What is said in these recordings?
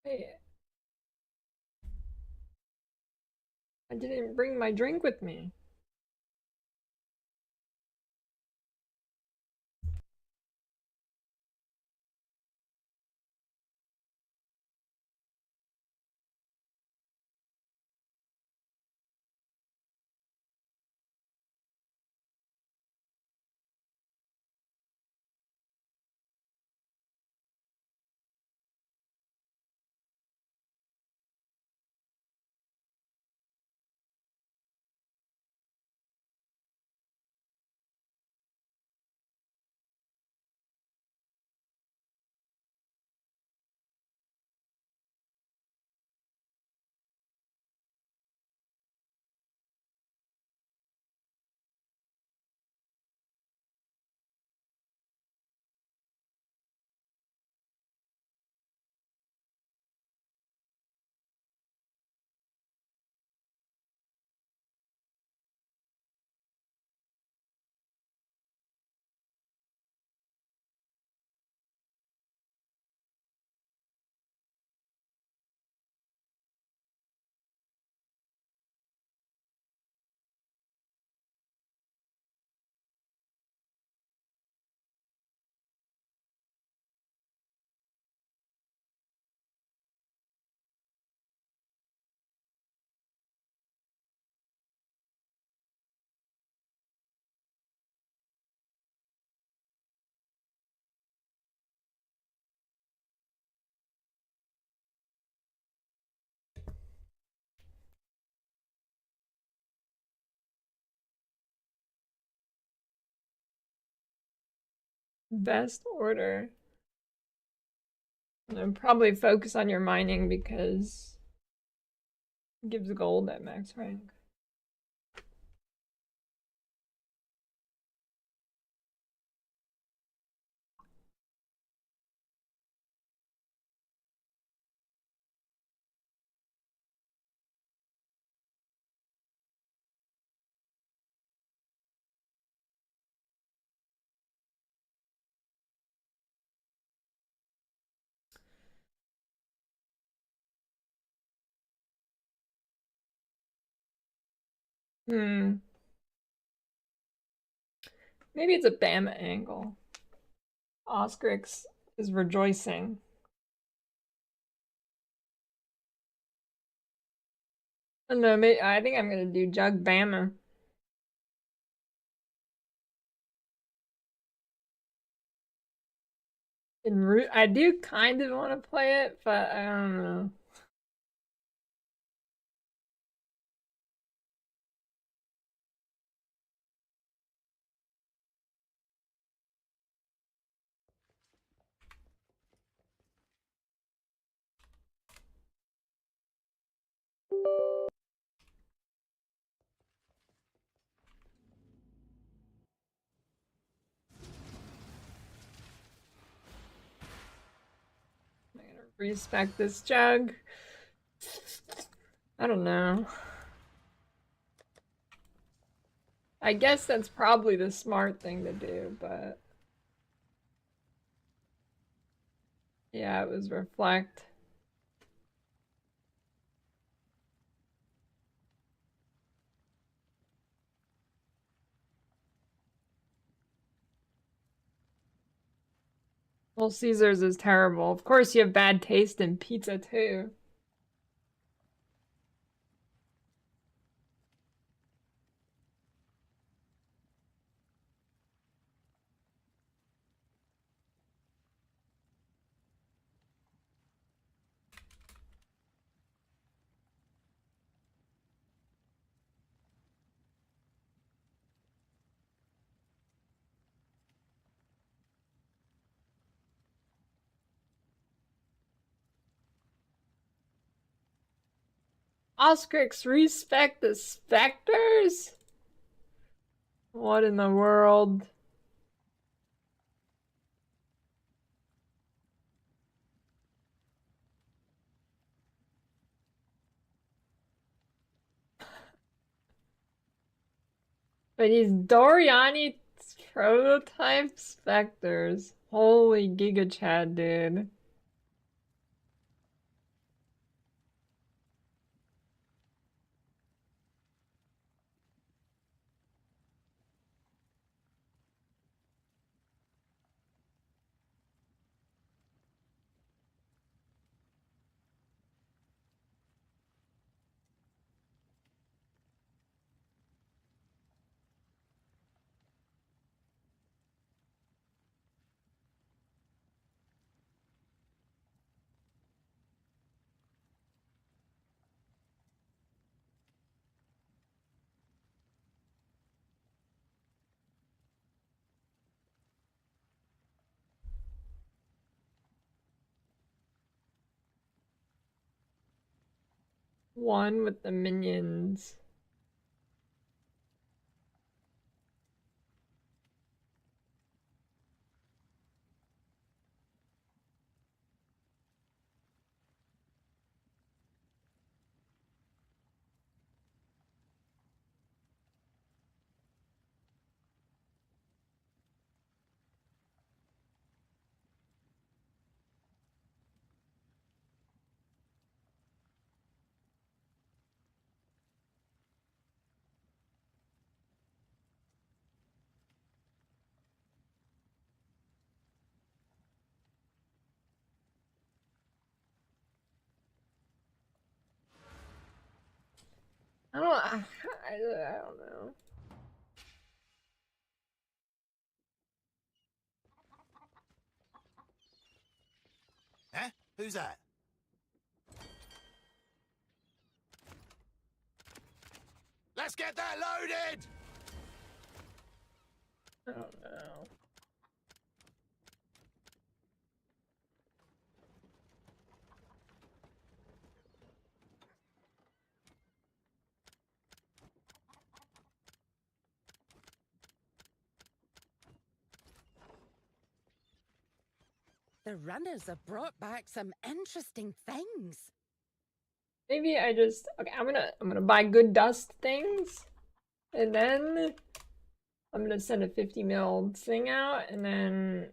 Wait, I didn't bring my drink with me. Best order. And probably focus on your mining because it gives gold at max rank. Hmm. Maybe it's a Bama angle. Oscrix is rejoicing. Oh, no, I think I'm gonna do Jug Bama. I do kind of want to play it, but I don't know. I'm gonna respec this jug. I don't know. I guess that's probably the smart thing to do, but yeah, it was reflect. Well, Caesar's is terrible. Of course, you have bad taste in pizza too. Oscrix respect the specters? What in the world? But these Doriani prototype specters. Holy Giga Chad, dude. one with the minions. I don't know. Huh? Who's that? Let's get that loaded! I don't know. The runners have brought back some interesting things. Maybe I just okay. I'm gonna buy good dust things, and then I'm gonna send a 50 mil thing out, and then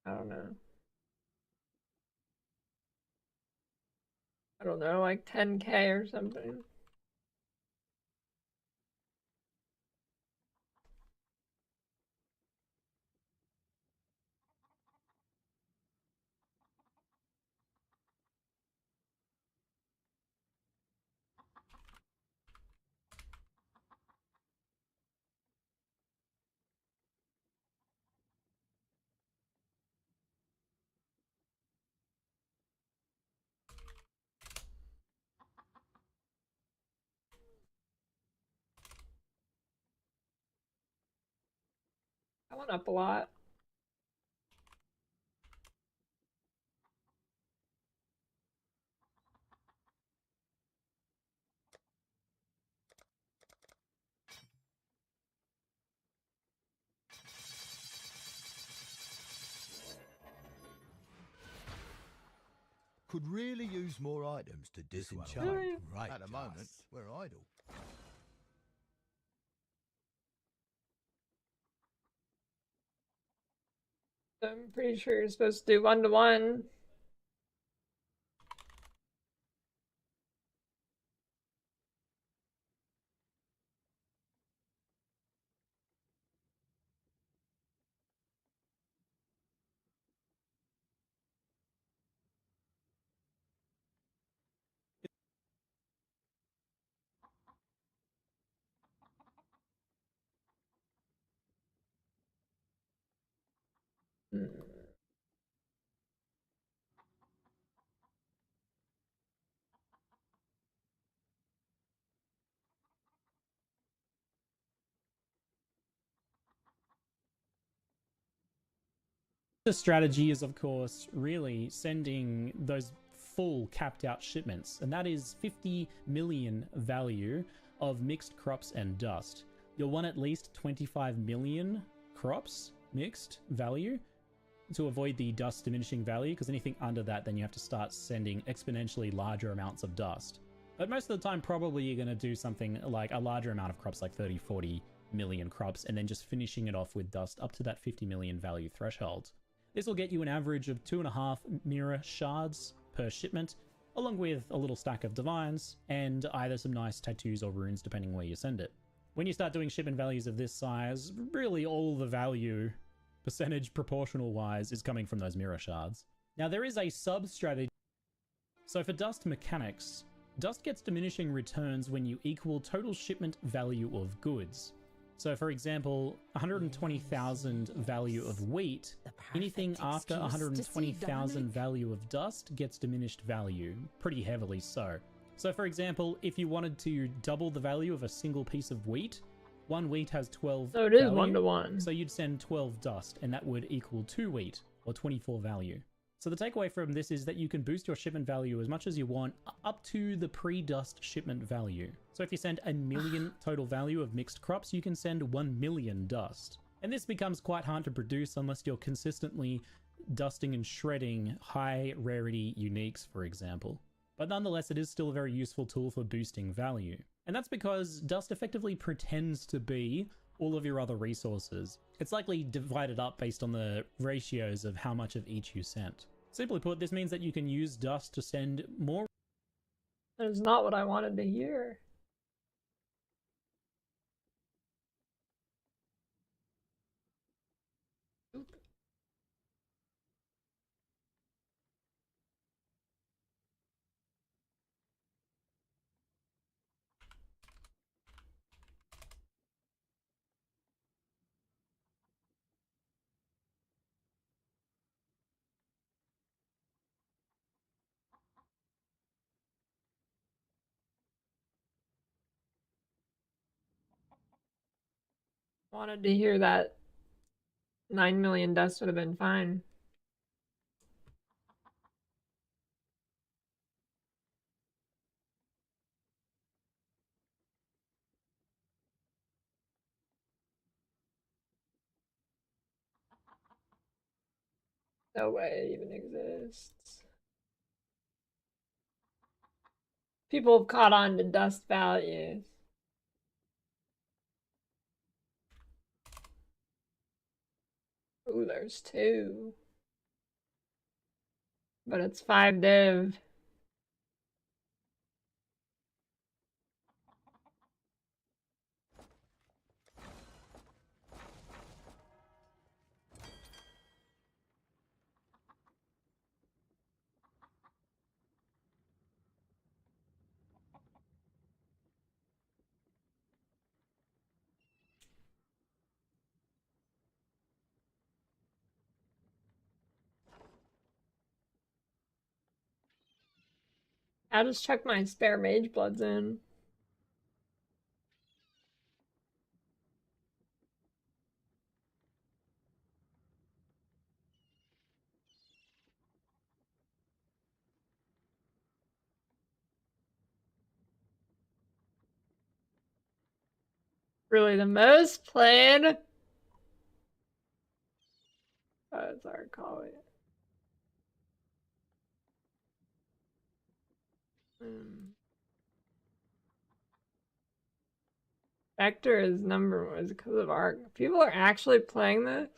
I don't know. I don't know, like 10K or something. I went up a lot. Could really use more items to disenchant. Really? Right. At the moment, we're idle. I'm pretty sure you're supposed to do 1-to-1. The strategy is, of course, really sending those full capped out shipments, and that is 50 million value of mixed crops and dust. You'll want at least 25 million crops mixed value to avoid the dust diminishing value, because anything under that, then you have to start sending exponentially larger amounts of dust. But most of the time, probably you're going to do something like a larger amount of crops, like 30, 40 million crops, and then just finishing it off with dust up to that 50 million value threshold. This will get you an average of 2.5 mirror shards per shipment, along with a little stack of divines, and either some nice tattoos or runes, depending where you send it. When you start doing shipment values of this size, really all the value, percentage proportional wise, is coming from those mirror shards. Now there is a sub-strategy. So for dust mechanics, dust gets diminishing returns when you equal total shipment value of goods. So for example, 120,000 value of wheat, anything after 120,000 value of dust gets diminished value, pretty heavily so. So for example, if you wanted to double the value of a single piece of wheat, one wheat has 12 So it is value, 1-to-1. so you'd send 12 dust, and that would equal 2 wheat, or 24 value. So the takeaway from this is that you can boost your shipment value as much as you want up to the pre-dust shipment value. So if you send 1 million total value of mixed crops, you can send 1 million dust. And this becomes quite hard to produce unless you're consistently dusting and shredding high rarity uniques, for example. But nonetheless, it is still a very useful tool for boosting value. And that's because dust effectively pretends to be all of your other resources. It's likely divided up based on the ratios of how much of each you sent. Simply put, this means that you can use dust to send more. That is not what I wanted to hear. Wanted to hear that 9 million dust would have been fine. No way it even exists. People have caught on to dust values. Ooh, there's 2. But it's 5 div. I'll just chuck my spare mage bloods in. Really the most played? Oh, it's our call it. Vector is number 1 because of Arc. People are actually playing this?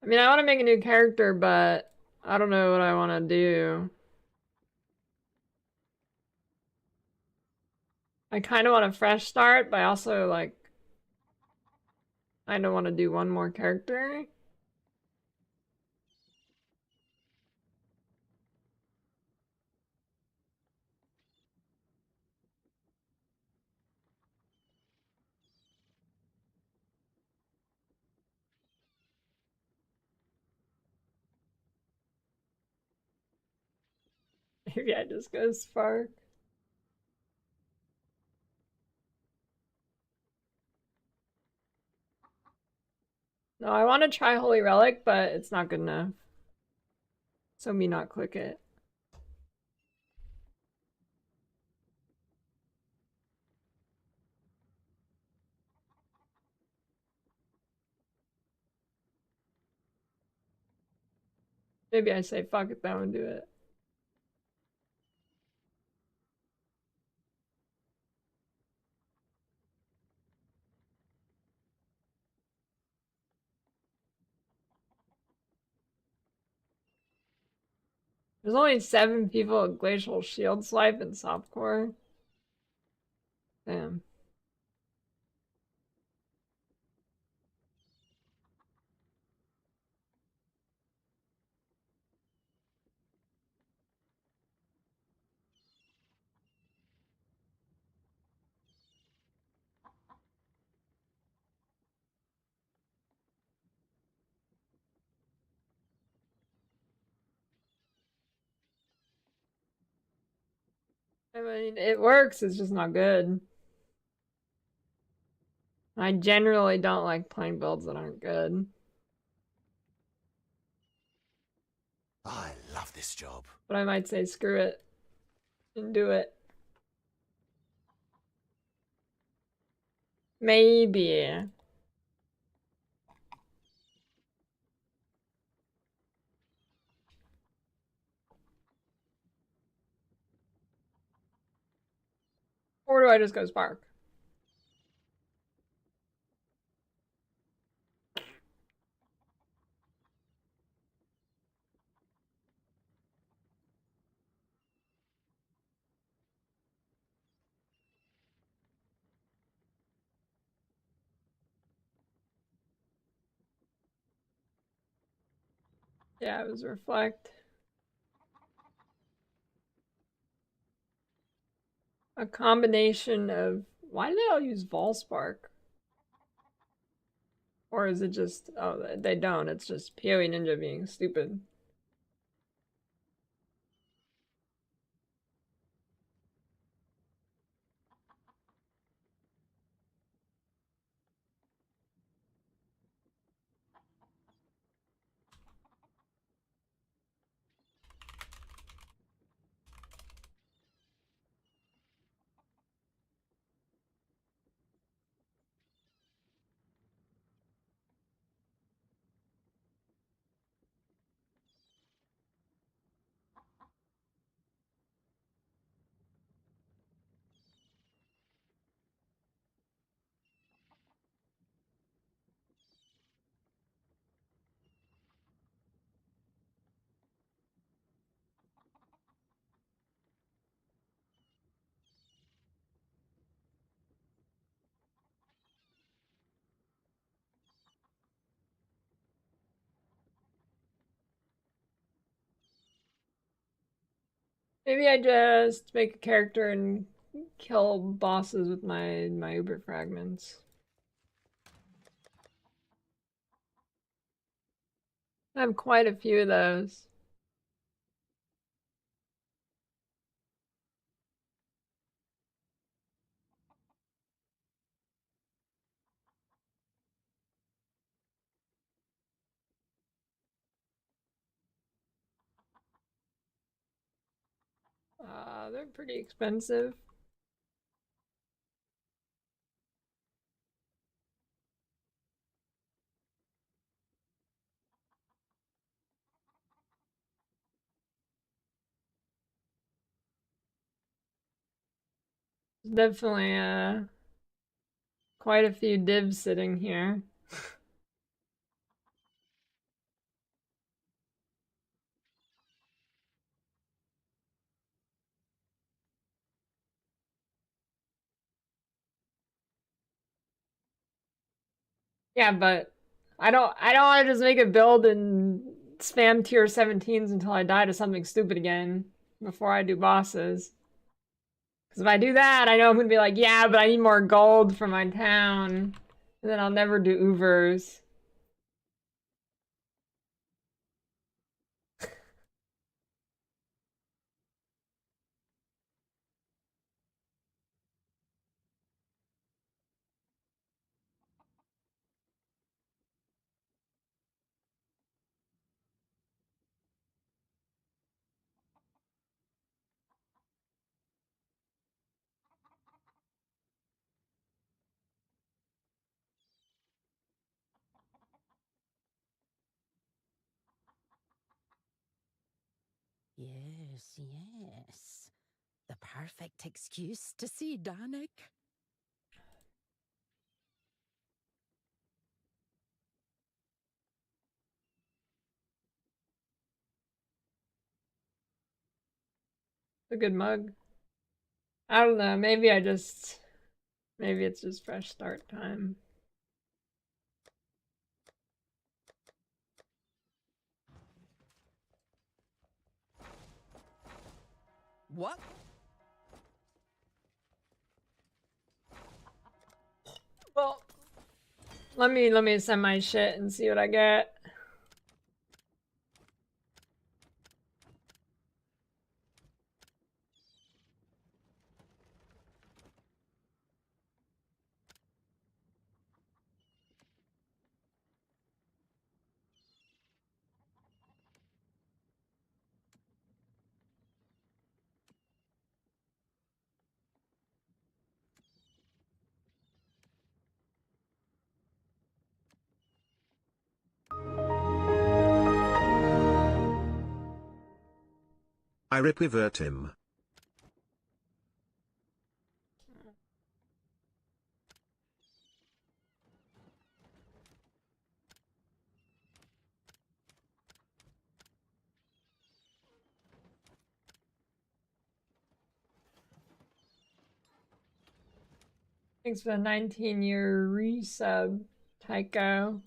I mean, I want to make a new character, but I don't know what I want to do. I kind of want a fresh start, but I also, like, I don't want to do one more character. Maybe I just go Spark. No, I want to try Holy Relic, but it's not good enough. So me not click it. Maybe I say fuck it though and do it. There's only 7 people with Glacial Shield Swipe and Softcore. Damn. I mean, it works, it's just not good. I generally don't like playing builds that aren't good. I love this job. But I might say screw it and do it. Maybe. Or do I just go Spark? Yeah, it was Reflect. A combination of... Why do they all use Volspark? Or is it just... Oh, they don't. It's just PoE Ninja being stupid. Maybe I just make a character and kill bosses with my Uber fragments. I have quite a few of those. They're pretty expensive. There's definitely quite a few divs sitting here. Yeah, but I don't want to just make a build and spam tier 17s until I die to something stupid again before I do bosses. Because if I do that, I know I'm gonna be like, yeah, but I need more gold for my town. And then I'll never do Ubers. Yes, yes. The perfect excuse to see Danik. A good mug. I don't know, maybe it's just fresh start time. What? Well, let me send my shit and see what I get. I revert him. Thanks for the 19-year resub, Tycho.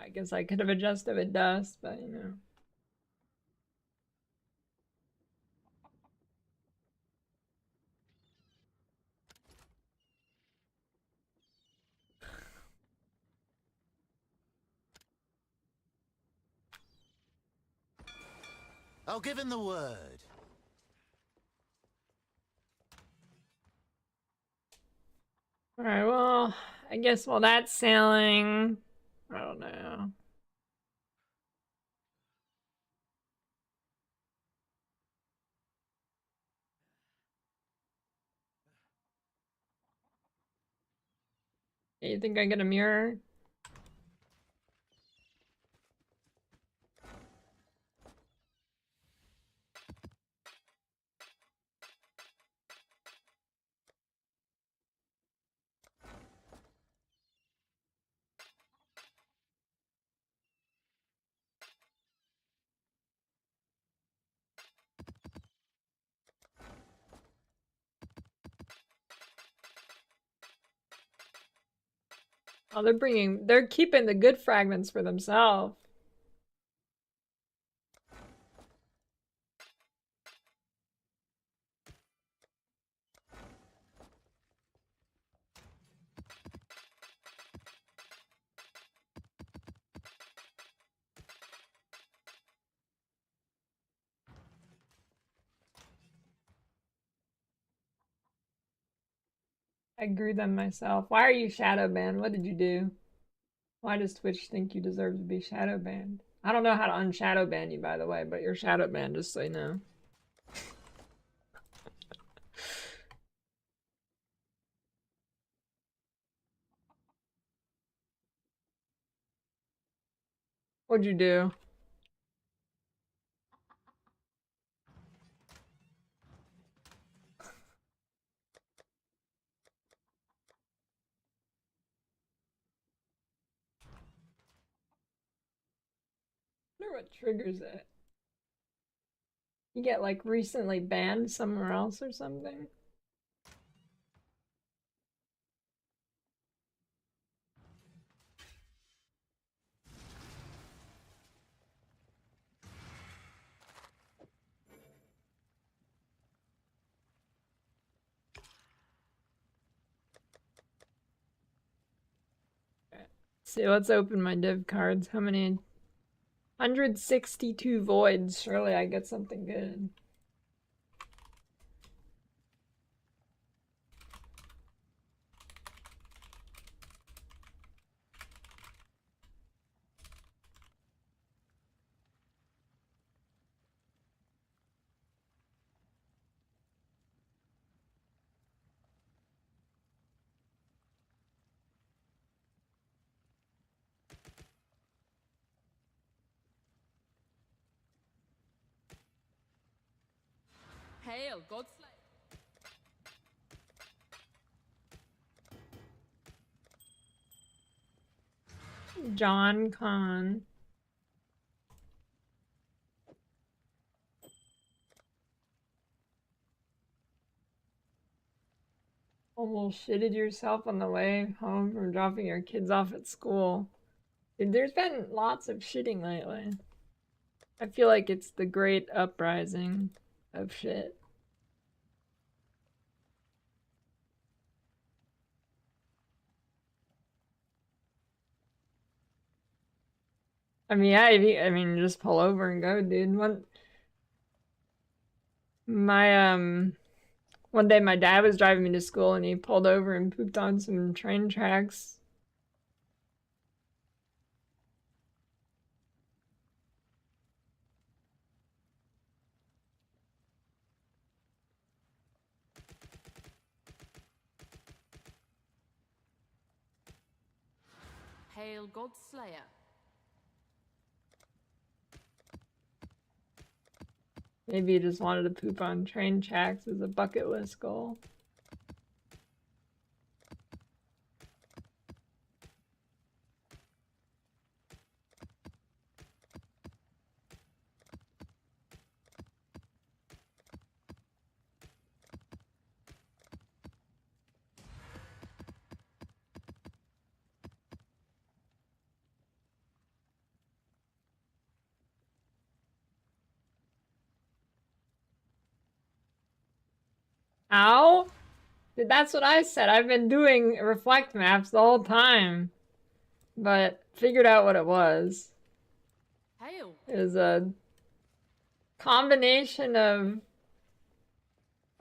I guess I could have adjusted with dust, but you know. I'll give him the word. Alright, well, I guess while that's sailing, I don't know. You think I get a mirror? Oh, they're keeping the good fragments for themselves. I grew them myself. Why are you shadow banned? What did you do? Why does Twitch think you deserve to be shadow banned? I don't know how to unshadow ban you, by the way, but you're shadow banned, just so you know. What'd you do? I wonder what triggers it. You get like recently banned somewhere else or something? See, let's open my div cards. How many? 162 voids. Surely I get something good. Hail, Godslayer. John Con. Almost shitted yourself on the way home from dropping your kids off at school. Dude, there's been lots of shitting lately. I feel like it's the great uprising of shit. I mean, yeah, I mean, just pull over and go, dude. My one day my dad was driving me to school and he pulled over and pooped on some train tracks. Hail God Slayer. Maybe he just wanted to poop on train tracks as a bucket list goal. Ow? That's what I said. I've been doing reflect maps the whole time, but figured out what it was. Hail. It was a combination of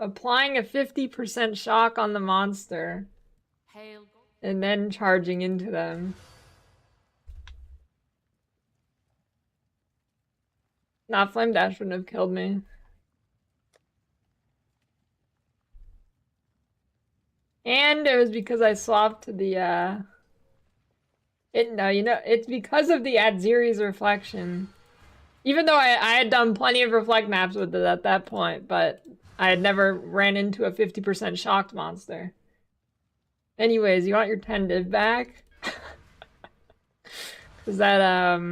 applying a 50% shock on the monster Hail God. and then charging into them. Not Flame Dash wouldn't have killed me. And it was because I swapped to the it's because of the Adziri's reflection. Even though I had done plenty of reflect maps with it at that point, but I had never ran into a 50% shocked monster. Anyways, you want your 10 div back? Cause that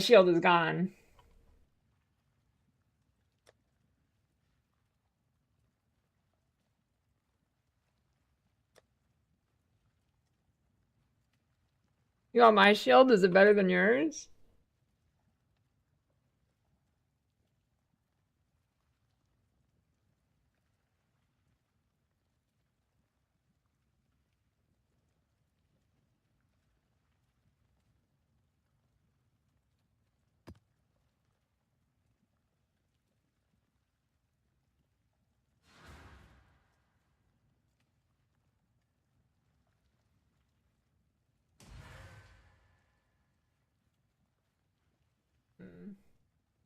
shield is gone. You want my shield? Is it better than yours?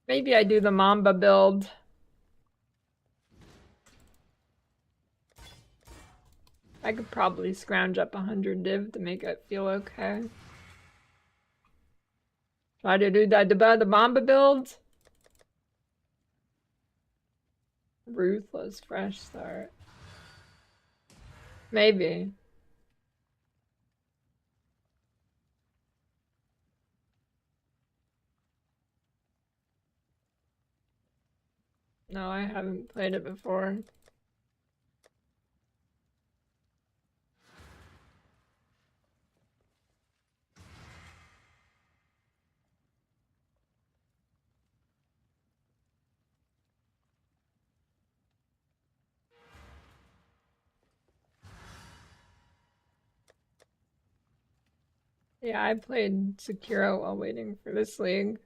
Maybe I do the Mamba build. I could probably scrounge up 100 div to make it feel okay. Try to do the Mamba build. Ruthless fresh start. Maybe. No, I haven't played it before. Yeah, I played Sekiro while waiting for this league.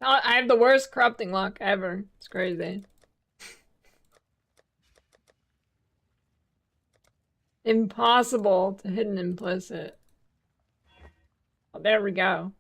I have the worst corrupting luck ever. It's crazy. Impossible to hit an implicit. Oh, there we go.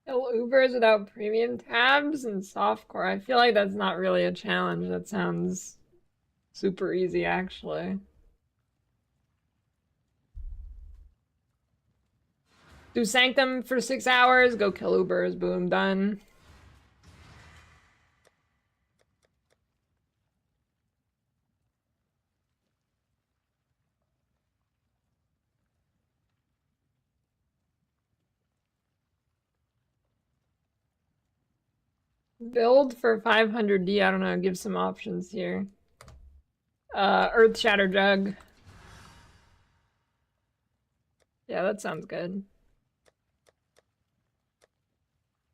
Kill Ubers without premium tabs and softcore. I feel like that's not really a challenge. That sounds super easy, actually. Do Sanctum for 6 hours, go kill Ubers, boom, done. Build for 500D. I don't know. Give some options here. Earth Shatter Jug. Yeah, that sounds good.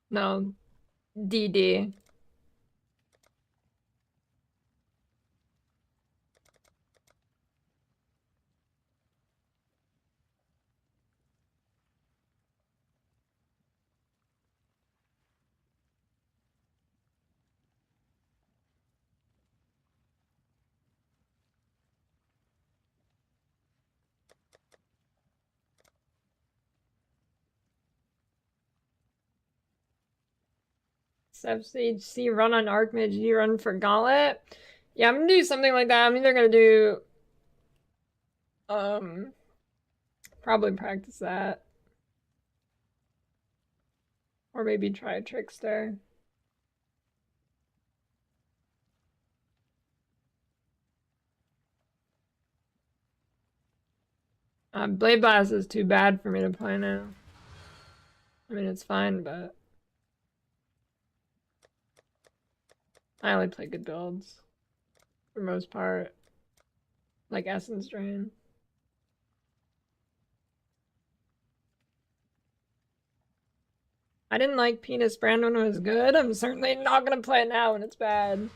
No, DD. FCHC run on Archmage, D run for Gauntlet. Yeah, I'm gonna do something like that. I'm either gonna do probably practice that. Or maybe try Trickster. Blade Blast is too bad for me to play now. I mean, it's fine, but I only play good builds for the most part. Like Essence Drain. I didn't like Penis Brand when it was good. I'm certainly not gonna play it now when it's bad.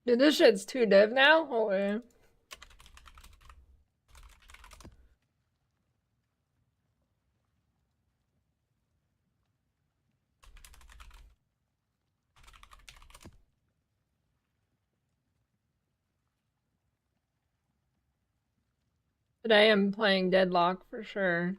Dude, this shit's too div now? Holy. Today I'm playing Deadlock for sure.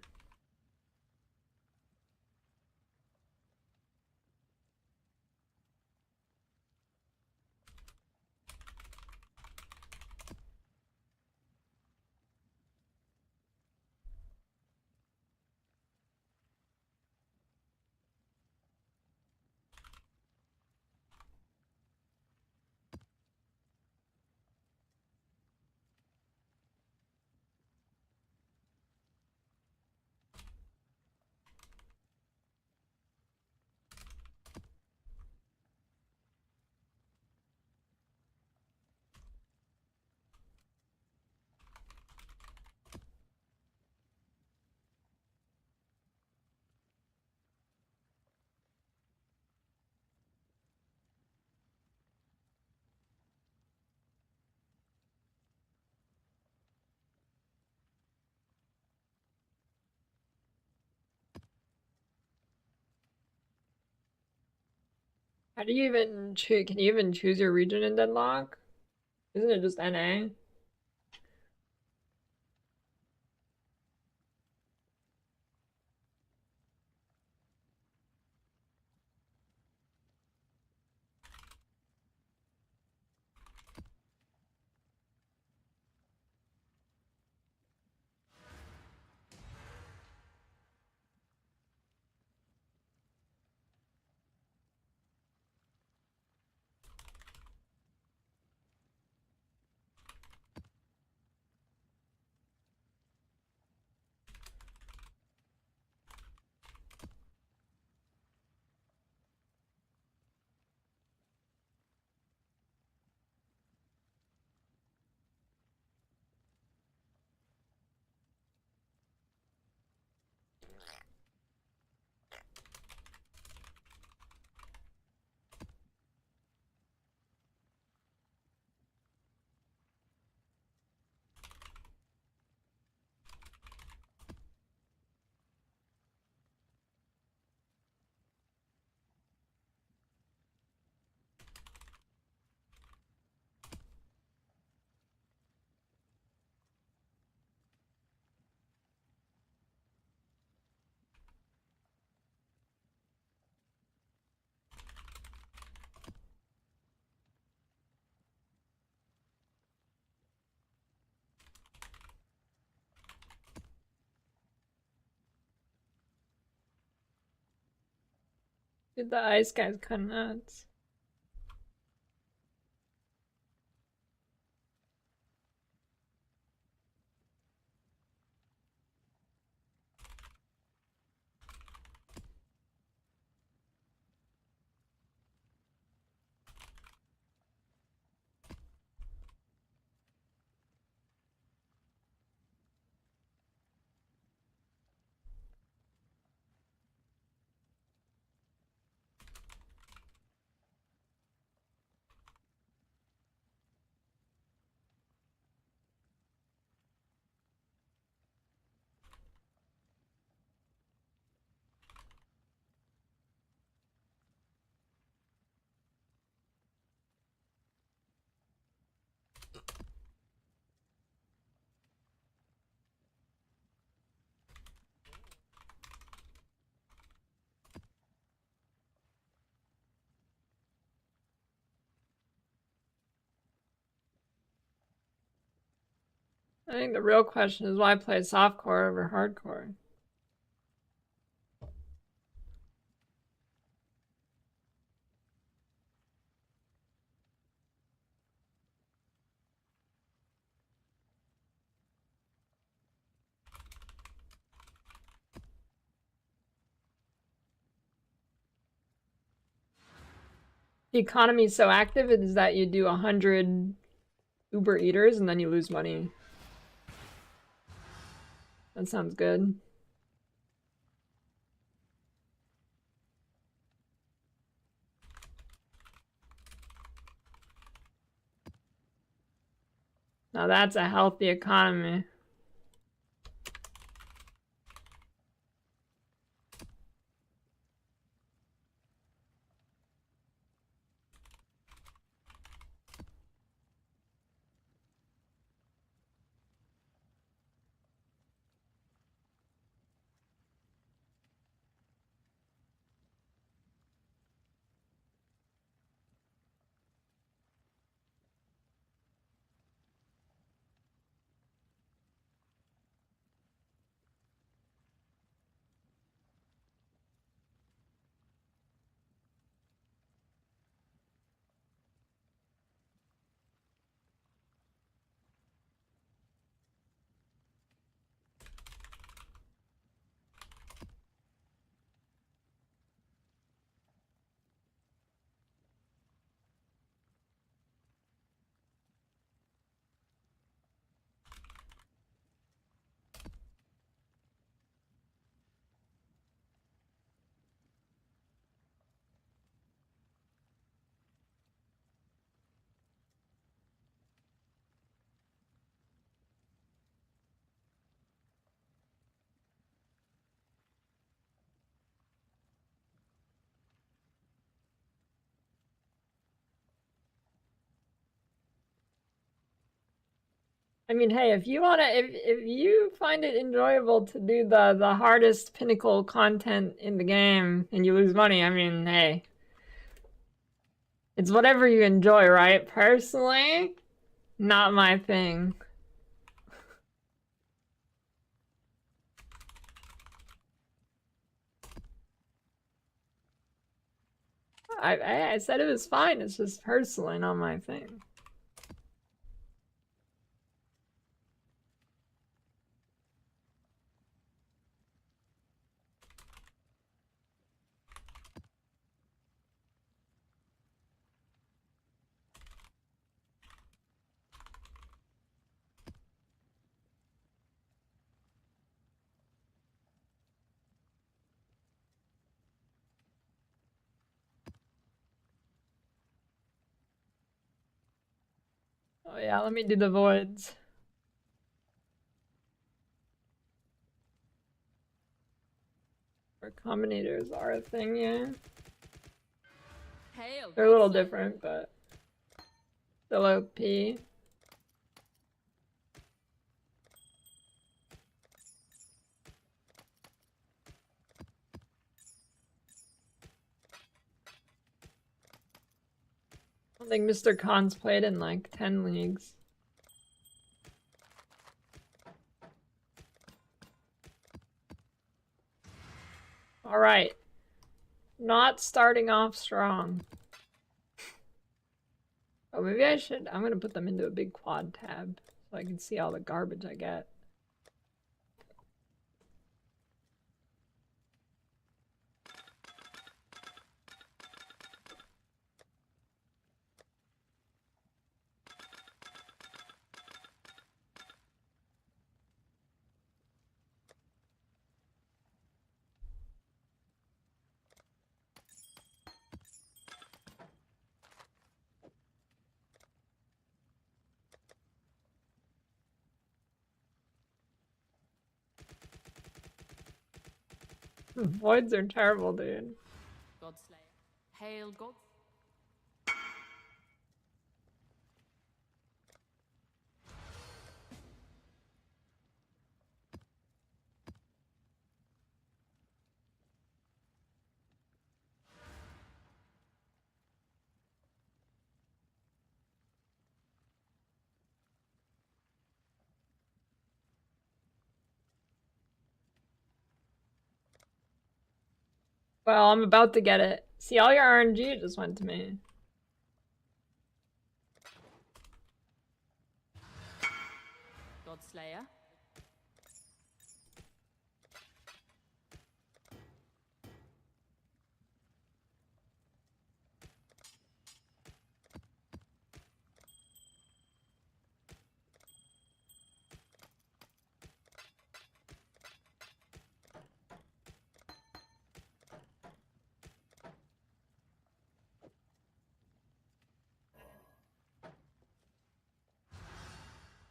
How do you even choose? Can you even choose your region in Deadlock? Isn't it just NA? Dude, the ice guy's kind of nuts. I think the real question is why play softcore over hardcore? The economy is so active is that you do 100 Uber Eaters and then you lose money. That sounds good. Now that's a healthy economy. I mean, hey, if you wanna, if you find it enjoyable to do the hardest pinnacle content in the game and you lose money, I mean, hey, it's whatever you enjoy, right? Personally, not my thing. I said it was fine. It's just personally not my thing. Oh yeah, let me do the voids. Or combinators are a thing, yeah. Hail, They're a little Godslayer. different, but still OP. I think Mr. Khan's played in like 10 leagues. Alright. Not starting off strong. Oh, maybe I should. I'm gonna put them into a big quad tab so I can see all the garbage I get. Voids are terrible, dude. Godslayer. Hail, God. Well, I'm about to get it. See, all your RNG just went to me. Godslayer.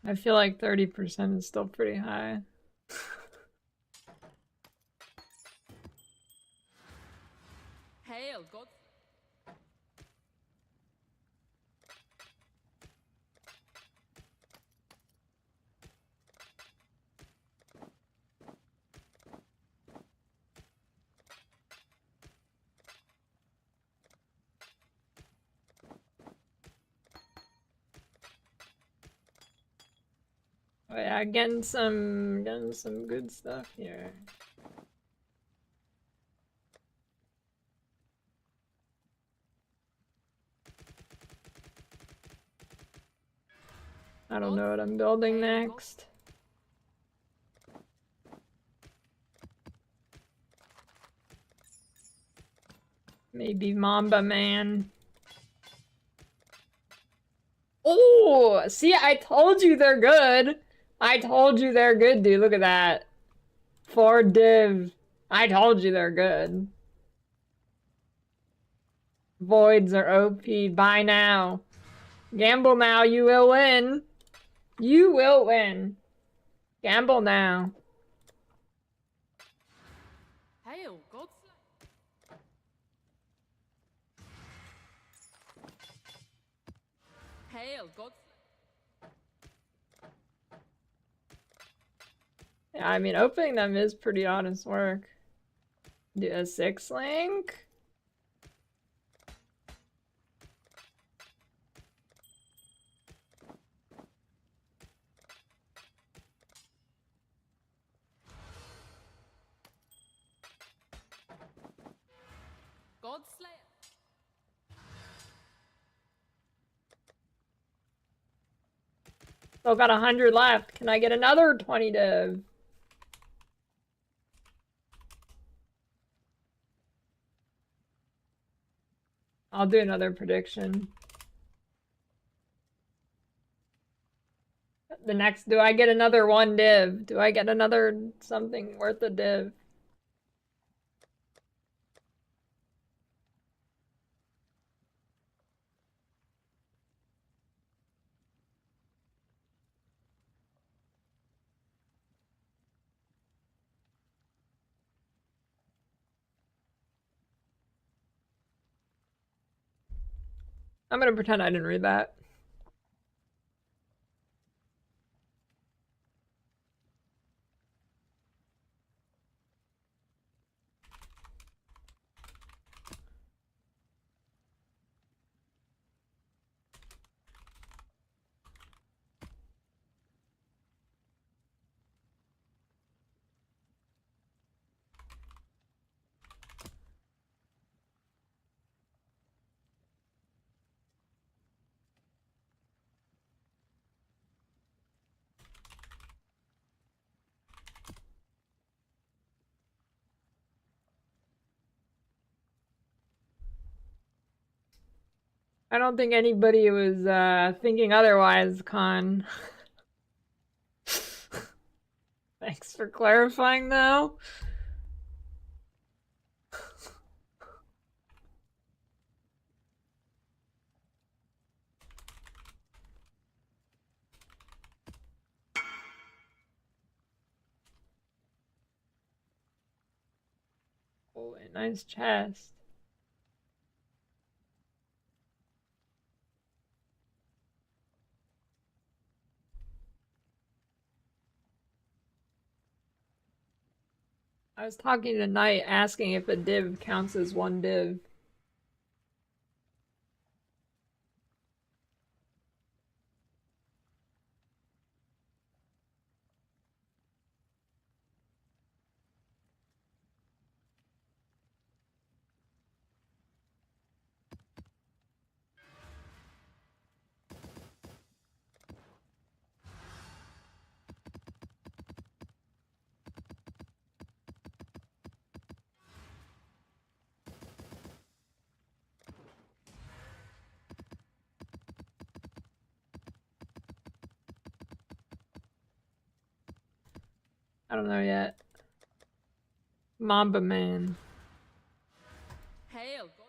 I feel like 30% is still pretty high. Hail, God. Oh yeah, getting some good stuff here. I don't know what I'm building next. Maybe Mamba Man. Oh, see, I told you they're good. I told you they're good, dude. Look at that. 4 div. I told you they're good. Voids are OP. Buy now. Gamble now, you will win. You will win. Gamble now. Hail, Godslayer. Hail, Godslayer. Yeah, I mean, opening them is pretty honest work. Do a 6 link? Godslayer. Still got 100 left. Can I get another 20 div? I'll do another prediction. The next, do I get another 1 div? Do I get another something worth a div? I'm gonna pretend I didn't read that. I don't think anybody was thinking otherwise, Con. Thanks for clarifying, though. Oh, a nice chest. I was talking to Knight asking if a div counts as 1 div. I don't know yet. Mamba Man. Hail, God.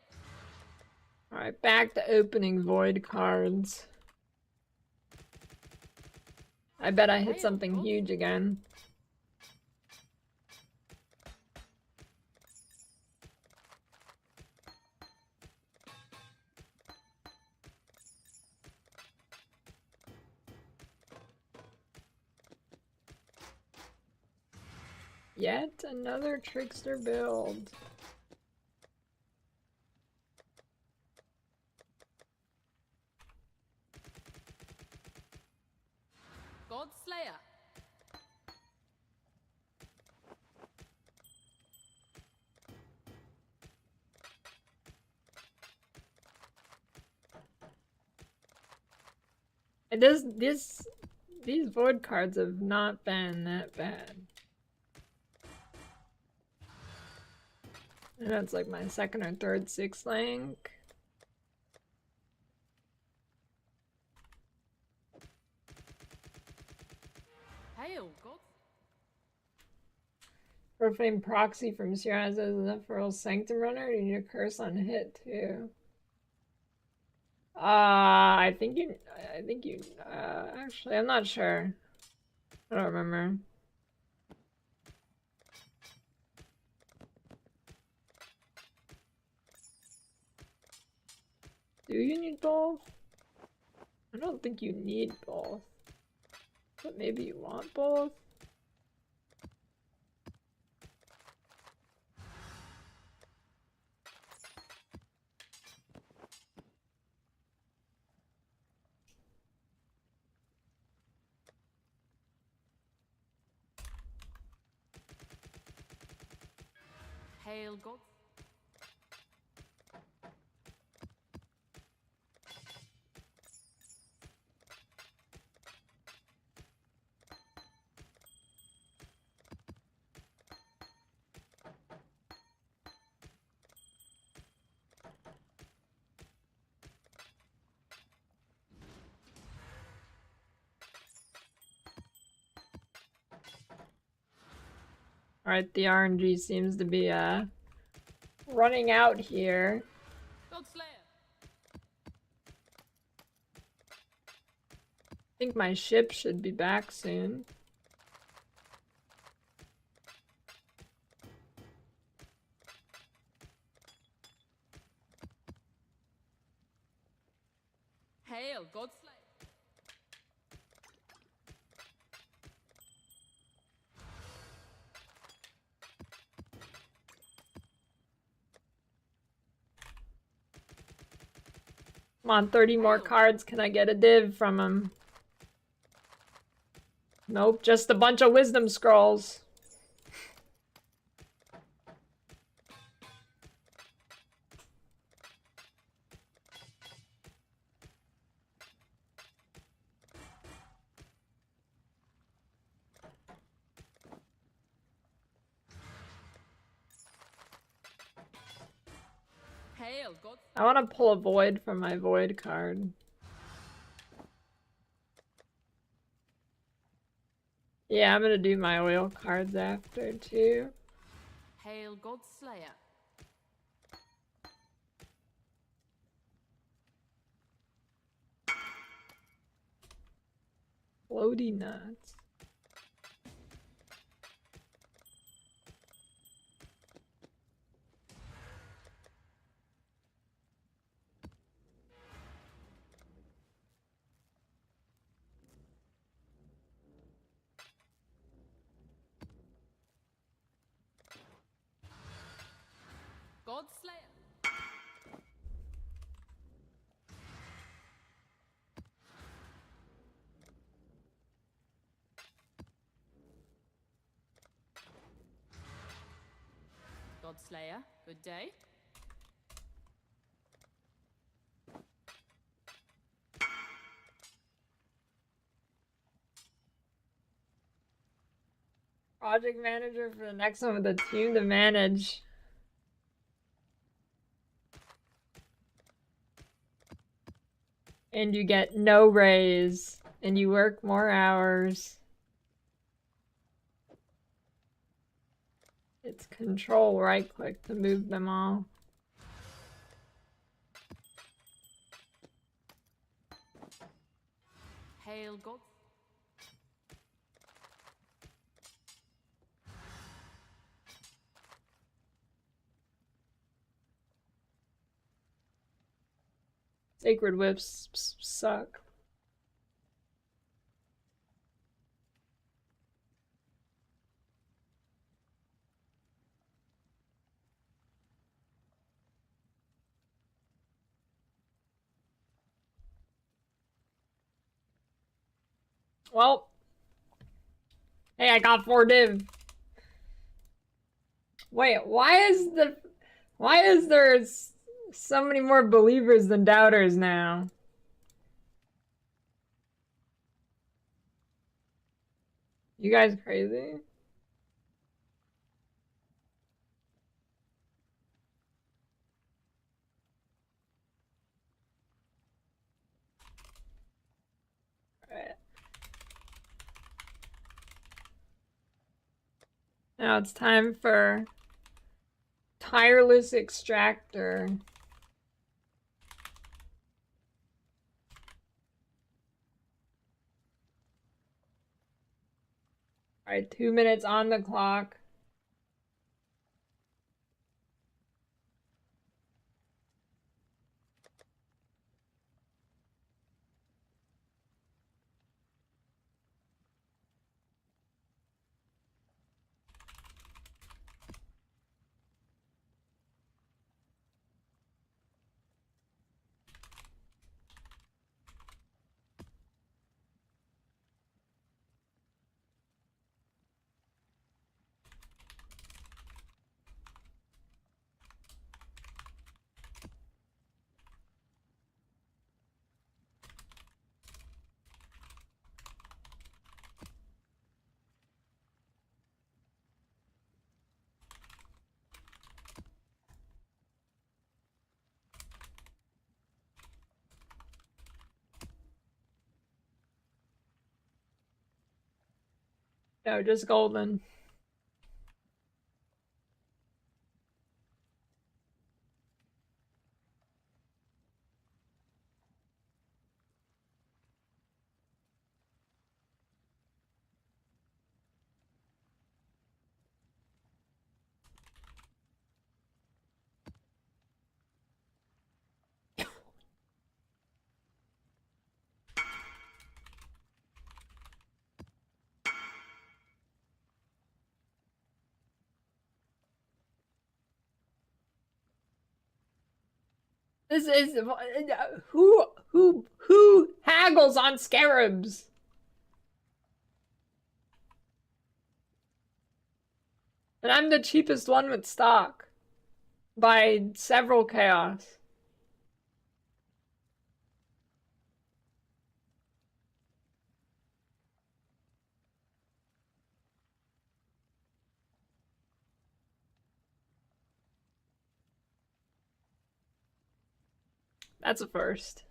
Alright, back to opening void cards. I bet I hit something huge again. Yet another trickster build. God Slayer. And these void cards have not been that bad. I know it's like my second or third 6 link. Hail, God. Profane proxy from Shiraz is enough for a Sanctum Runner. You need a curse on hit too. I think you, actually, I'm not sure. I don't remember. Do you need both? I don't think you need both. But maybe you want both? Hail, God. Alright, the RNG seems to be running out here. God Slayer. I think my ship should be back soon. Hail, God Slayer. Come on, 30 more cards. Can I get a div from him? Nope, just a bunch of wisdom scrolls. Hail, God. I want to pull a void from my void card. Yeah, I'm gonna do my oil cards after too. Hail, God Slayer. Floaty nuts. God Slayer. God Slayer, good day. Project manager for the next one with a team to manage. And you get no raise. And you work more hours. It's control right click to move them all. Hail God. Sacred whips suck. Well, hey, I got 4 div. Wait, why is there so many more believers than doubters now? You guys crazy? Alright. Now it's time for tireless extractor. Alright, 2 minutes on the clock. No, just golden. This is who haggles on scarabs? And I'm the cheapest one with stock by several chaos. That's a first.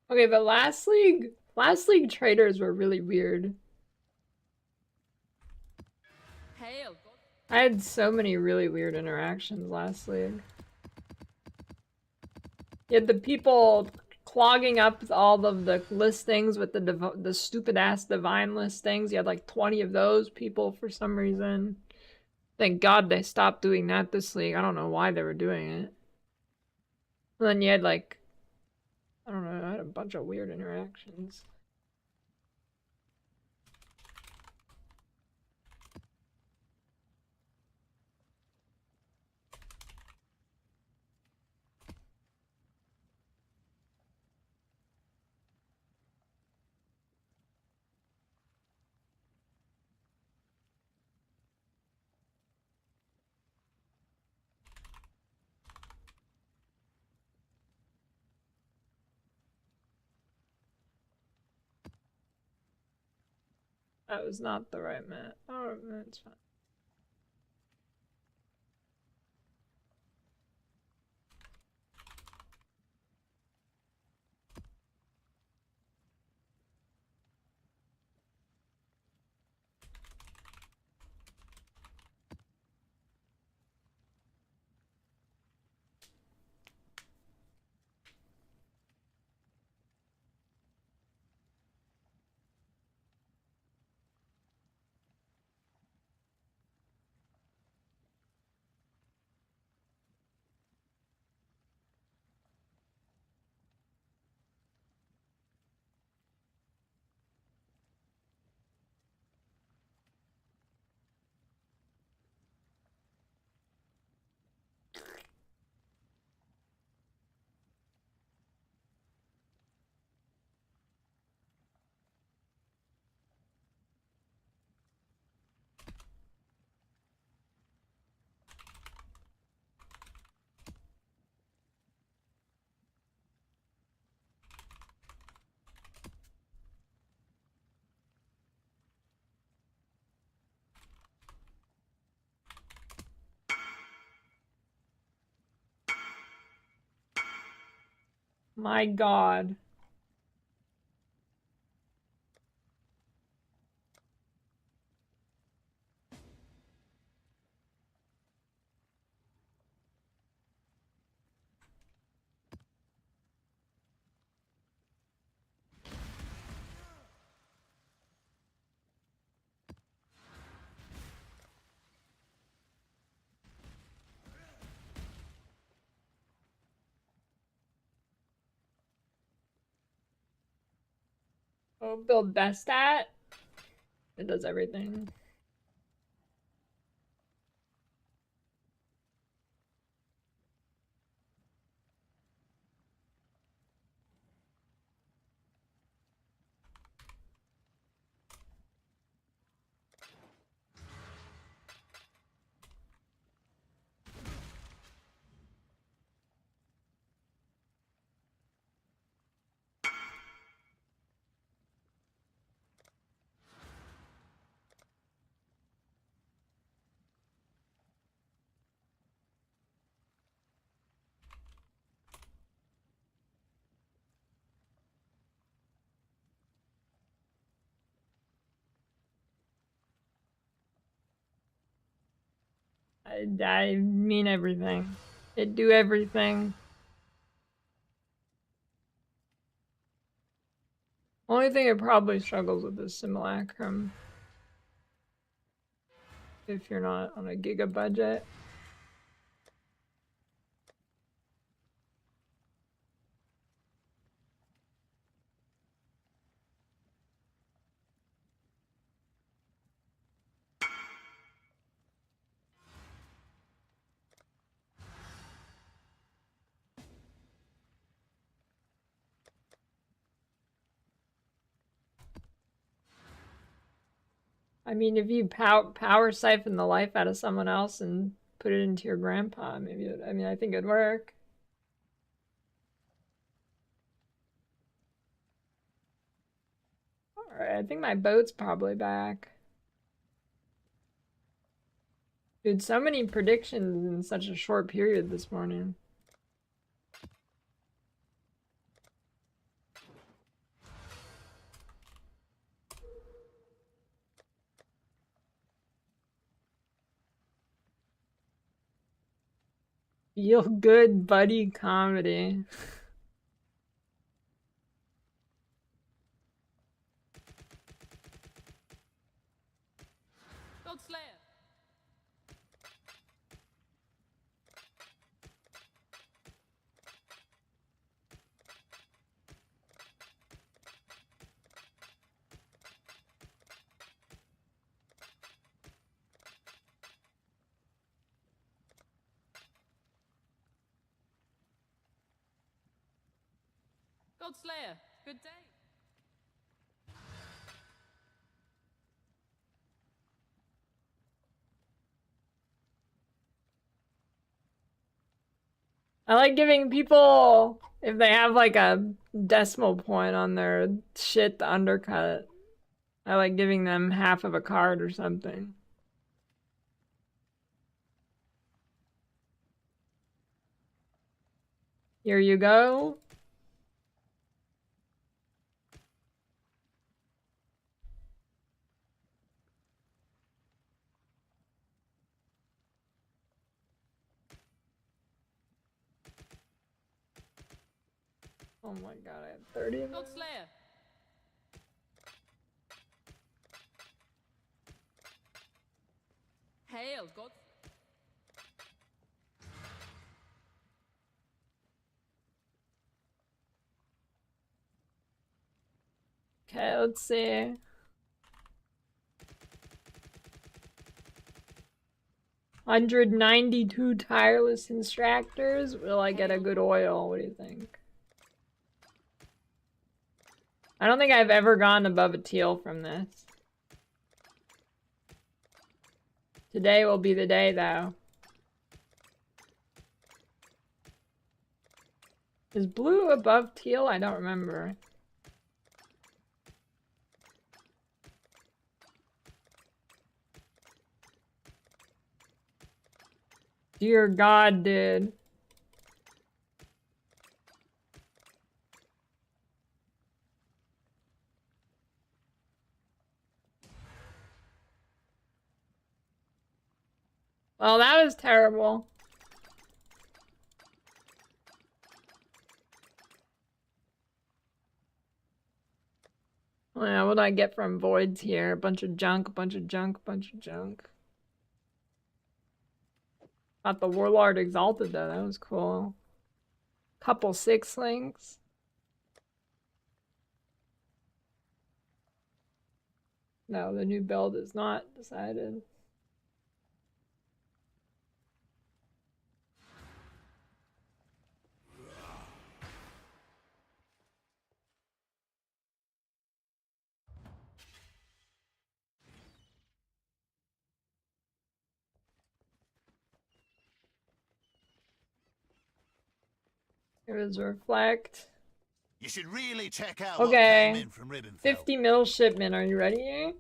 Okay, but last league traders were really weird. Hail God. I had so many really weird interactions last league. You had the people clogging up all of the listings with the stupid ass divine listings. You had like 20 of those people for some reason. Thank God they stopped doing that this league. I don't know why they were doing it. And then you had like, I don't know, I had a bunch of weird interactions. That was not the right map. Oh, that's fine. My God. Oh, build best at? It does everything. I mean everything. It do everything. Only thing it probably struggles with is simulacrum. If you're not on a giga budget. I mean, if you power siphon the life out of someone else and put it into your grandpa, maybe it, I mean, I think it'd work. Alright, I think my boat's probably back. Dude, so many predictions in such a short period this morning. Feel good buddy comedy. God Slayer. God Slayer. Good day. I like giving people, if they have like a decimal point on their shit, the undercut. I like giving them half of a card or something. Here you go. Oh my god, I have 30 of them. God Slayer. Hail, God. Okay, let's see. $192 tireless instructors. Will I get a good oil? What do you think? I don't think I've ever gone above a teal from this. Today will be the day, though. Is blue above teal? I don't remember. Dear God, dude. Well, that was terrible. Yeah, what do I get from voids here? A bunch of junk, a bunch of junk, a bunch of junk. Got the Warlord Exalted, though. That was cool. Couple 6-links. No, the new build is not decided. Here is Reflect. You should really check out what Okay. came in from Ribbenfeld. 50 mil shipment. Are you ready?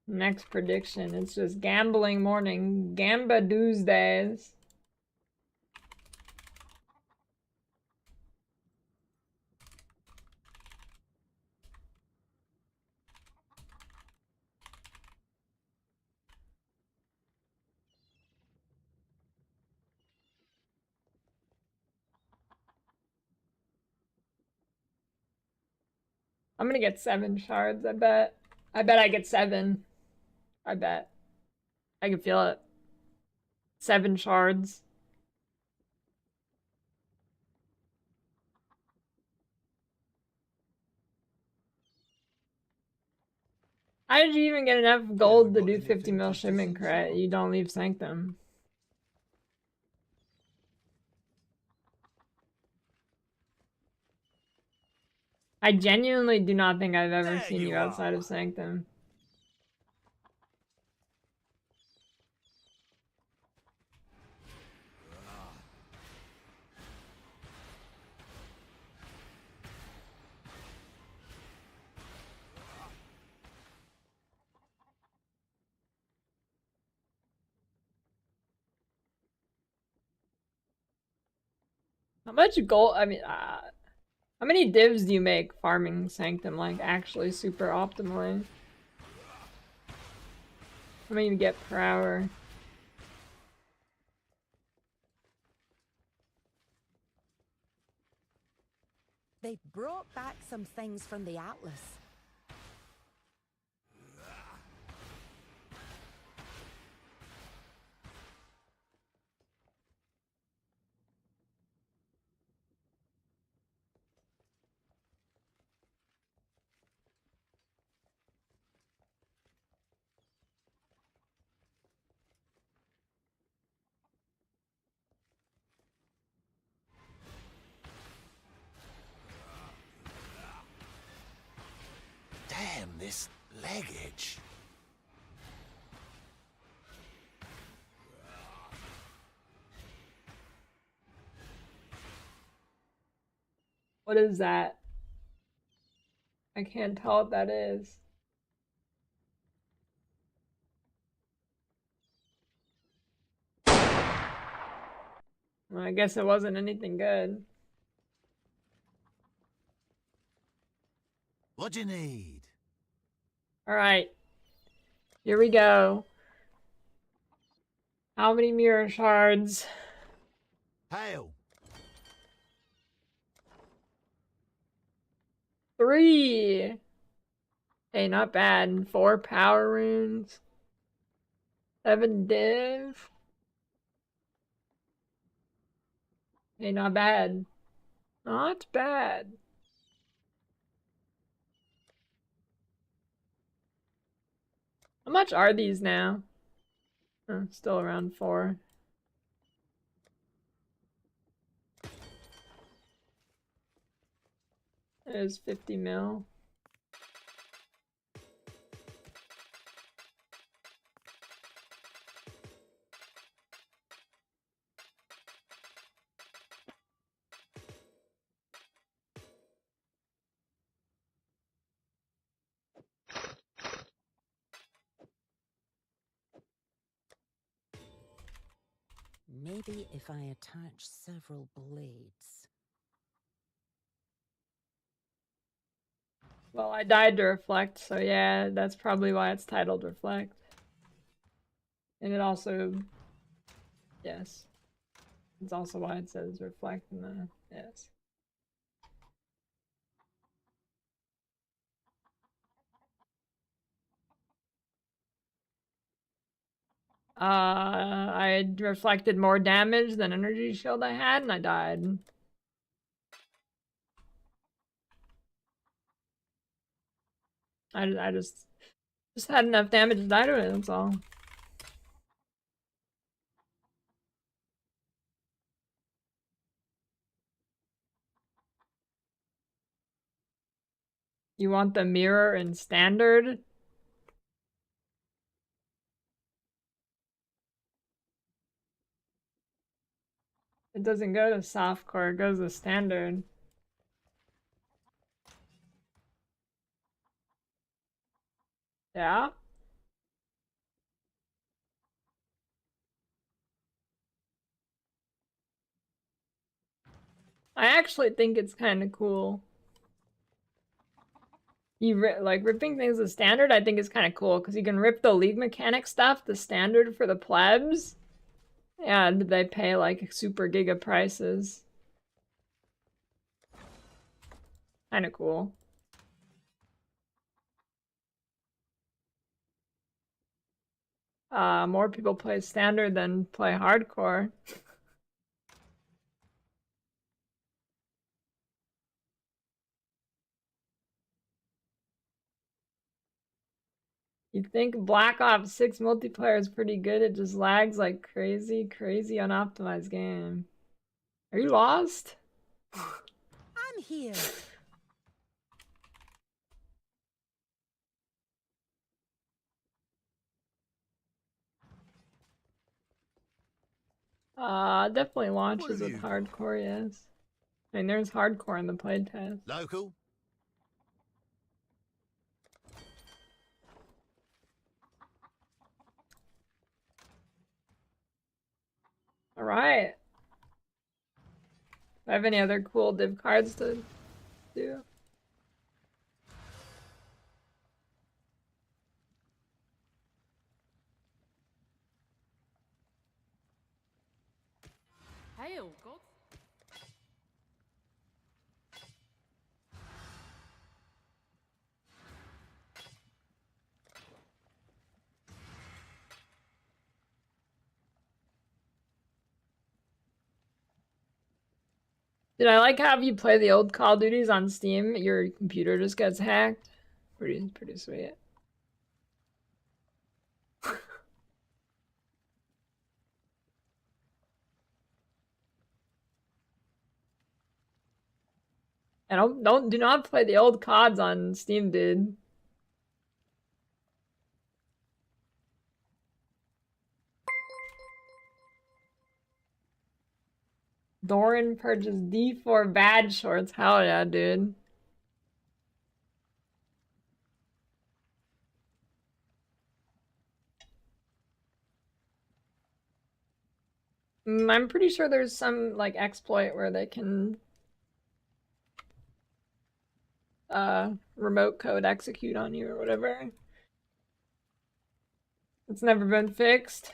Next prediction. It's just gambling morning. Gamba Tuesdays. I'm gonna get 7 shards, I bet. I bet I get 7. I bet. I can feel it. 7 shards. How did you even get enough gold to do 50 mil shipment credit? You don't leave Sanctum. I genuinely do not think I've ever seen you outside of Sanctum. How much gold? I mean, how many divs do you make farming Sanctum, like, actually super optimally? How many do you get per hour? They brought back some things from the Atlas. Damn, this leggage. What is that? I can't tell what that is. Well, I guess it wasn't anything good. What do you need? Alright. Here we go. How many mirror shards? Hail. 3! Hey, not bad. 4 power runes. 7 div. Hey, not bad. Not bad. How much are these now? Oh, still around 4. There's 50 mil. Maybe if I attach several blades. Well, I died to reflect, so yeah, that's probably why it's titled Reflect. And it also, yes, it's also why it says Reflect in the, yes. I reflected more damage than energy shield I had, and I died. I just had enough damage to die to it, that's all. You want the mirror in standard? It doesn't go to softcore, it goes to standard. Yeah? I actually think it's kind of cool. Like, ripping things to standard, I think is kind of cool, because you can rip the league mechanic stuff, the standard for the plebs, and they pay, like, super giga prices. Kind of cool. More people play standard than play hardcore. You think Black Ops 6 multiplayer is pretty good, it just lags like crazy, crazy unoptimized game. Are you lost? I'm here. Definitely launches have with you got? hardcore, yes. I mean, there's hardcore in the playtest. Local? Alright. Do I have any other cool div cards to do? Hail, God. Did I like how if you play the old Call of Duties on Steam, your computer just gets hacked? Pretty sweet. And do not play the old CODs on Steam, dude. Doran purchased D4 badge shorts. Hell yeah, dude. I'm pretty sure there's some like exploit where they can remote code execute on you or whatever. It's never been fixed.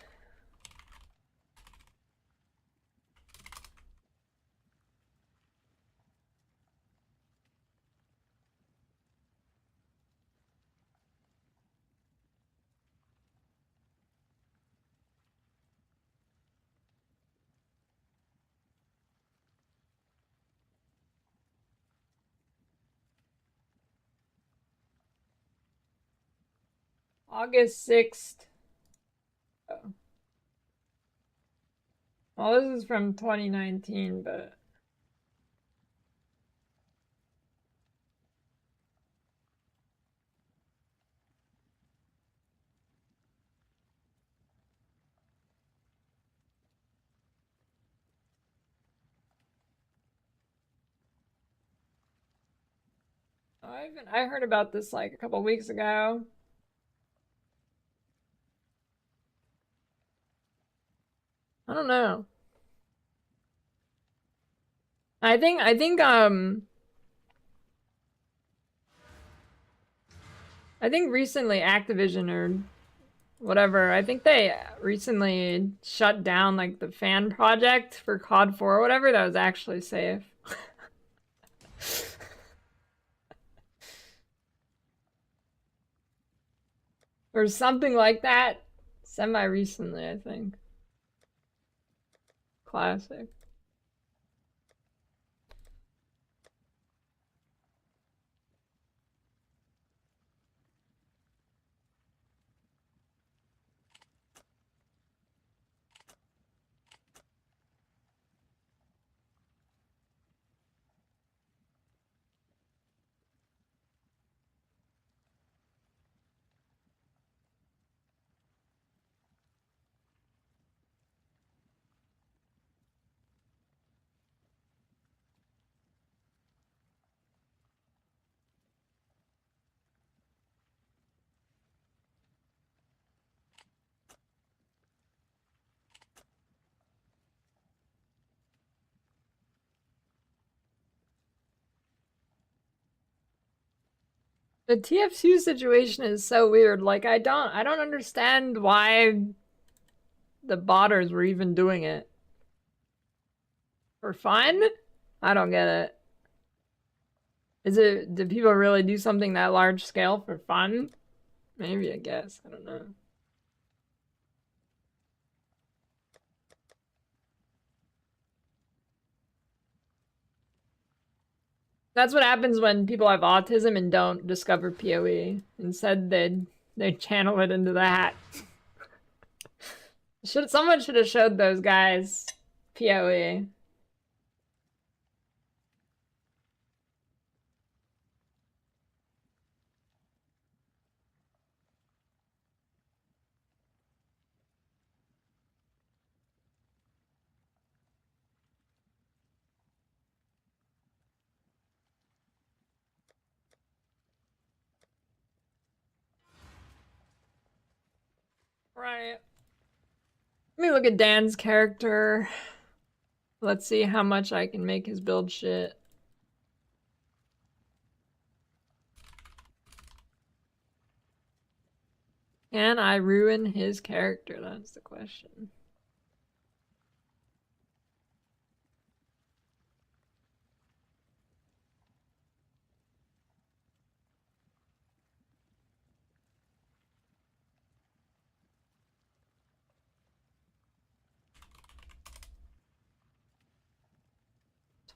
August 6th. Oh. Well, this is from 2019, but I heard about this like a couple weeks ago. I don't know. I think recently Activision or whatever, I think they recently shut down like the fan project for COD 4 or whatever that was actually safe. Or something like that. Semi recently, I think. Classic. The TF2 situation is so weird. Like I don't understand why the botters were even doing it. For fun? I don't get it. Do people really do something that large scale for fun? Maybe, I guess. I don't know. That's what happens when people have autism and don't discover PoE. Instead, they channel it into that. Someone should have showed those guys PoE. Right. Let me look at Dan's character. Let's see how much I can make his build shit. Can I ruin his character? That's the question.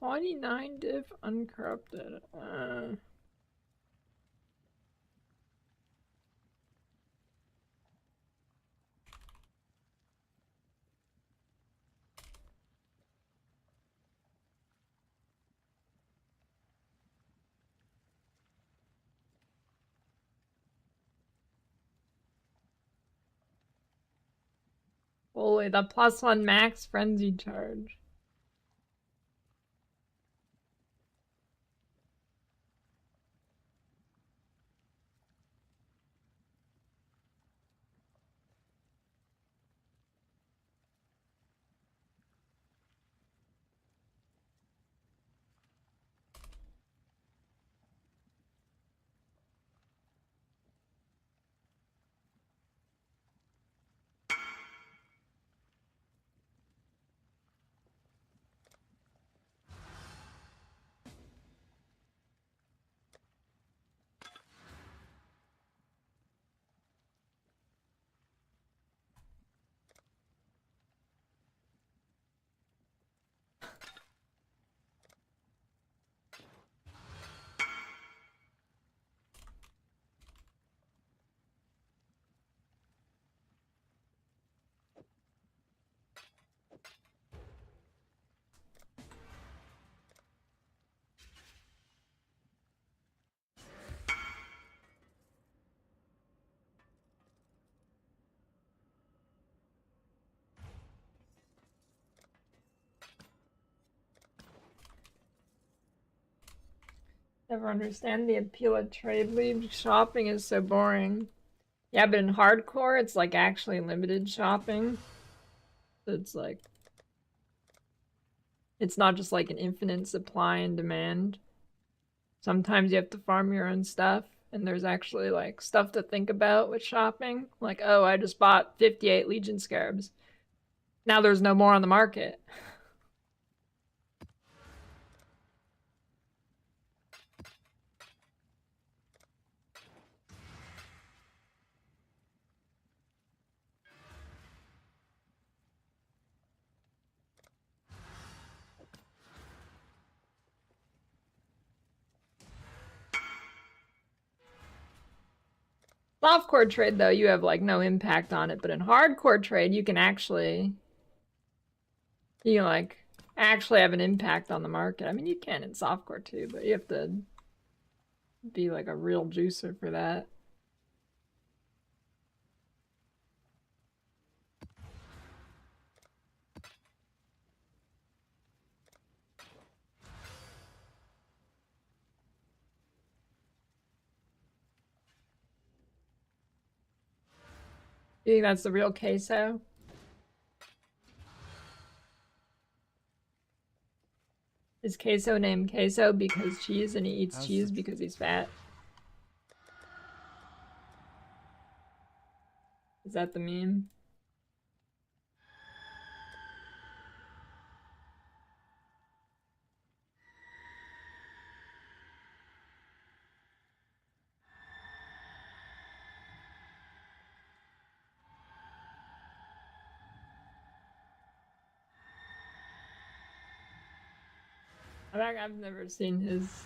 $29 diff uncorrupted. Holy, the +1 max frenzy charge. Never understand the appeal of trade league. Shopping is so boring. Yeah, but in hardcore, it's like actually limited shopping. So it's like, it's not just like an infinite supply and demand. Sometimes you have to farm your own stuff, and there's actually like stuff to think about with shopping. Like, oh, I just bought 58 Legion Scarabs. Now there's no more on the market. Softcore trade, though, you have like no impact on it, but in hardcore trade, you can like actually have an impact on the market. I mean, you can in softcore too, but you have to be like a real juicer for that. You think that's the real queso? Is queso named queso because cheese and he eats cheese because he's fat? Is that the meme? I've never seen his...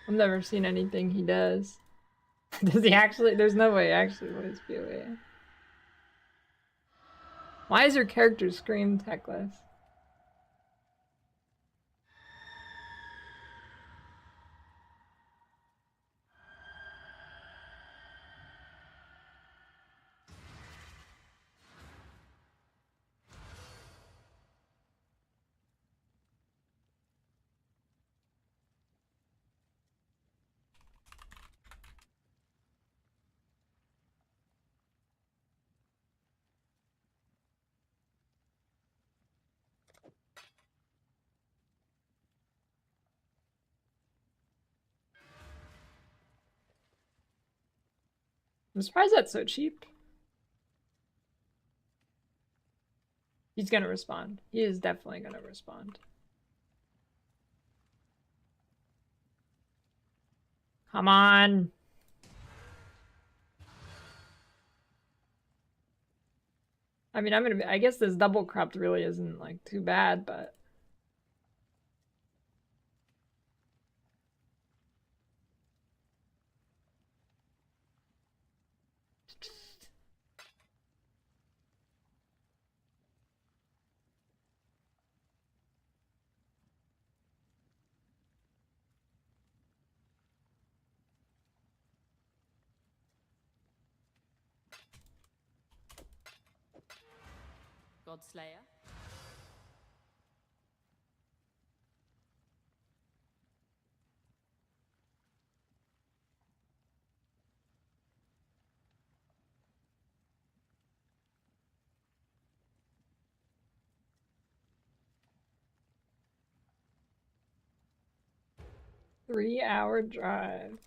I've never seen anything he does. Does he actually? There's no way he actually plays PoE. Why is your character scream techless? I'm surprised that's so cheap. He's gonna respond. He is definitely gonna respond. Come on. I mean, I guess this double cropped really isn't like too bad, but Godslayer. three-hour drive.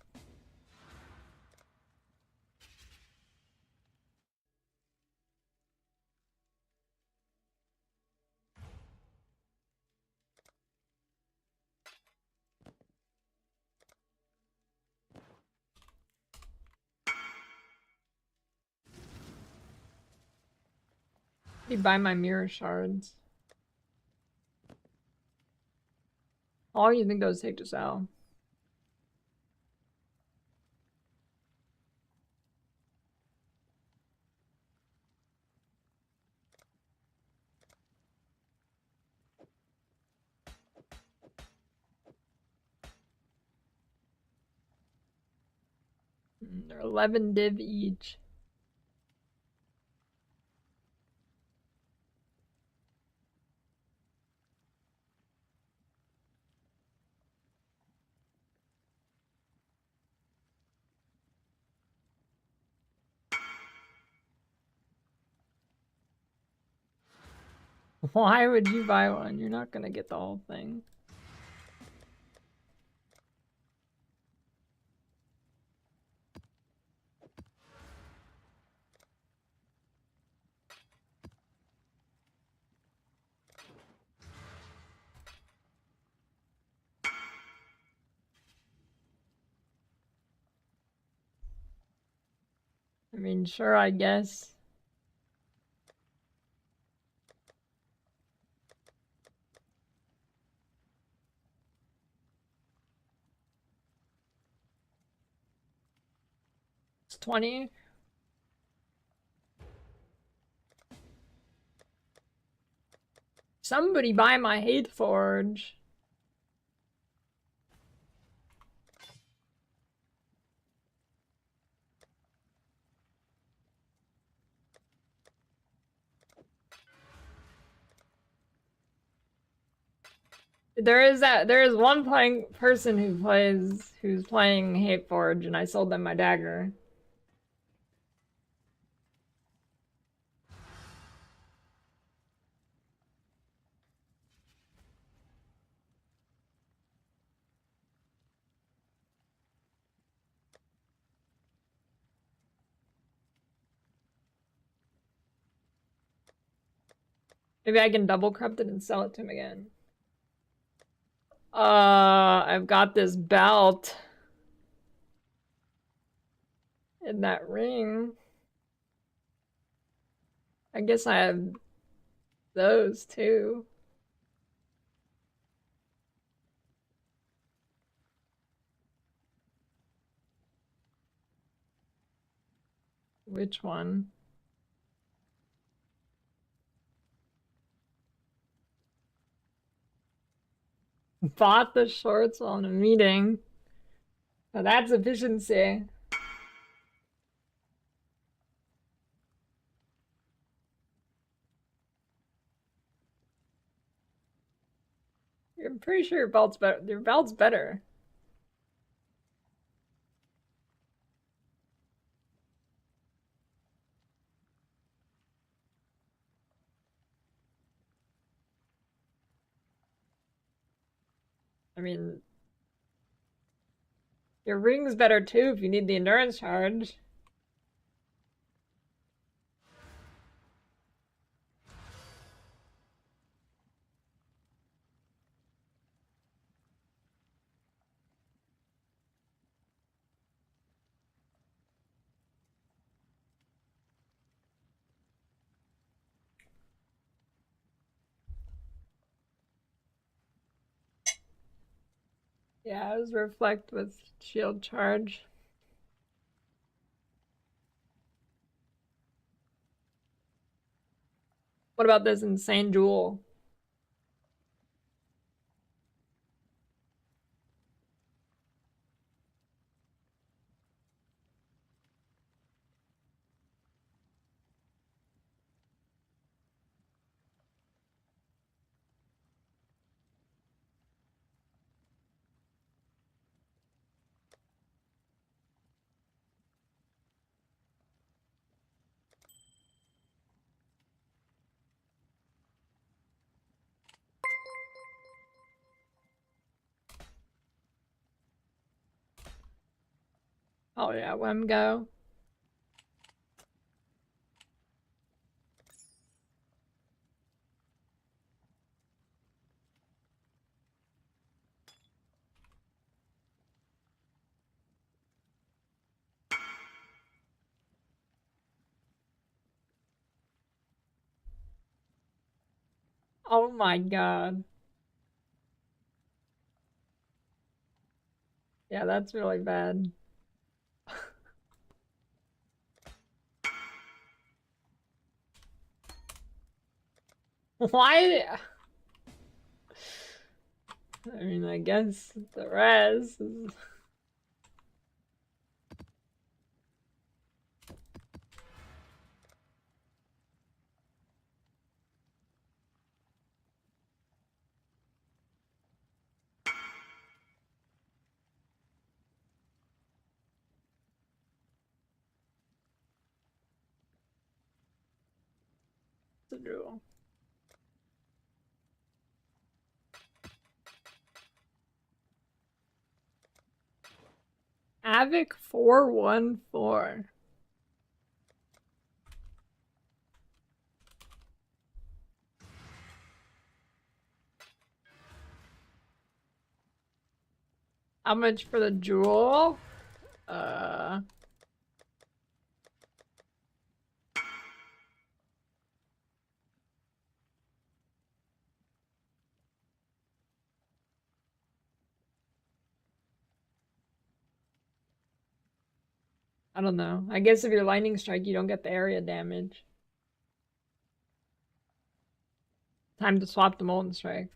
You buy my mirror shards. How long do you think those take to sell? They're 11 div each. Why would you buy one? You're not gonna get the whole thing. I mean, sure, I guess. It's 20. Somebody buy my hate forge. There is one playing person who's playing hate forge, and I sold them my dagger. Maybe I can double corrupt it and sell it to him again. I've got this belt. And that ring. I guess I have those too. Which one? Bought the shorts while in a meeting. Now that's efficiency. I'm pretty sure your belt's better. Your belt's better. I mean, your ring's better too if you need the endurance charge. Yeah, it was reflect with shield charge. What about this insane jewel? Oh yeah, Wemgo. Oh my god. Yeah, that's really bad. Why? I mean, I guess the rest is... the jewel. Havoc 414. How much for the jewel? I don't know. I guess if you're lightning strike, you don't get the area damage. Time to swap the molten strike.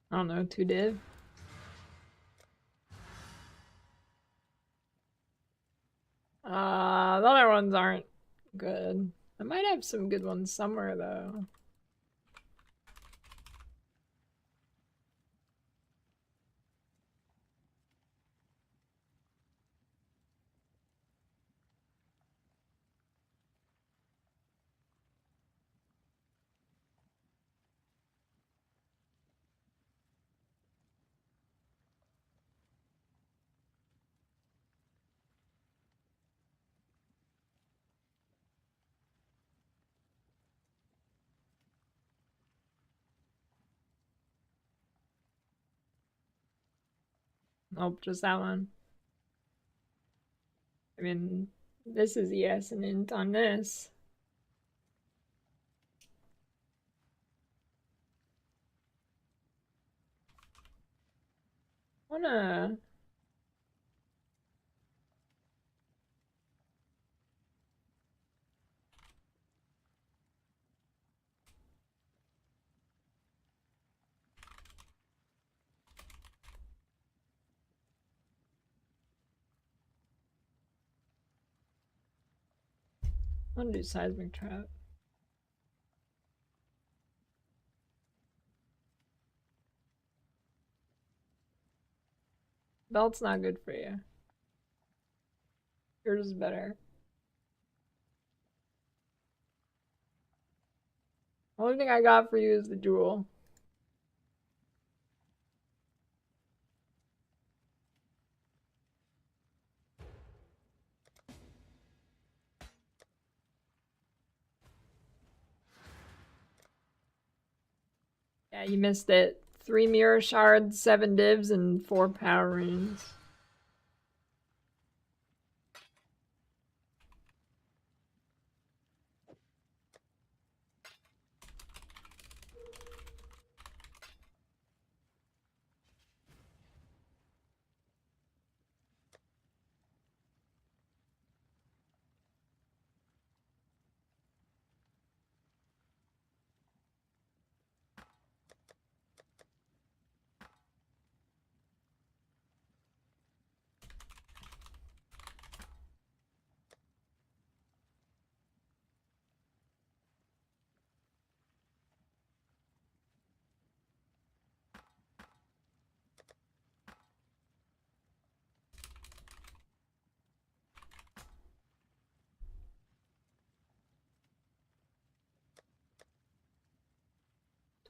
I don't know, 2 div. The other ones aren't good. I might have some good ones somewhere though. Nope, just that one. I mean, this is yes and int on this. Wanna... I want to do seismic trap. Belt's not good for you. Yours is better. Only thing I got for you is the jewel. Yeah, you missed it. 3 mirror shards, 7 divs, and 4 power runes.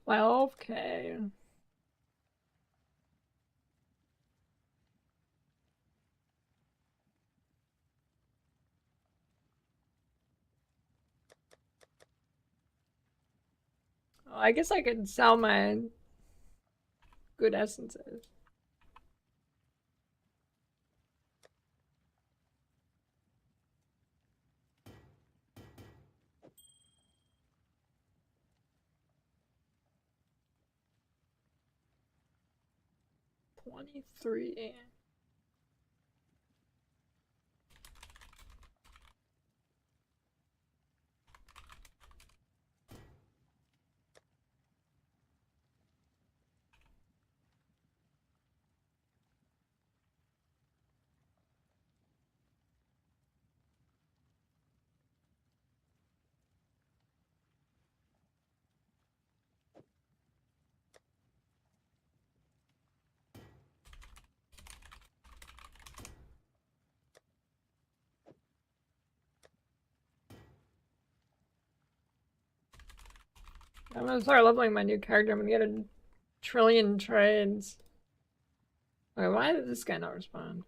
$12K. Oh, I guess I could sell my good essences. $23. I'm gonna start leveling my new character. I'm gonna get a trillion trades. Okay, why did this guy not respond?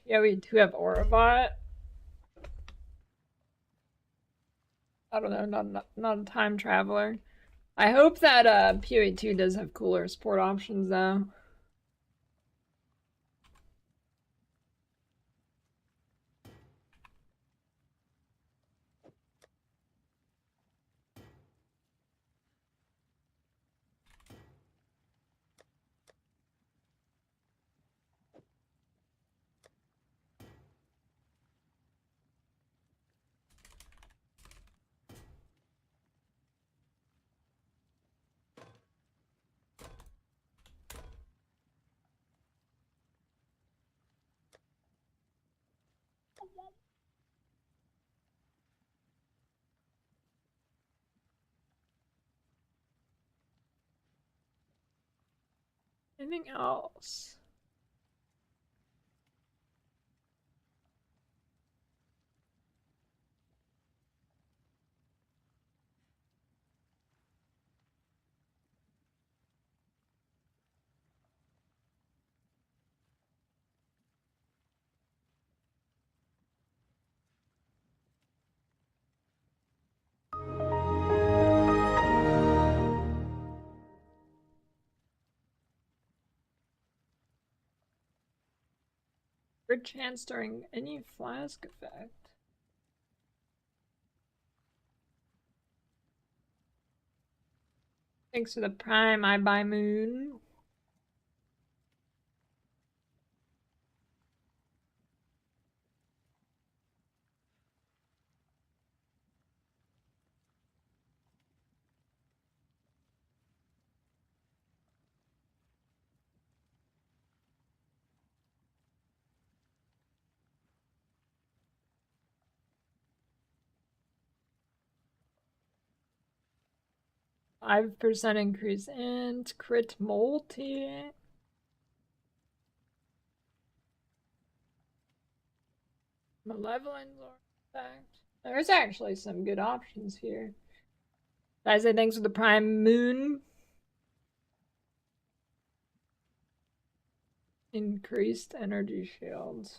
PoE2 have Aurabot. I don't know, not a time traveler. I hope that PoE2 does have cooler sport options though. Anything else? Crit chance during any flask effect. Thanks for the prime, I buy moon. %5 increase and crit multi. Malevolence or effect. There's actually some good options here. Did I say thanks for the prime moon? Increased energy shields.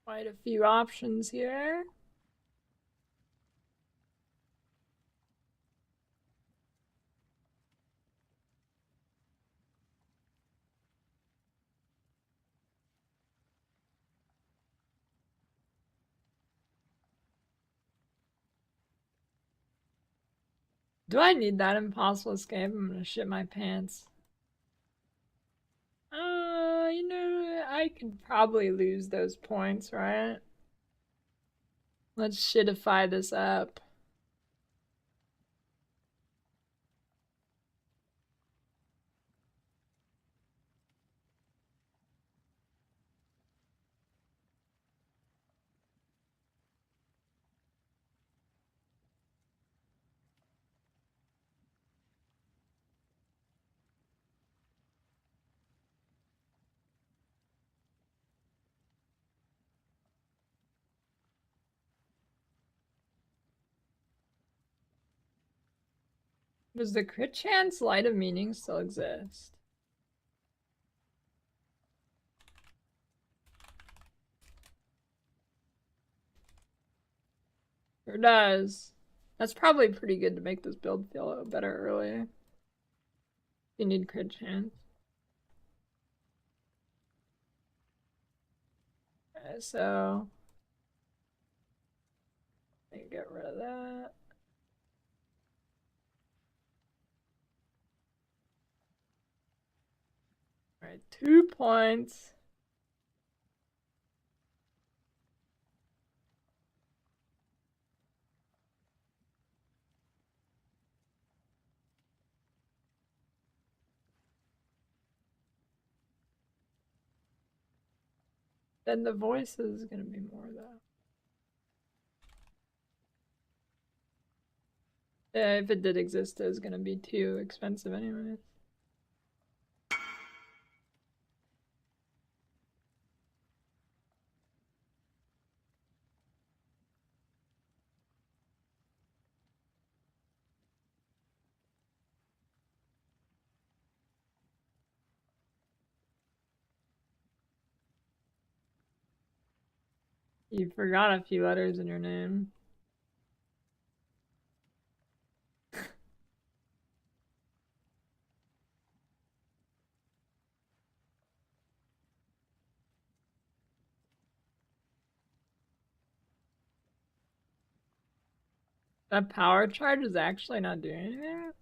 Quite a few options here. Do I need that impossible escape? I'm gonna shit my pants. You know, I could probably lose those points, right? Let's shitify this up. Does the crit chance light of meaning still exist? Sure does. That's probably pretty good to make this build feel better early. You need crit chance. Okay, so let me get rid of that. Alright, 2 points. Then the voice is gonna be more though. Yeah, if it did exist, it was gonna be too expensive anyways. You forgot a few letters in your name. That power charge is actually not doing anything?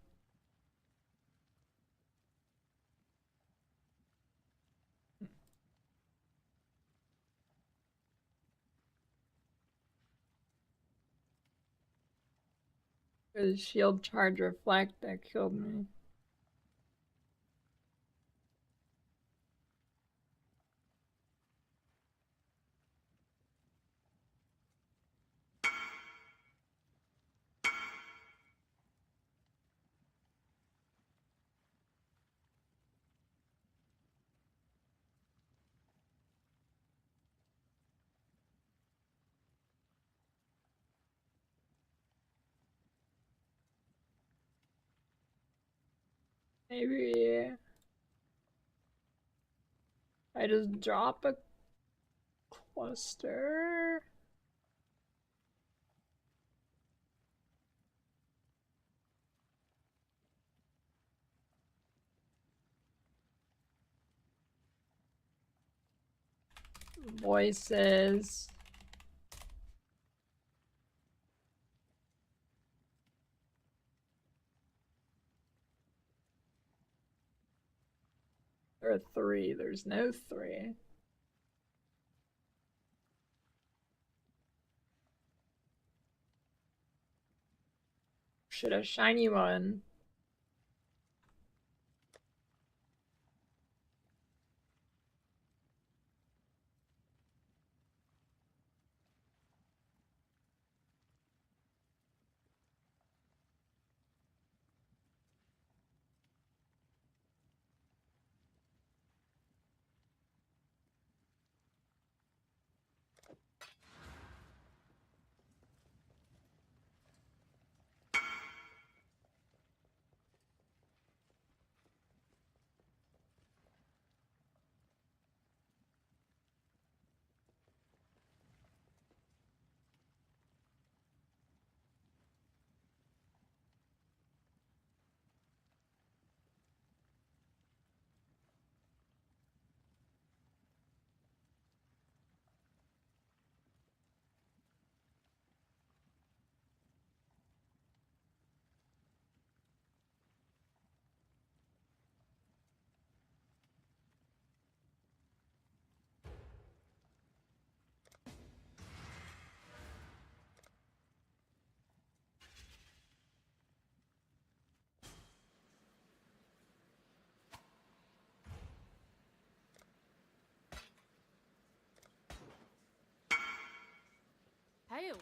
Or the shield charge reflect that killed me. Maybe I just drop a cluster. Voices. There are 3. There's no 3. Should a shiny one. Hail.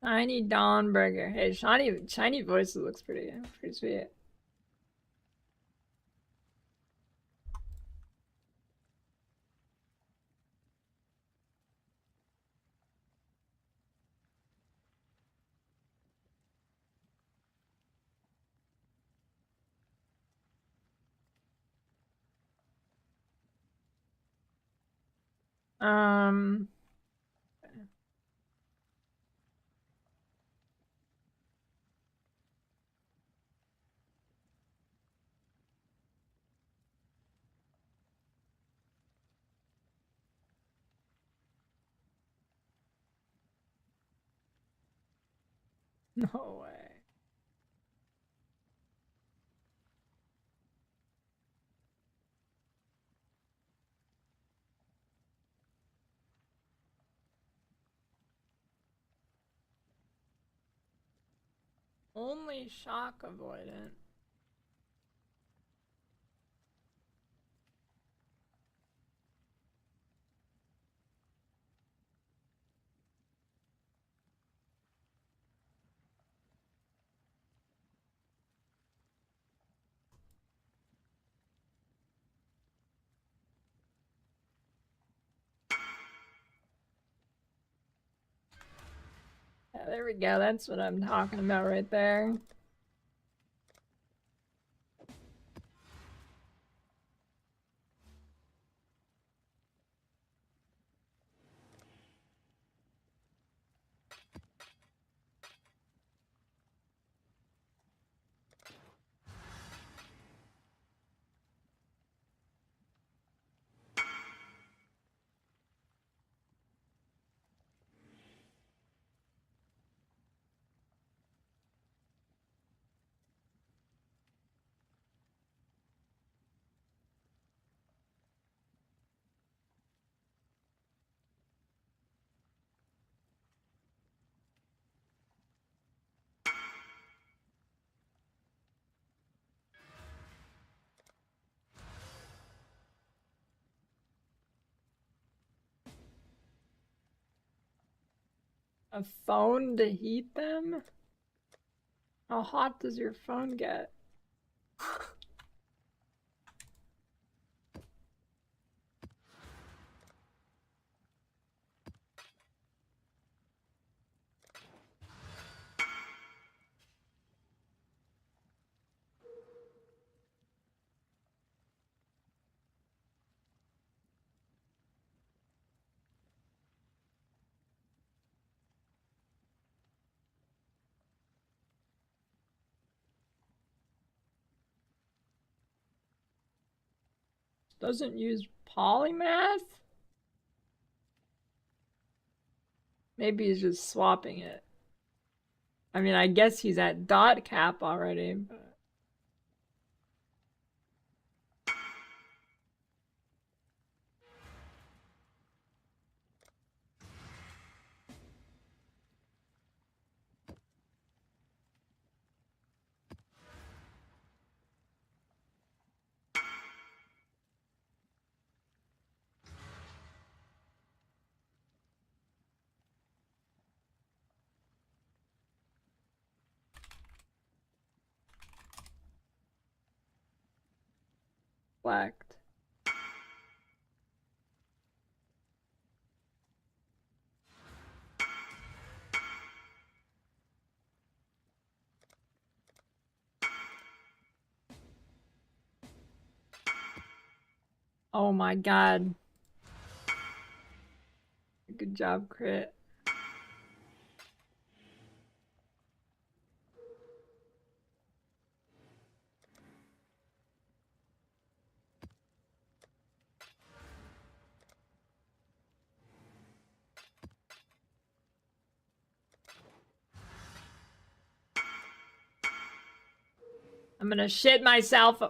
Shiny Dawn Burger. Hey, shiny voices looks pretty sweet. Um. No way. Only shock avoidant. Yeah, there we go. That's what I'm talking about right there. A phone to heat them? How hot does your phone get? Doesn't use polymath? Maybe he's just swapping it. I mean, I guess he's at dot cap already, but... Reflect. Oh my god. Good job, crit. I'm gonna shit myself.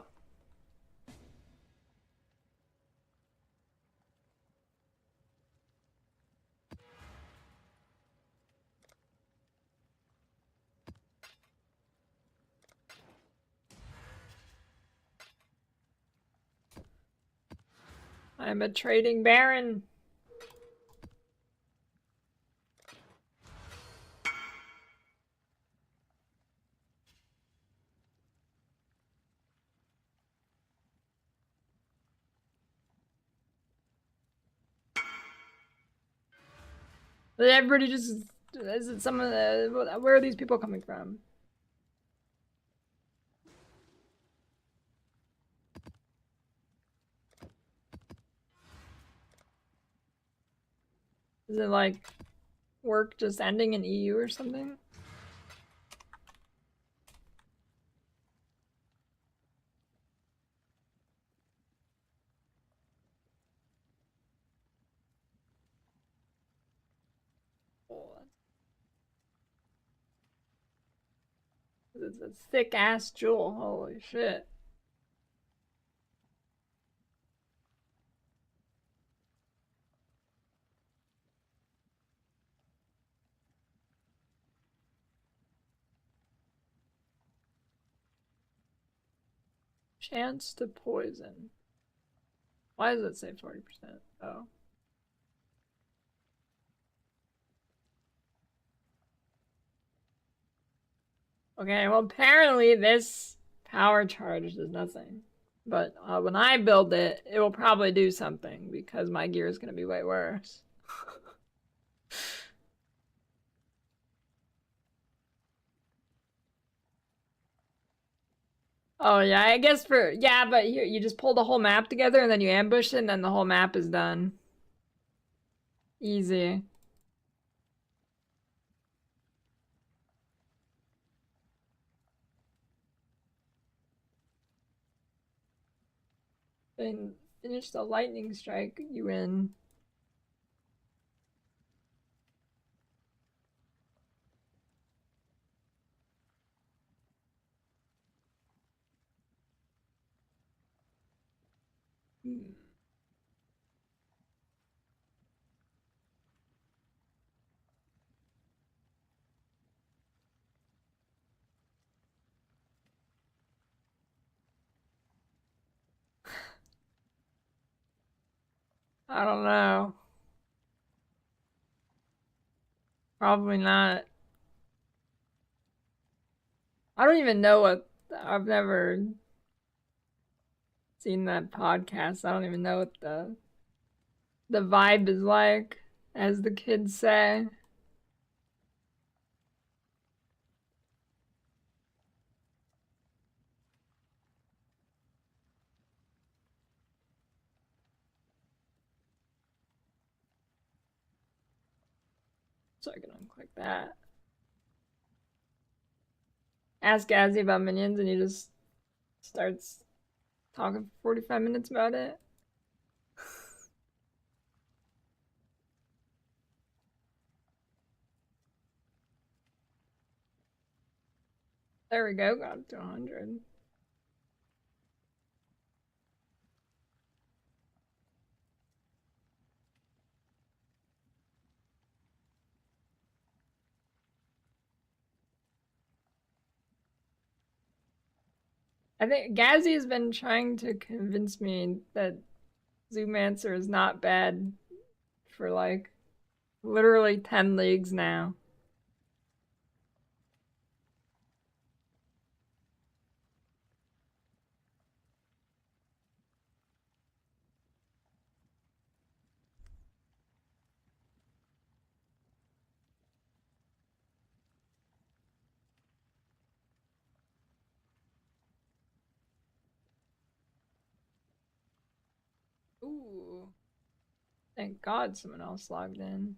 I'm a trading baron. Everybody just is it some of the where are these people coming from? Is it like work just ending in EU or something? Oh, it's a thick ass jewel. Holy shit. Chance to poison. Why does it say 40%? Oh. Okay, well apparently this power charge does nothing. But when I build it, it will probably do something because my gear is going to be way worse. Oh yeah, I guess yeah, but here you just pull the whole map together and then you ambush it and then the whole map is done. Easy. Then finish the lightning strike, you win. I don't know. Probably not. I don't even know what I've never seen that podcast. I don't even know what the vibe is like, as the kids say. So I can unclick that. Ask Gazzy about minions and he just starts talking for 45 minutes about it. There we go, got up to 100. I think Gazzy has been trying to convince me that Zoomancer is not bad for like literally 10 leagues now. Ooh. Thank God someone else logged in.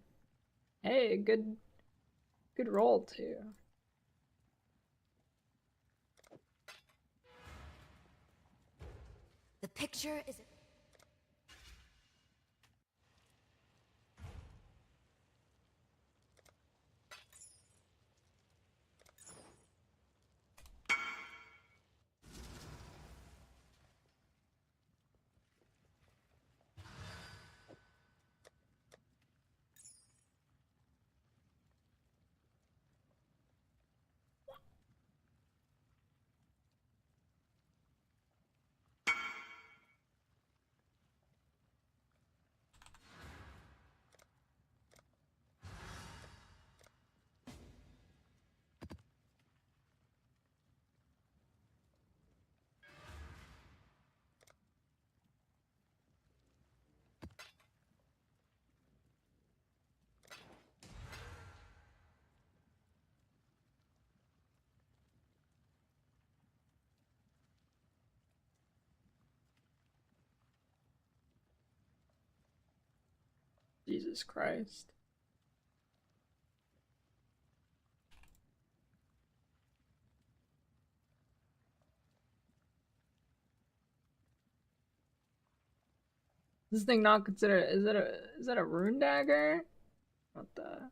Hey, good roll too. The picture is. Jesus Christ. This thing not considered, is that a rune dagger? What the?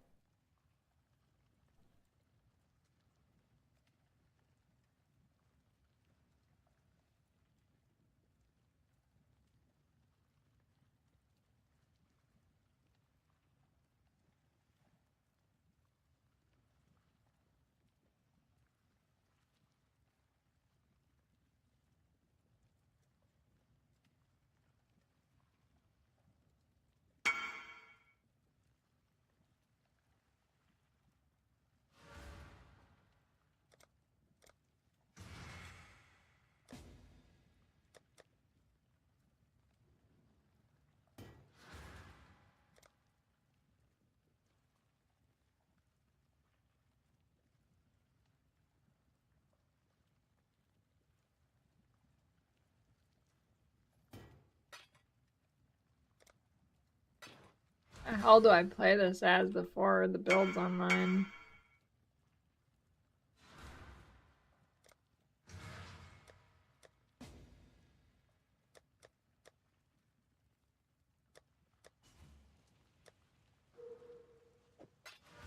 How do I play this as before the build's online?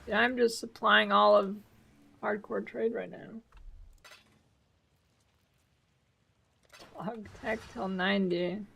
Yeah, I'm just supplying all of hardcore trade right now. Log tech till 90.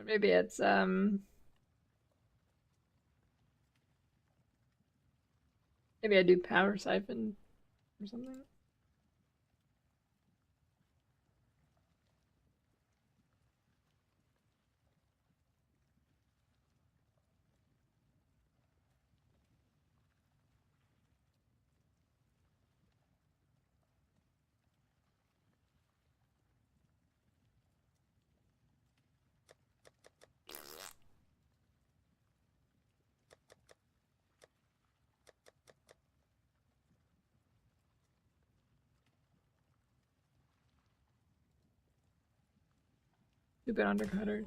Maybe it's maybe I do power siphon or something. Stupid undercutters.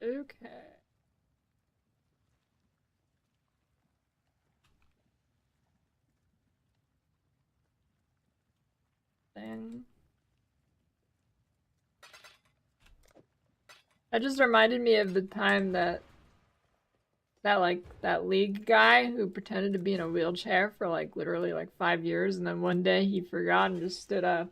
Okay. Then that just reminded me of the time that that league guy who pretended to be in a wheelchair for like literally like 5 years, and then one day he forgot and just stood up.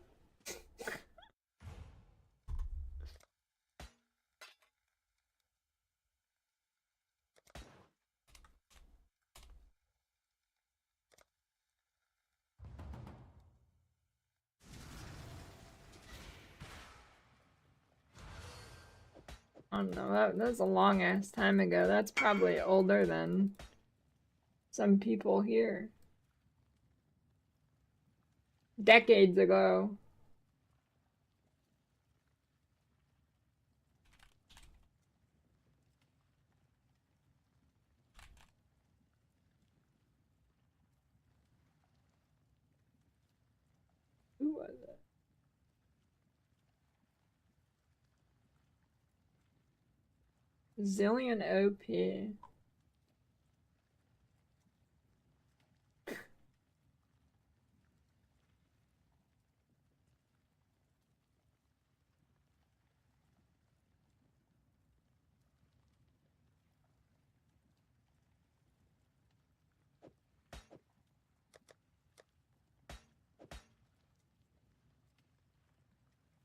I don't know, that was a long ass time ago. That's probably older than some people here. Decades ago. Who was it? Zillion OP.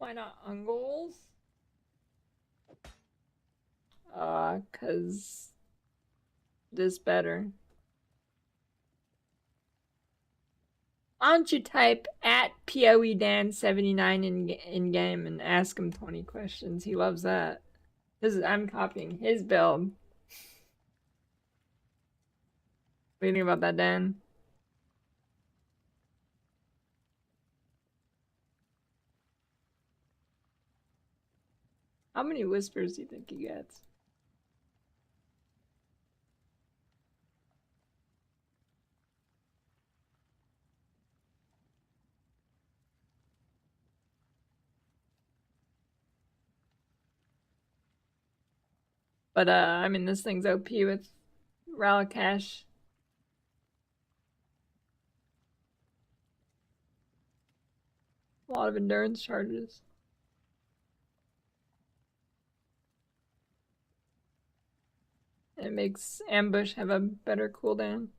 Why not Ungles? 'Cause this better. Why don't you type at PoeDan79 in game and ask him 20 questions? He loves that. I'm copying his build. What do you think about that, Dan? How many whispers do you think he gets? But I mean, this thing's OP with Ralakash. A lot of endurance charges. It makes ambush have a better cooldown.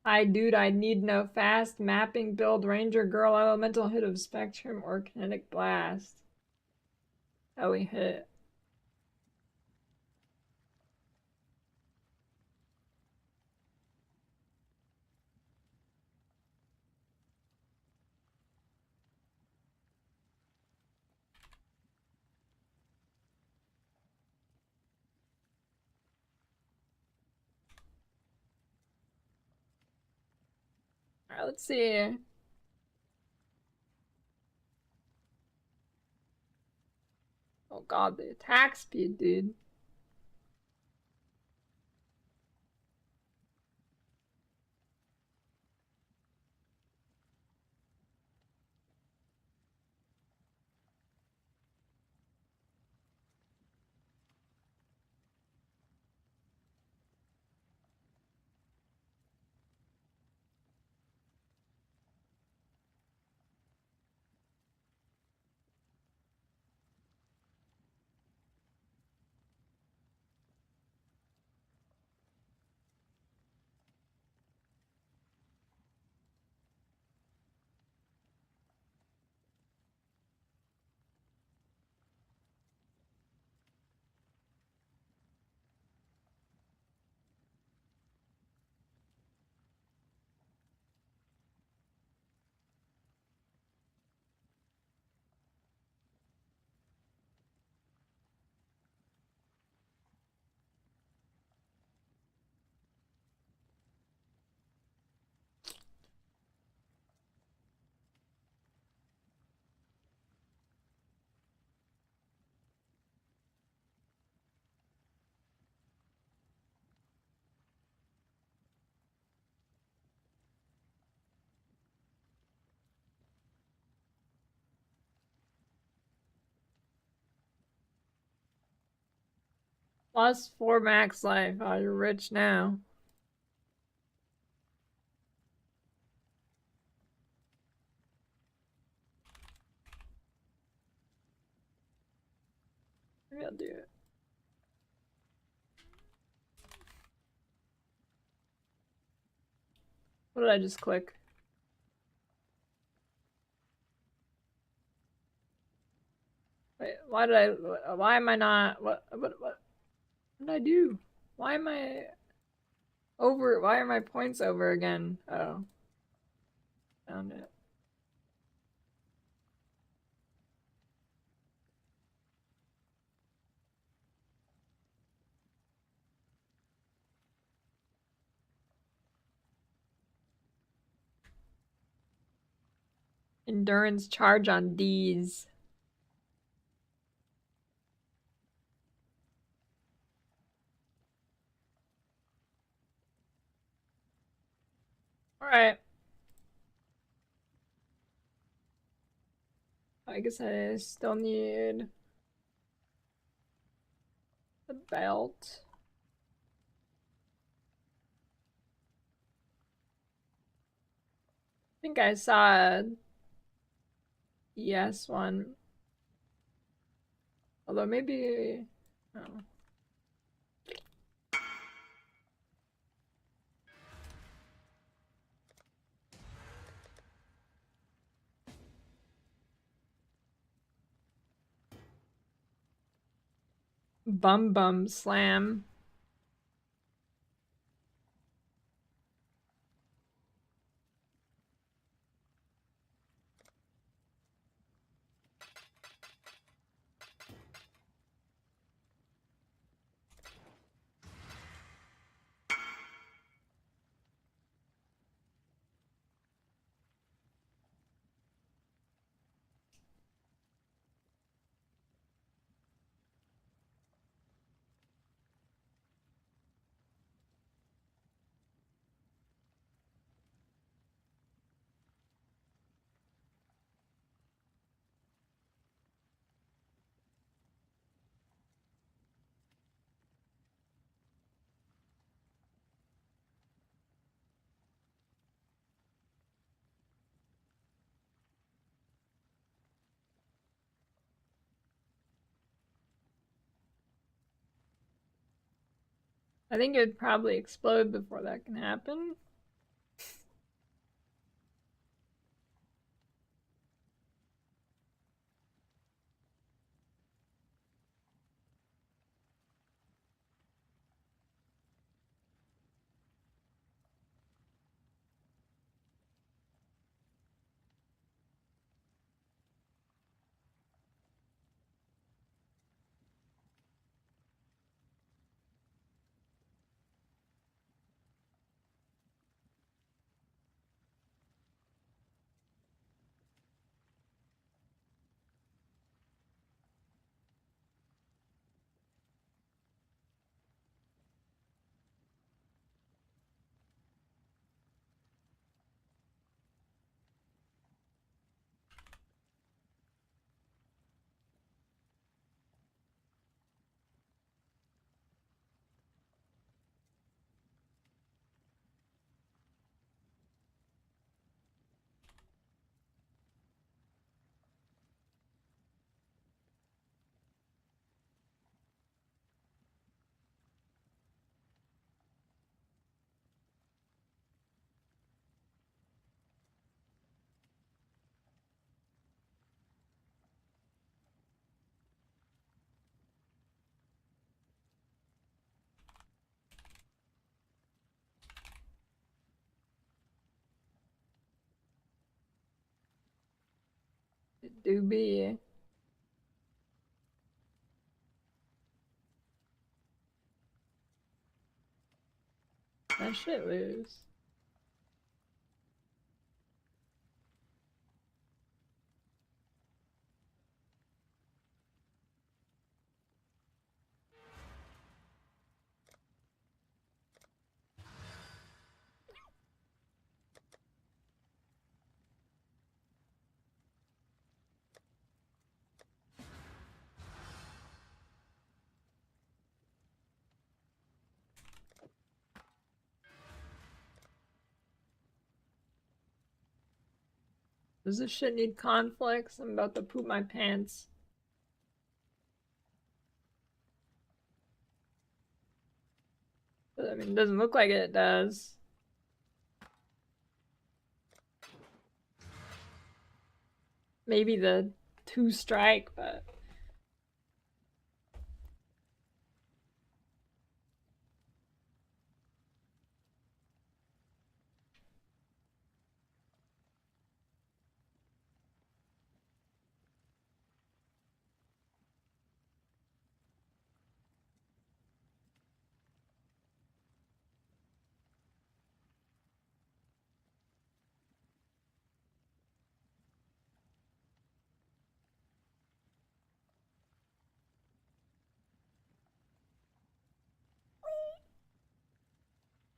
Hi, dude, I need no fast mapping build Ranger Girl Elemental Hit of Spectrum or Kinetic Blast. Oh, we hit. Alright, let's see. Oh god, the attack speed, dude. +4 max life. Oh, you're rich now. Maybe I'll do it. What did I just click? Wait, why am I not, what did I do? Why am I why are my points over again? Oh, found it. Endurance charge on D's. Alright. I guess I still need the belt. I think I saw a ES one. Although maybe, oh. Bum bum slam. I think it would probably explode before that can happen. It do be. That shit loose. Does this shit need conflicts? I'm about to poop my pants. I mean, it doesn't look like it does. Maybe the 2 strike, but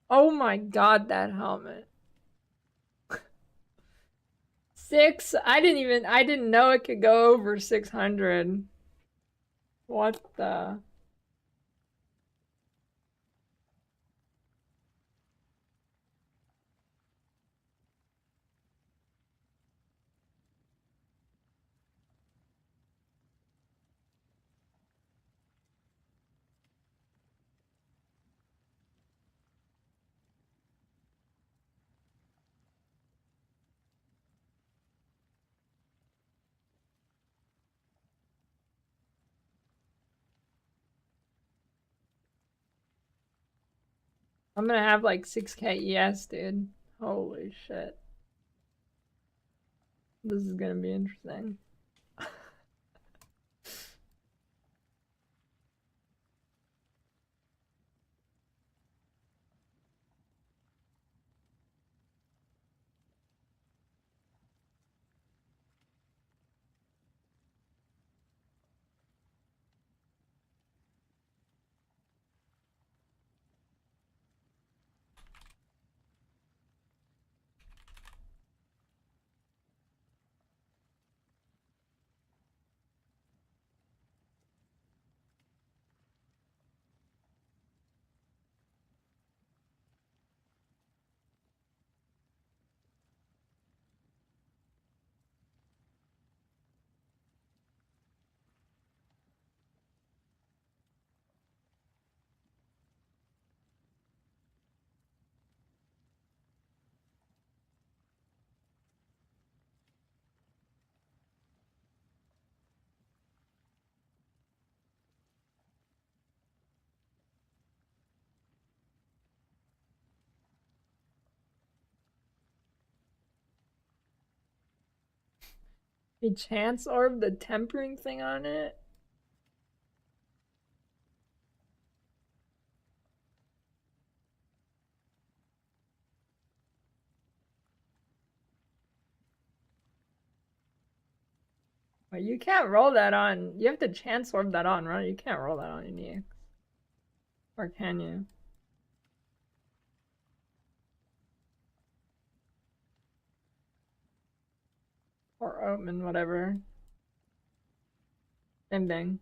oh my god, that helmet. I didn't know it could go over 600. What the? I'm gonna have like 6K ES, dude. Holy shit. This is gonna be interesting. A chance orb, the tempering thing on it? Well, you can't roll that on. You have to chance orb that on, right? You can't roll that on your EX. Or can you? Or oatman, whatever. Same thing.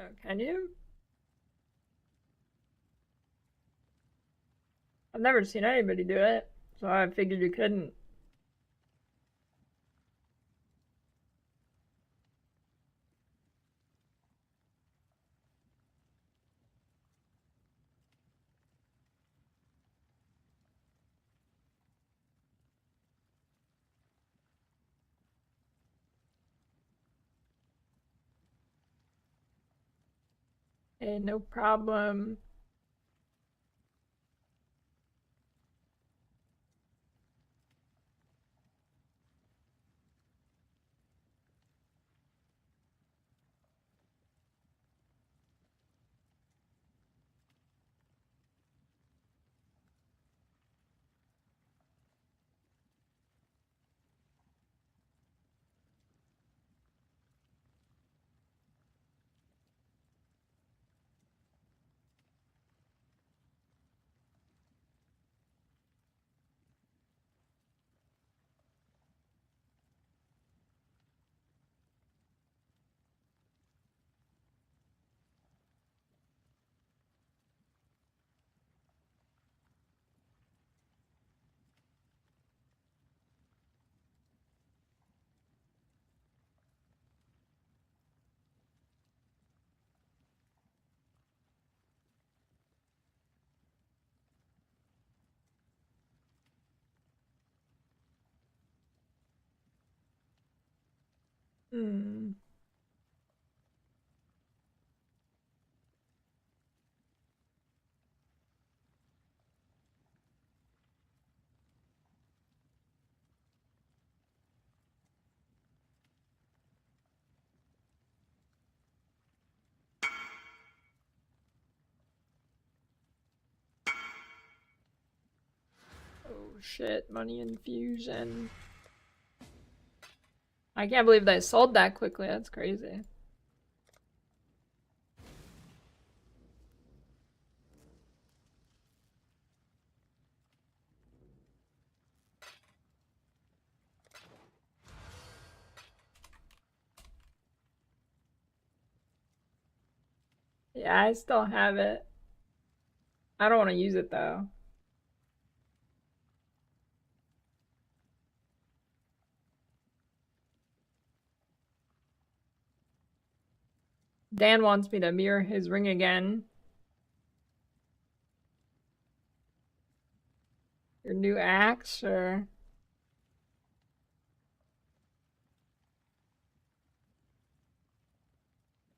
Oh, can you? I've never seen anybody do it, so I figured you couldn't. Hey, no problem. Hmm. shit, money infusion. I can't believe they sold that quickly. That's crazy. Yeah, I still have it. I don't want to use it though. Dan wants me to mirror his ring again. Your new axe, or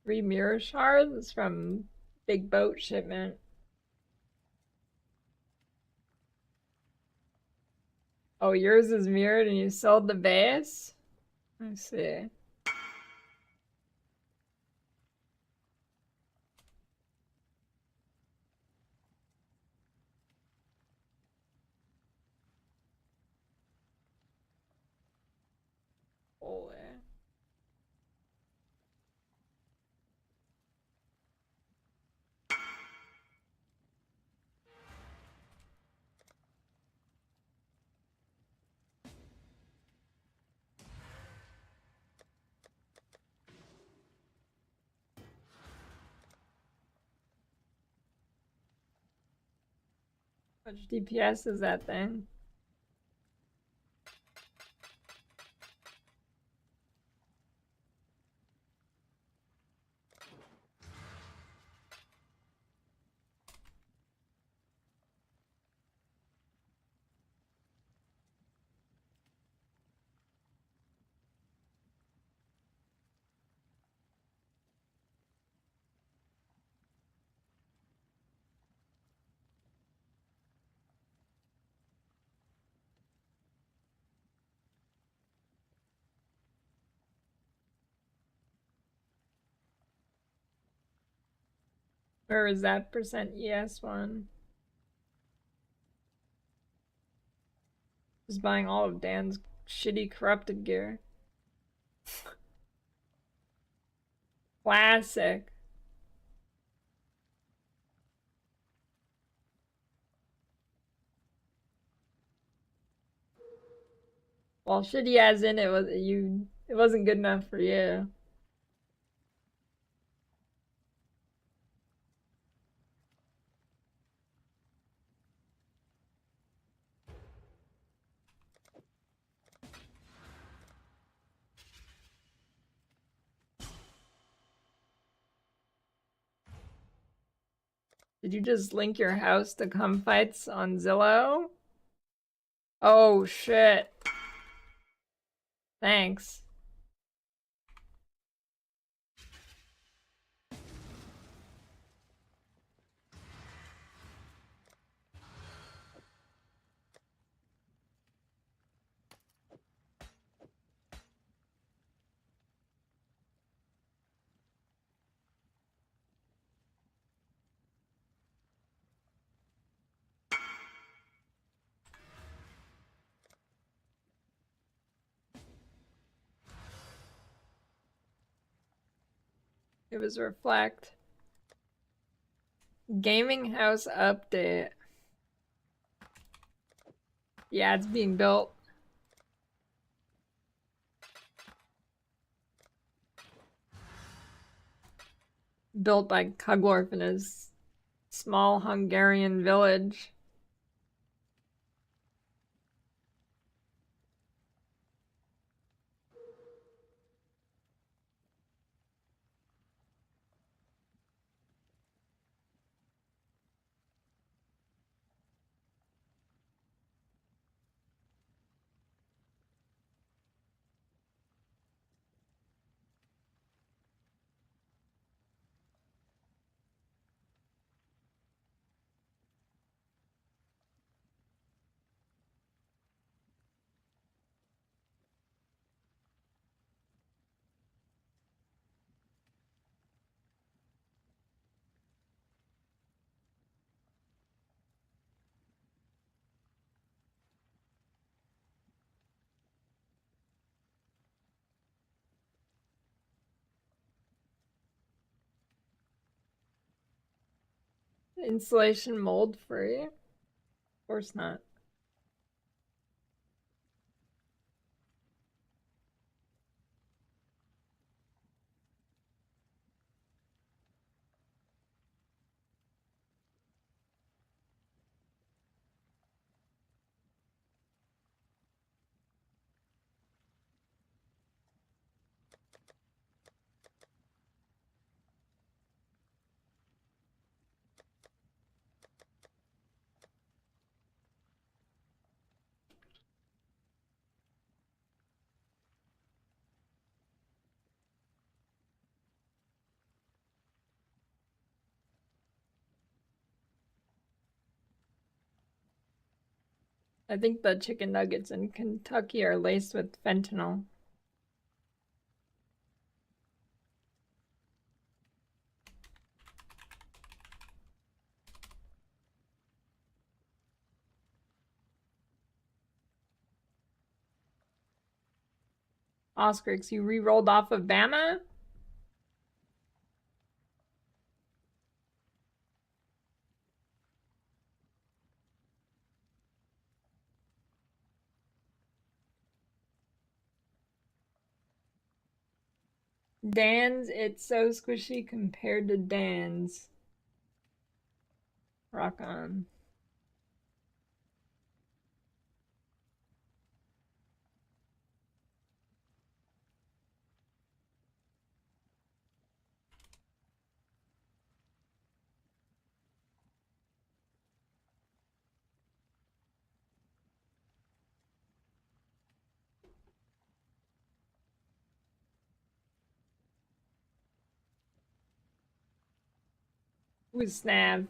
three mirror shards from big boat shipment. Oh, yours is mirrored and you sold the base? I see. Holy. How much DPS is that thing? Where is that percent ES one? Just buying all of Dan's shitty corrupted gear. Classic. Well, shitty as in it wasn't good enough for you. Did you just link your house to come fights on Zillow? Oh shit. Thanks. It was reflect. Gaming house update. Yeah, it's being built. Built by Kuglorf in his small Hungarian village. Insulation mold free? Of course not. I think the chicken nuggets in Kentucky are laced with fentanyl. Oscrix, you re-rolled off of Bama? Dan's, it's so squishy compared to Dan's. Rock on. Who's Snav?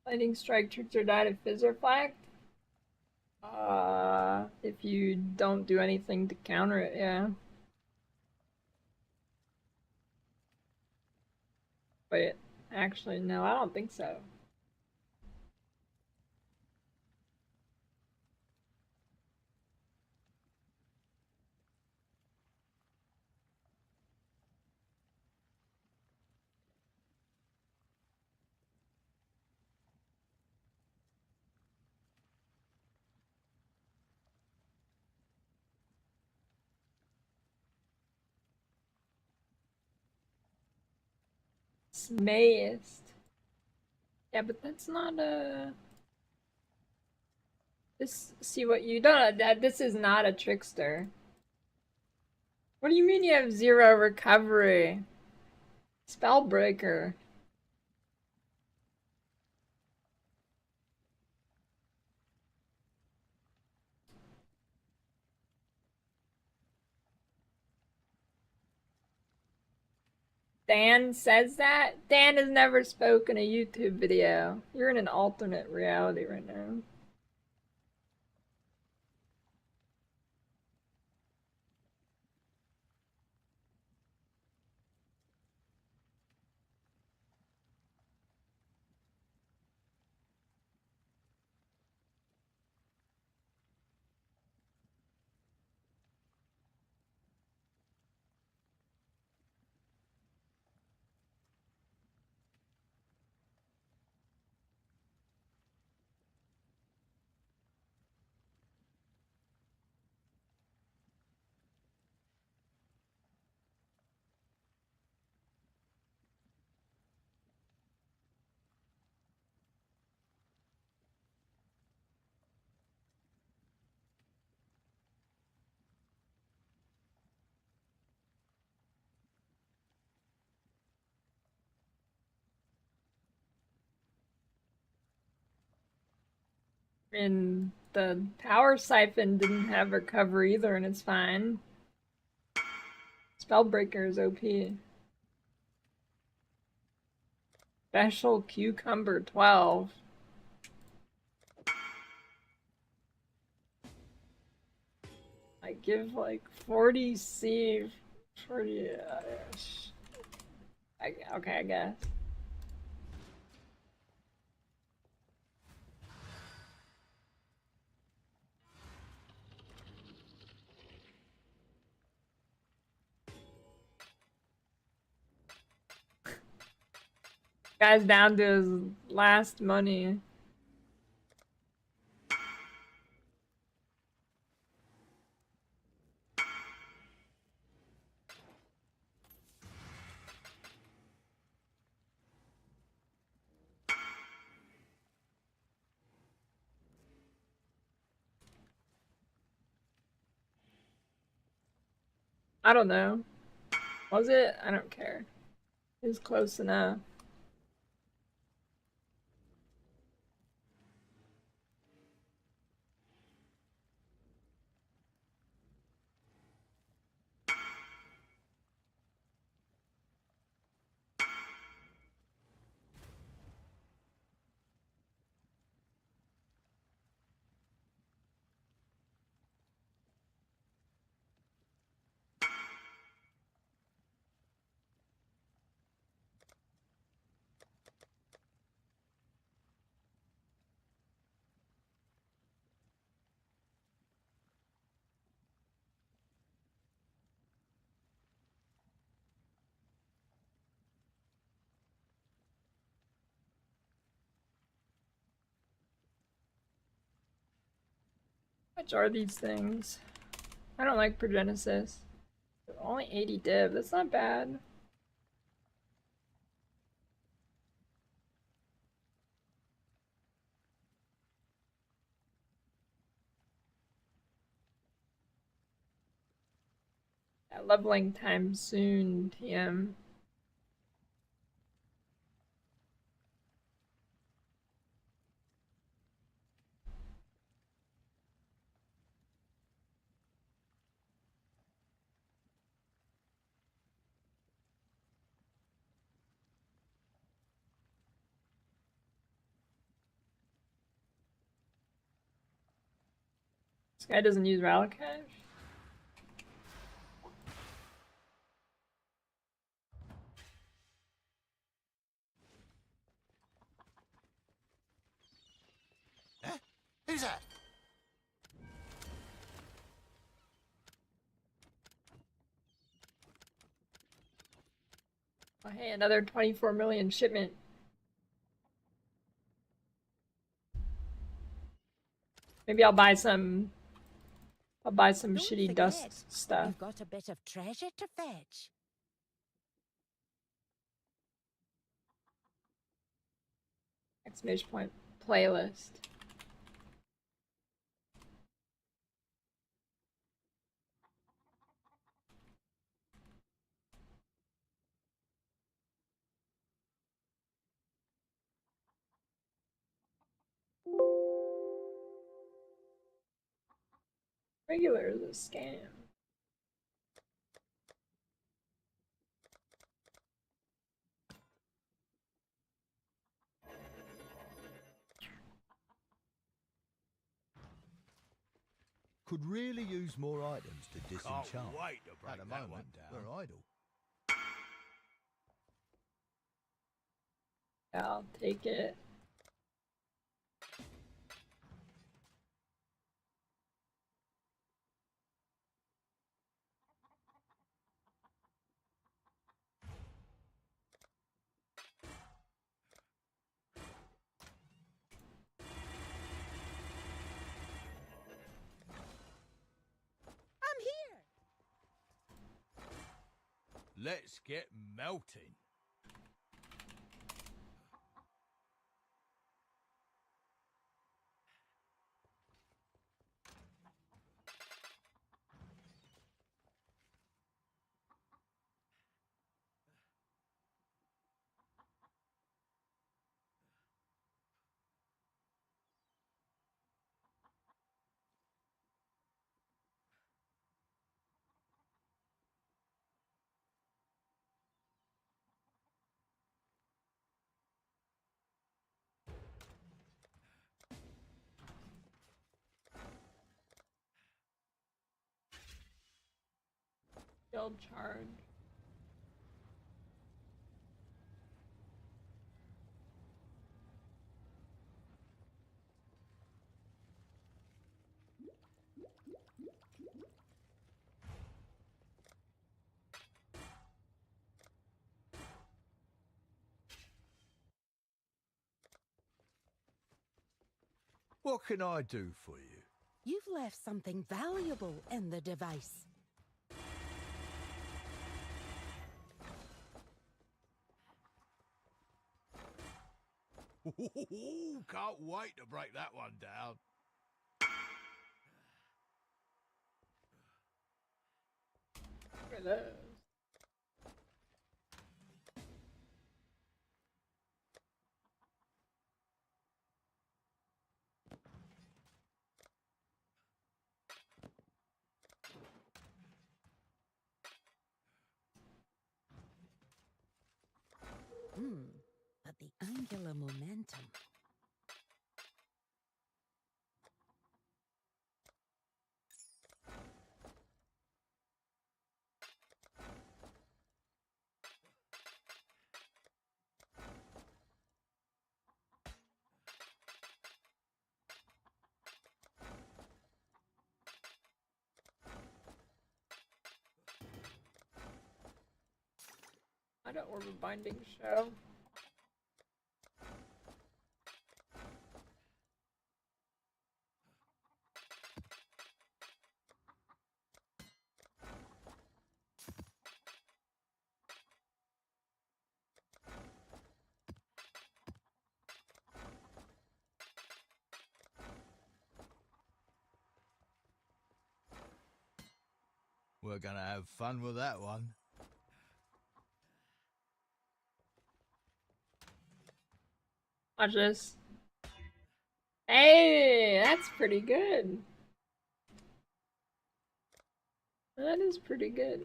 Lightning strike tricks or die to fizz or flak? If you don't do anything to counter it, yeah. Wait, actually, no, I don't think so. Smayist. Yeah, but that's not a... This, see what you don't, that this is not a trickster. What do you mean you have 0 recovery? Spellbreaker. Dan says that? Dan has never spoken a YouTube video. You're in an alternate reality right now. And the power siphon didn't have recovery either, and it's fine. Spellbreaker is OP. Special Cucumber 12. My give like 40 C, 40. Okay, I guess. Guy's down to his last money. I don't know. Was it? I don't care. It was close enough. How much are these things? I don't like Progenesis. Only 80 div, that's not bad. Leveling time soon, TM. This guy doesn't use Ralacash? Huh? Who's that? Oh, hey, another 24 million shipment. Maybe I'll buy some. I'll buy some Don't shitty forget, dust stuff. You've got a bit of treasure to fetch. Exclamation point playlist. Regular is a scam. Could really use more items to disenchant. Can't wait to break At the that moment, one down. we're idle. I'll take it. I'm here. Let's get melting. failed charge. What can I do for you? You've left something valuable in the device. Can't wait to break that one down. Look at those. But the angular momentum. I don't order binding show. We're gonna have fun with that one. Watch this. Hey, that's pretty good. That is pretty good.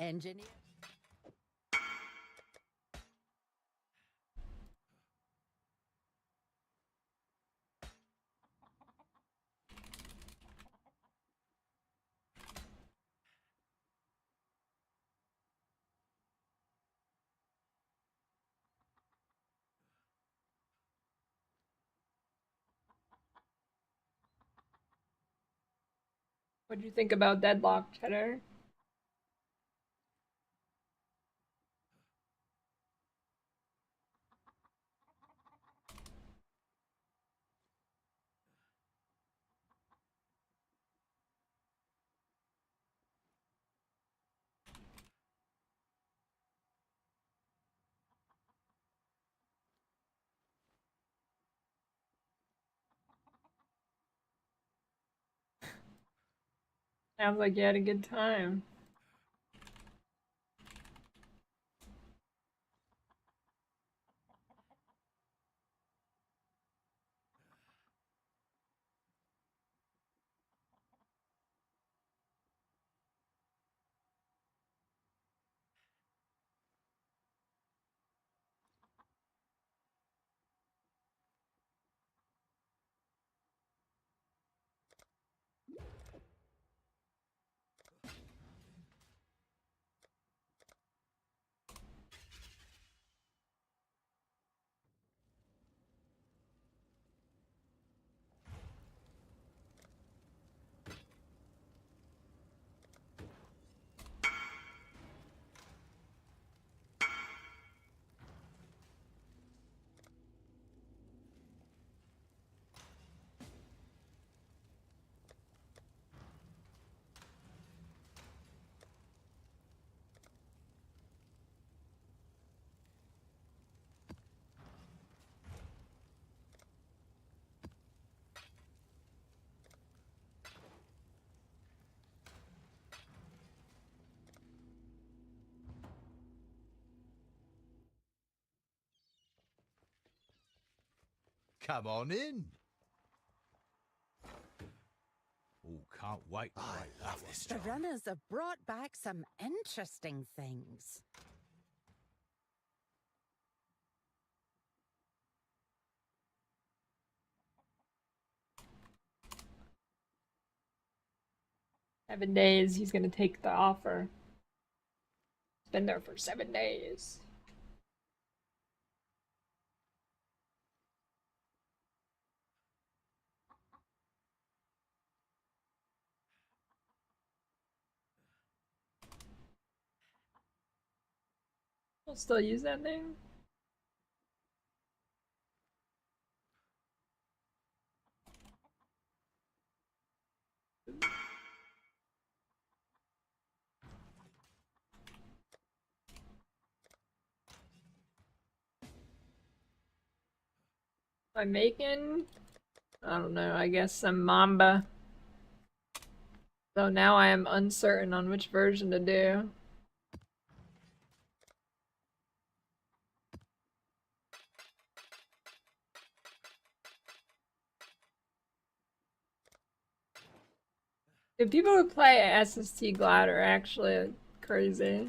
Engineer. What'd you think about Deadlock, Cheddar? Sounds like you had a good time. Come on in. can't wait to break that one The down. runners have brought back some interesting things. Seven days, he's gonna take the offer. It's been there for 7 days. I'll still use that thing. I'm making, I don't know, I guess some Mamba. So now I am uncertain on which version to do. The people who play SST Glide are actually crazy.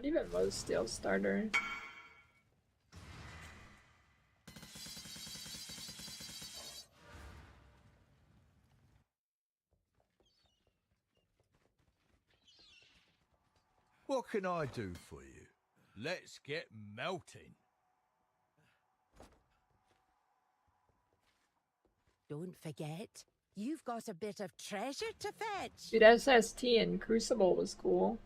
What even was Steel Starter? What can I do for you? Let's get melting. Don't forget, you've got a bit of treasure to fetch. Dude, SST and Crucible was cool.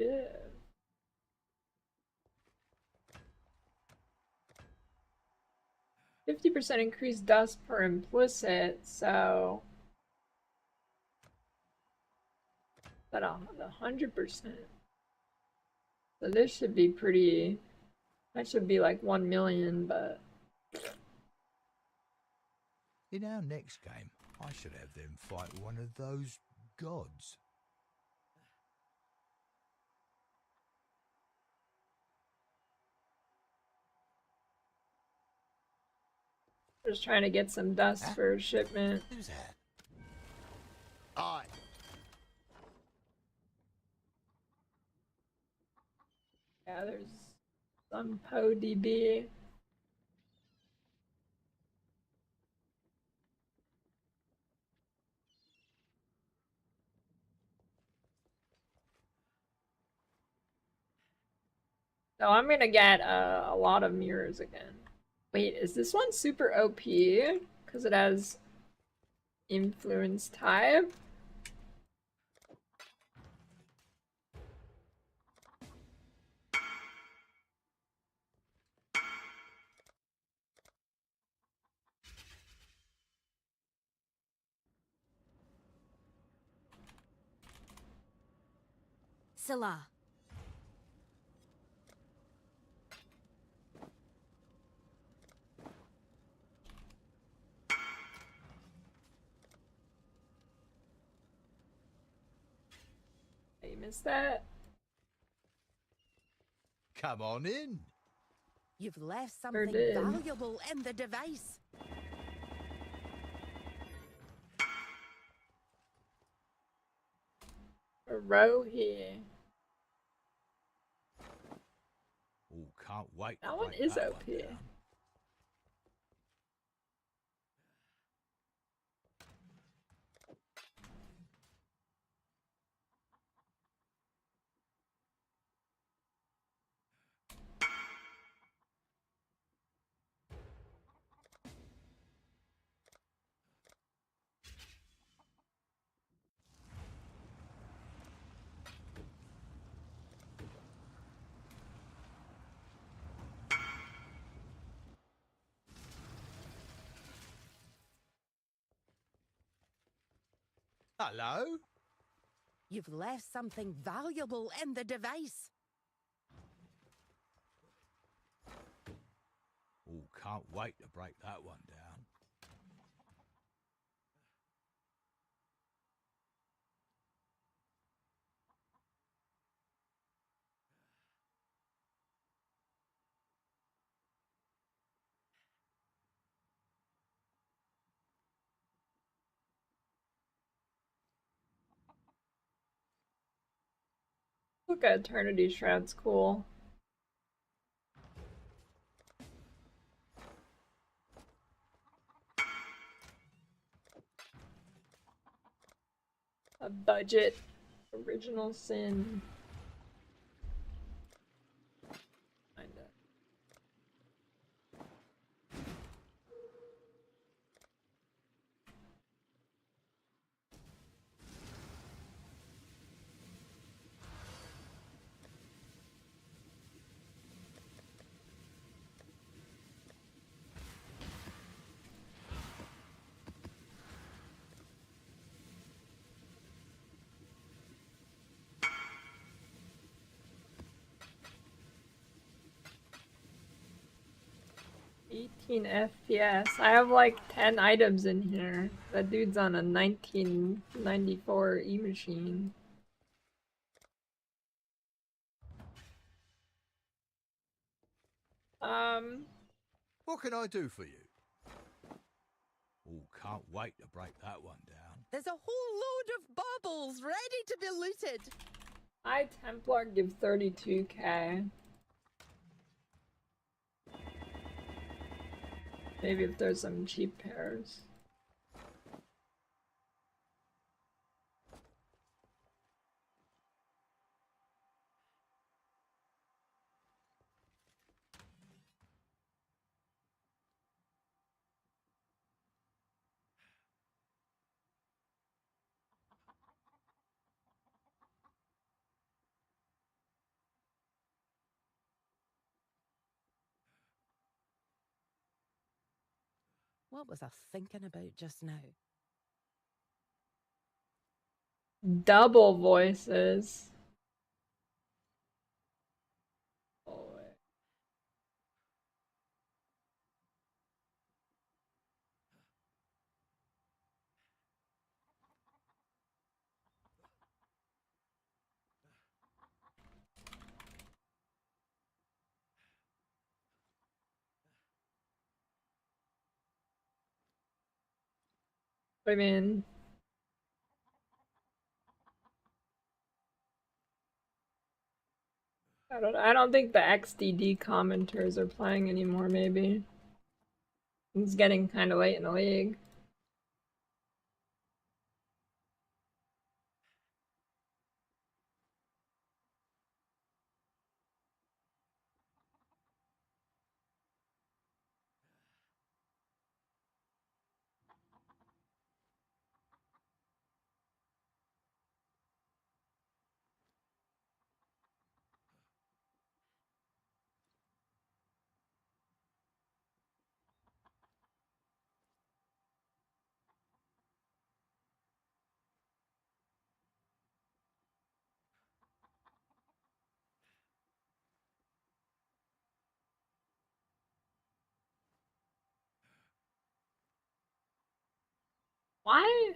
Yeah. 50% increased dust per implicit, so that 100%. So this should be pretty. That should be like 1 million, but In our next game, I should have them fight one of those gods. just trying to get some dust for shipment. Who's that? Aye. Yeah, there's some PoDB. So I'm gonna get a lot of mirrors again. Wait, is this one super OP? Because it has influence type? Scylla. You missed that? Come on in. You've left Sure something did. valuable in the device. A row here. Oh, can't wait to That one break is that OP. one down. Hello? You've left something valuable in the device. Oh, can't wait to break that one down. Look at Eternity Shroud's cool. A budget original sin. Kinda. $18 FPS. I have like 10 items in here. That dude's on a 1994 E-machine. What can I do for you? Oh, can't wait to break that one down. There's a whole load of baubles ready to be looted. I Templar give 32k. Maybe if there's some cheap pairs. What was I thinking about just now? Double voices. Oh, wait. I mean, I don't think the XDD commenters are playing anymore, maybe. It's getting kind of late in the league. Why?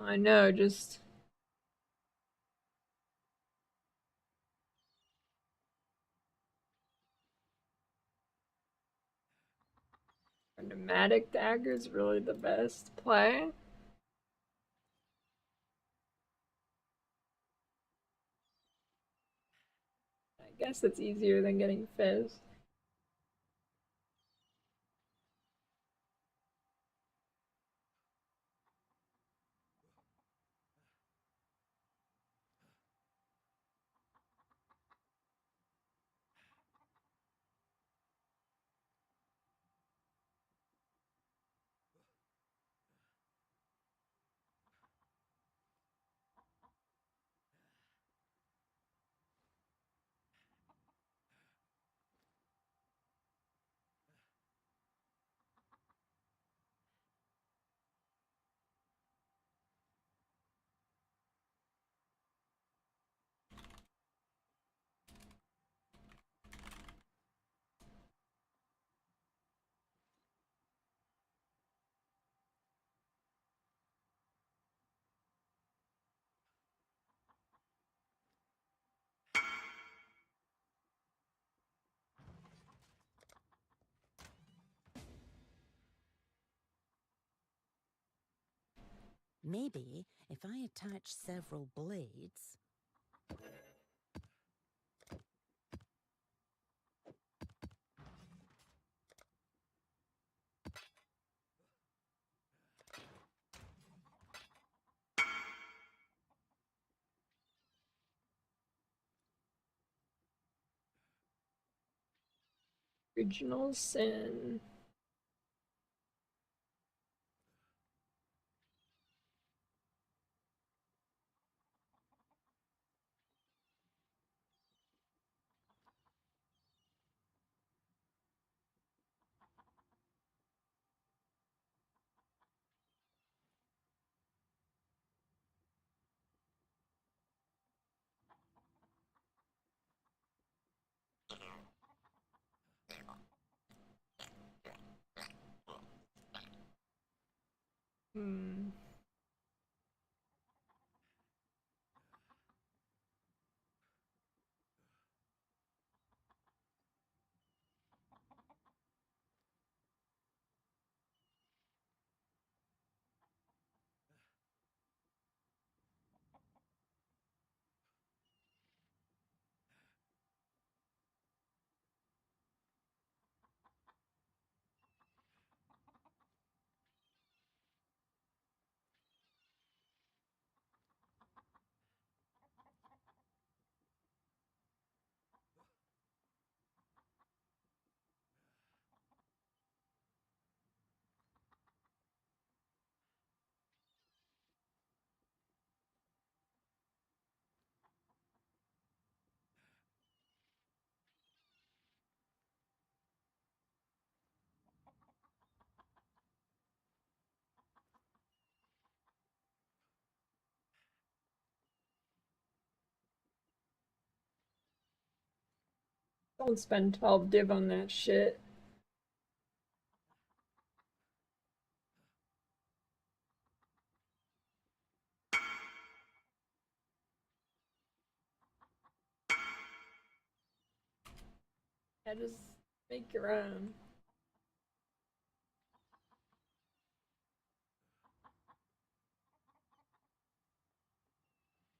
I know, just... Are pneumatic daggers really the best play? I guess it's easier than getting fizz. Maybe if I attach several blades. Original Sin. Hmm. Don't spend 12 div on that shit. Yeah, just make your own.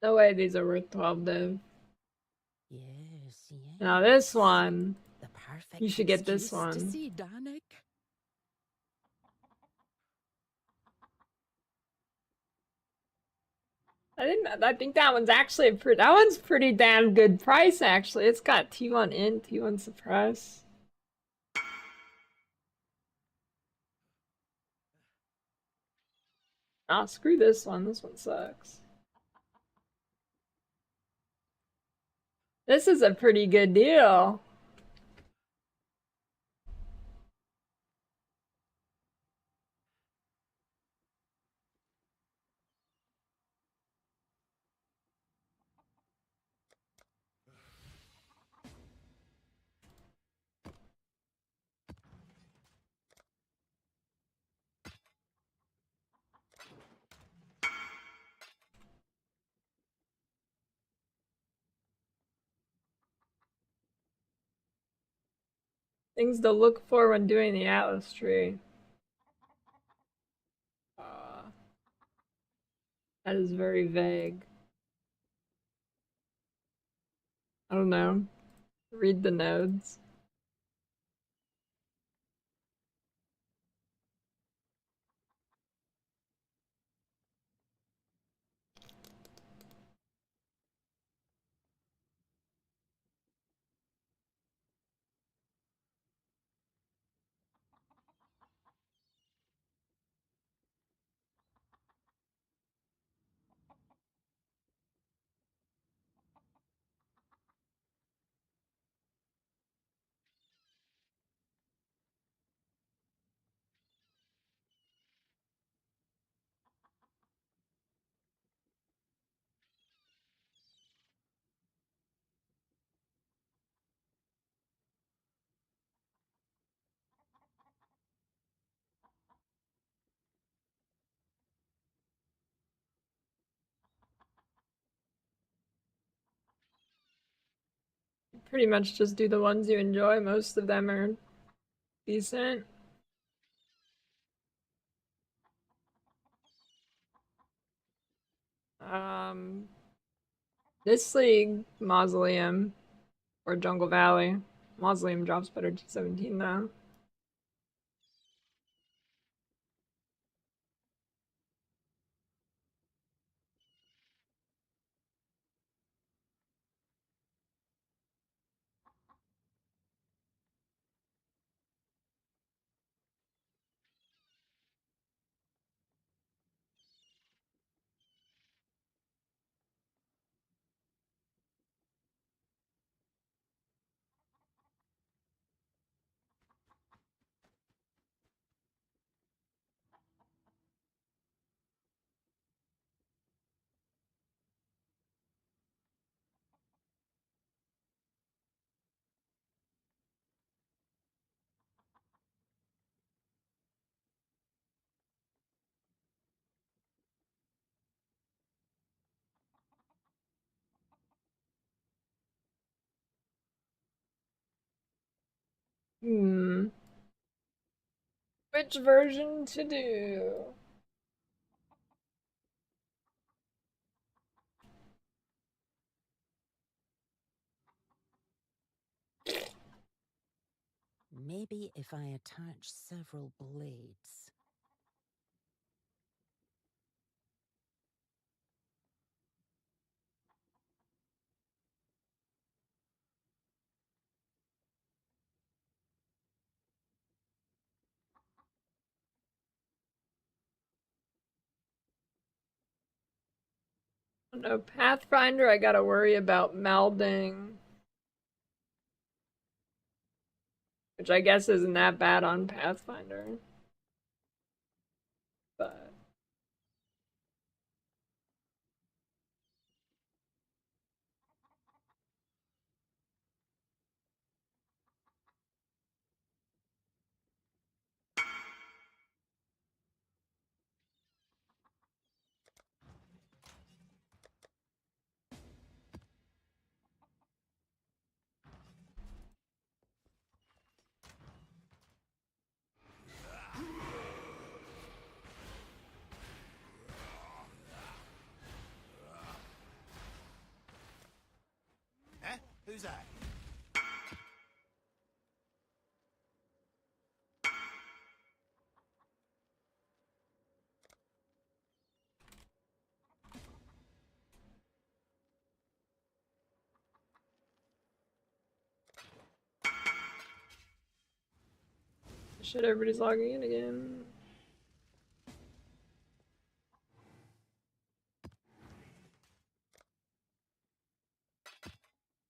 No way these are worth 12 div. Yes, yes. Now this one, The perfect you should get this excuse to one. see Danik. I think that one's actually that one's pretty damn good price actually. It's got T1 in, T1 suppress. Ah, screw this one. This one sucks. This is a pretty good deal. Things to look for when doing the Atlas tree. That is very vague. I don't know. Read the nodes. Pretty much just do the ones you enjoy. Most of them are decent. This league, Mausoleum or Jungle Valley. Mausoleum drops better T17 though. Hmm. Which version to do? Maybe if I attach several blades. No, Pathfinder, I gotta worry about melding. Which I guess isn't that bad on Pathfinder. But Huh? Who's that? shit, everybody's logging in again.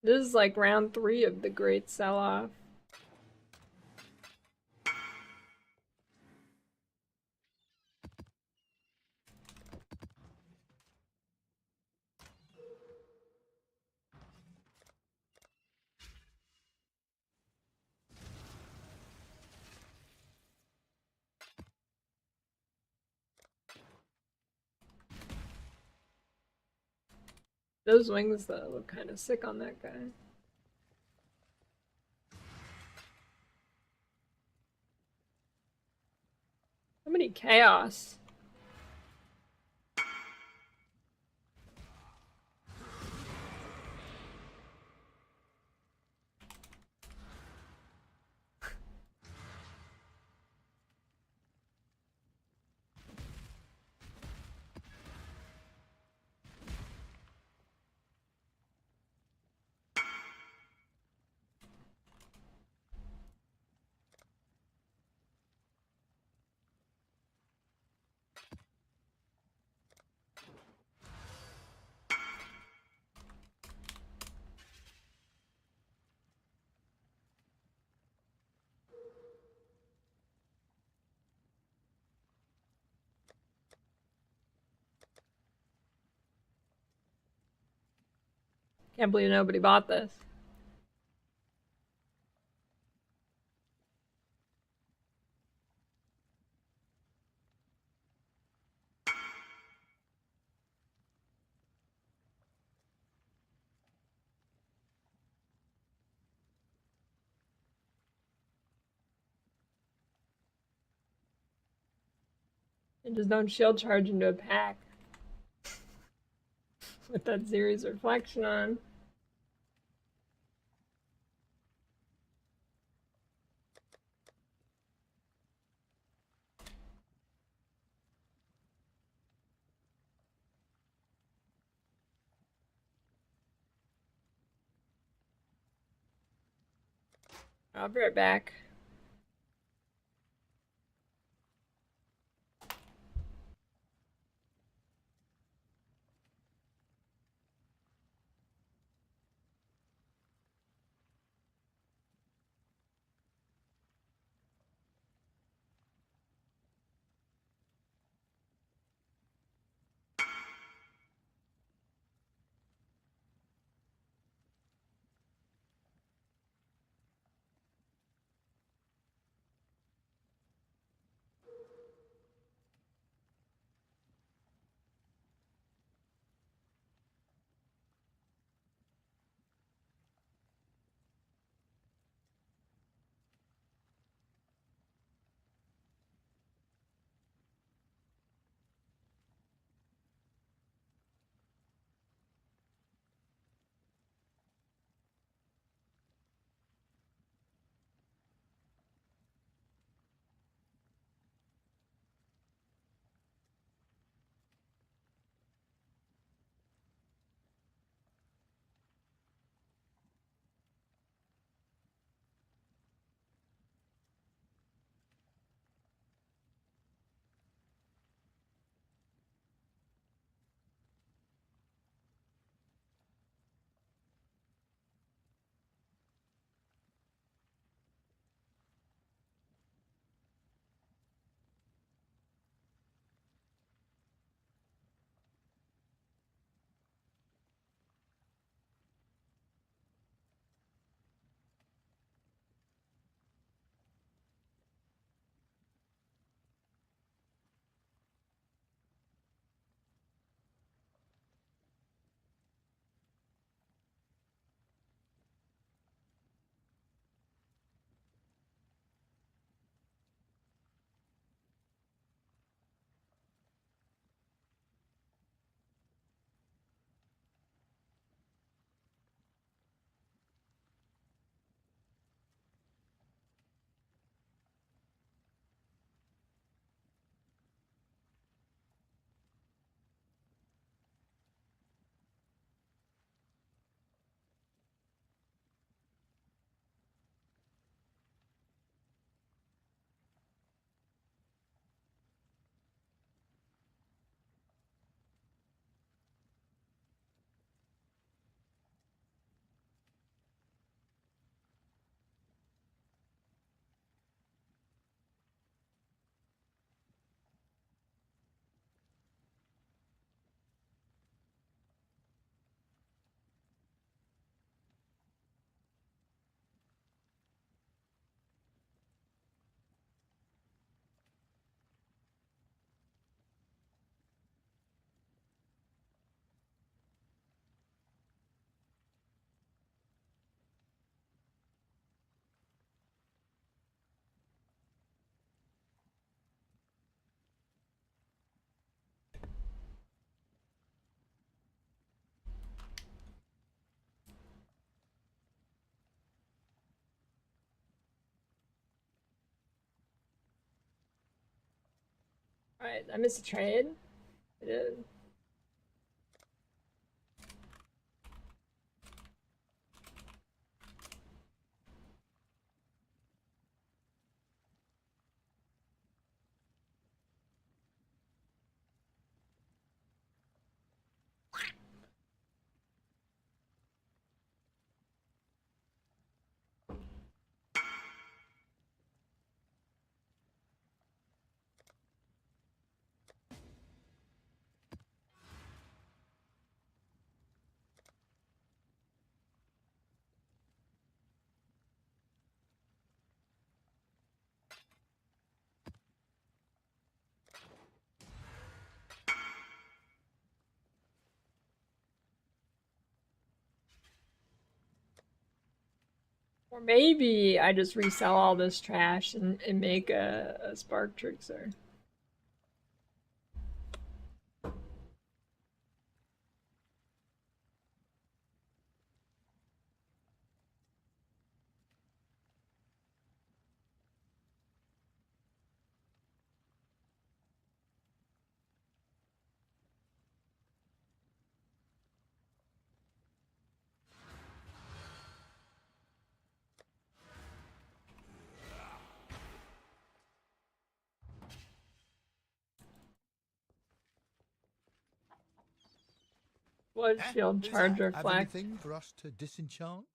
This is like round 3 of the great sell-off. Those wings though look kind of sick on that guy. many chaos. Can't believe nobody bought this. And just don't shield charge into a pack. With that series reflection on. I'll be right back. Alright, I missed a trade. I did. Or maybe I just resell all this trash and make a spark trickster. Bloodfield Who's charge that? Have reflect. anything for us to disenchant?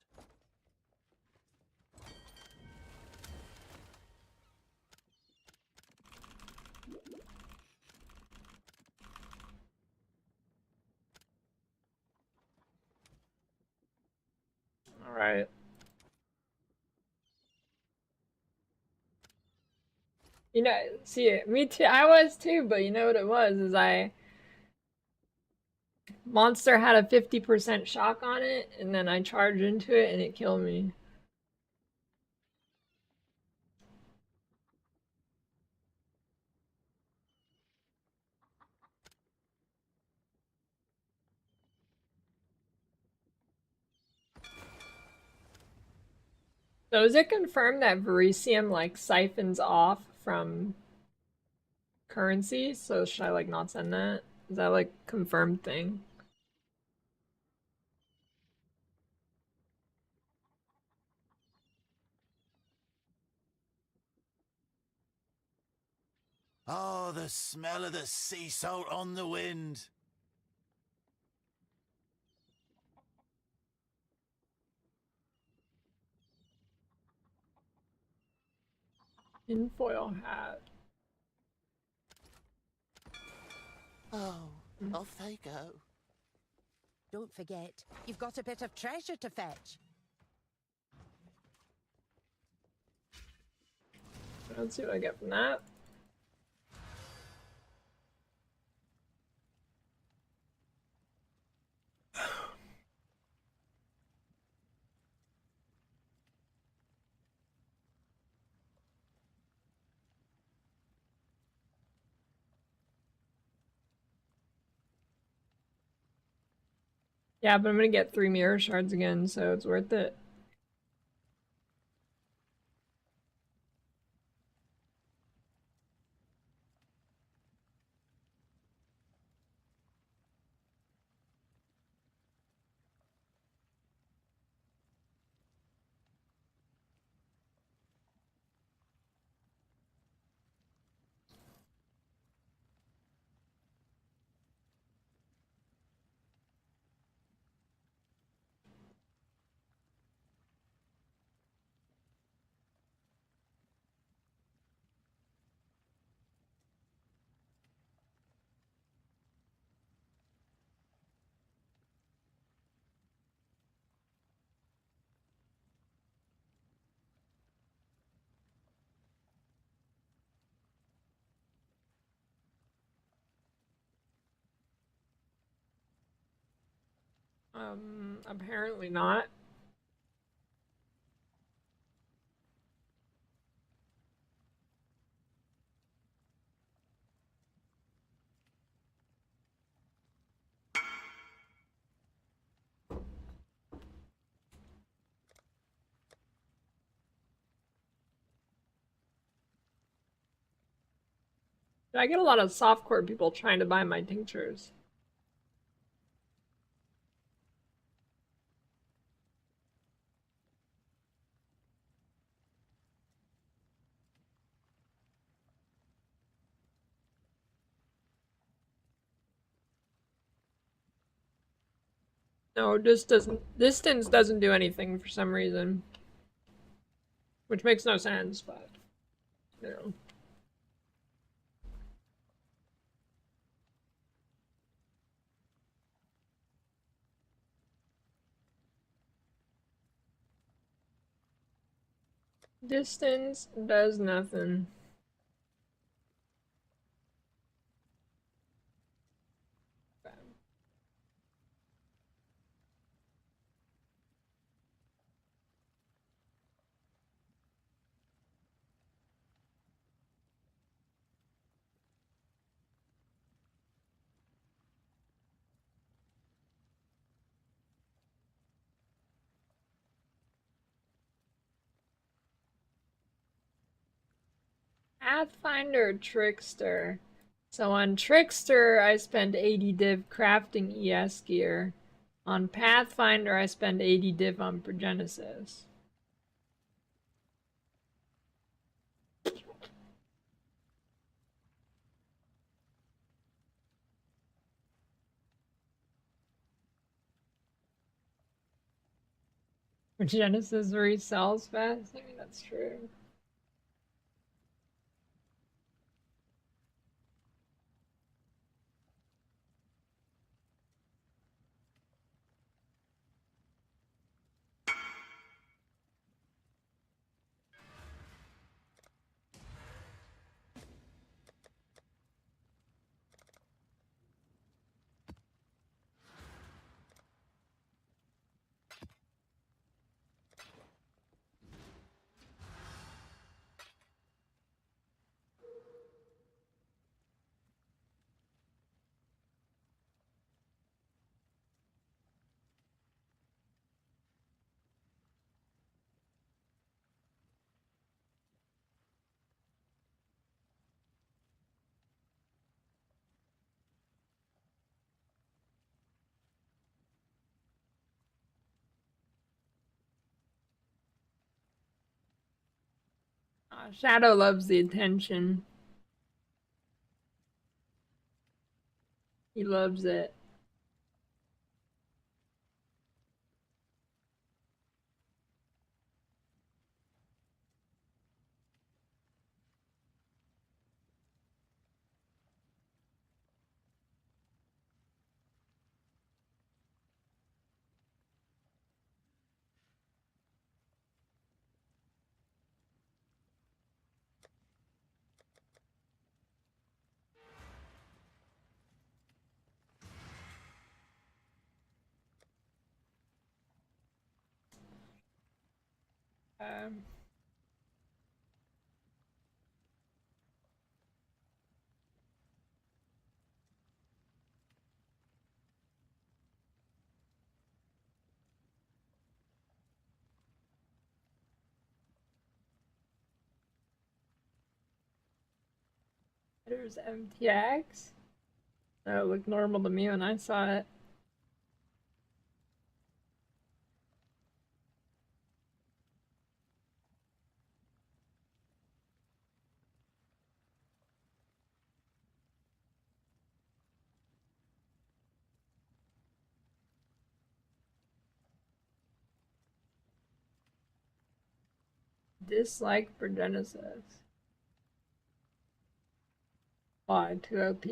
Alright. You know, see, me too. I was too, but you know what it was? Is Monster had a 50% shock on it, and then I charged into it, and it killed me. So is it confirmed that Verisium, like, siphons off from currency? So should I, like, not send that? Is that, like, confirmed thing? Oh, the smell of the sea salt on the wind. Tinfoil hat. Oh, off they go. Don't forget, you've got a bit of treasure to fetch. Let's see what I get from that. Yeah, but I'm gonna get 3 mirror shards again, so it's worth it. Apparently not. I get a lot of softcore people trying to buy my tinctures. No, distance doesn't do anything for some reason. Which makes no sense, but you know. Distance does nothing. Pathfinder Trickster. So on Trickster, I spend 80 div crafting ES gear. On Pathfinder, I spend 80 div on Progenesis. Progenesis resells fast? I mean, that's true. Shadow loves the attention. He loves it. Um, there's MTX. That looked normal to me when I saw it. Dislike Progenesis. Why? Too OP?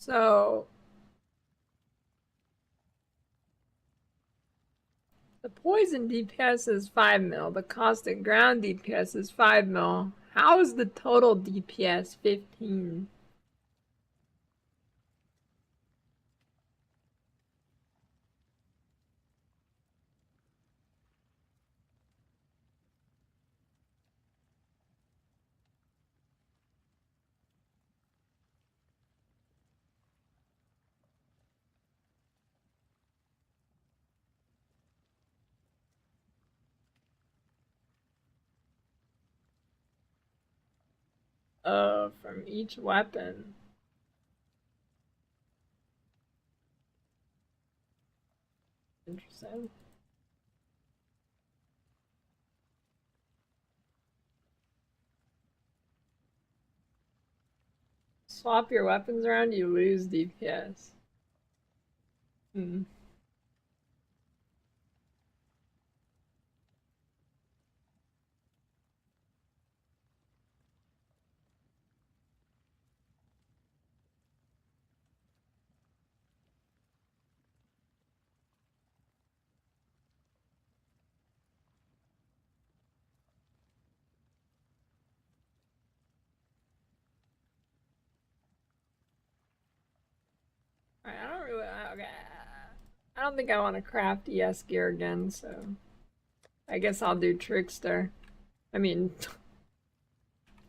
So the poison DPS is 5 mil. The caustic ground DPS is 5 mil. How is the total DPS 15? From each weapon. Interesting. Swap your weapons around, you lose DPS. Hmm. Alright, I don't really. Okay. I don't think I want to craft ES gear again, so. I guess I'll do Trickster. I mean.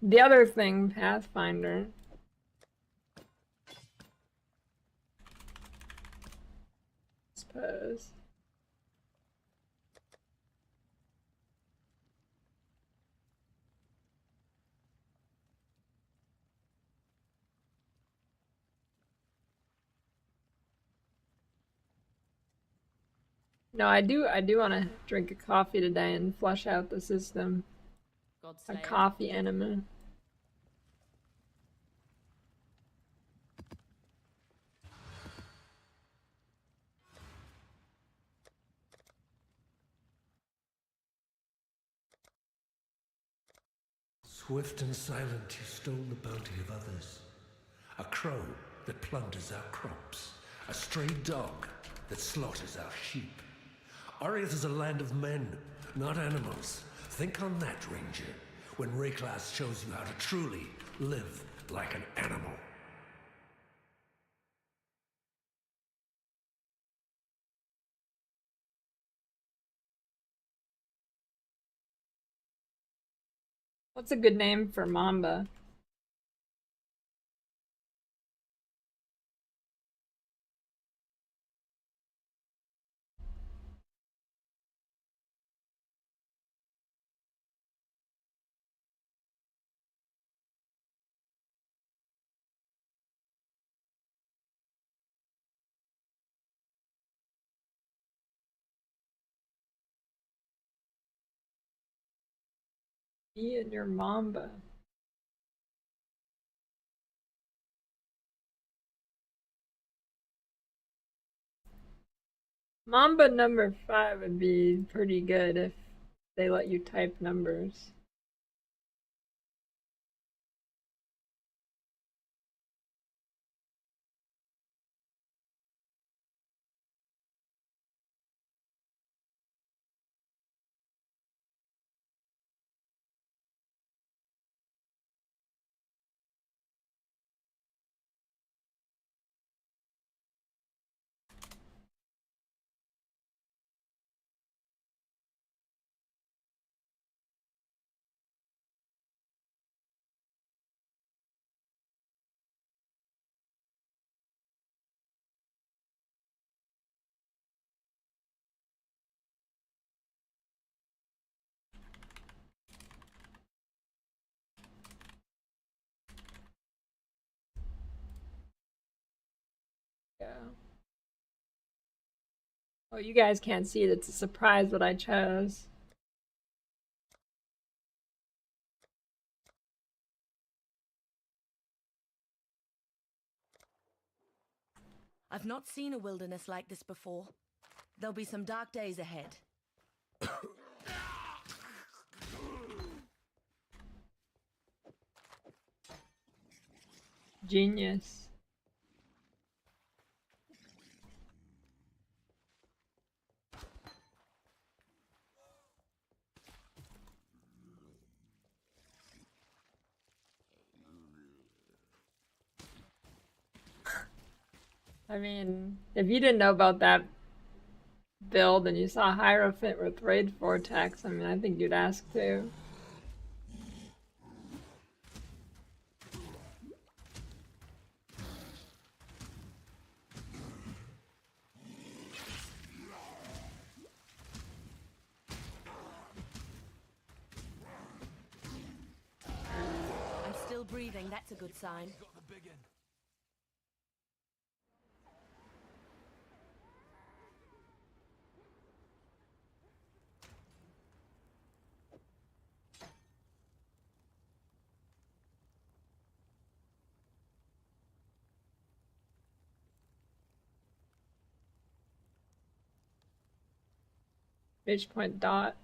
The other thing, Pathfinder. Suppose. No, I do want to drink a coffee today and flush out the system. God A Slayer. coffee enema. Swift and silent, you stole the bounty of others. A crow that plunders our crops. A stray dog that slaughters our sheep. Ariath is a land of men, not animals. Think on that, Ranger, when Rayclass shows you how to truly live like an animal. What's a good name for Mamba? Me and your Mamba. Mamba number 5 would be pretty good if they let you type numbers. Yeah. Oh, you guys can't see it. It's a surprise what I chose. I've not seen a wilderness like this before. There'll be some dark days ahead. Genius. I mean, if you didn't know about that build and you saw Hierophant with Raid Vortex, I mean, I think you'd ask too. I'm still breathing, that's a good sign. Mage Point Dot.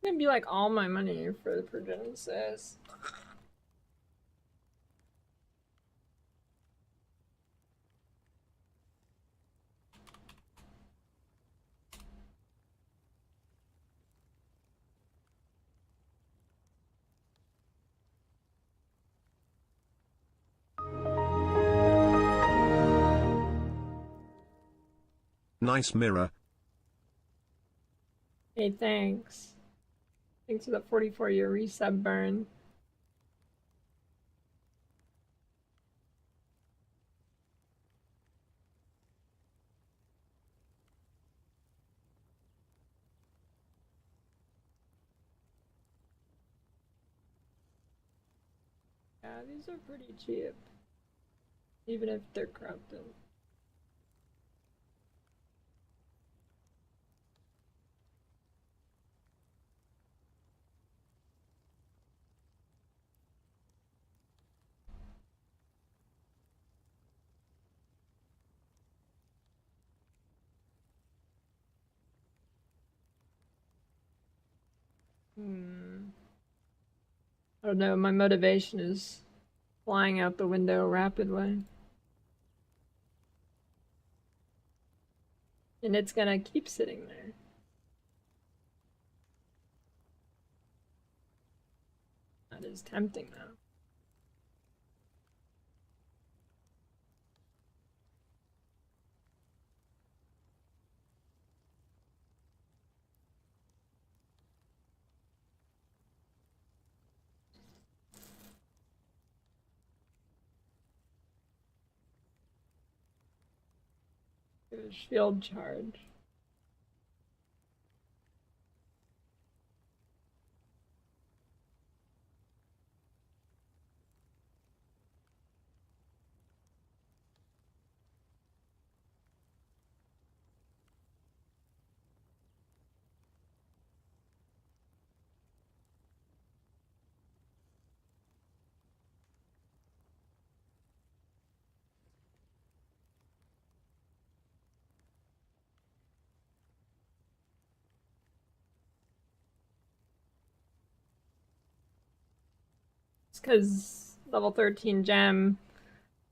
It's gonna be like all my money for the Progenesis. Nice mirror. Hey, thanks. Thanks for the 44-year resub burn. Yeah, these are pretty cheap. Even if they're corrupted. I don't know, my motivation is flying out the window rapidly. And it's gonna keep sitting there. That is tempting though. Give a shield charge. It's because level 13 gem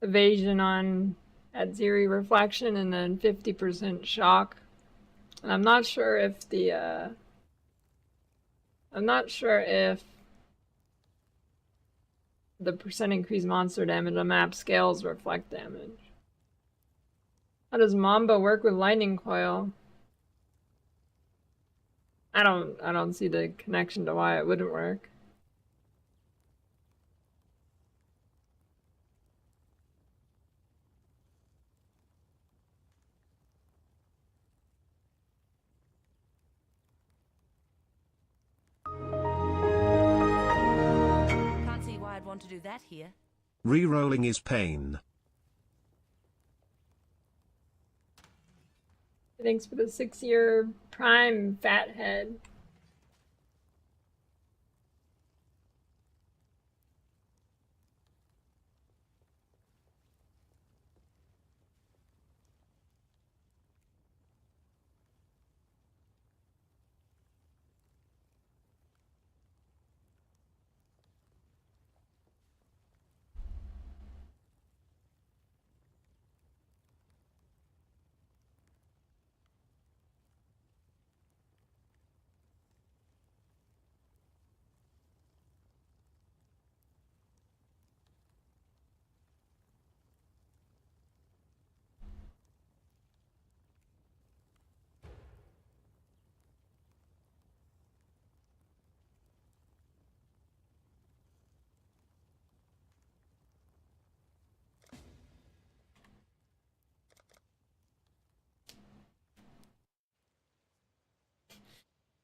evasion on Adziri reflection and then 50% shock. And I'm not sure if the percent increased monster damage on map scales reflect damage. How does Mamba work with lightning coil? I don't see the connection to why it wouldn't work. do that here. Rerolling is pain. Thanks for the 6-year Prime, fathead.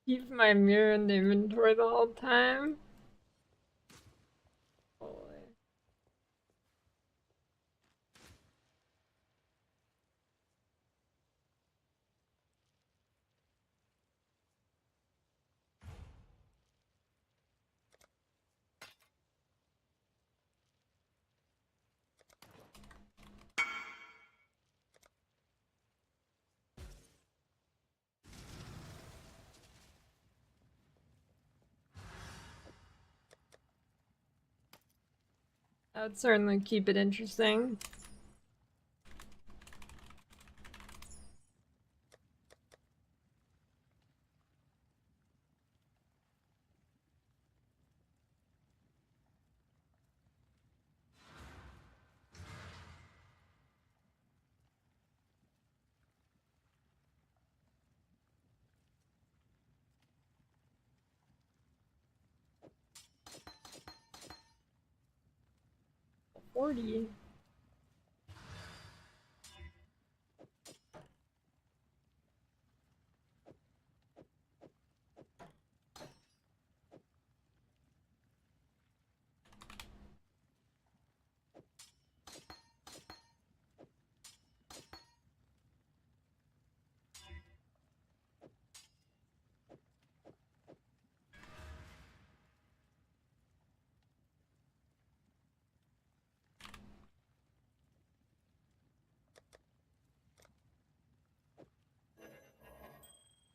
Keep my mirror in the inventory the whole time. Boy. That would certainly keep it interesting. $40.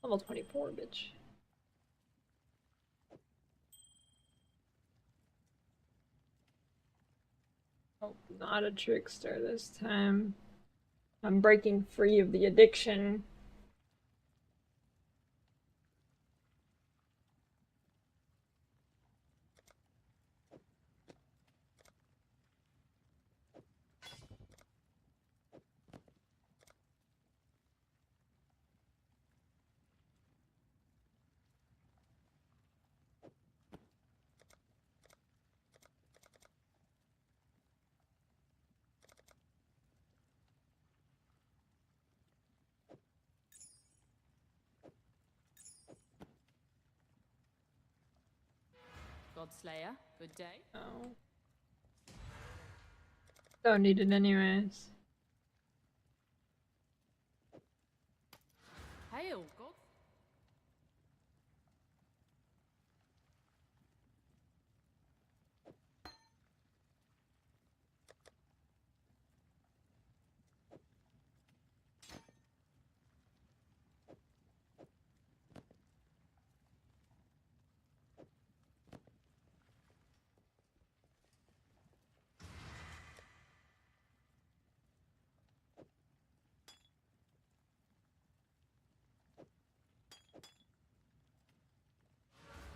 Level 24, bitch. Oh, not a trickster this time. I'm breaking free of the addiction. Godslayer, good day. Oh. Don't need it anyways. Hail, God.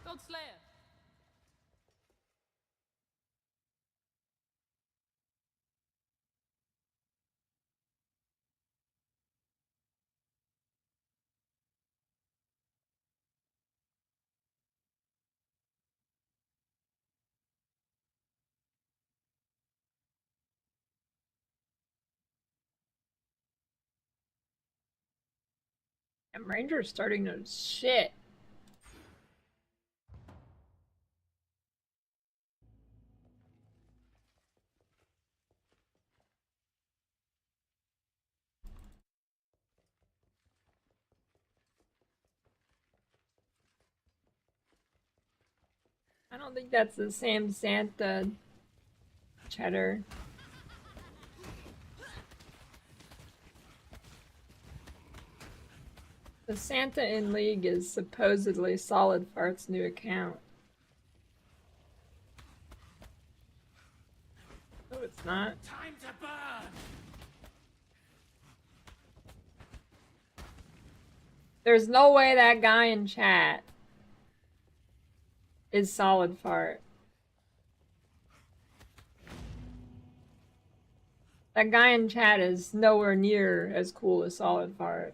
Godslayer. And Ranger's starting to shit. I don't think that's the same Santa, Cheddar. The Santa in League is supposedly Solid Fart's new account. No, it's not. Time to burn! There's no way that guy in chat is Solid Fart. That guy in chat is nowhere near as cool as Solid Fart.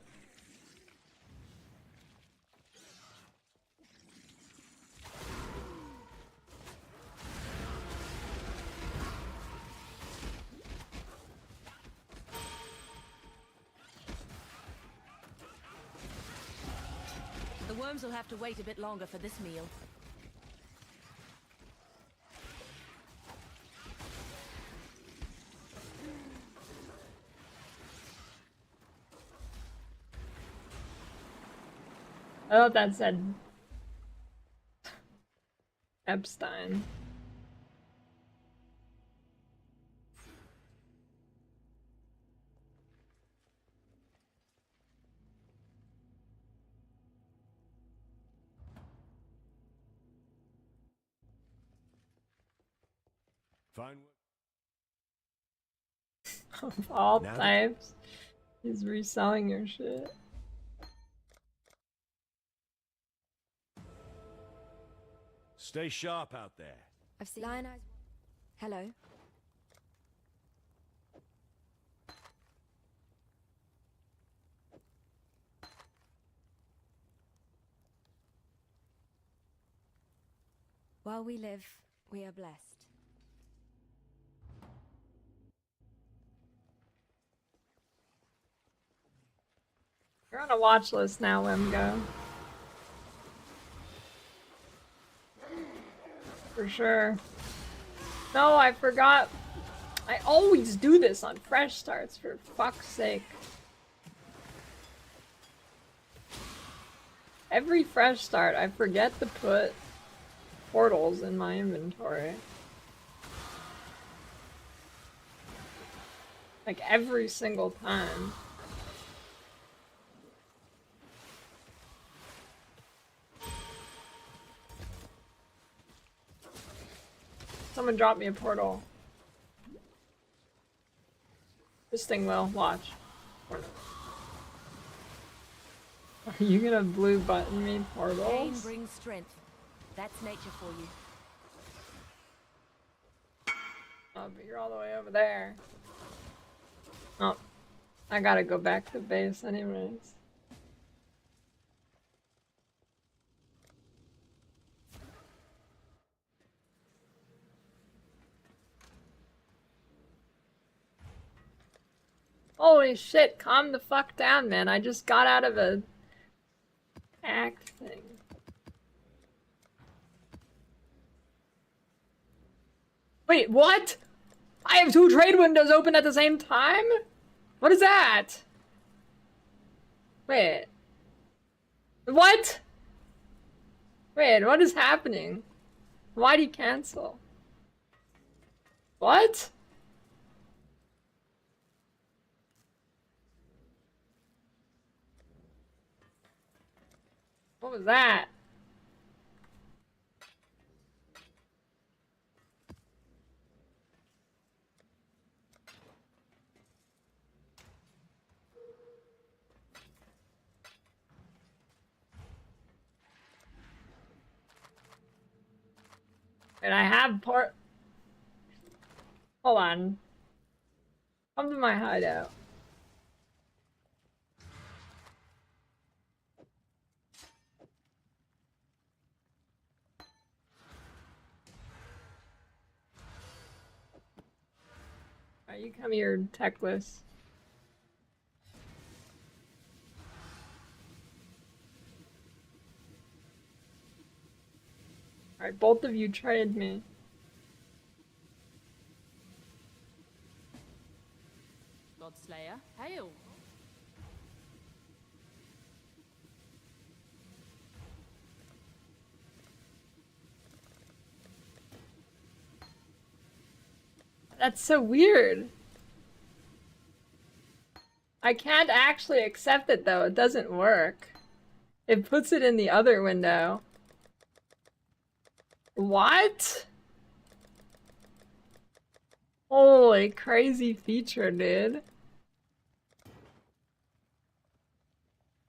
The worms will have to wait a bit longer for this meal. I thought that said Epstein. Fine. Of all Now that- types, he's reselling your shit. Stay sharp out there. I've seen Lion Eyes. Hello. While we live, we are blessed. You're on a watch list now, Lemgo. For sure. No, I forgot. I always do this on fresh starts, for fuck's sake. Every fresh start, I forget to put portals in my inventory. Like every single time. Someone drop me a portal. This thing will. Watch. Or no. Are you gonna blue button me Pain portals? brings strength. That's nature for you. Oh, but you're all the way over there. Oh. I gotta go back to base anyways. Holy shit, calm the fuck down, man. I just got out of a act thing. Wait, what? I have two trade windows open at the same time? What is that? Wait. What? Wait, what is happening? Why'd he cancel? What? What was that? And I have part. Hold on. Come to my hideout. Alright, you come here, techless. Alright, both of you trade me. Godslayer, hail! That's so weird. I can't actually accept it though, it doesn't work. It puts it in the other window. What? Holy crazy feature, dude.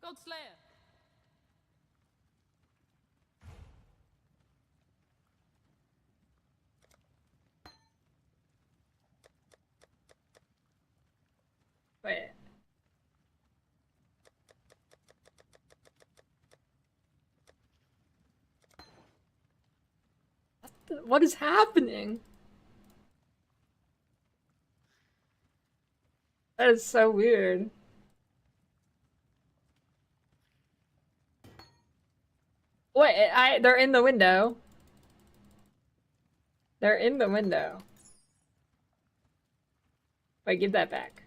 Godslayer. Wait. What is happening? That is so weird. Wait, they're in the window. They're in the window. Wait, give that back.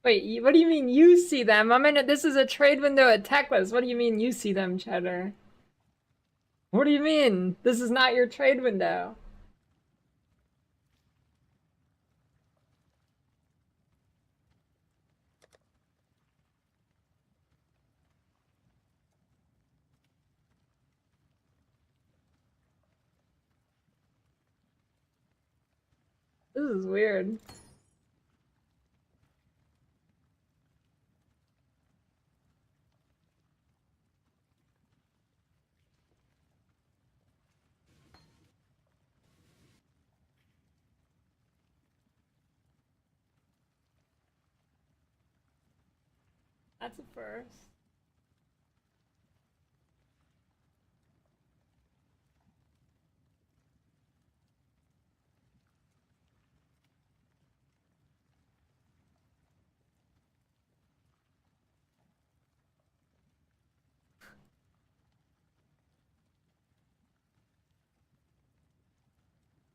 Wait, what do you mean you see them? I'm in it. This is a trade window at Techless. What do you mean you see them, Cheddar? What do you mean? This is not your trade window. This is weird. That's a first.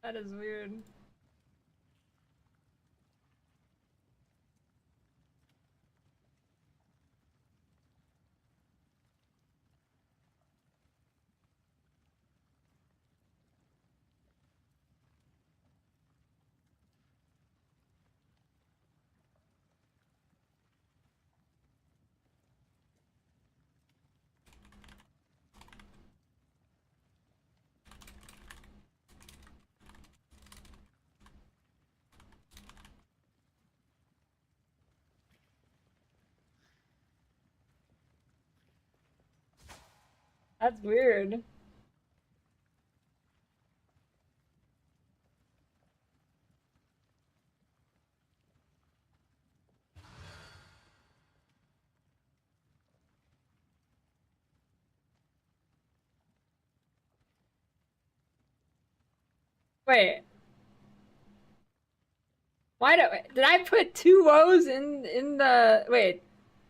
That is weird. That's weird. Wait. Did I put two woes in the wait?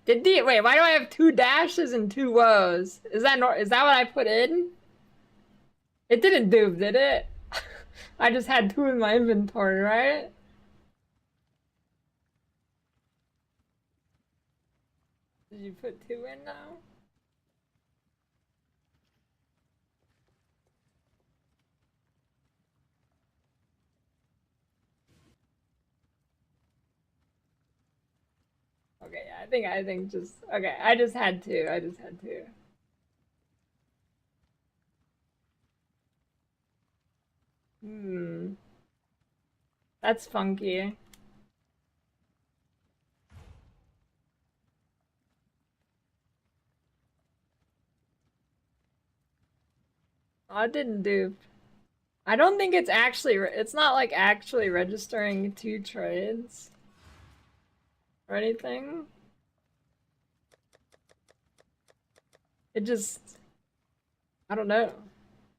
Why do I have two dashes and two woes? Is that what I put in? It didn't dupe, did it? I just had two in my inventory, right? Did you put two in now? Okay, I think just okay. I just had two. I just had two. Hmm. That's funky. Oh, it didn't dupe. I don't think it's actually. It's not like actually registering two trades or anything. It just. I don't know.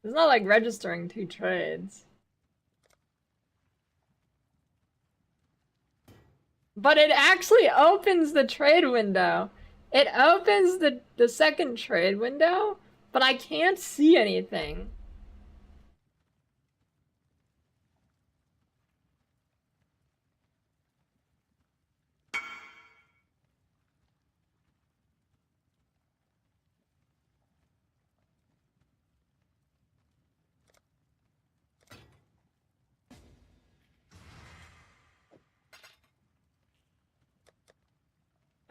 It's not like registering two trades. But it actually opens the trade window. It opens the second trade window, but I can't see anything.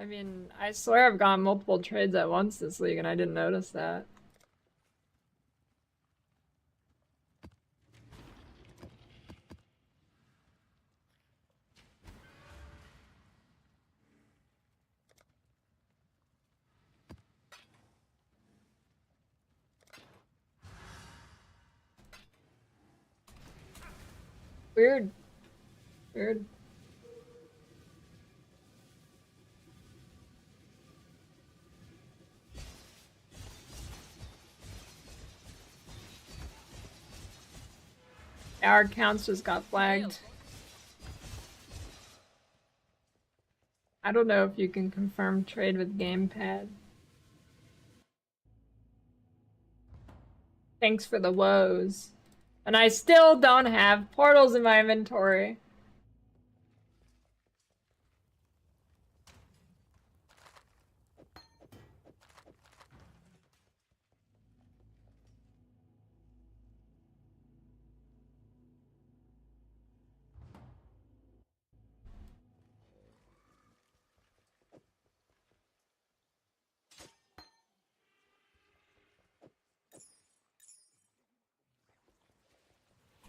I mean, I swear I've gotten multiple trades at once this league and I didn't notice that. Weird. Weird. Our accounts just got flagged. I don't know if you can confirm trade with gamepad. Thanks for the woes. And I still don't have portals in my inventory.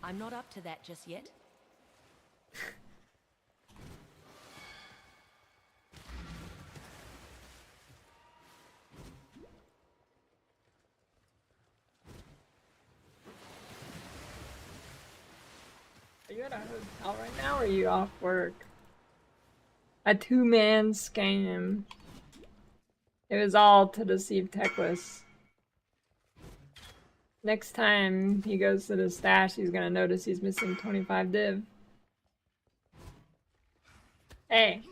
I'm not up to that just yet. Are you at a hotel right now or are you off work? A two-man scam. It was all to deceive Techless. Next time he goes to the stash, he's gonna notice he's missing 25 div. Hey,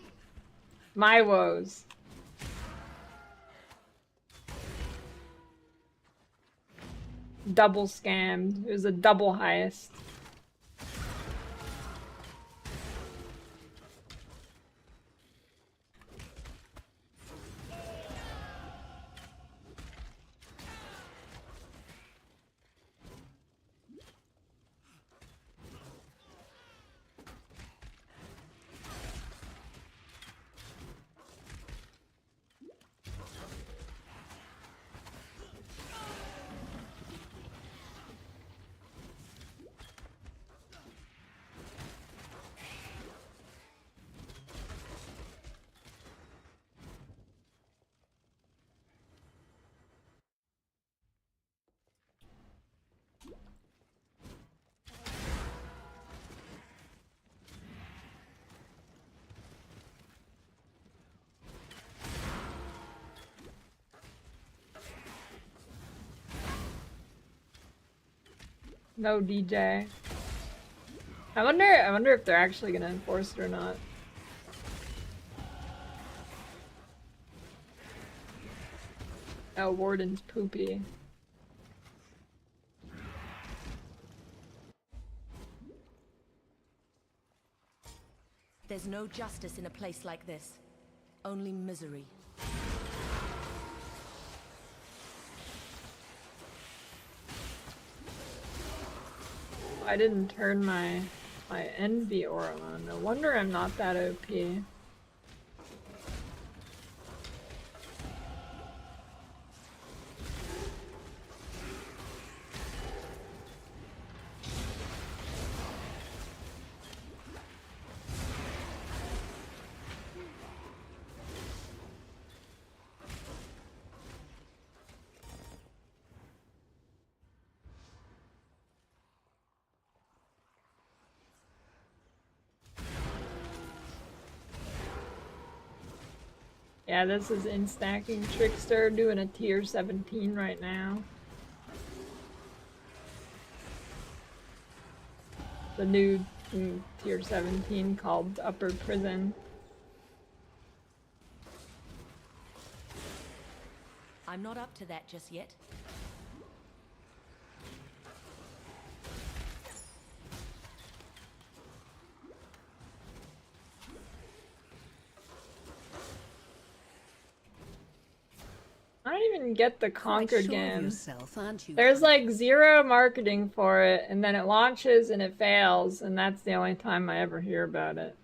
my woes. Double scammed. It was a double heist. No DJ. I wonder if they're actually gonna enforce it or not. Oh, Warden's poopy. There's no justice in a place like this. Only misery. I didn't turn my envy aura on. No wonder I'm not that OP. Yeah, this is in-stacking Trickster doing a tier 17 right now. The new tier 17 called Upper Prison. I'm not up to that just yet. I don't even get the Conquer Quite sure of game. yourself, aren't you? There's like zero marketing for it, and then it launches and it fails, and that's the only time I ever hear about it.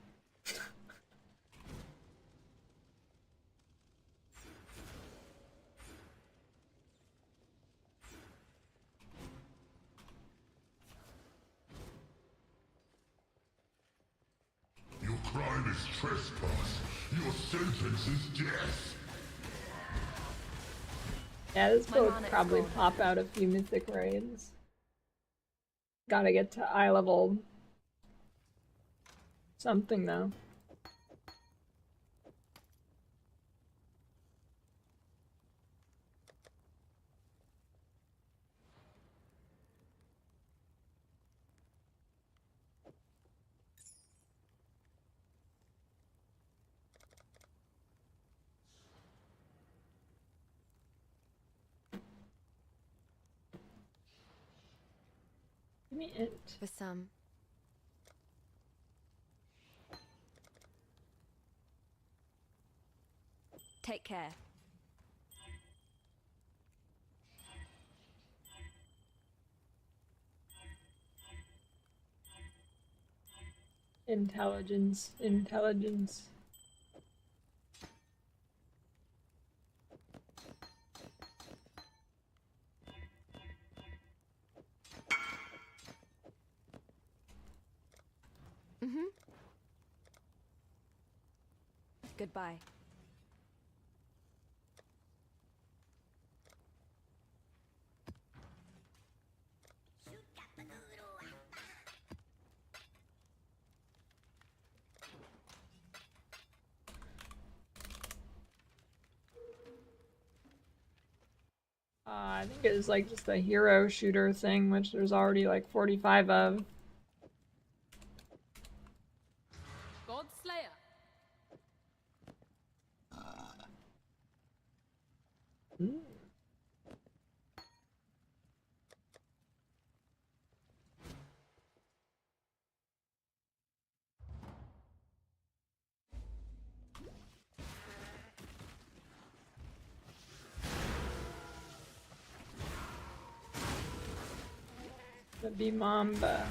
this trespass. Your sentence is death. Yeah, this My will mana is probably gone. pop out a few mythic raids. Gotta get to eye level something though. Give me it. For some. Take care. Intelligence, intelligence. Goodbye. I think it was like just a hero shooter thing, which there's already like 45 of. God Slayer. Mm. The be Mamba.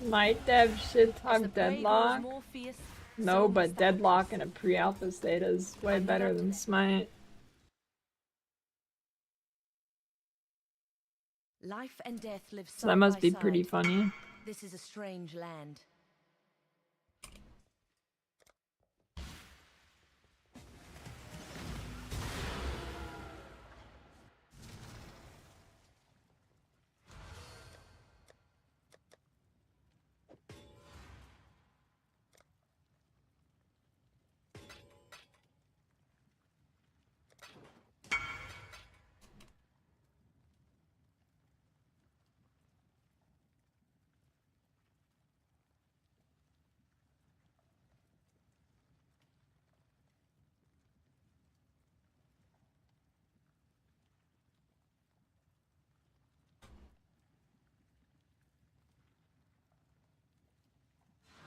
Might dev shit talk Deadlock? No, but Deadlock in a pre-alpha state is way better than Smite. Life and death live So that side must by be side. pretty funny. This is a strange land.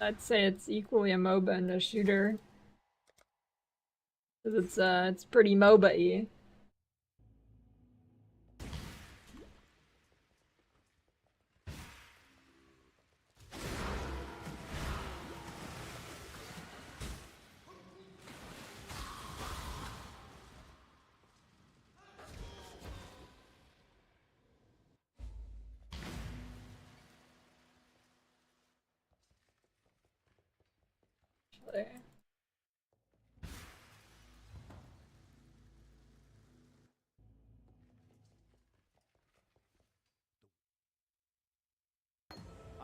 I'd say it's equally a MOBA and a shooter. 'Cause it's pretty MOBA-y. Actually.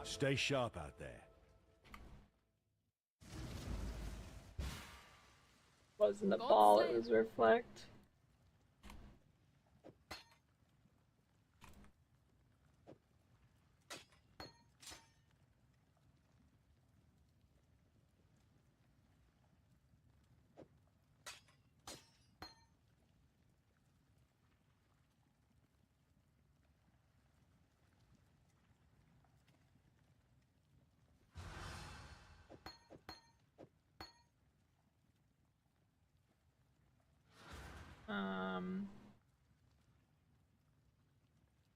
Stay sharp out there. Wasn't a ball, it was reflect.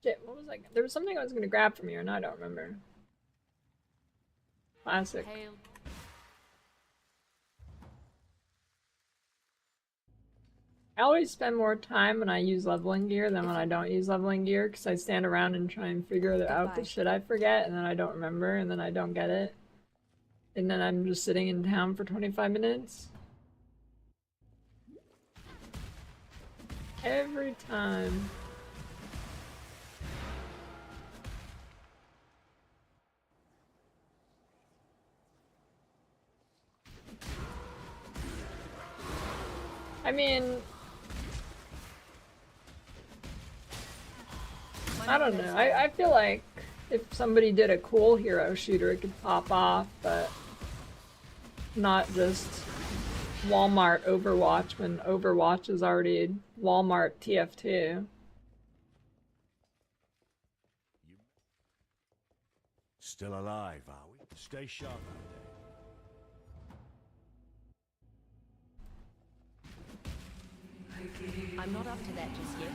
Shit, what was I? There was something I was gonna grab from here, and I don't remember. Classic. Hail. I always spend more time when I use leveling gear than when I don't use leveling gear, because I stand around and try and figure out the shit I forget, and then I don't remember, and then I don't get it. And then I'm just sitting in town for 25 minutes. Every time. I mean, I don't know. I feel like if somebody did a cool hero shooter, it could pop off, but not just Walmart Overwatch when Overwatch is already Walmart TF2. Still alive, are we? Stay sharp out there. I'm not up to that just yet.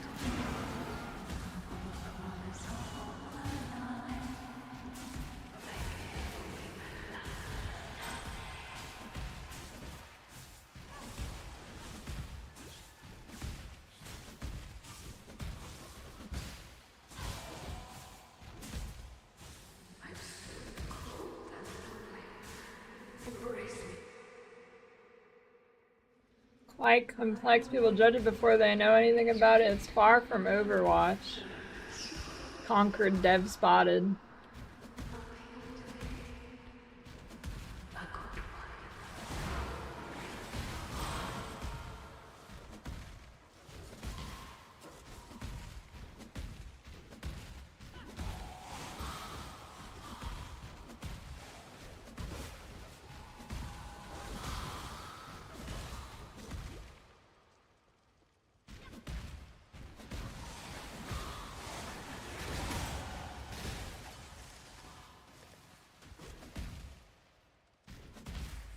Quite complex. People judge it before they know anything about it. It's far from Overwatch. Conquered dev spotted.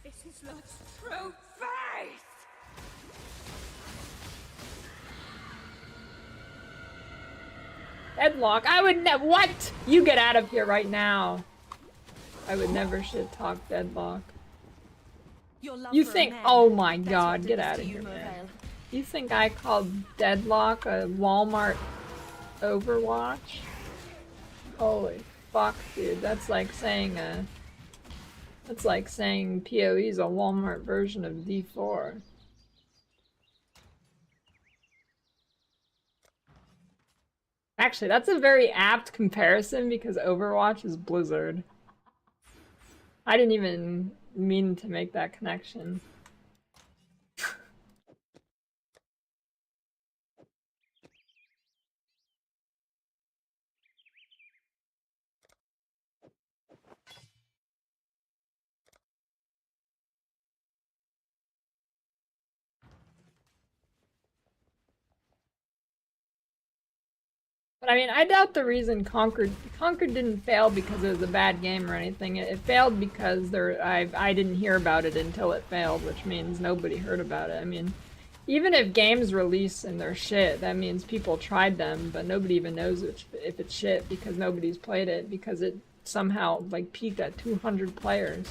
This is not true faith! Deadlock. I would never. What? You get out of here right now. I would never shit talk Deadlock. You think? Oh my god, get out of here, man. You think I called Deadlock a Walmart Overwatch? Holy fuck, dude. That's like saying PoE is a Walmart version of D4. Actually, that's a very apt comparison because Overwatch is Blizzard. I didn't even mean to make that connection. But I mean, I doubt the reason Conquered didn't fail because it was a bad game or anything. It failed because I didn't hear about it until it failed, which means nobody heard about it. I mean, even if games release and they're shit, that means people tried them, but nobody even knows if it's shit because nobody's played it because it somehow like peaked at 200 players.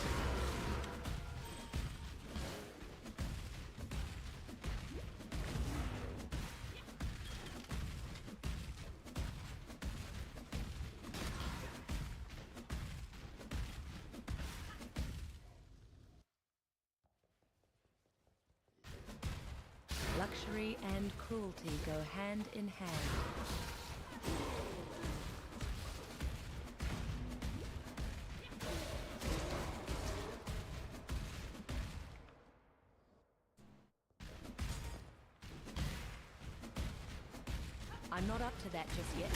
Luxury and cruelty go hand in hand. I'm not up to that just yet.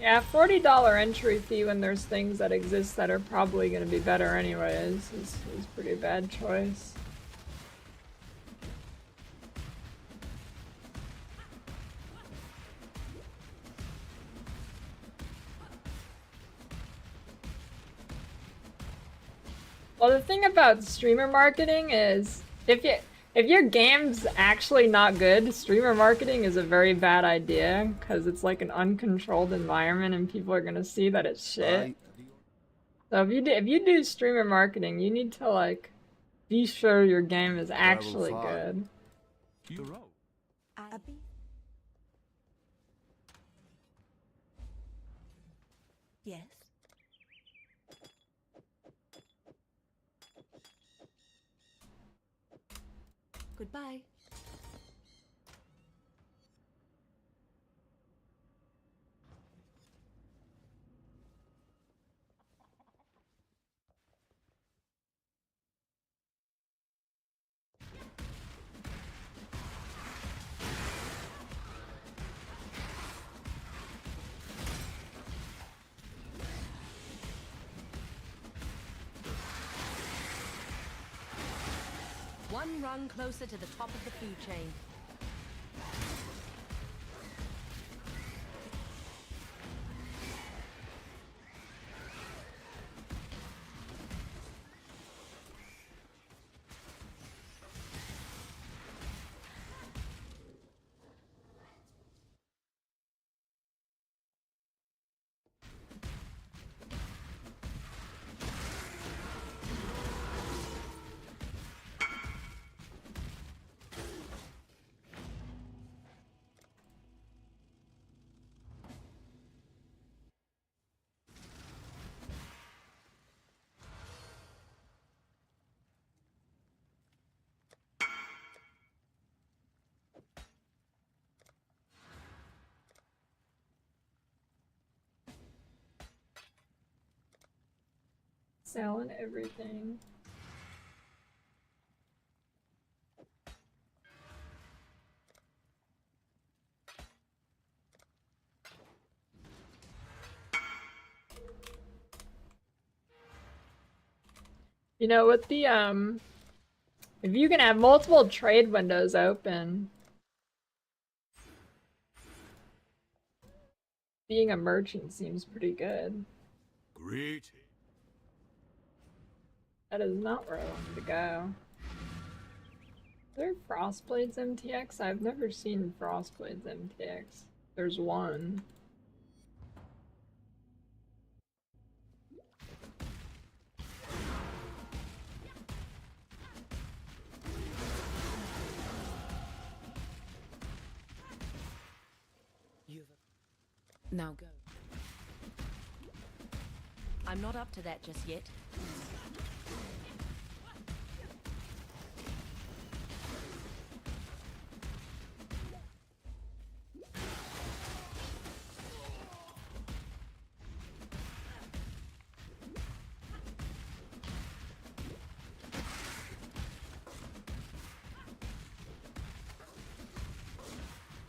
Yeah, $40 entry fee when there's things that exist that are probably going to be better anyways is a pretty bad choice. Well, the thing about streamer marketing is if If your game's actually not good, streamer marketing is a very bad idea because it's like an uncontrolled environment and people are gonna see that it's shit. So if you do streamer marketing, you need to like be sure your game is actually good. Yes. Goodbye. One rung closer to the top of the food chain. Selling everything. You know, with the if you can have multiple trade windows open, being a merchant seems pretty good. Great. That is not where I wanted to go. Is there Frostblades MTX? I've never seen Frostblades MTX. There's one. Now go. I'm not up to that just yet.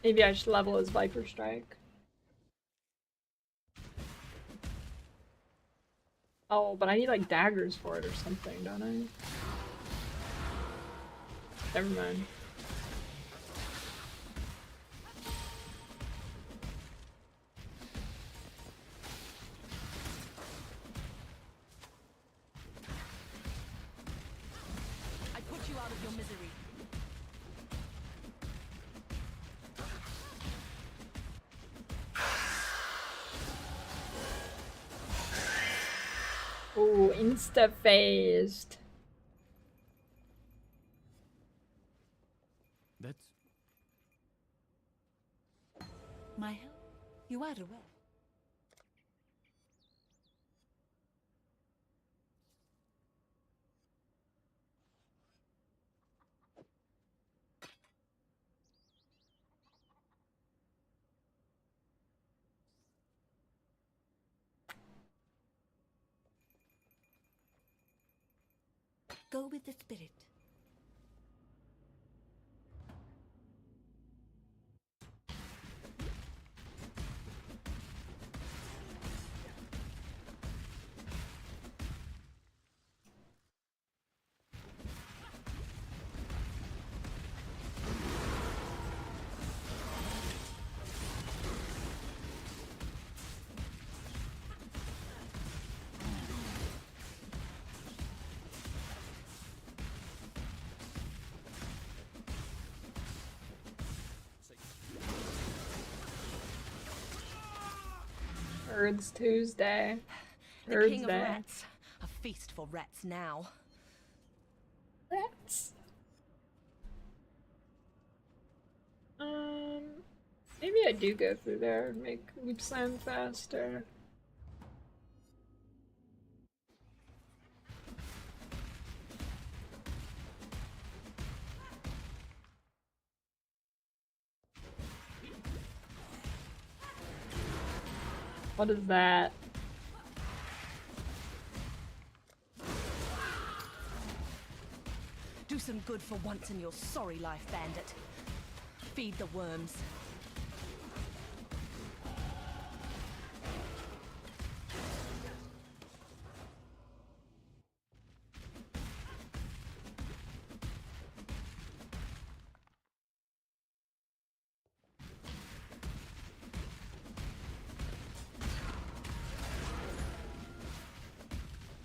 Maybe I should level his Viper Strike. Oh, but I need like daggers for it or something, don't I? Never mind. I put you out of your misery. Ooh, insta-phased. That's... My help? You are aware. Go with the spirit. Birds Tuesday. The Birds king of Day. rats. A feast for rats now. Rats. Maybe I do go through there and make Leap Slam faster. What is that? Do some good for once in your sorry life, bandit. Feed the worms.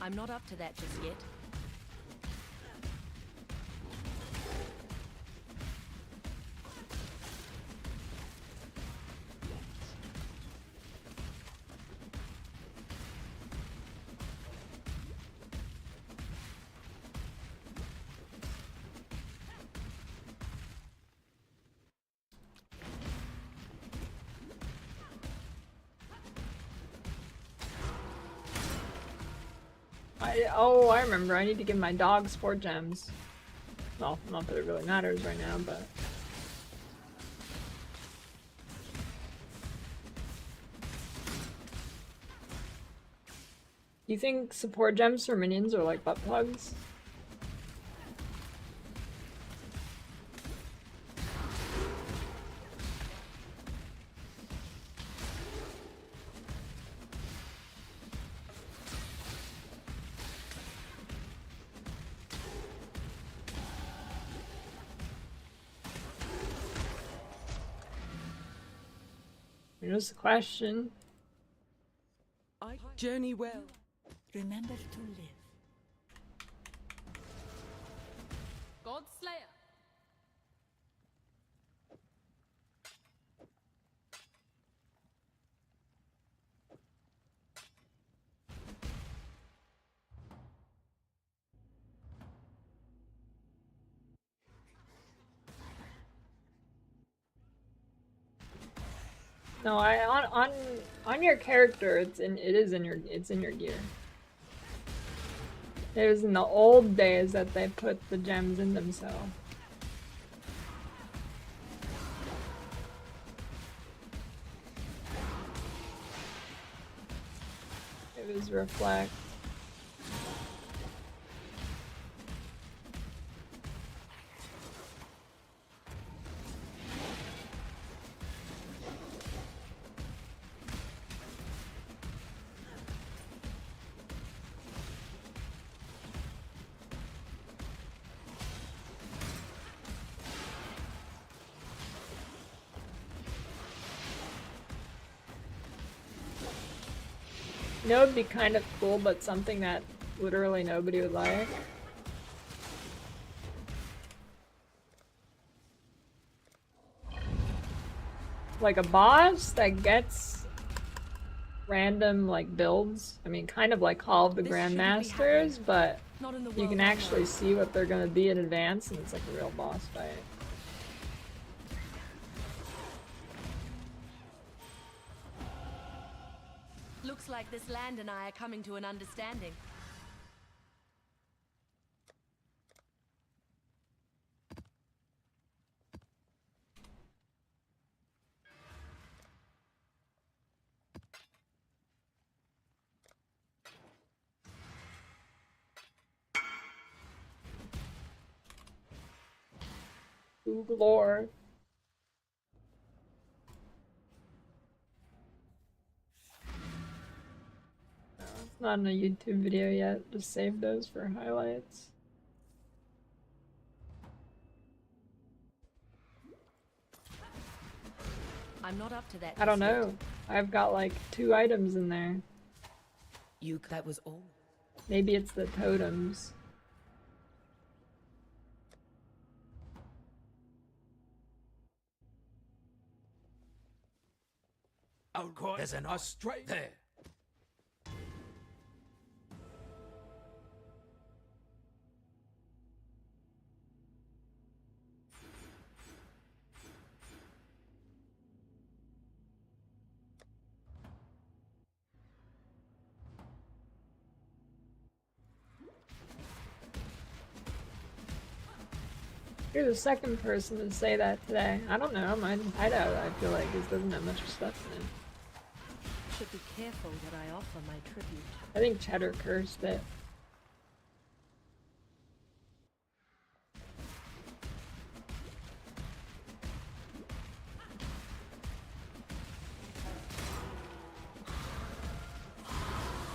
I'm not up to that just yet. I remember. I need to give my dog sport gems. Well, not that it really matters right now, but... Do you think support gems for minions are like butt plugs? Here's the question. I journey well. Remember to live. Godslayer. No, on your character, it's in your gear. It was in the old days that they put the gems in themselves. It was reflect. You know, it'd be kind of cool, but something that literally nobody would like. Like a boss that gets random like builds. I mean, kind of like Call of the Grandmasters, but you can actually see what they're gonna be in advance, and it's like a real boss fight. Looks like this land and I are coming to an understanding. Ooh, Lord. No, it's not in a YouTube video yet. Just save those for highlights. I'm not up to that. I don't know. I've got like 2 items in there. That was all. Maybe it's the totems. Oh, there's an ostrich there. You're the second person to say that today. I don't know, my hideout I feel like doesn't have much stuff in it. Should be careful that I offer my tribute. I think Cheddar cursed it.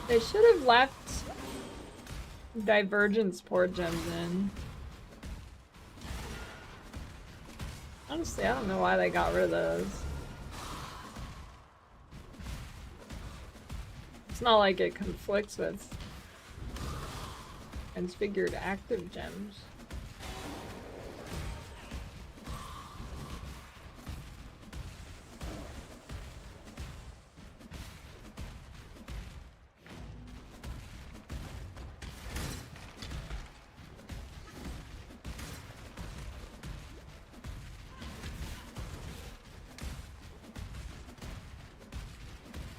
They should have left Divergence port gems in. Honestly, I don't know why they got rid of those. It's not like it conflicts with transfigured active gems.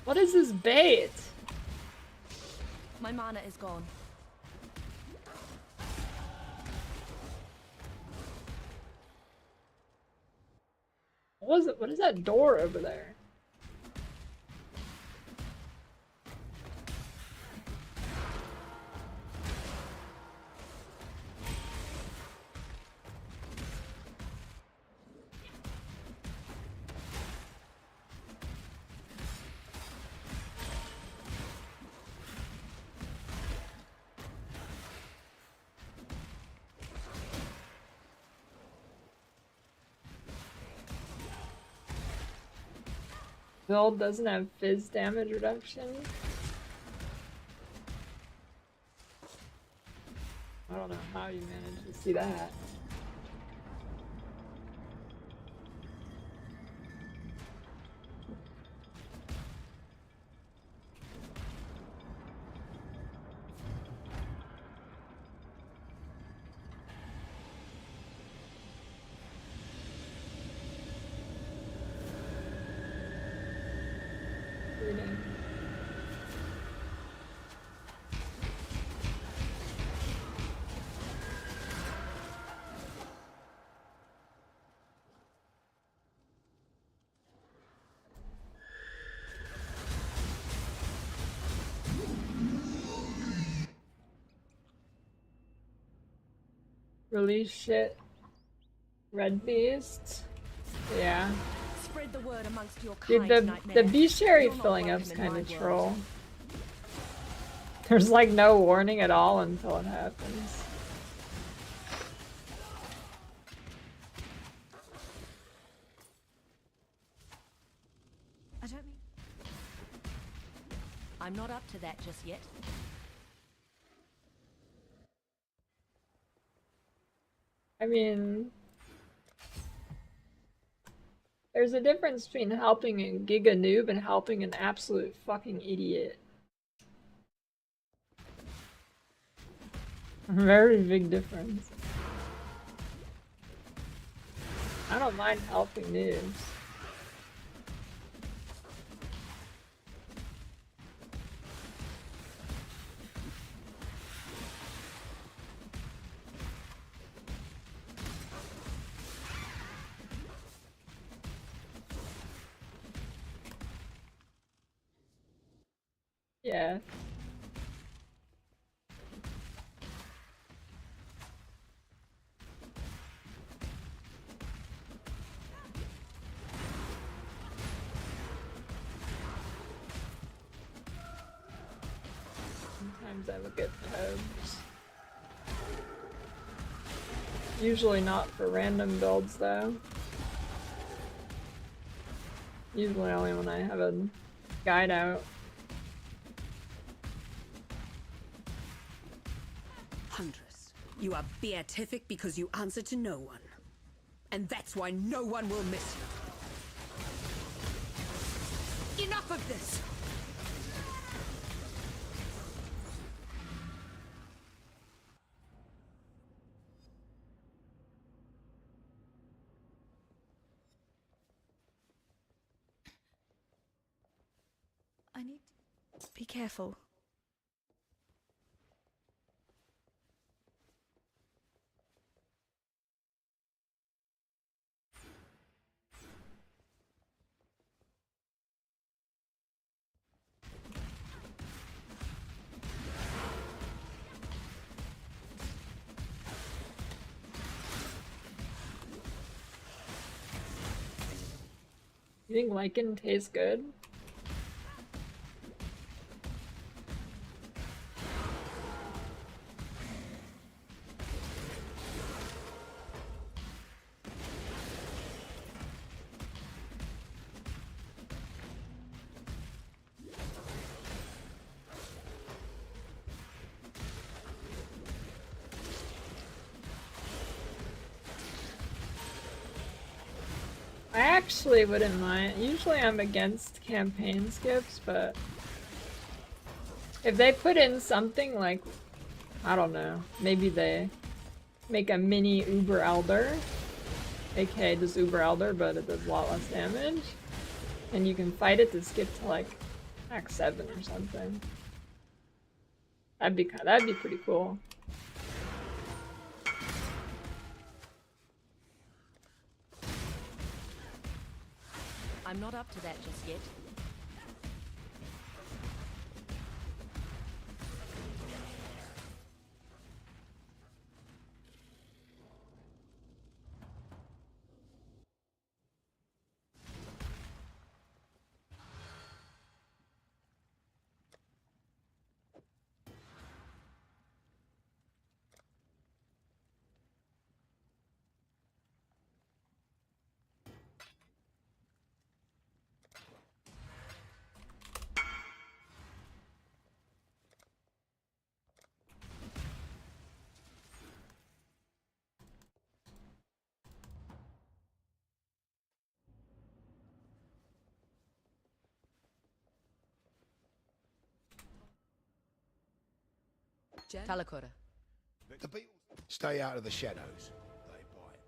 What is this bait? My mana is gone. What was it? What is that door over there? Build doesn't have fizz damage reduction. I don't know how you managed to see that. Reading. Release shit. Red Beast. Yeah. Spread the word amongst your Dude, kind, the Beastary filling up's kind of troll. There's like no warning at all until it happens. I don't mean. I'm not up to that just yet. I mean, there's a difference between helping a giga noob and helping an absolute fucking idiot. Very big difference. I don't mind helping noobs. Yeah. Sometimes I look at pubs. Usually not for random builds though. Usually only when I have a guide out. Huntress, you are beatific because you answer to no one. And that's why no one will miss you. Enough of this! I need to be careful. You think lichen tastes good? I actually wouldn't mind. Usually I'm against campaign skips, but if they put in something like, I don't know, maybe they make a mini Uber Elder, aka just Uber Elder, but it does a lot less damage, and you can fight it to skip to like Act 7 or something. That'd be pretty cool. I'm not up to that just yet. Talakota. The beetles stay out of the shadows. They bite.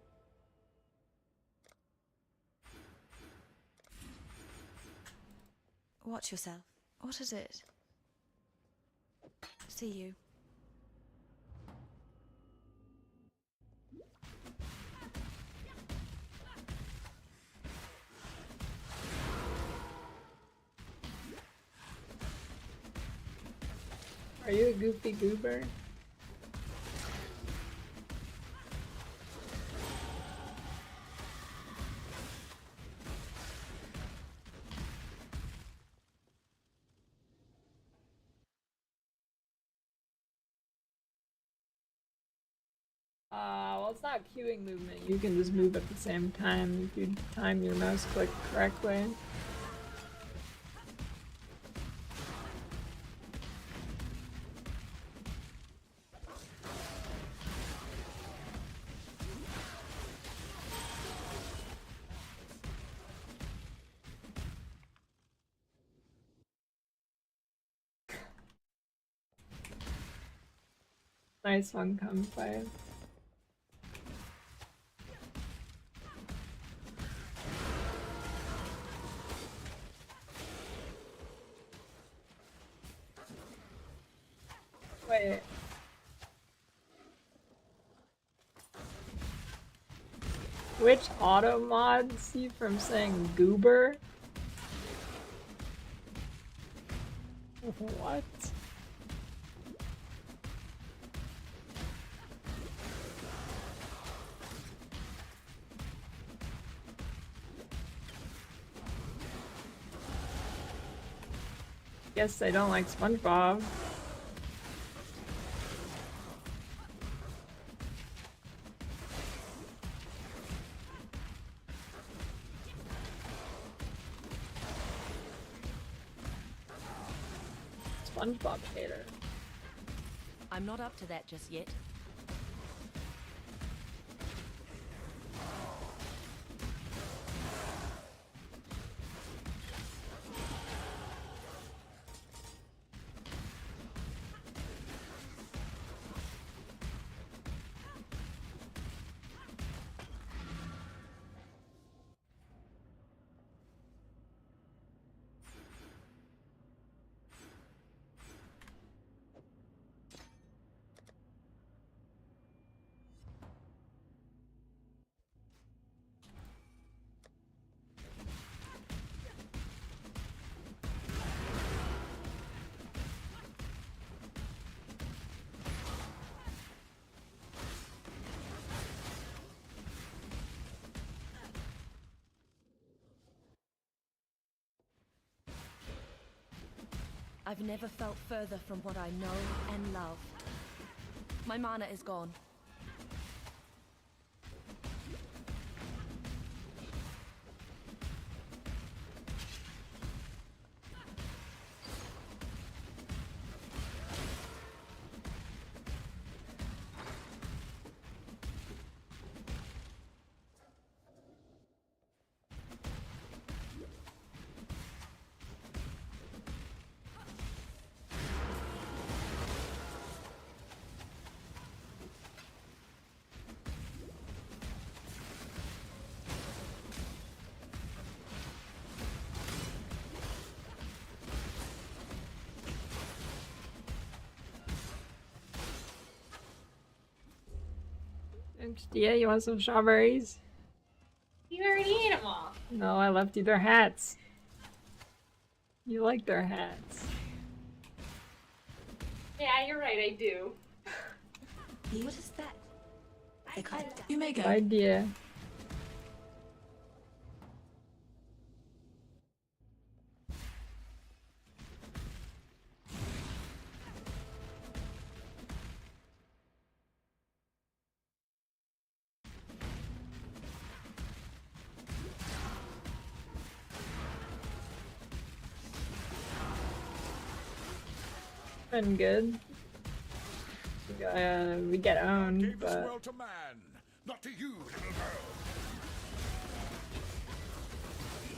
Watch yourself. What is it? See you. Are you a goofy goober? Well, it's not queuing movement. You can just move at the same time if you time your mouse click correctly. Nice one, come fight. Wait. Which auto mods you from saying goober? What? Guess they don't like SpongeBob. SpongeBob hater. I'm not up to that just yet. I've never felt further from what I know and love. My mana is gone. Yeah, you want some strawberries? You already ate them all. No, I left you their hats. You like their hats. Yeah, you're right, I do. What is that? You may go. Good idea. Been good. We get owned, but Well to man, not to you, little girl.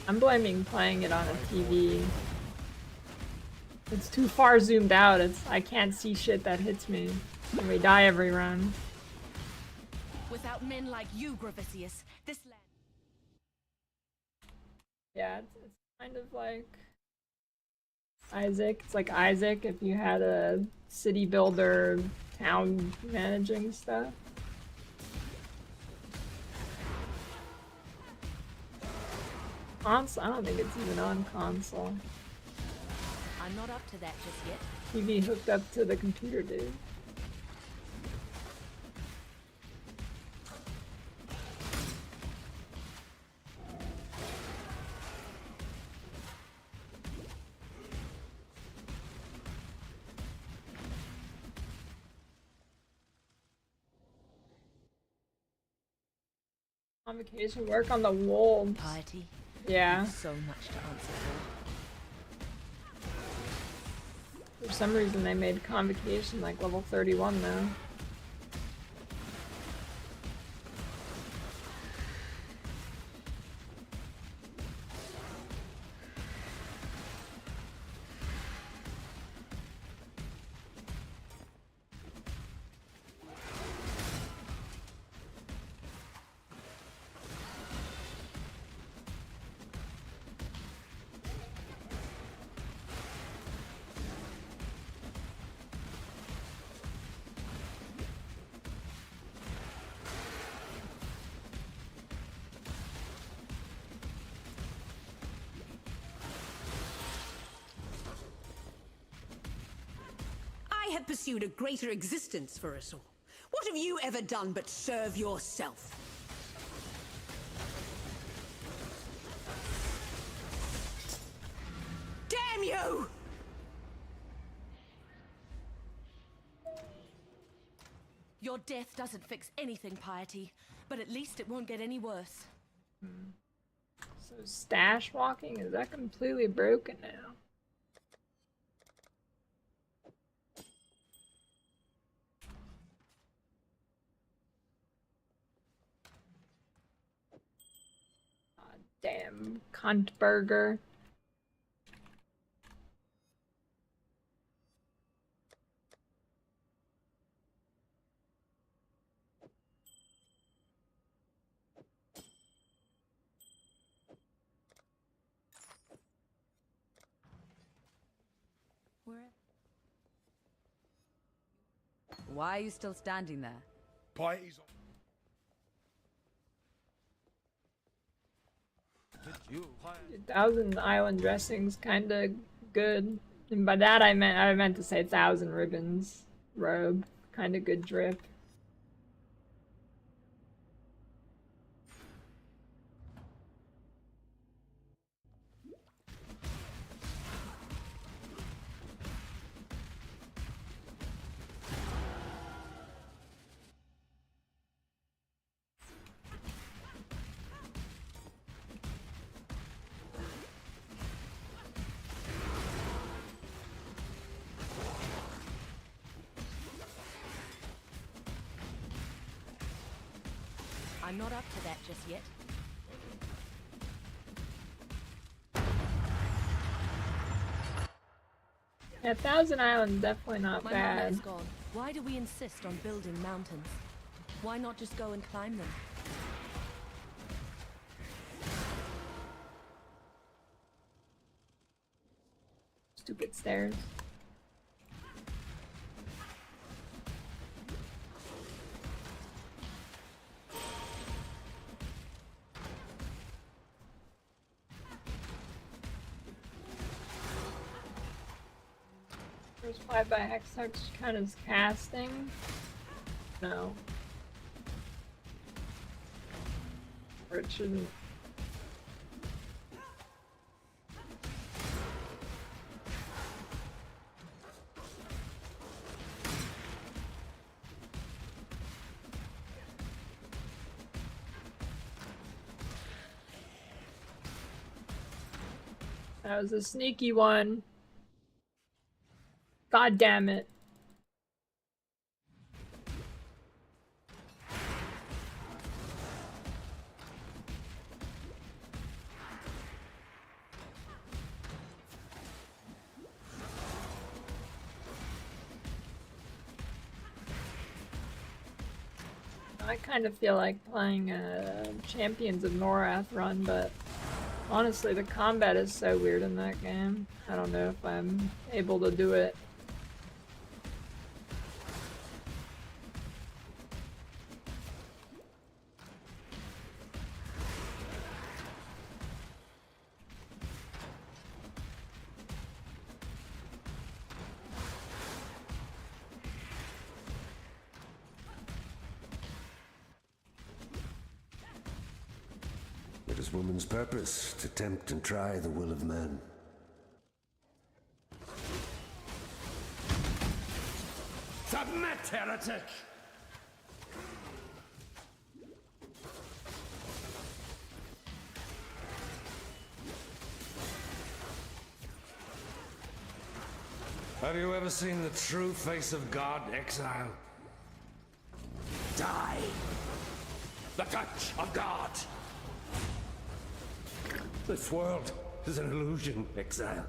I'm blaming playing it on a TV. It's too far zoomed out. I can't see shit that hits me. And we die every run. Without men like you, Gravicius, this land... Yeah, it's kind of like Isaac. It's like Isaac if you had a city builder, town managing stuff. Console? I don't think it's even on console. I'm not up to that just yet. TV hooked up to the computer, dude. Convocation work on the wolves. Piety. Yeah. So much to answer for. For some reason they made Convocation like level 31 now. I had pursued a greater existence for us all. What have you ever done but serve yourself? Damn you! Your death doesn't fix anything, Piety, but at least it won't get any worse. So stash walking, is that completely broken now? Damn cunt burger. Why are you still standing there? Piety's on. Thousand island dressings, kinda good. And by that I meant to say 1,000 ribbons robe, kinda good drip. I'm not up to that just yet. Yeah, Thousand Island's definitely not My mana bad. is gone. Why do we insist on building mountains? Why not just go and climb them? Stupid stairs. First 5 by Hex count as casting? No. Or it shouldn't. That was a sneaky one. God damn it. I kind of feel like playing a Champions of Norath run, but honestly the combat is so weird in that game. I don't know if I'm able to do it. It is woman's purpose to tempt and try the will of man. Submit, heretic! Have you ever seen the true face of God, exile? Die! The touch of God! This world is an illusion, exile.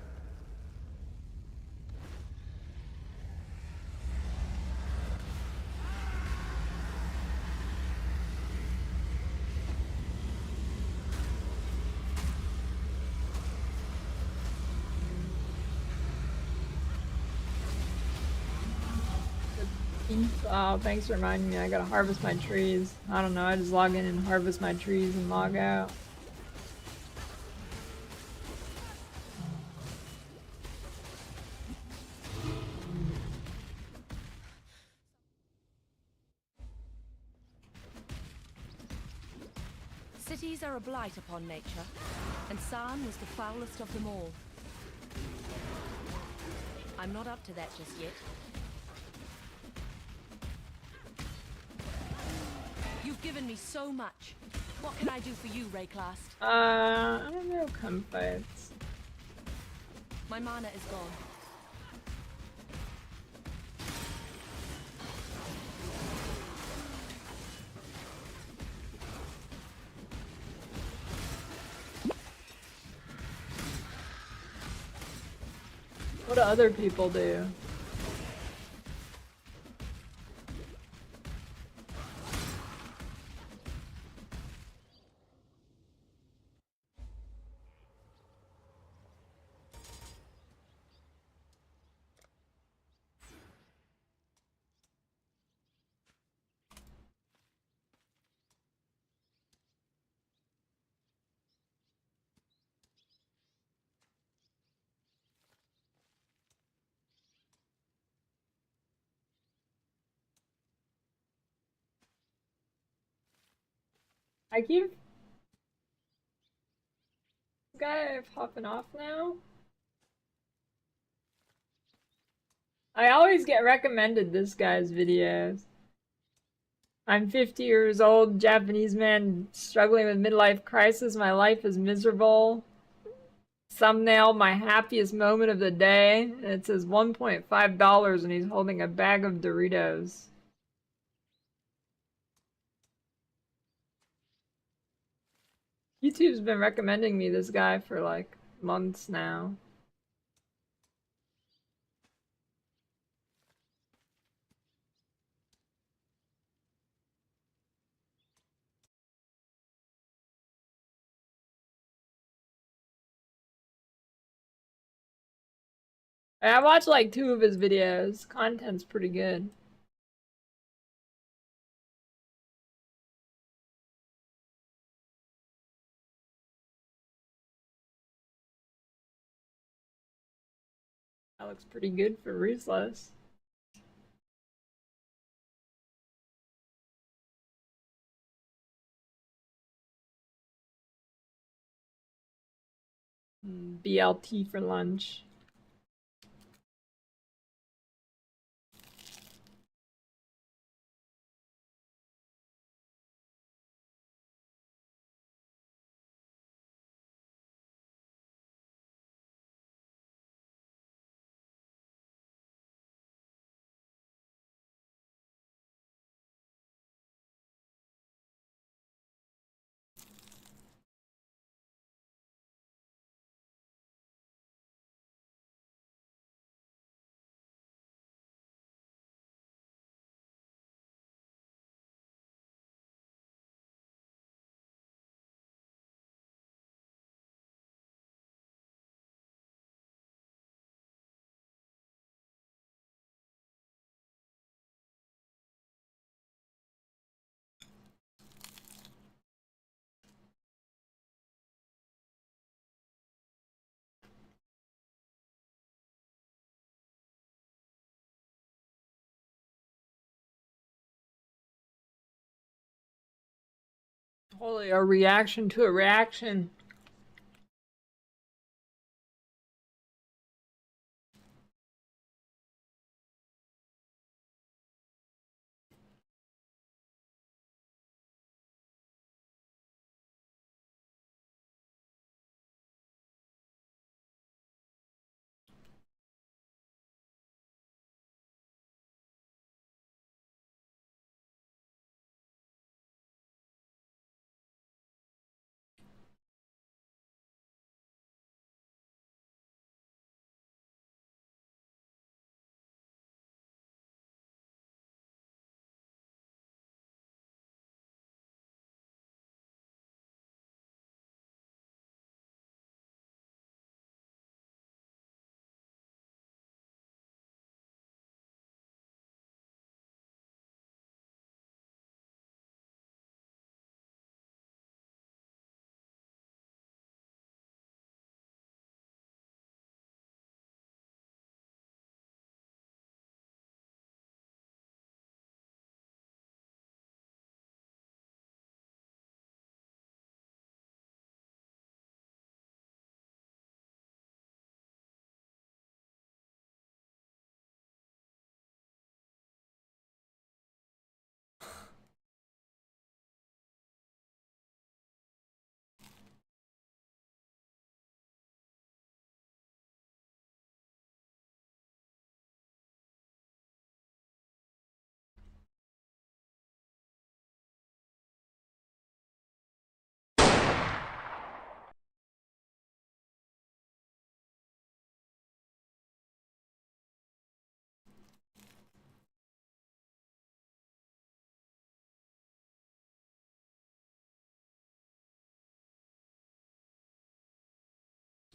Oh, thanks for reminding me. I gotta harvest my trees. I don't know, I just log in and harvest my trees and log out. Cities are a blight upon nature, and San was the foulest of them all. I'm not up to that just yet. You've given me so much. What can I do for you, Rayclast? I don't know, come fights. My mana is gone. What do other people do? I keep guy popping off now. I always get recommended this guy's videos. I'm 50 years old, Japanese man struggling with midlife crisis. My life is miserable. Thumbnail, my happiest moment of the day. And it says $1.5 and he's holding a bag of Doritos. YouTube's been recommending me this guy for like months now. I watched like 2 of his videos. Content's pretty good. That looks pretty good for Ruthless. BLT for lunch. Totally a reaction to a reaction.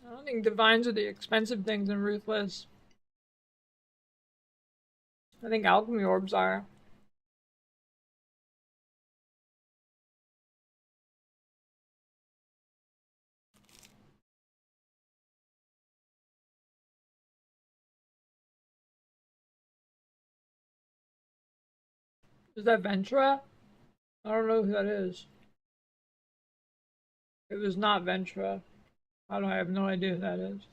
I don't think divines are the expensive things in Ruthless. I think alchemy orbs are. Is that Ventura? I don't know who that is. It was not Ventura. I have no idea who that is.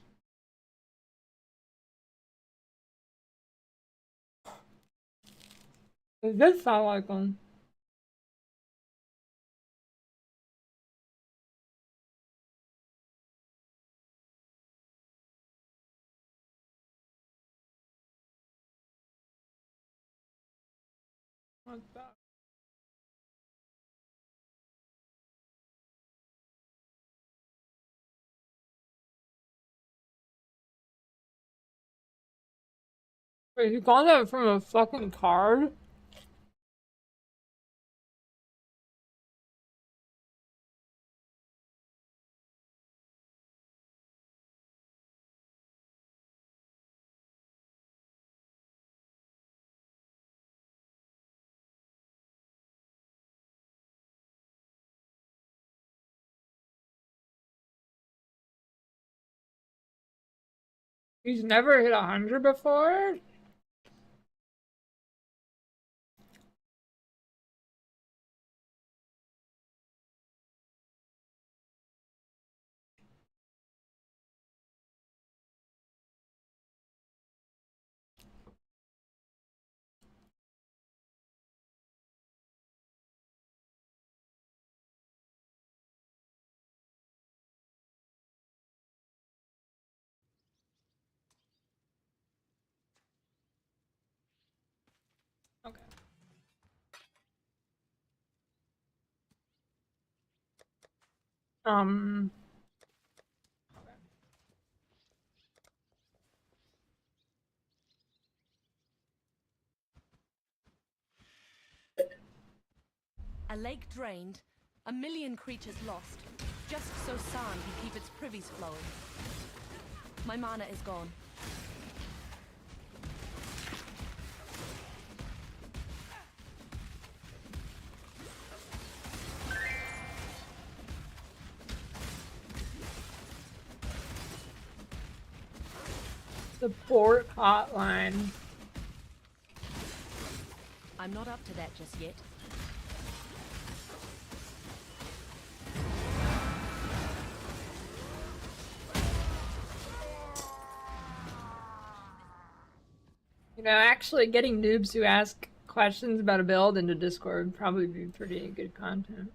It did sound like him. What's that? Wait, you got that from a fucking card? He's never hit 100 before? Okay. Um... A lake drained, a million creatures lost, just so San can keep its privies flowing. My mana is gone. Support hotline. I'm not up to that just yet. You know, actually getting noobs who ask questions about a build into Discord would probably be pretty good content.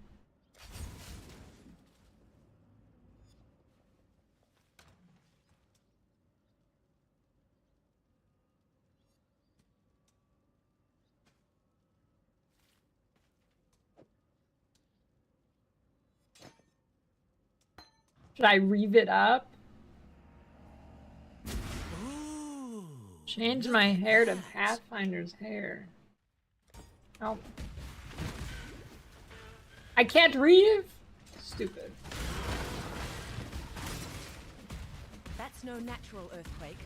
Should I reeve it up? Change my hair to Pathfinder's hair. Oh. I can't reeve? Stupid. That's no natural earthquake.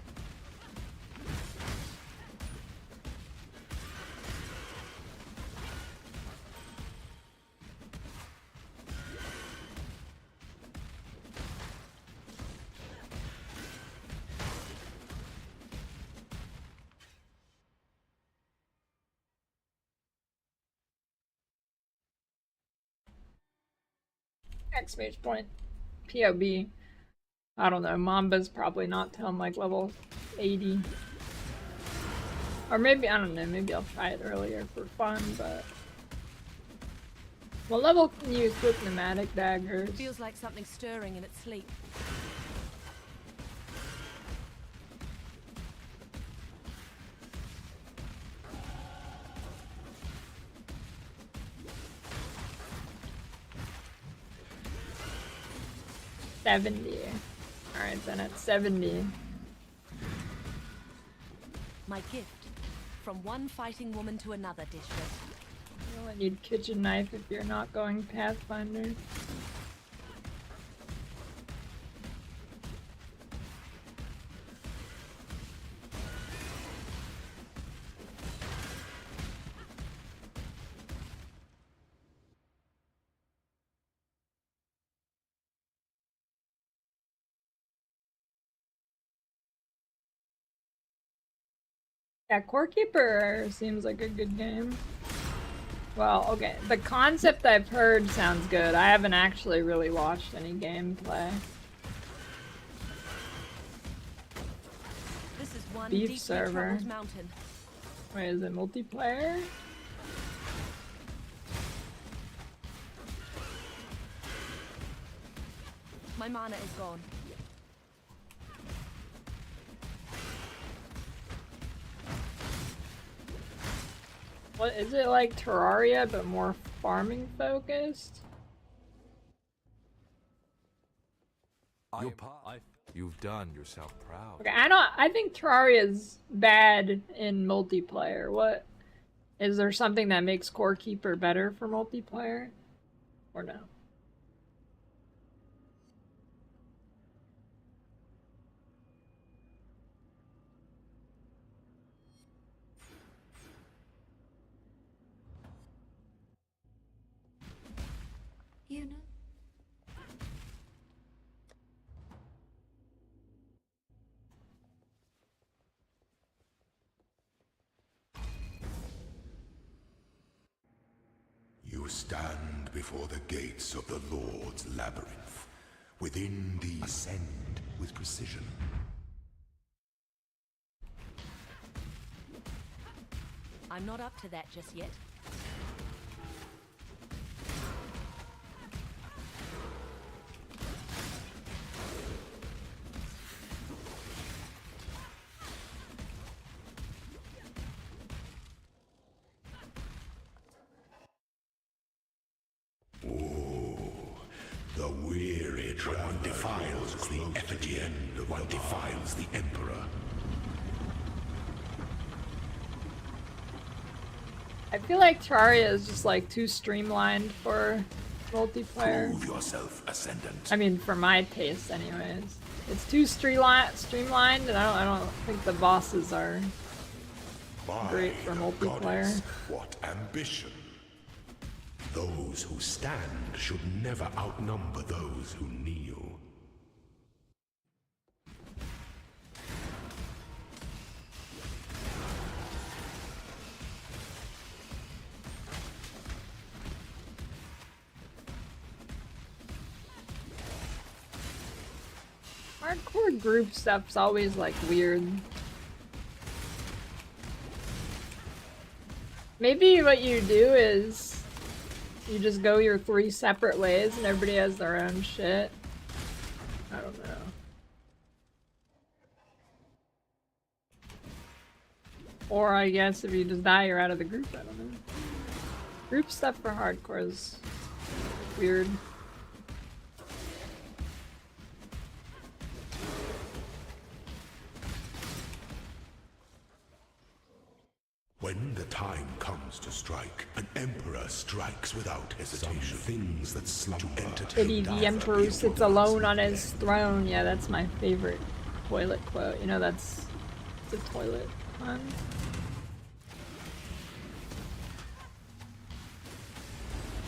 Exclamation point. POB. I don't know, Mamba's probably not till I'm like level 80. Or maybe, I don't know, maybe I'll try it earlier for fun, but... What level can you equip pneumatic daggers? Feels like something stirring in its sleep. $70. Alright, then at 70. My gift. From one fighting woman to another, Dishlet. You only need kitchen knife if you're not going Pathfinder. Yeah, Core Keeper seems like a good game. Well, okay, the concept I've heard sounds good. I haven't actually really watched any gameplay. This is one Beef deeply server. troubled mountain. Wait, is it multiplayer? My mana is gone. What is it, like Terraria but more farming focused? You've done yourself proud. Okay, I think Terraria's bad in multiplayer. What is there something that makes Core Keeper better for multiplayer? Or no? You know. You stand before the gates of the Lord's labyrinth. Within these, ascend with precision. I'm not up to that just yet. The weary one defiles the effigy, one defiles the Emperor. I feel like Terraria is just like too streamlined for multiplayer. Prove yourself, Ascendant. I mean, for my taste, anyways. It's too streamlined, and I don't think the bosses are great for multiplayer. Goddess, what ambition! Those who stand should never outnumber those who kneel. Hardcore group stuff's always like weird. Maybe what you do is you just go your 3 separate ways and everybody has their own shit. I don't know. Or I guess if you just die, you're out of the group. I don't know. Group stuff for hardcore is weird. When the time comes to strike, an emperor strikes without hesitation. Some things that slumber Pity the emperor sits alone on his throne. Yeah, that's my favorite toilet quote. You know, that's the toilet one.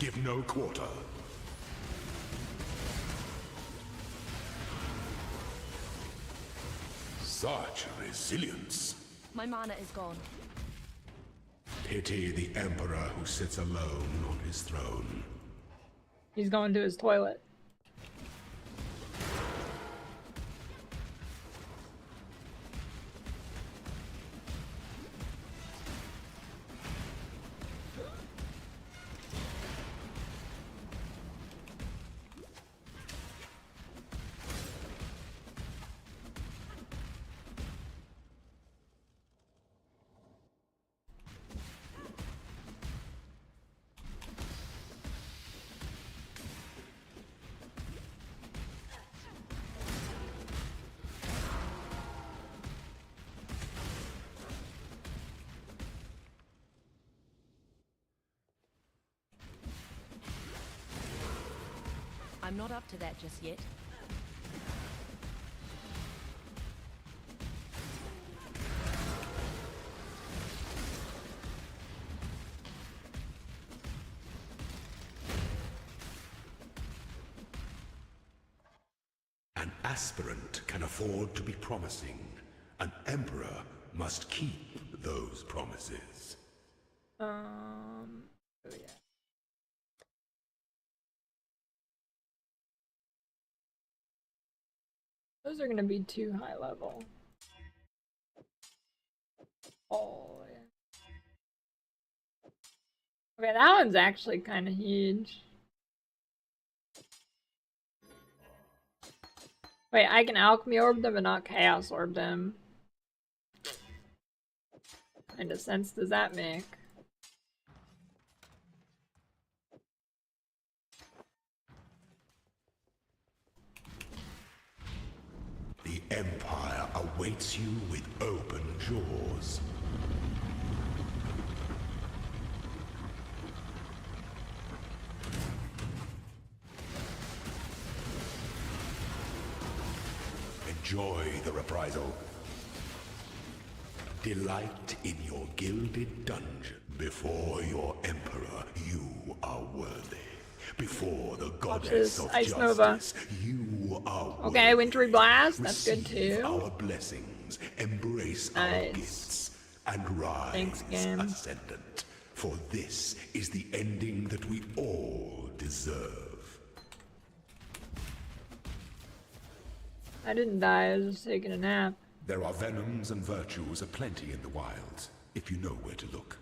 Give no quarter. Such resilience. My mana is gone. Pity the Emperor who sits alone on his throne. He's going to his toilet. I'm not up to that just yet. An aspirant can afford to be promising. An emperor must keep those promises. Oh yeah. Those are gonna be too high level. Oh yeah. Okay, that one's actually kind of huge. Wait, I can alchemy orb them but not chaos orb them. What kind of sense does that make? empire awaits you with open jaws. Enjoy the reprisal. Delight in your gilded dungeon. Before your emperor, you are worthy. Before the goddess of Ice Nova. justice, you are worthy. Okay, Wintry Blast, that's good Receive too. our blessings, embrace our gifts, and rise, Thanks, game. ascendant. For this is the ending that we all deserve. I didn't die, I was just taking a nap. There are venoms and virtues aplenty in the wilds, if you know where to look.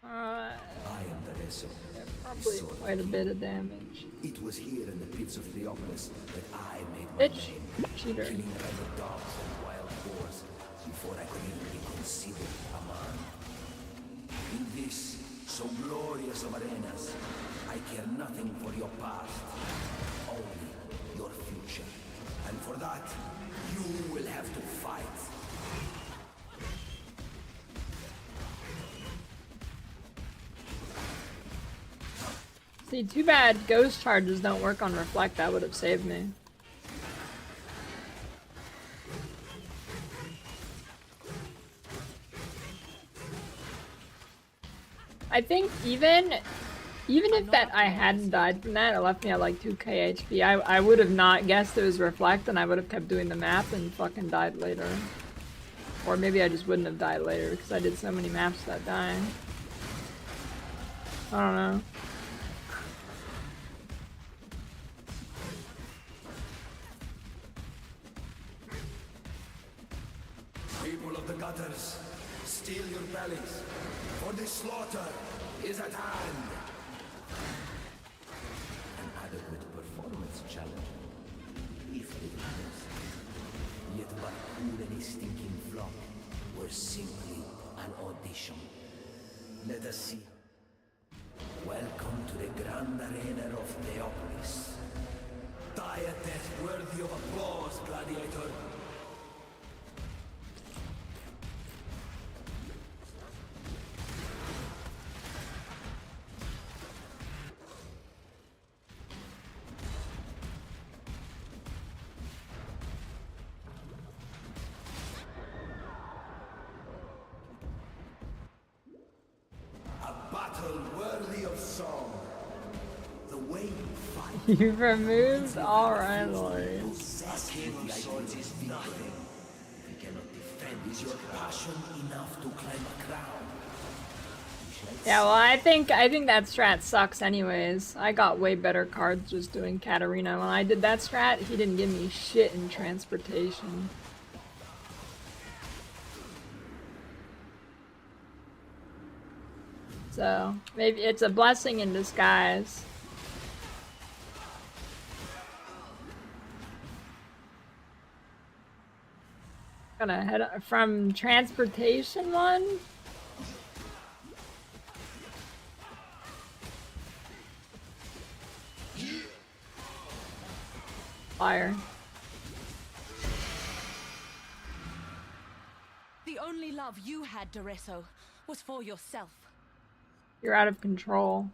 I am the vessel. Probably quite a bit of damage. It was here in the pits of Theopolis that I made my name. Cheater. Killing other dogs and wild boars before I could even be considered a man. In this, so glorious of arenas, I care nothing for your past, only your future. And for that, you will have to fight. See, too bad ghost charges don't work on reflect, that would have saved me. I think even if that I hadn't died from that, it left me at like 2k HP, I would have not guessed it was reflect and I would have kept doing the map and fucking died later. Or maybe I just wouldn't have died later because I did so many maps that dying. I don't know. People of the gutters, steel your bellies, for the slaughter is at hand. An adequate performance challenge, if it is. Yet but poor and a stinking flock were simply an audition. Let us see. Welcome to the grand arena of Theopolis. Die a death worthy of applause, gladiator. You've removed all rivalries. Yeah, well, I think that strat sucks anyways. I got way better cards just doing Katarina. When I did that strat, he didn't give me shit in transportation. So, maybe it's a blessing in disguise. Gonna head from transportation one. Fire. The only love you had, Doreso, was for yourself. You're out of control.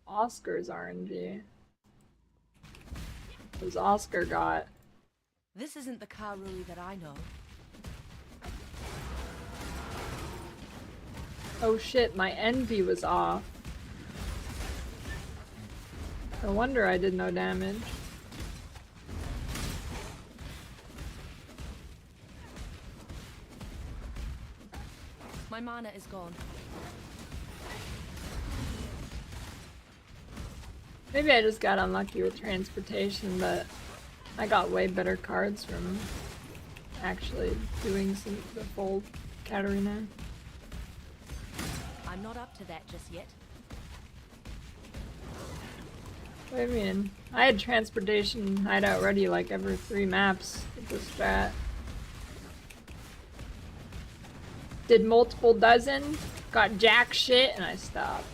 Oscar's RNG. What does Oscar got? This isn't the Karui that I know. Oh shit, my envy was off. No wonder I did no damage. My mana is gone. Maybe I just got unlucky with transportation, but I got way better cards from actually doing the full Katarina. I'm not up to that just yet. What do you mean? I had transportation hideout ready like every 3 maps with the strat. Did multiple dozen, got jack shit, and I stopped.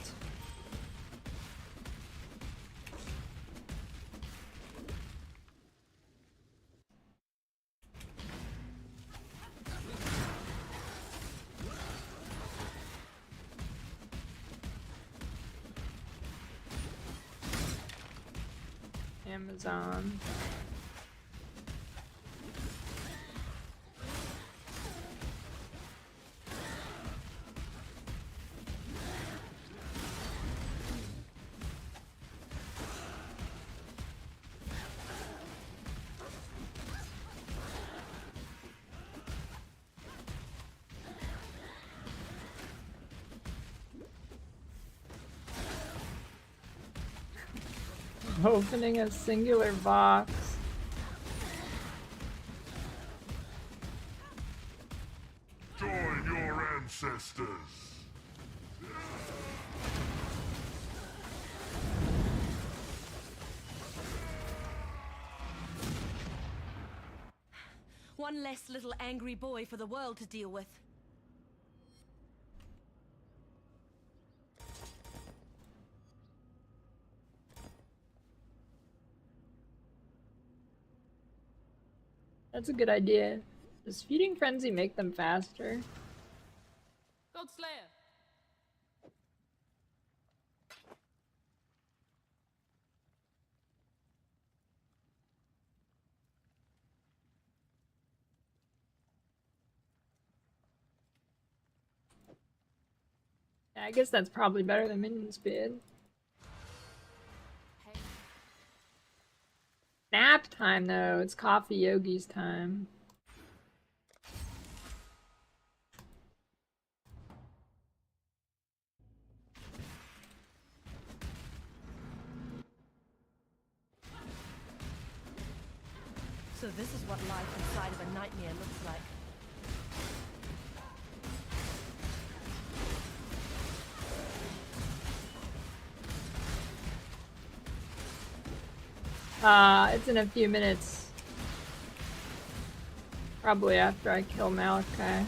Amazon. Opening a singular box. Join your ancestors. One less little angry boy for the world to deal with. That's a good idea. Does Feeding Frenzy make them faster? God Slayer. Yeah, I guess that's probably better than minion speed. Nap time though, it's Coffee Yogi's time. So this is what life inside of a nightmare looks like. It's in a few minutes. Probably after I kill Malachi.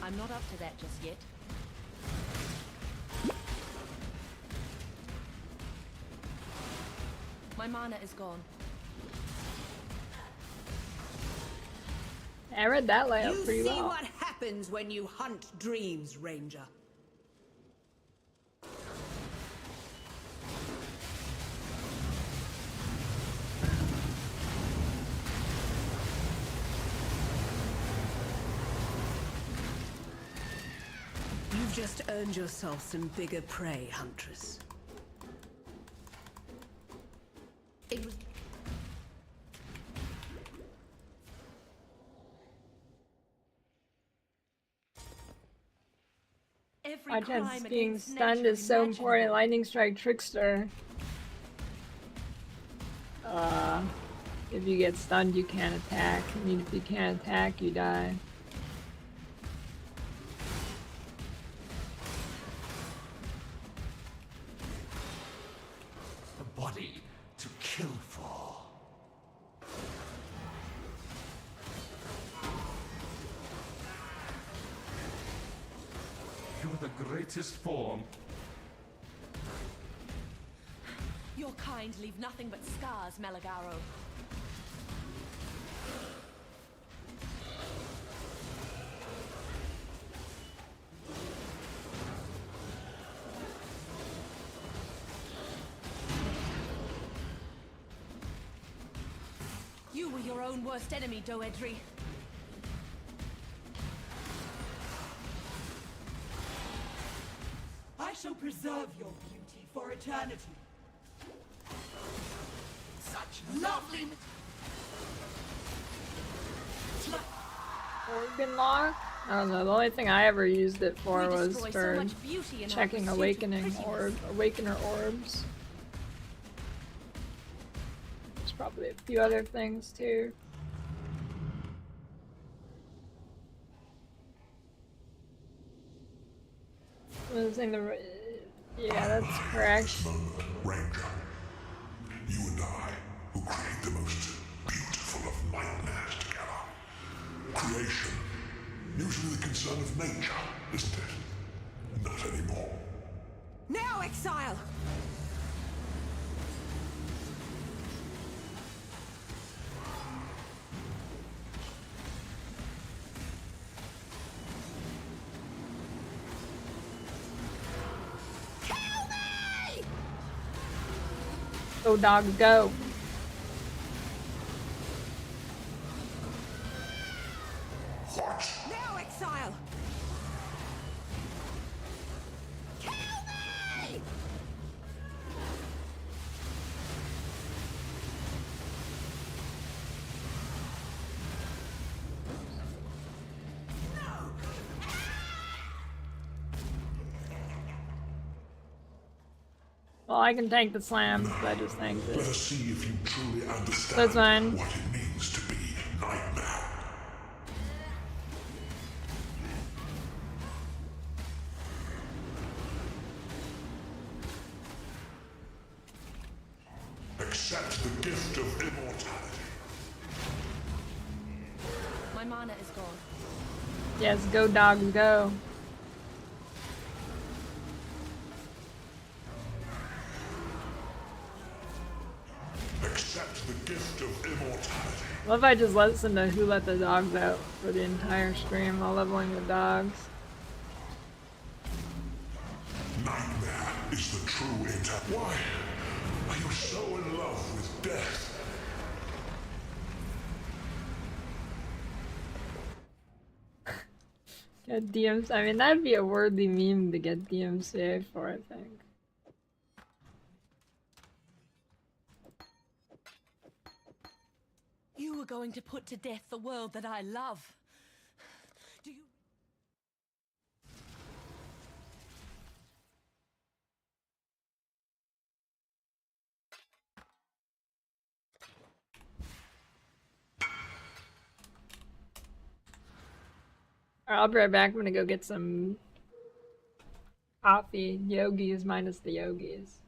I'm not up to that just yet. My mana is gone. I read that layout pretty well. You see what happens when you hunt dreams, Ranger. You've just earned yourself some bigger prey, Huntress. It was... My chance of being stunned is so important. Lightning Strike Trickster. If you get stunned, you can't attack. And if you can't attack, you die. A body to kill for. You're the greatest form. Your kind leave nothing but scars, Malagaro. were your own worst enemy, Doedri. I shall preserve your beauty for eternity. Such lovely... Organ lock? I don't know, the only thing I ever used it for was destroy so for much beauty in our checking pursuit of awakening prettiness. awakener orbs. There's probably a few other things too. Losing the... Yeah, that's correct. Ranger, you and I, who create the most beautiful of nightmares together. Creation, usually the concern of nature, isn't it? Not anymore. Now, exile! Go dogs go. Now, exile! Kill me! Well, I can tank the slams, but I just tanked Let it. us see if you truly understand That's fine. what it means to be Nightmare. Accept the gift of immortality. My mana is gone. Yes, go dogs go. Accept the gift of immortality. What if I just listen to Who Let the Dogs Out for the entire stream while leveling the dogs? Nightmare is the true intent. Why are you so in love with death? Get DMC. I mean, that'd be a worthy meme to get DMCA for, I think. You were going to put to death the world that I love. Do you... Alright, I'll be right back. I'm gonna go get some coffee. Yogis minus the yogis.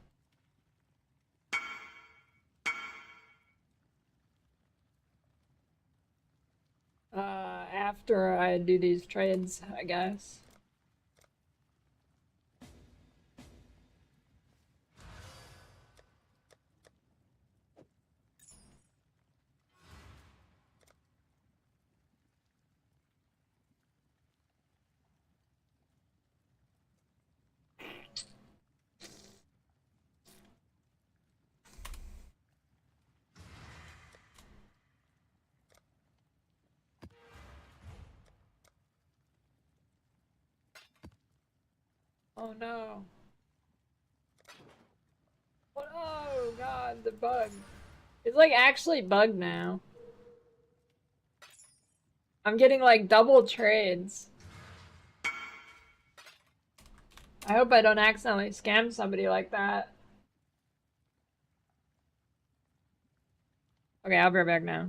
After I do these trades, I guess. Oh no. Oh god, the bug. It's like actually bugged now. I'm getting like double trades. I hope I don't accidentally scam somebody like that. Okay, I'll be right back now.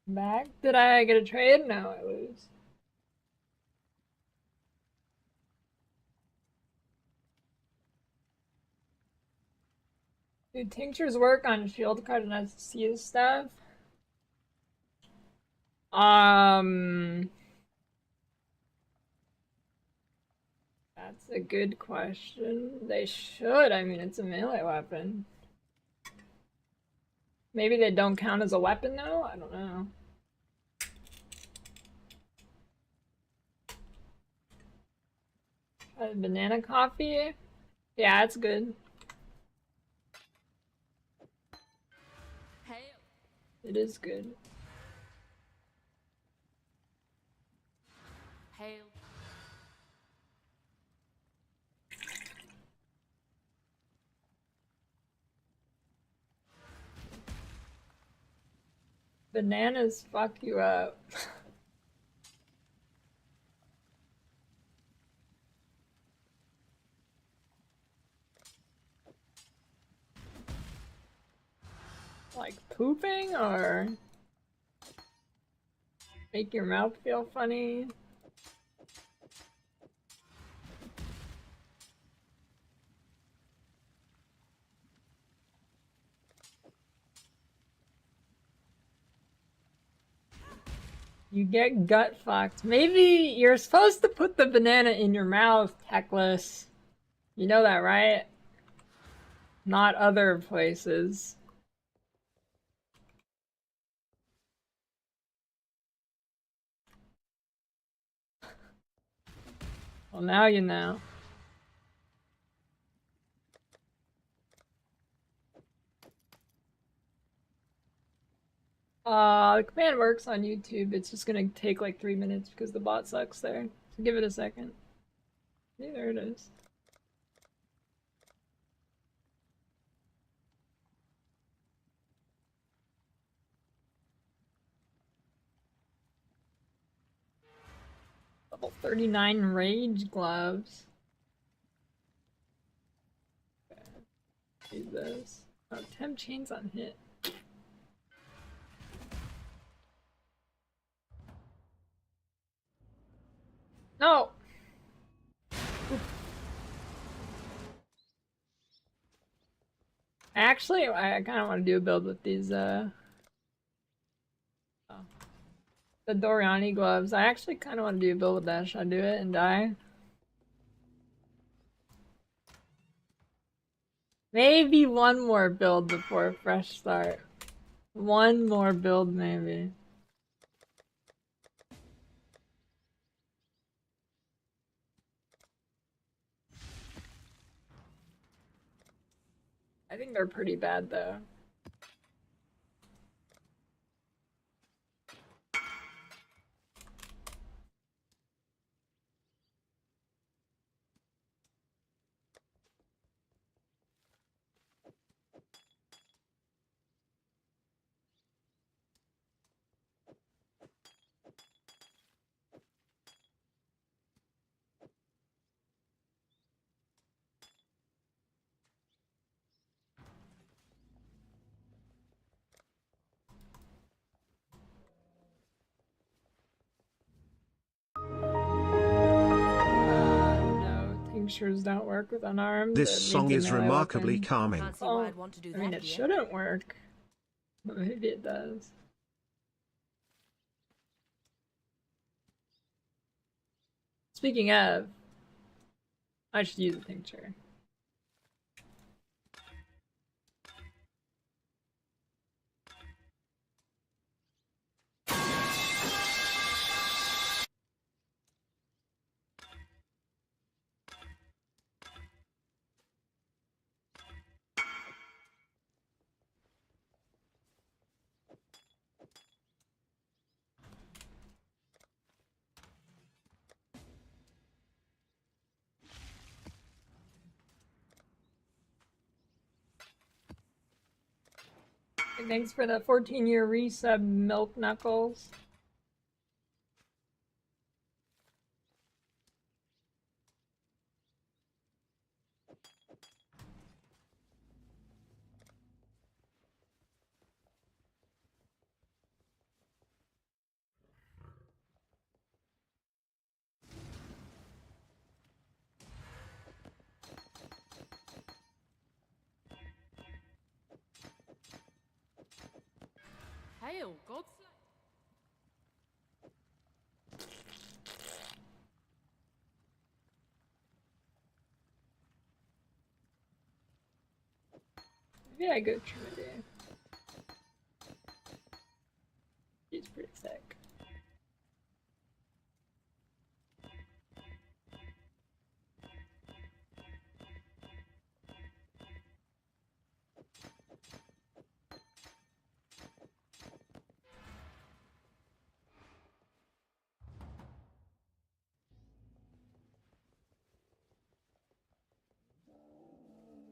Back? Did I get a trade? No, I lose. Do tinctures work on shield card and SC stuff? That's a good question. They should. I mean, it's a melee weapon. Maybe they don't count as a weapon though? I don't know. Banana coffee? Yeah, it's good. It is good. Hail. Bananas fuck you up. Like pooping or make your mouth feel funny? You get gut fucked. Maybe you're supposed to put the banana in your mouth, Techless. You know that, right? Not other places. Well, now you know. The command works on YouTube. It's just gonna take like 3 minutes because the bot sucks there. So give it a second. Yeah, there it is. Level 39 rage gloves. Okay. Use those. Oh, 10 chains on hit. No! Actually, I kind of want to do a build with these, the Doriani gloves. I actually kind of want to do a build with that. Should I do it and die? Maybe one more build before a fresh start. One more build, maybe. I think they're pretty bad, though. No, tinctures don't work with unarmed. This song is remarkably calming. Can't see why I'd want to do I mean, that it here. shouldn't work, but maybe it does. Speaking of, I should use a tincture. Thanks for the 14-year resub, Milk Knuckles. Hail, God's Maybe I go Trinity. She's pretty sick.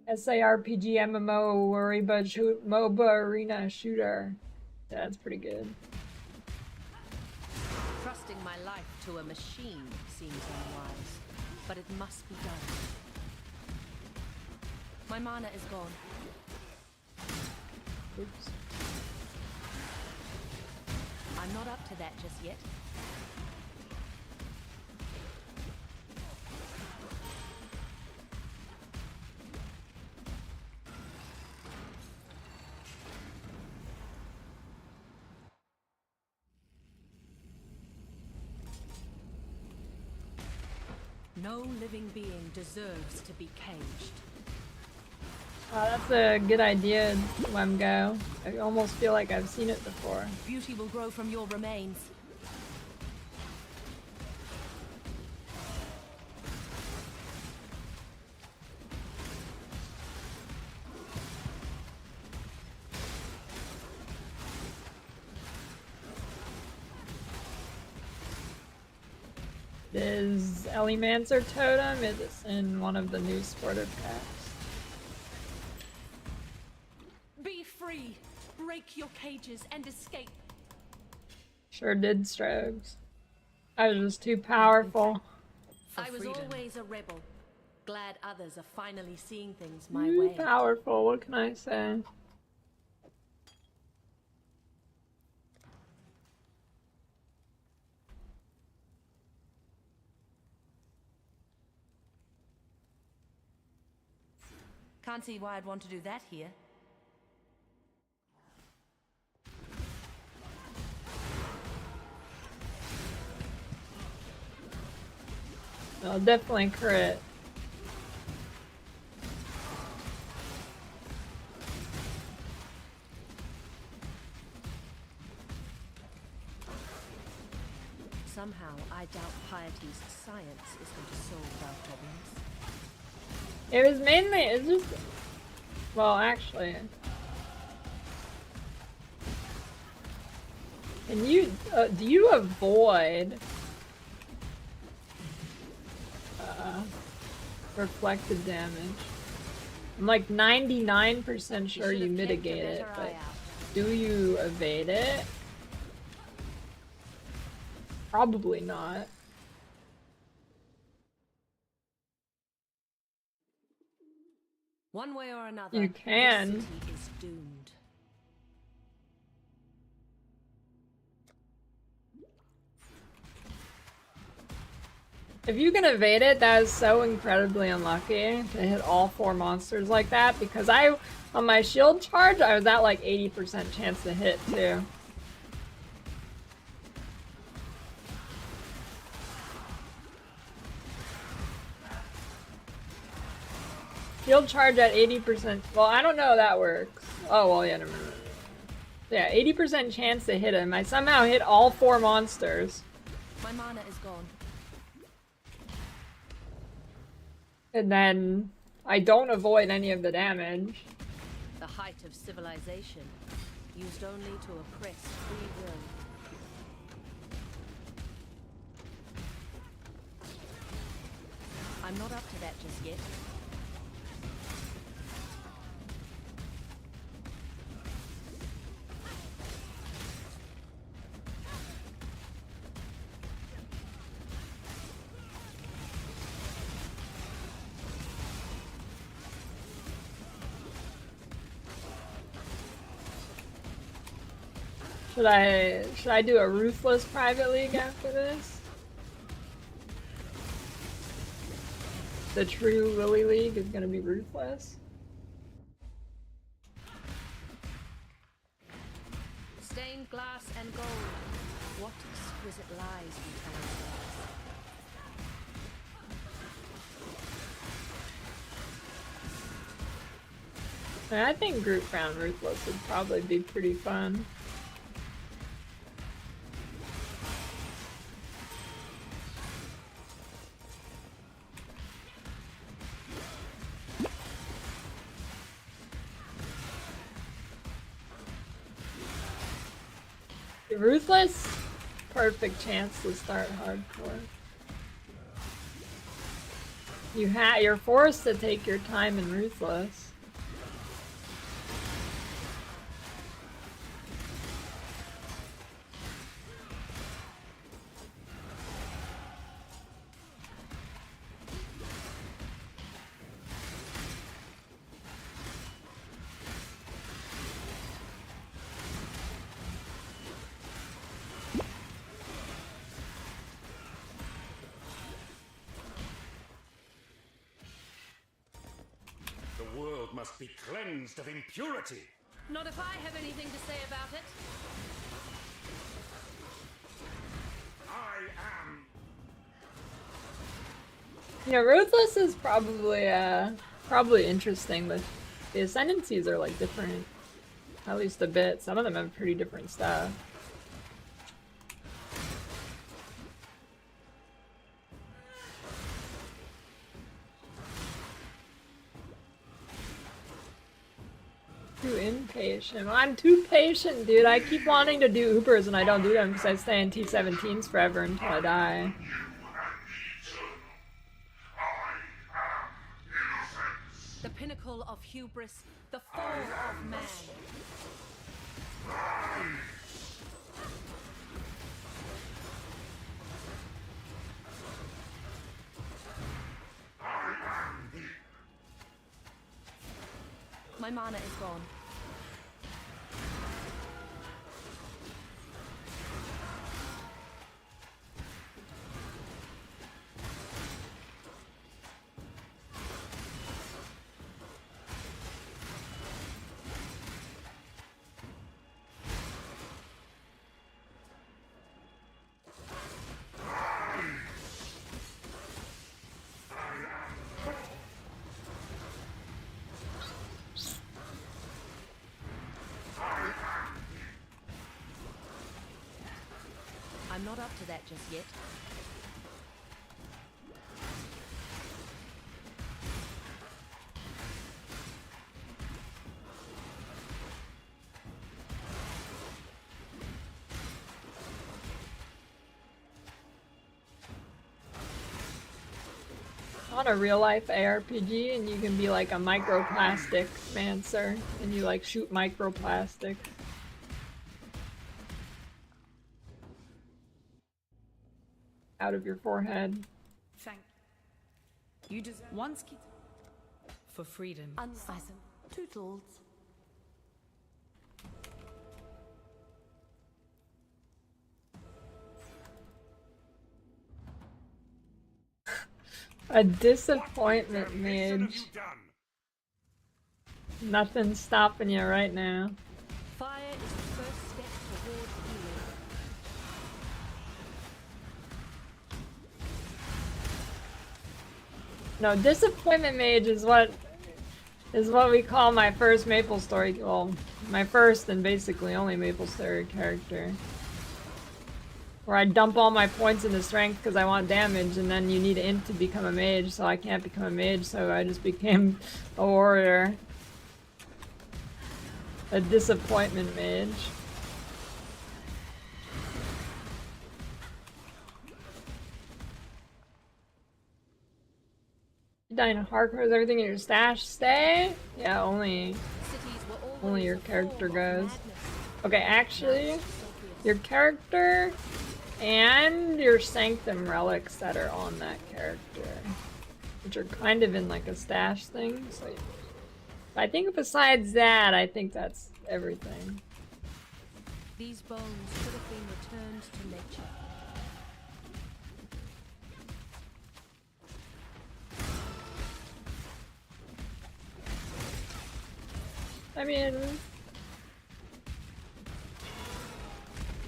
SARPG MMO Wariba shoot MOBA arena shooter. Yeah, that's pretty good. Trusting my life to a machine seems unwise, but it must be done. My mana is gone. Oops. I'm not up to that just yet. No living being deserves to be caged. Oh, that's a good idea, Lemgo. I almost feel like I've seen it before. Beauty will grow from your remains. Is Elimancer Totem is in one of the new sportive packs. Be free! Break your cages and escape! Sure did, Strokes. I was just too powerful. I was always a rebel. Glad others are finally seeing things my Too way. powerful, what can I say? Can't see why I'd want to do that here. I'll definitely crit. Somehow, I doubt Piety's science is going to solve our problems. It was mainly, it's just, well, actually. Can you, do you avoid reflected damage? I'm like 99% sure you mitigate it, but do you evade it? Probably not. One way or another, You can. this city is doomed. If you can evade it, that is so incredibly unlucky to hit all 4 monsters like that, because on my shield charge, I was at like 80% chance to hit too. Shield charge at 80%. Well, I don't know how that works. Oh, well, yeah, no. Yeah, 80% chance to hit him. I somehow hit all 4 monsters. My mana is gone. And then I don't avoid any of the damage. The height of civilization, used only to oppress free will. I'm not up to that just yet. Should I do a ruthless private league after this? The true Lily League is gonna be ruthless. Stained Iron, glass, and gold. What exquisite lies we tell ourselves. I think group round Ruthless would probably be pretty fun. Ruthless? Perfect chance to start hardcore. You're forced to take your time in Ruthless. The world must be cleansed of impurity. Not if I have anything to say about it. I am. You know, Ruthless is probably interesting, but the ascendancies are like different, at least a bit. Some of them have pretty different stuff. Too impatient. I'm too patient, dude. I keep wanting to do Ubers and I don't do them because I stay in T17s forever until I die. The pinnacle of hubris, the fall of man. My mana is gone. I'm not up to that just yet. On a real life ARPG and you can be like a microplastic mancer and you like shoot microplastics. Out of your forehead. Thank you. Deserve one skit for freedom. Unfasten. Tootles. A disappointment mage. Nothing's stopping you right now. Fire is the first step toward healing. No, disappointment mage is what we call my first Maple Story. Well, my first and basically only Maple Story character. Where I dump all my points into strength because I want damage, and then you need int to become a mage, so I can't become a mage, so I just became a warrior. A disappointment mage. You die in hardcore, is everything in your stash stay? Yeah, only your character goes. Okay, actually, your character and your sanctum relics that are on that character, which are kind of in like a stash thing, so I think besides that, I think that's everything. These bones should have been returned to nature. I mean,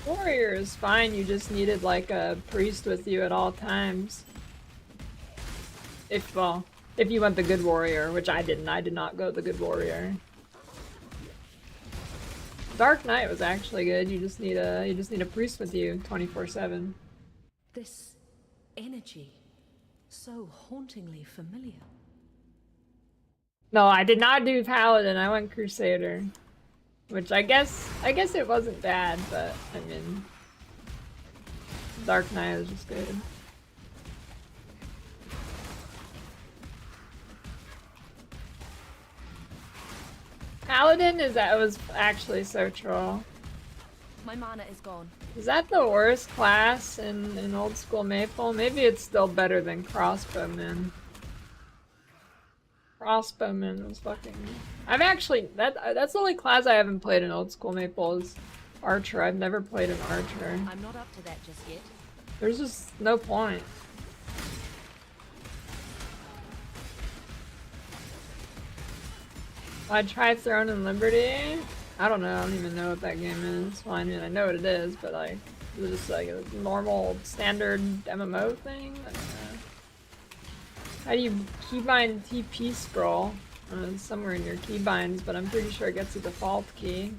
Warrior is fine, you just needed like a priest with you at all times. If you went the good warrior, which I didn't. I did not go the good warrior. Dark Knight was actually good. You just need a priest with you 24/7. This energy, so hauntingly familiar. No, I did not do Paladin. I went Crusader. Which I guess it wasn't bad, but I mean, Dark Knight is just good. Paladin was actually so troll. My mana is gone. Is that the worst class in old school Maple? Maybe it's still better than Crossbowman. Crossbowman was fucking. I've actually that's the only class I haven't played in old school Maple is Archer. I've never played an Archer. I'm not up to that just yet. There's just no point. I tried Throne and Liberty. I don't know. I don't even know what that game is. Well, I mean, I know what it is, but like, is it just like a normal standard MMO thing? I don't know. How do you keybind TP scroll? It's somewhere in your keybinds, but I'm pretty sure it gets a default key.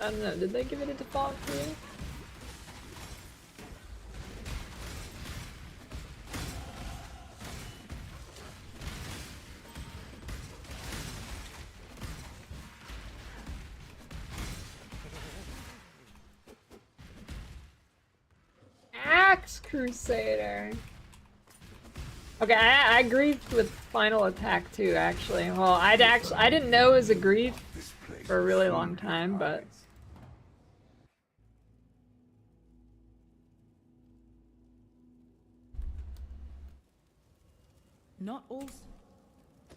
I don't know. Did they give it a default key? Axe Crusader. Okay, I grieved with Final Attack too, actually. Well, I didn't know it was a grief for a really long time, but Not all.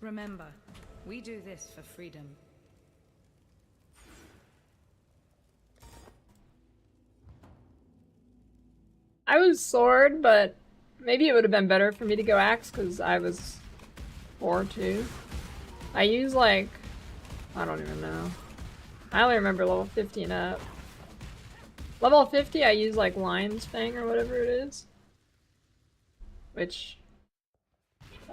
Remember, we do this for freedom. I was sword, but maybe it would have been better for me to go axe because I was 4 too. I use like, I don't even know. I only remember level 50 and up. Level 50 I use like Lion's Fang or whatever it is. Which,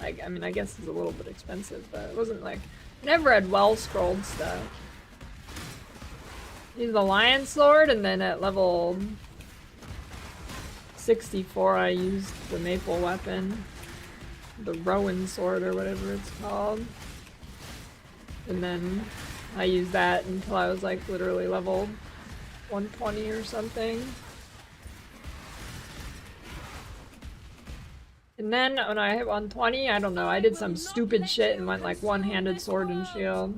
I mean I guess is a little bit expensive, but it wasn't like, I never had well scrolled stuff. Use the Lion Sword and then at level 64 I used the maple weapon, the Rowan sword or whatever it's called, and then I used that until I was like literally level 120 or something. And then when I hit 120, I don't know, I did some stupid shit and went like one-handed sword and shield.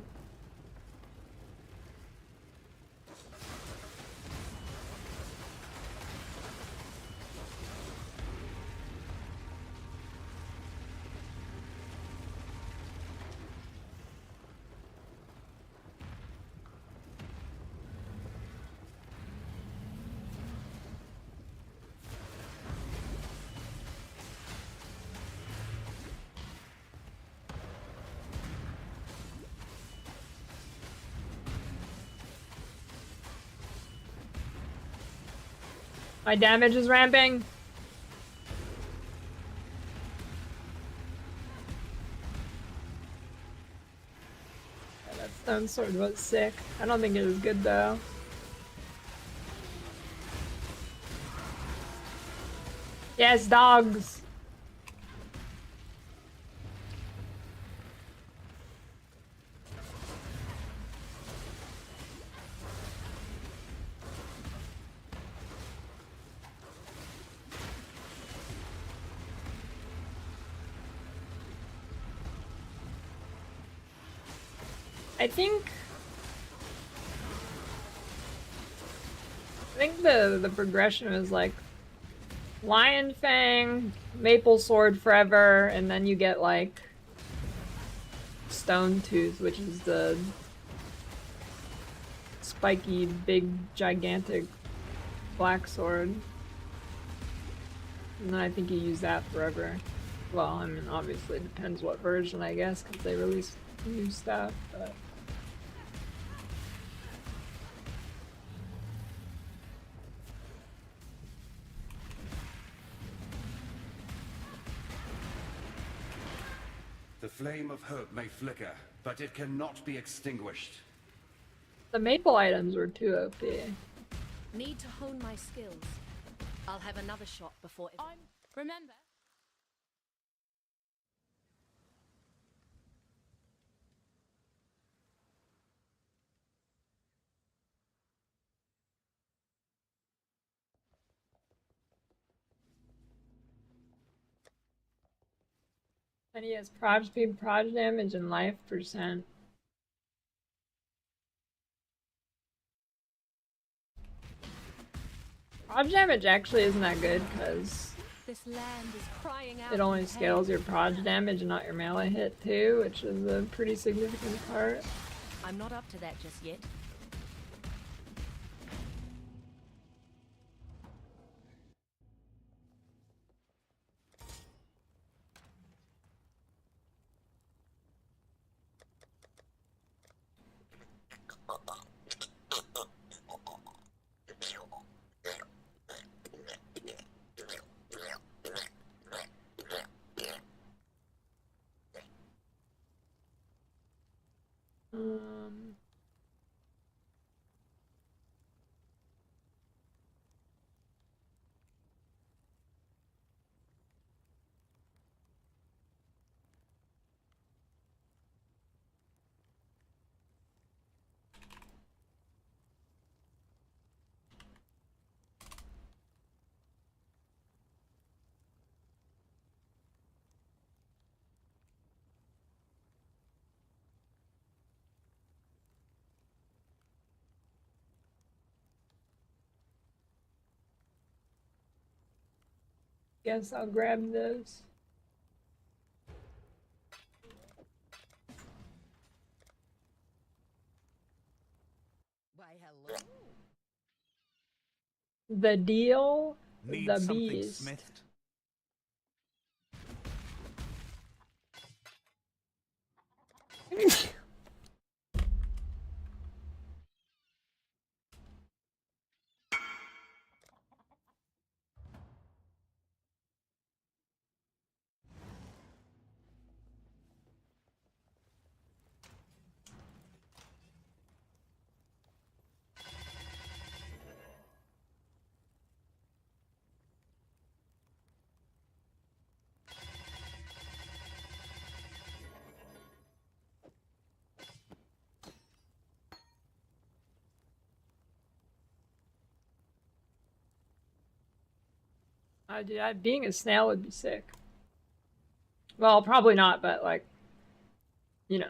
My damage is ramping. Yeah, that stone sword was sick. I don't think it was good though. Yes, dogs. I think the progression was like Lion Fang, Maple Sword forever, and then you get like Stone Tooth, which is the spiky, big, gigantic black sword. And then I think you use that forever. Well, I mean, obviously it depends what version, I guess, because they release new stuff, but The flame of hope may flicker, but it cannot be extinguished. The maple items were too OP. Need to hone my skills. I'll have another shot before. Remember. And he has proj speed, proj damage, and life percent. Proj damage actually isn't that good because This land is crying out it only in scales pain. your proj damage and not your melee hit too, which is a pretty significant part. I'm not up to that just yet. Um, guess I'll grab those. Why, hello. The deal, Need the something beast. smithed? Dude, being a snail would be sick. Well, probably not, but like, you know.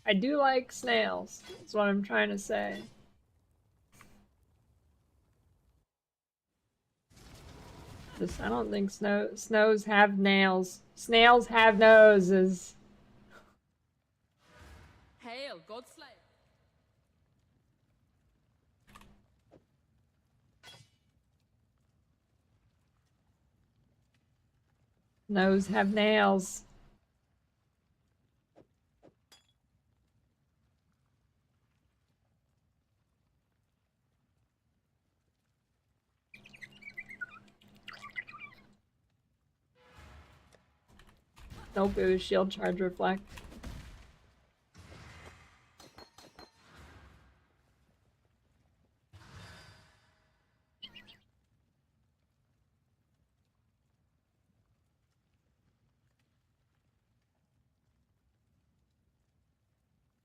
I do like snails. That's what I'm trying to say. I don't think snows have nails. Snails have noses. Hail, Godslayer. Snows have nails. Nope, it was shield charge reflect.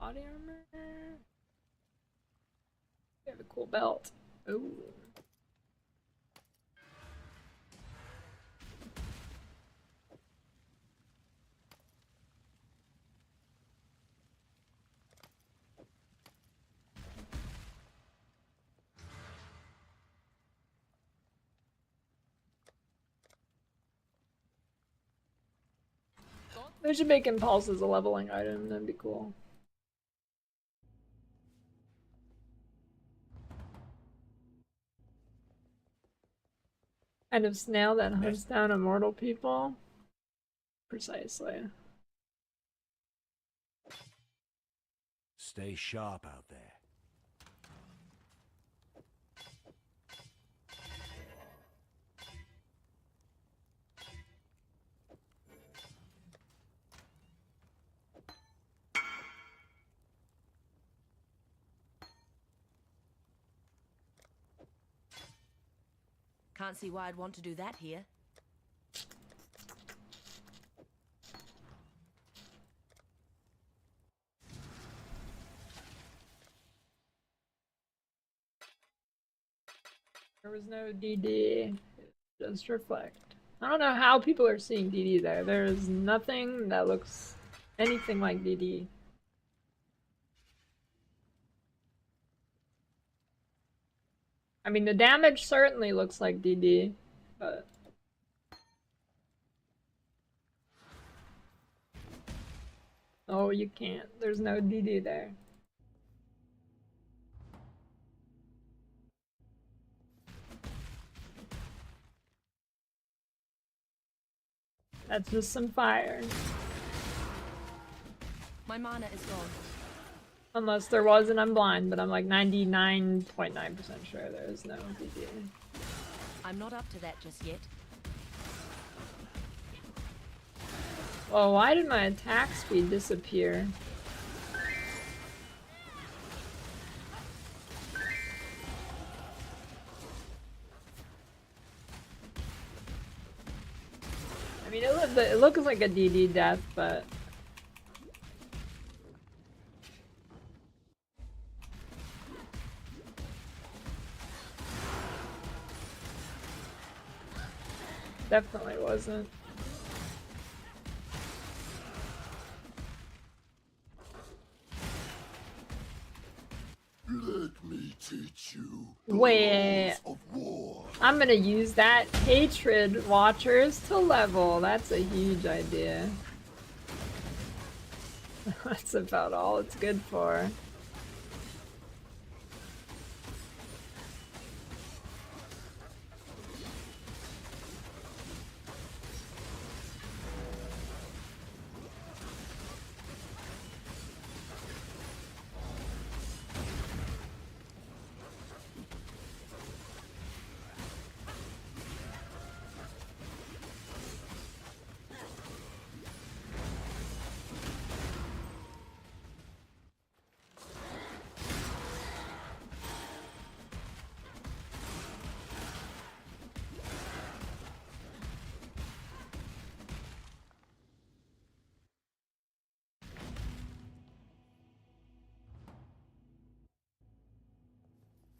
Body armor. We have a cool belt. Ooh. They should make Impulse as a leveling item, that'd be cool. Kind of snail that hunts down immortal people. Precisely. Stay sharp out there. Can't see why I'd want to do that here. There was no DD. Just reflect. I don't know how people are seeing DD there. There's nothing that looks anything like DD. I mean, the damage certainly looks like DD, but... Oh, you can't. There's no DD there. That's just some fire. My mana is gone. Unless there was, and I'm blind, but I'm like 99.9% sure there is no DD. I'm not up to that just yet. Well, why did my attack speed disappear? I mean, it looks like a DD death, but... Definitely wasn't. Let me teach you Wait, of war. I'm gonna use that hatred watchers to level. That's a huge idea. That's about all it's good for.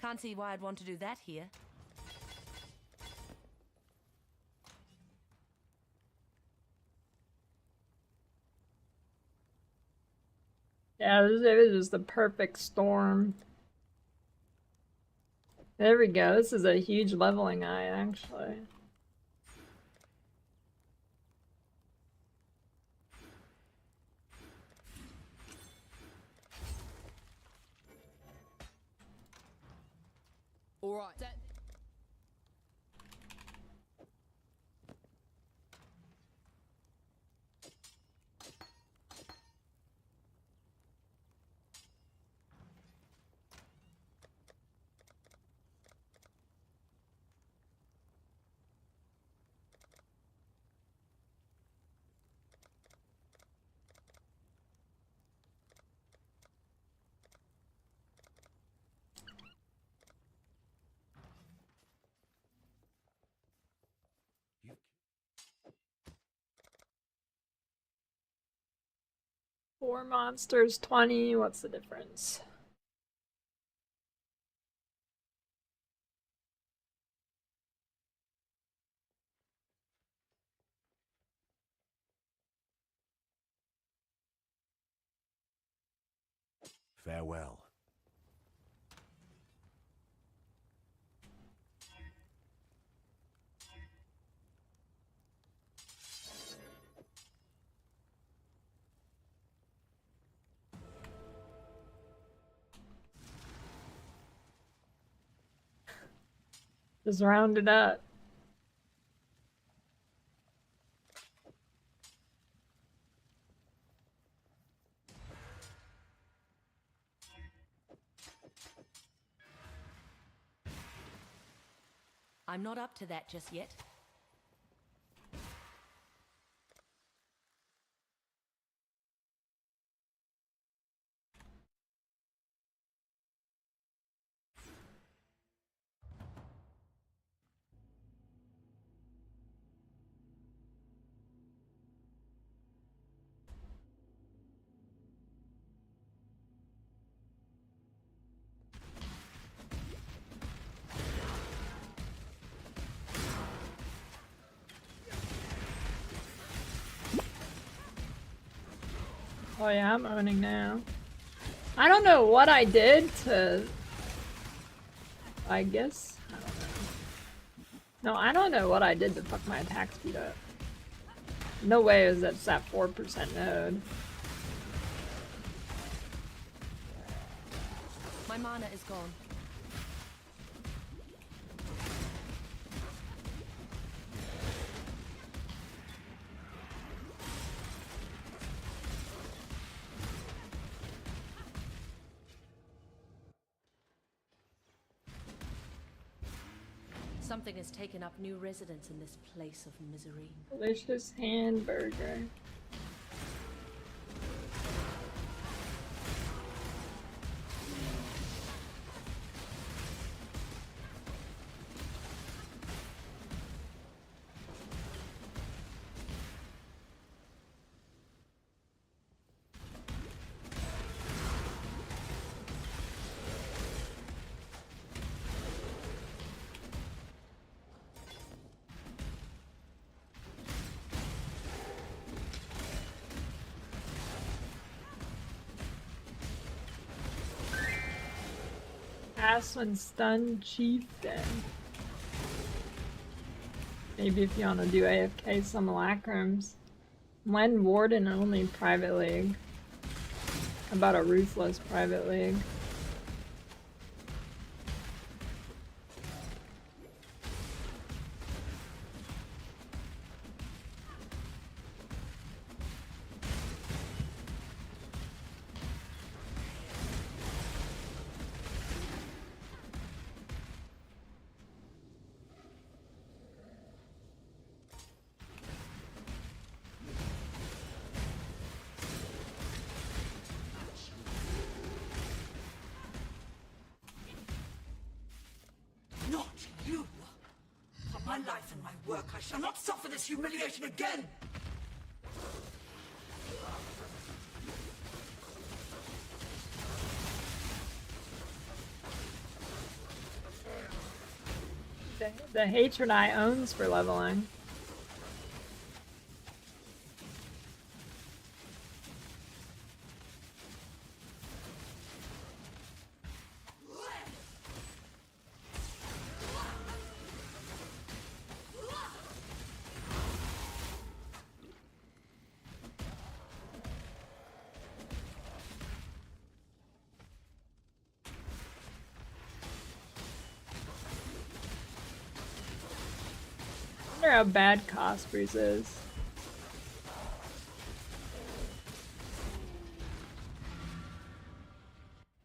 Can't see why I'd want to do that here. Yeah, it was just the perfect storm. There we go. This is a huge leveling eye, actually. All right. Four monsters, 20. What's the difference? Farewell. Just round it up. I'm not up to that just yet. Oh yeah, I'm owning now. I don't know what I did to... I guess... I don't know. No, I don't know what I did to fuck my attack speed up. No way is that's that 4% node. My mana is gone. Something has taken up new residence in this place of misery. Delicious hamburger. Aswin stun chieftain. Maybe if you want to do AFK simulacrums. When Warden only private league. How about a ruthless private league? Not you! For my life and my work, I shall not suffer this humiliation again! The hatred I owns for leveling. I wonder how bad Cosprey's is.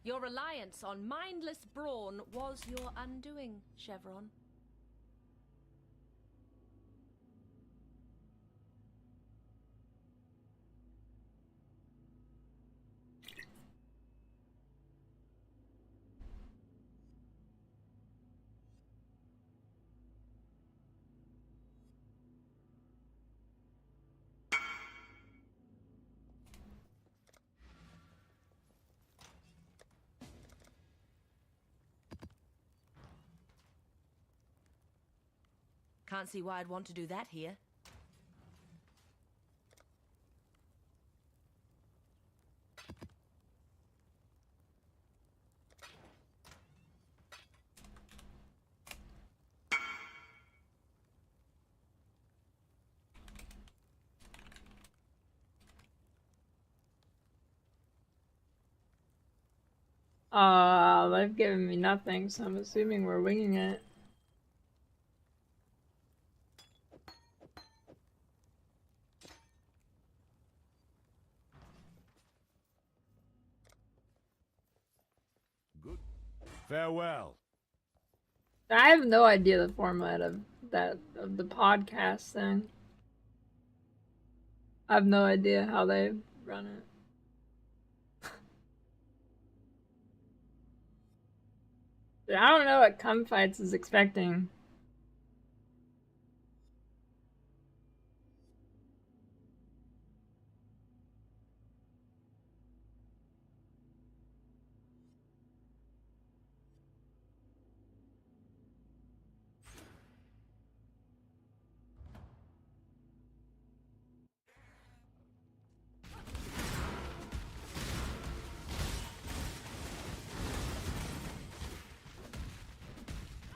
Your reliance on mindless brawn was your undoing, Chevron. Can't see why I'd want to do that here. They've given me nothing, so I'm assuming we're winging it. Good. Farewell. I have no idea the format of the podcast thing. I have no idea how they run it. I don't know what Cum Fights is expecting.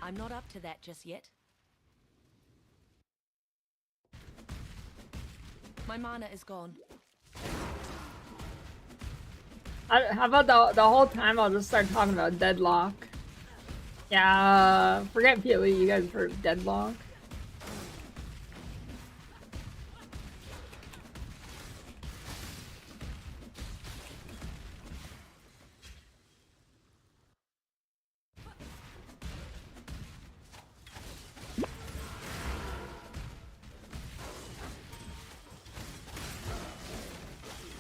I'm not up to that just yet. My mana is gone. How about the whole time I'll just start talking about Deadlock? Yeah, forget PoE, you guys heard of Deadlock?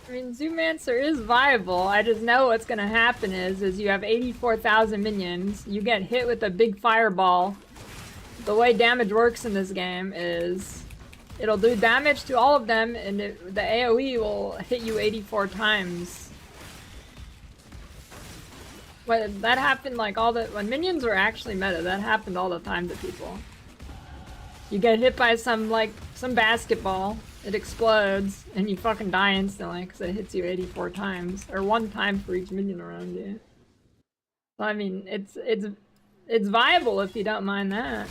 I mean, Zoomancer is viable. I just know what's gonna happen is you have 84,000 minions, you get hit with a big fireball. The way damage works in this game is it'll do damage to all of them, and the AoE will hit you 84 times. But that happened like when minions were actually meta, that happened all the time to people. You get hit by some basketball, it explodes, and you fucking die instantly because it hits you 84 times, or 1 time for each minion around you. So I mean, it's viable if you don't mind that.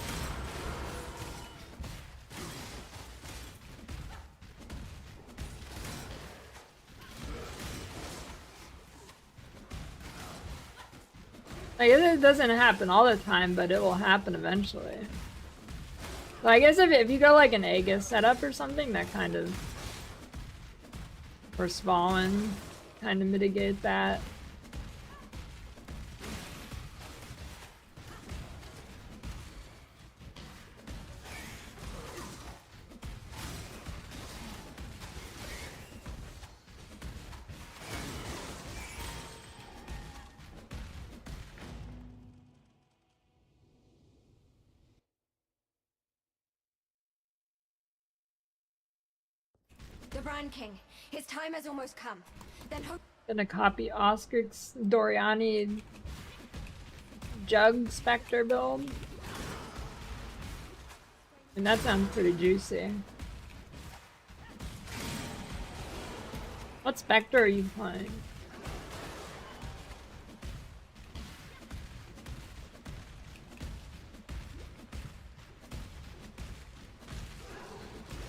Like, it doesn't happen all the time, but it will happen eventually. So I guess if you go like an Aegis setup or something, that kind of, or Svalin, kind of mitigate that. The Brand King. His time has almost come. Then hope. Gonna copy Oscar's Doriani Jug Spectre build. And that sounds pretty juicy. What Spectre are you playing?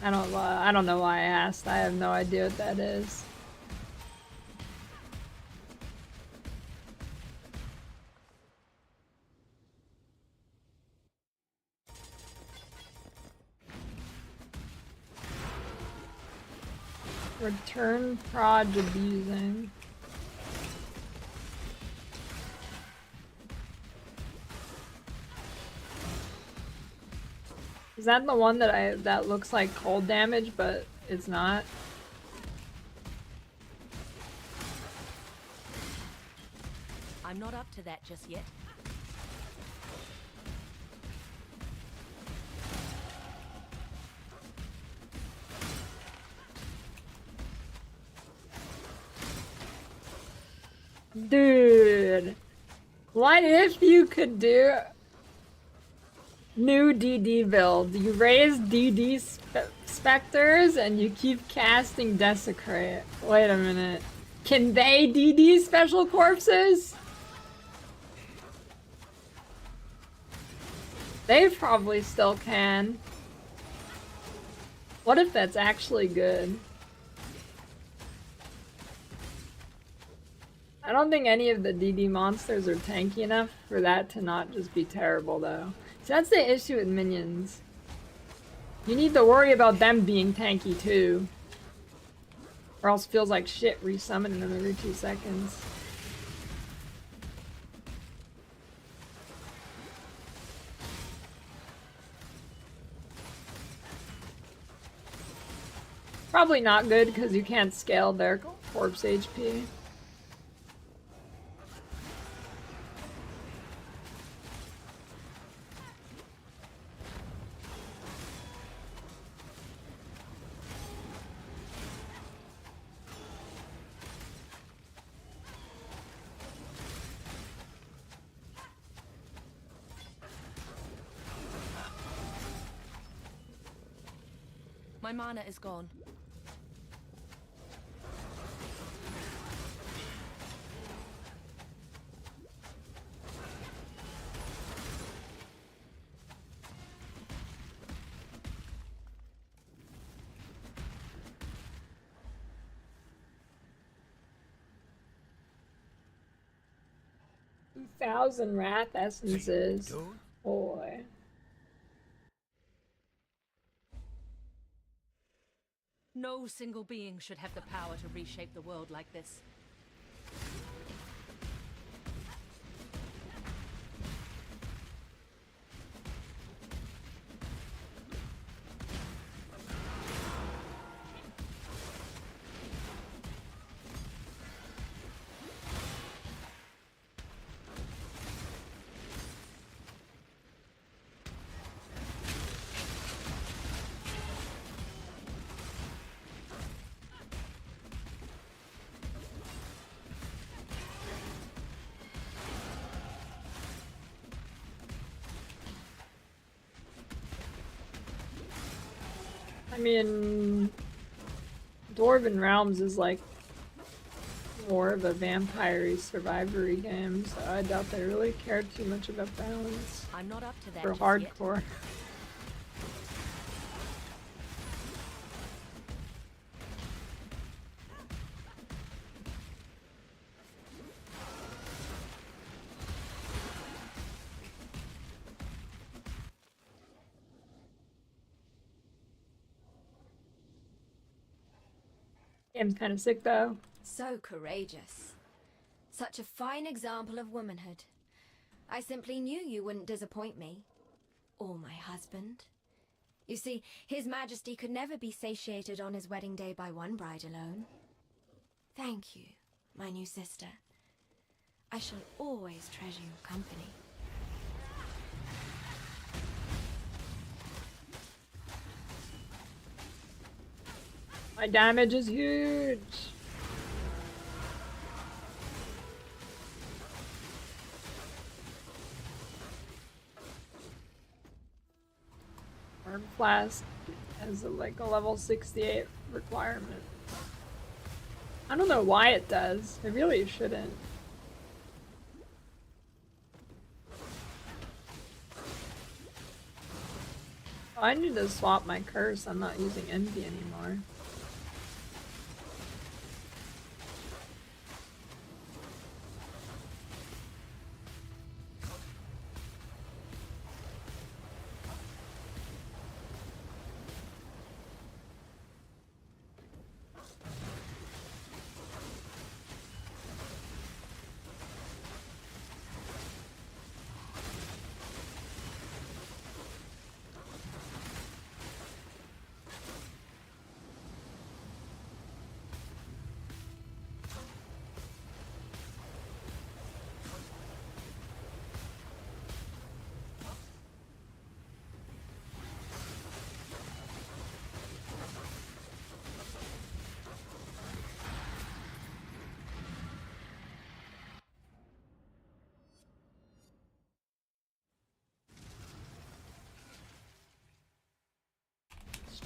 I don't know why I asked. I have no idea what that is. Return prod abusing. Is that the one that looks like cold damage, but it's not? I'm not up to that just yet. Dude, what if you could do new DD build? You raise DD specters and you keep casting Desecrate. Wait a minute. Can they DD special corpses? They probably still can. What if that's actually good? I don't think any of the DD monsters are tanky enough for that to not just be terrible though. So that's the issue with minions. You need to worry about them being tanky too. Or else it feels like shit resummoning them every 2 seconds. Probably not good because you can't scale their corpse HP. My mana is gone. Thousand wrath essences. Boy. No single being should have the power to reshape the world like this. I mean, Dwarven Realms is like more of a vampire-y survivory game, so I doubt they really care too much about balance. I'm not up to that For just hardcore. yet. Game's kind of sick though. So courageous. Such a fine example of womanhood. I simply knew you wouldn't disappoint me. Or my husband. You see, His Majesty could never be satiated on his wedding day by one bride alone. Thank you, my new sister. I shall always treasure your company. My damage is huge. Arm Flask has like a level 68 requirement. I don't know why it does. It really shouldn't. Oh, I need to swap my curse. I'm not using Envy anymore.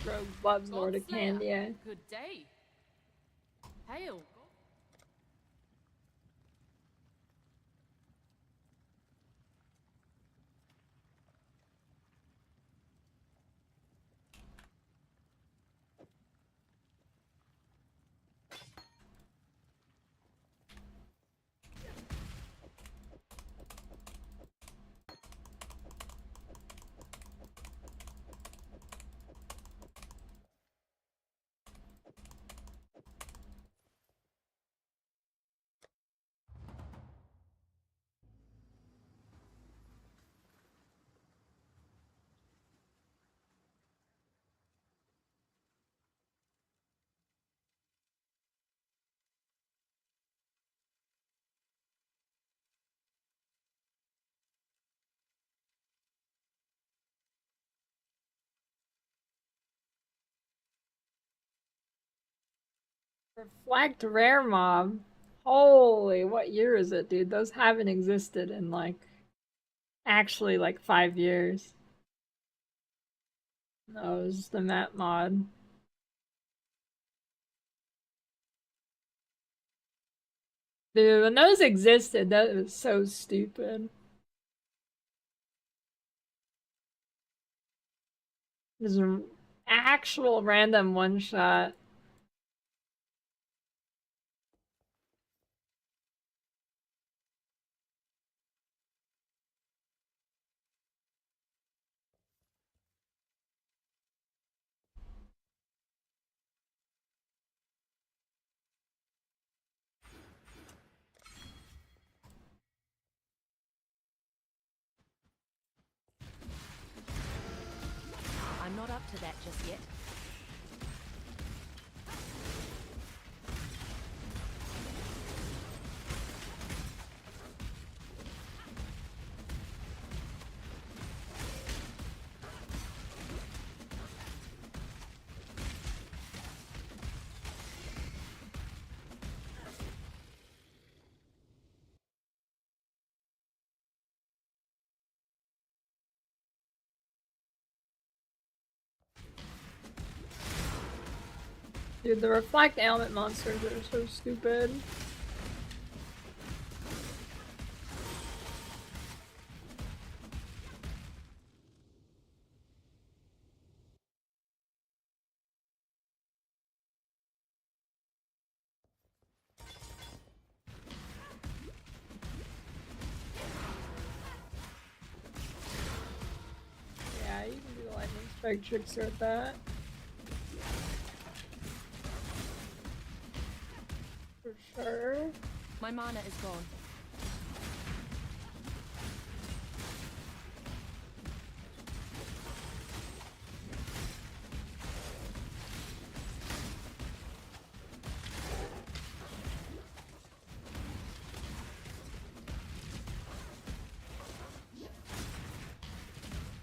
Stroke loves Nordic Candia. Good day. Hail. Reflect rare mob. Holy, what year is it, dude? Those haven't existed in like actually like 5 years. No, it was the map mod. Dude, when those existed, that was so stupid. There's an actual random one shot. I'm not up to that just yet. Dude, the reflect ailment monsters are so stupid. Yeah, you can do the lightning strike tricks with that. For sure. My mana is gone.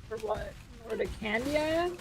For what? Or the candy I have?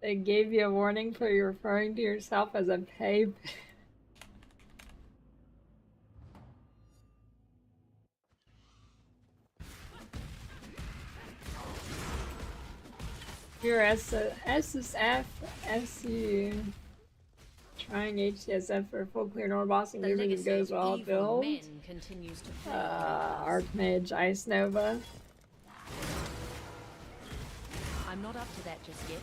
They gave you a warning for you referring to yourself as a babe. You're SSF, SU. Trying HCSF for full clear normal boss and movement that goes well build. Archmage Ice Nova. I'm not up to that just yet.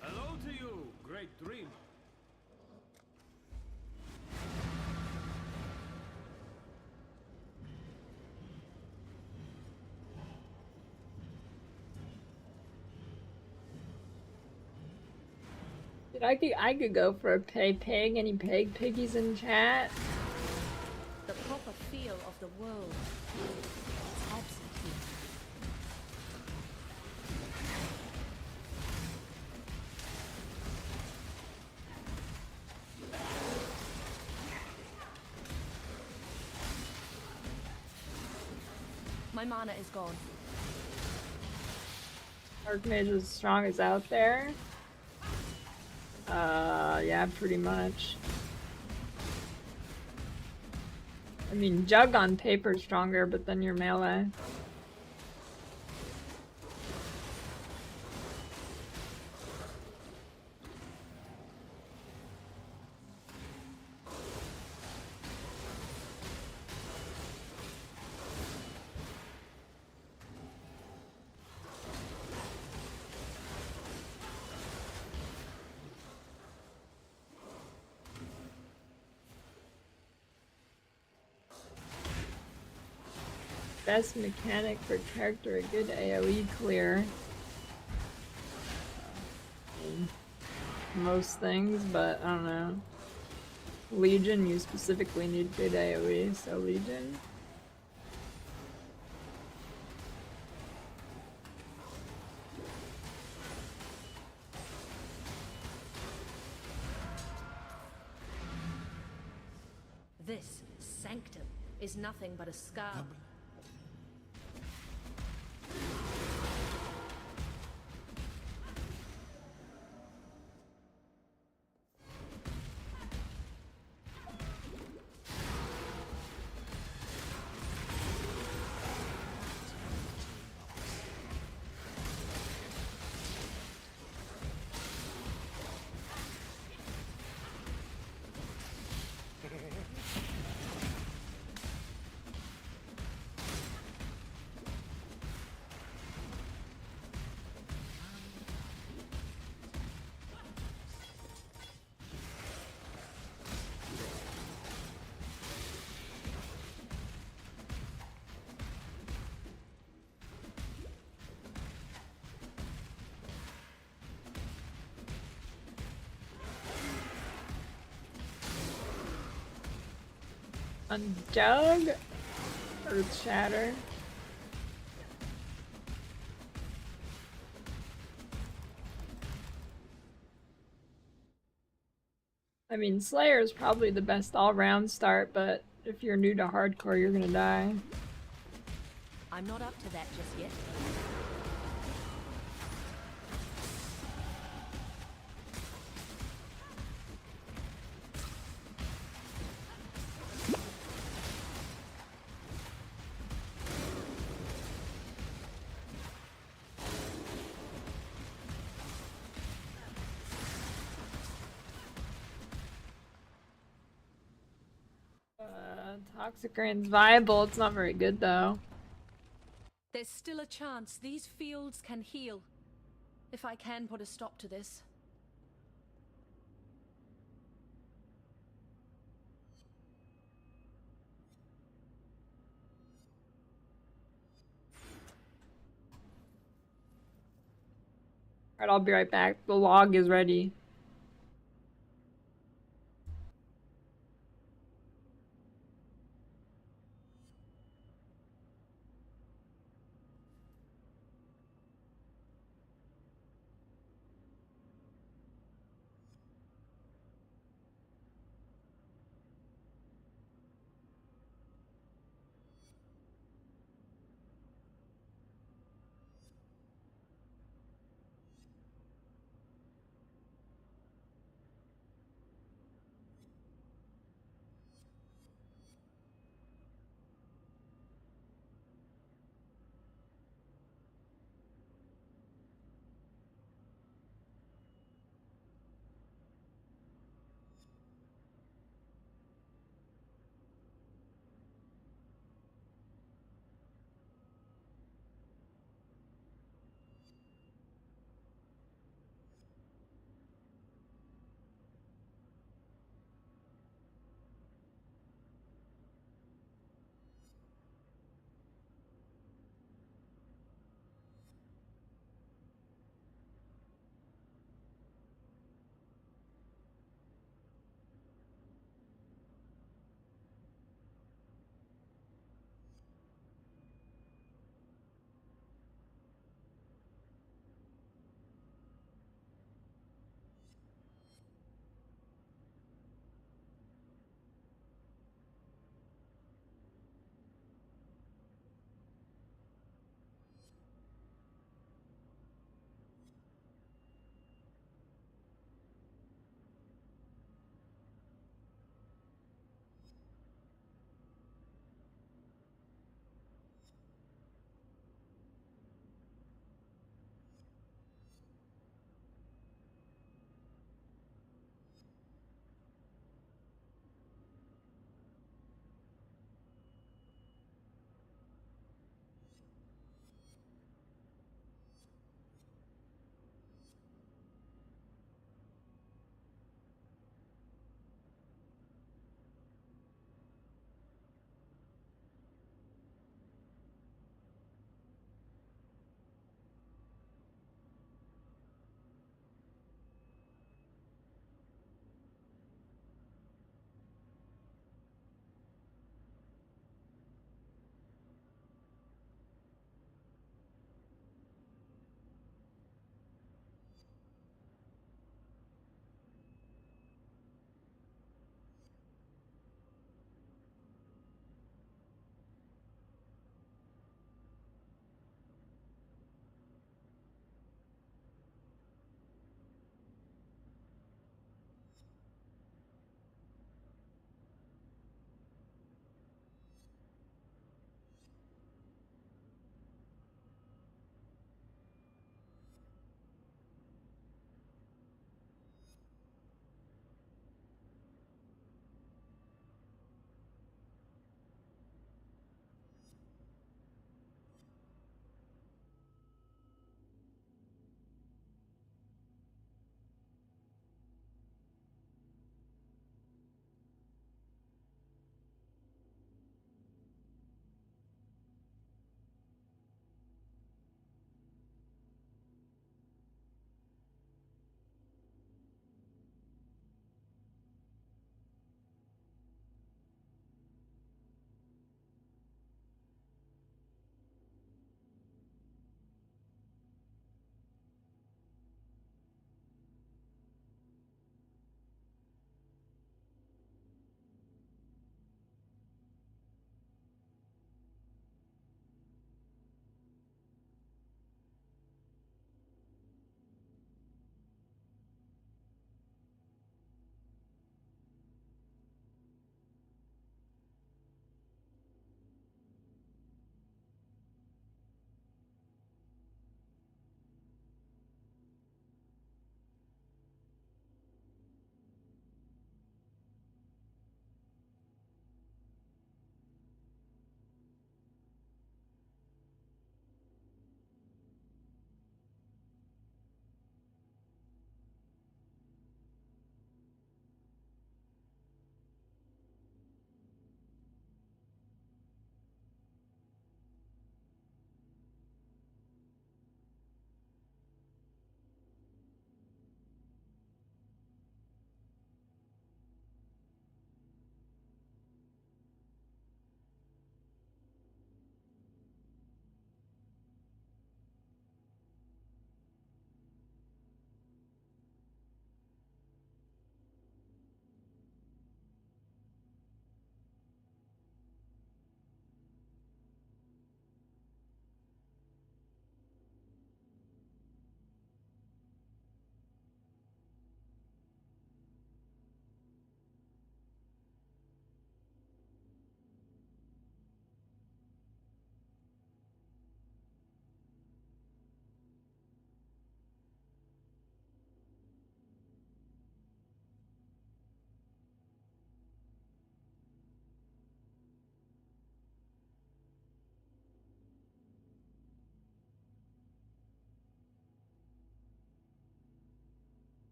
Hello to you, great dreamer. Dude, I could go for a pig. Any piggies in chat? The proper feel of the world is absent here. My mana is gone. Archmage is as strong as out there. Yeah, pretty much. I mean, Jug on paper is stronger, but then your melee. Best mechanic for character, a good AoE clear. Most things, but I don't know. Legion, you specifically need good AoE, so Legion. This sanctum is nothing but a scar. On Jug, Earth Shatter. I mean, Slayer is probably the best all-round start, but if you're new to hardcore, you're gonna die. I'm not up to that just yet. Toxic Rain's viable, it's not very good though. There's still a chance these fields can heal. If I can put a stop to this. Alright, I'll be right back. The log is ready.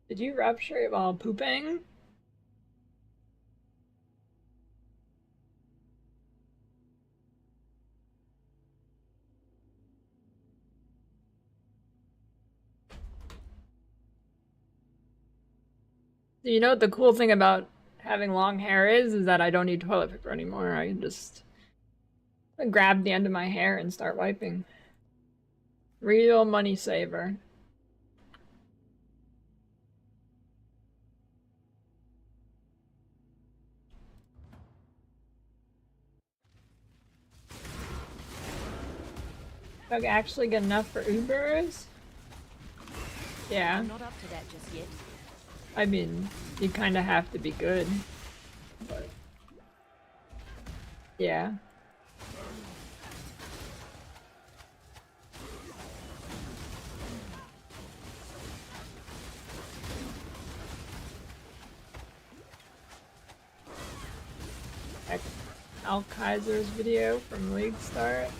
Did you rupture it while pooping? Do you know what the cool thing about having long hair is that I don't need toilet paper anymore. I can just grab the end of my hair and start wiping. Real money saver. Doug actually good enough for Ubers? Yeah. I'm not up to that just yet. I mean, you kind of have to be good. But yeah. Check Al Kaiser's video from League Start.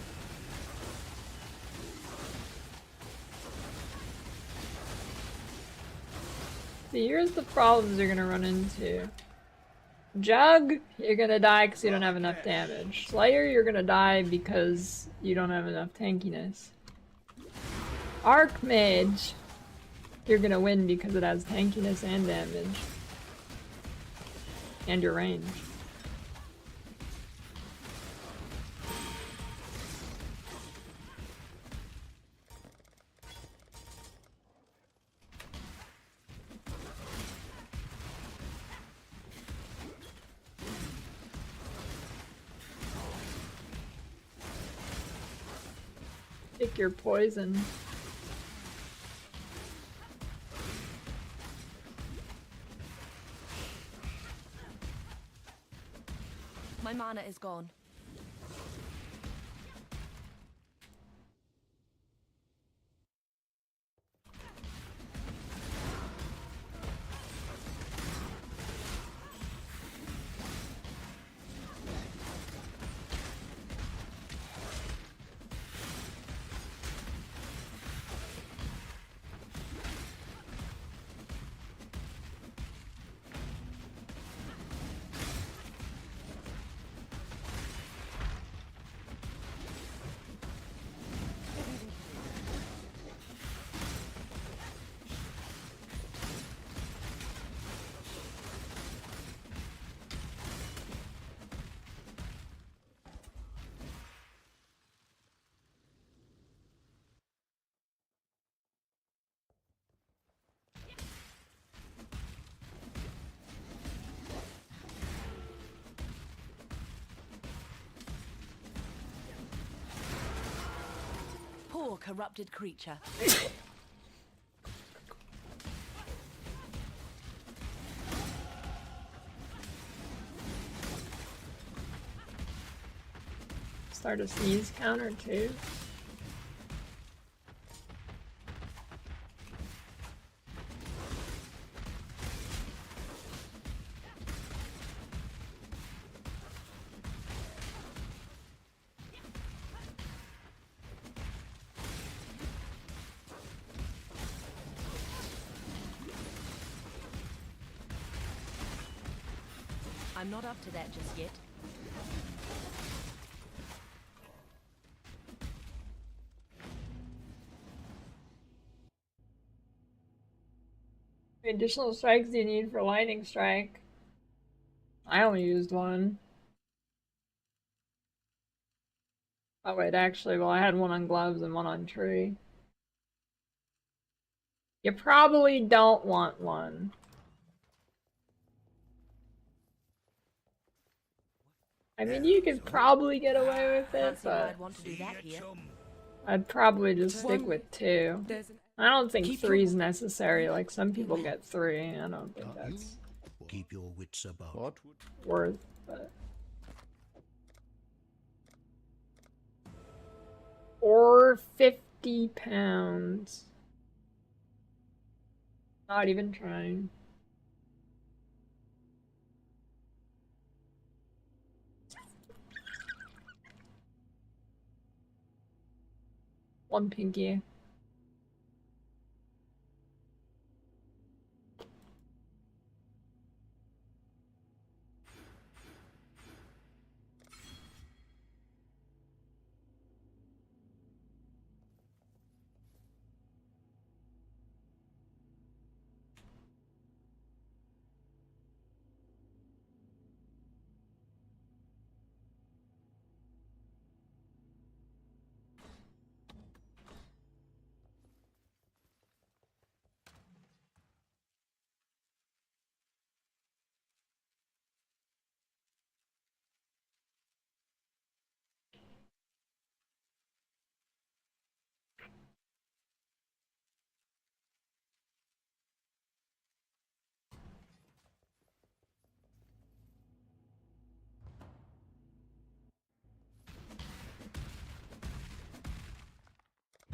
See, here's the problems you're gonna run into. Jug, you're gonna die because you don't have enough damage. Slayer, you're gonna die because you don't have enough tankiness. Archmage, you're gonna win because it has tankiness and damage. And your range. Pick your poison. My mana is gone. Poor corrupted creature. Start a sneeze counter too. I'm not up to that just yet. How many additional strikes do you need for lightning strike? I only used one. Oh wait, actually, well I had one on gloves and one on tree. You probably don't want one. I mean, you could probably get away with it, but I'd want to do that here. I'd probably just stick with 2. I don't think 3's necessary. Like, some people get 3. I don't think that's Keep your wits about. What? worth, but... Or 50 pounds. Not even trying. One pinky.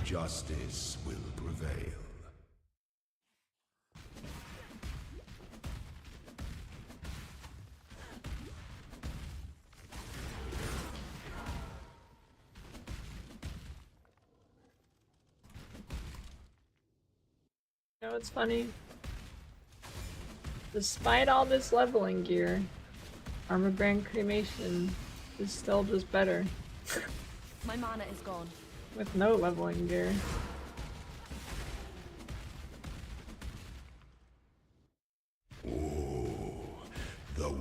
Justice will prevail. You know what's funny? Despite all this leveling gear, Armor Brand Cremation is still just better. My mana is gone. With no leveling gear. The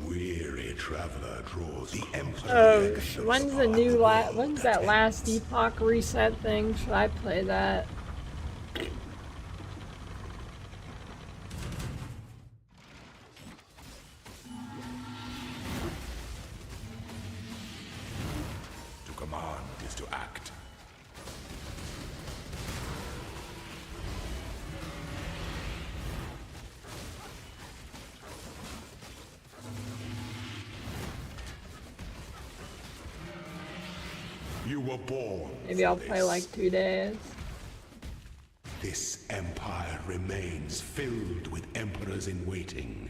weary traveler draws the Emperor. Oh, when's the new when's that last epoch reset thing? Should I play that? To command is to act. You were born. Maybe I'll play like 2 days. This empire remains filled with emperors in waiting.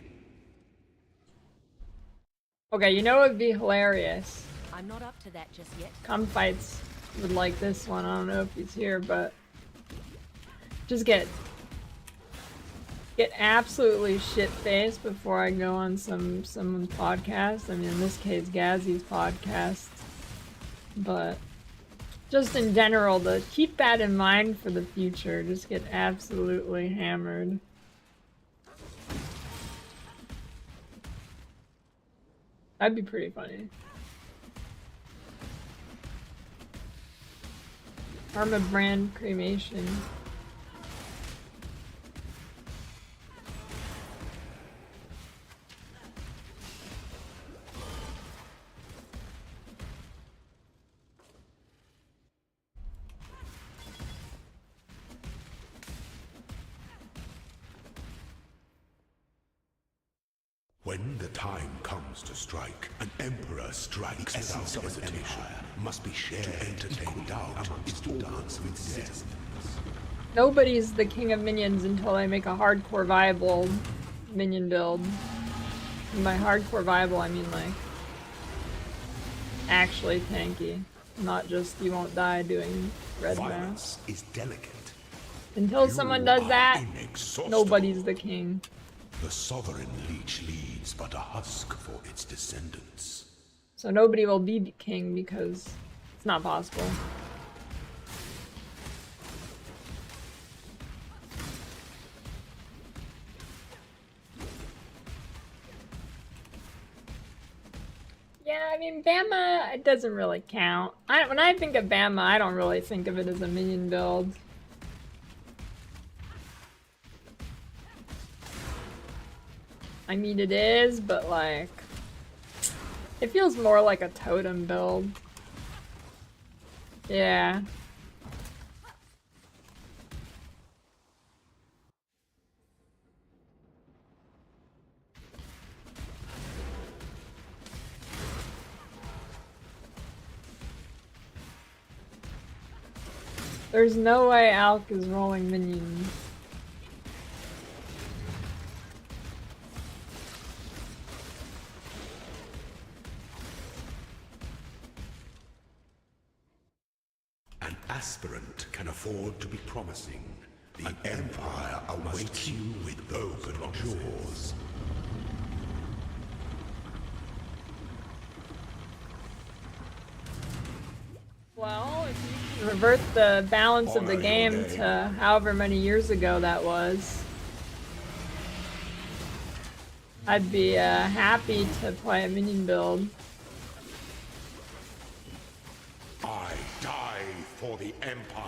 Okay, you know what would be hilarious? I'm not up to that just yet. Come fights would like this one. I don't know if he's here, but just get absolutely shit-faced before I go on someone's podcast. I mean, in this case, Ghazzy's podcast. But just in general, to keep that in mind for the future. Just get absolutely hammered. That'd be pretty funny. Arma Brand Cremation. When the time comes to strike, an emperor strikes without hesitation. Must be shared to entertain doubt is to dance with citizens. Nobody's the king of minions until I make a hardcore viable minion build. And by hardcore viable, I mean like actually tanky, not just you won't die doing red Violence is delicate. Until someone does that, nobody's the king. The sovereign leech leaves but a husk for its descendants. So nobody will be the king because it's not possible. Yeah, I mean, Bama, it doesn't really count. When I think of Bama, I don't really think of it as a minion build. I mean, it is, but like, it feels more like a totem build. Yeah. There's no way Alk is rolling minions. An aspirant can afford to be promising. The empire awaits you with open jaws. Well, if you revert the balance of the game to however many years ago that was, I'd be happy to play a minion build. I die for the empire.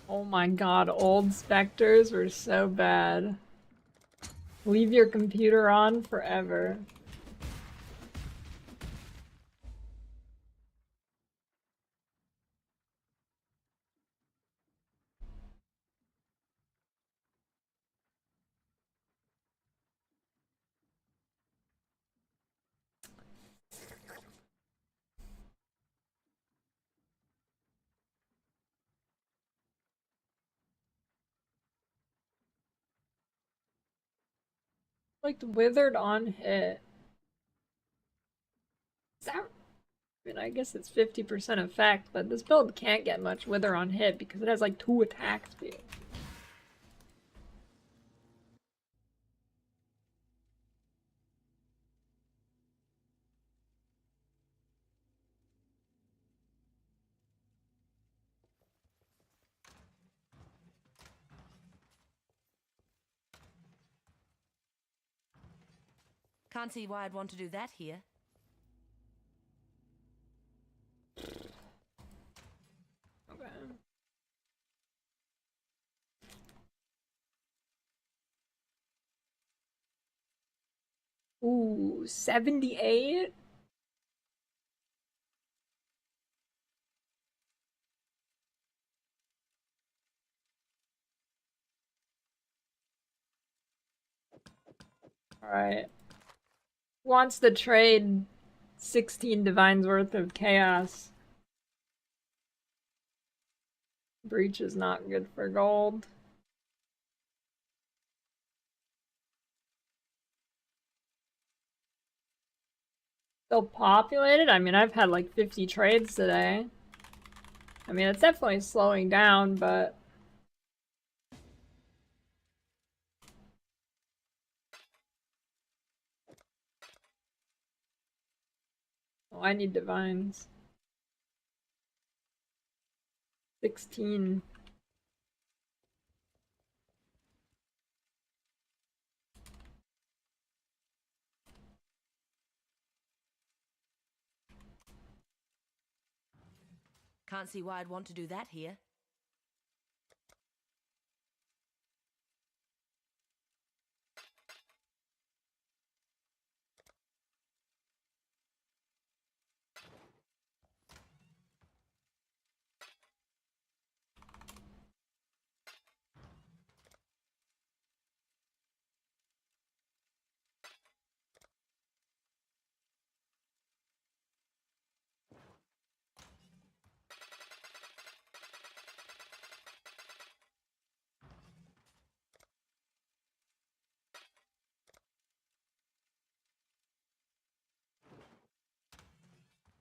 Oh my god, old specters were so bad. Leave your computer on forever. Like withered on hit. Is that? I mean, I guess it's 50% effect, but this build can't get much wither on hit because it has like 2 attack speed. Can't see why I'd want to do that here. Okay. Ooh, 78? Alright. Wants to trade 16 divines worth of chaos. Breach is not good for gold. Still populated? I mean, I've had like 50 trades today. I mean, it's definitely slowing down, but... Oh, I need divines. 16. Can't see why I'd want to do that here.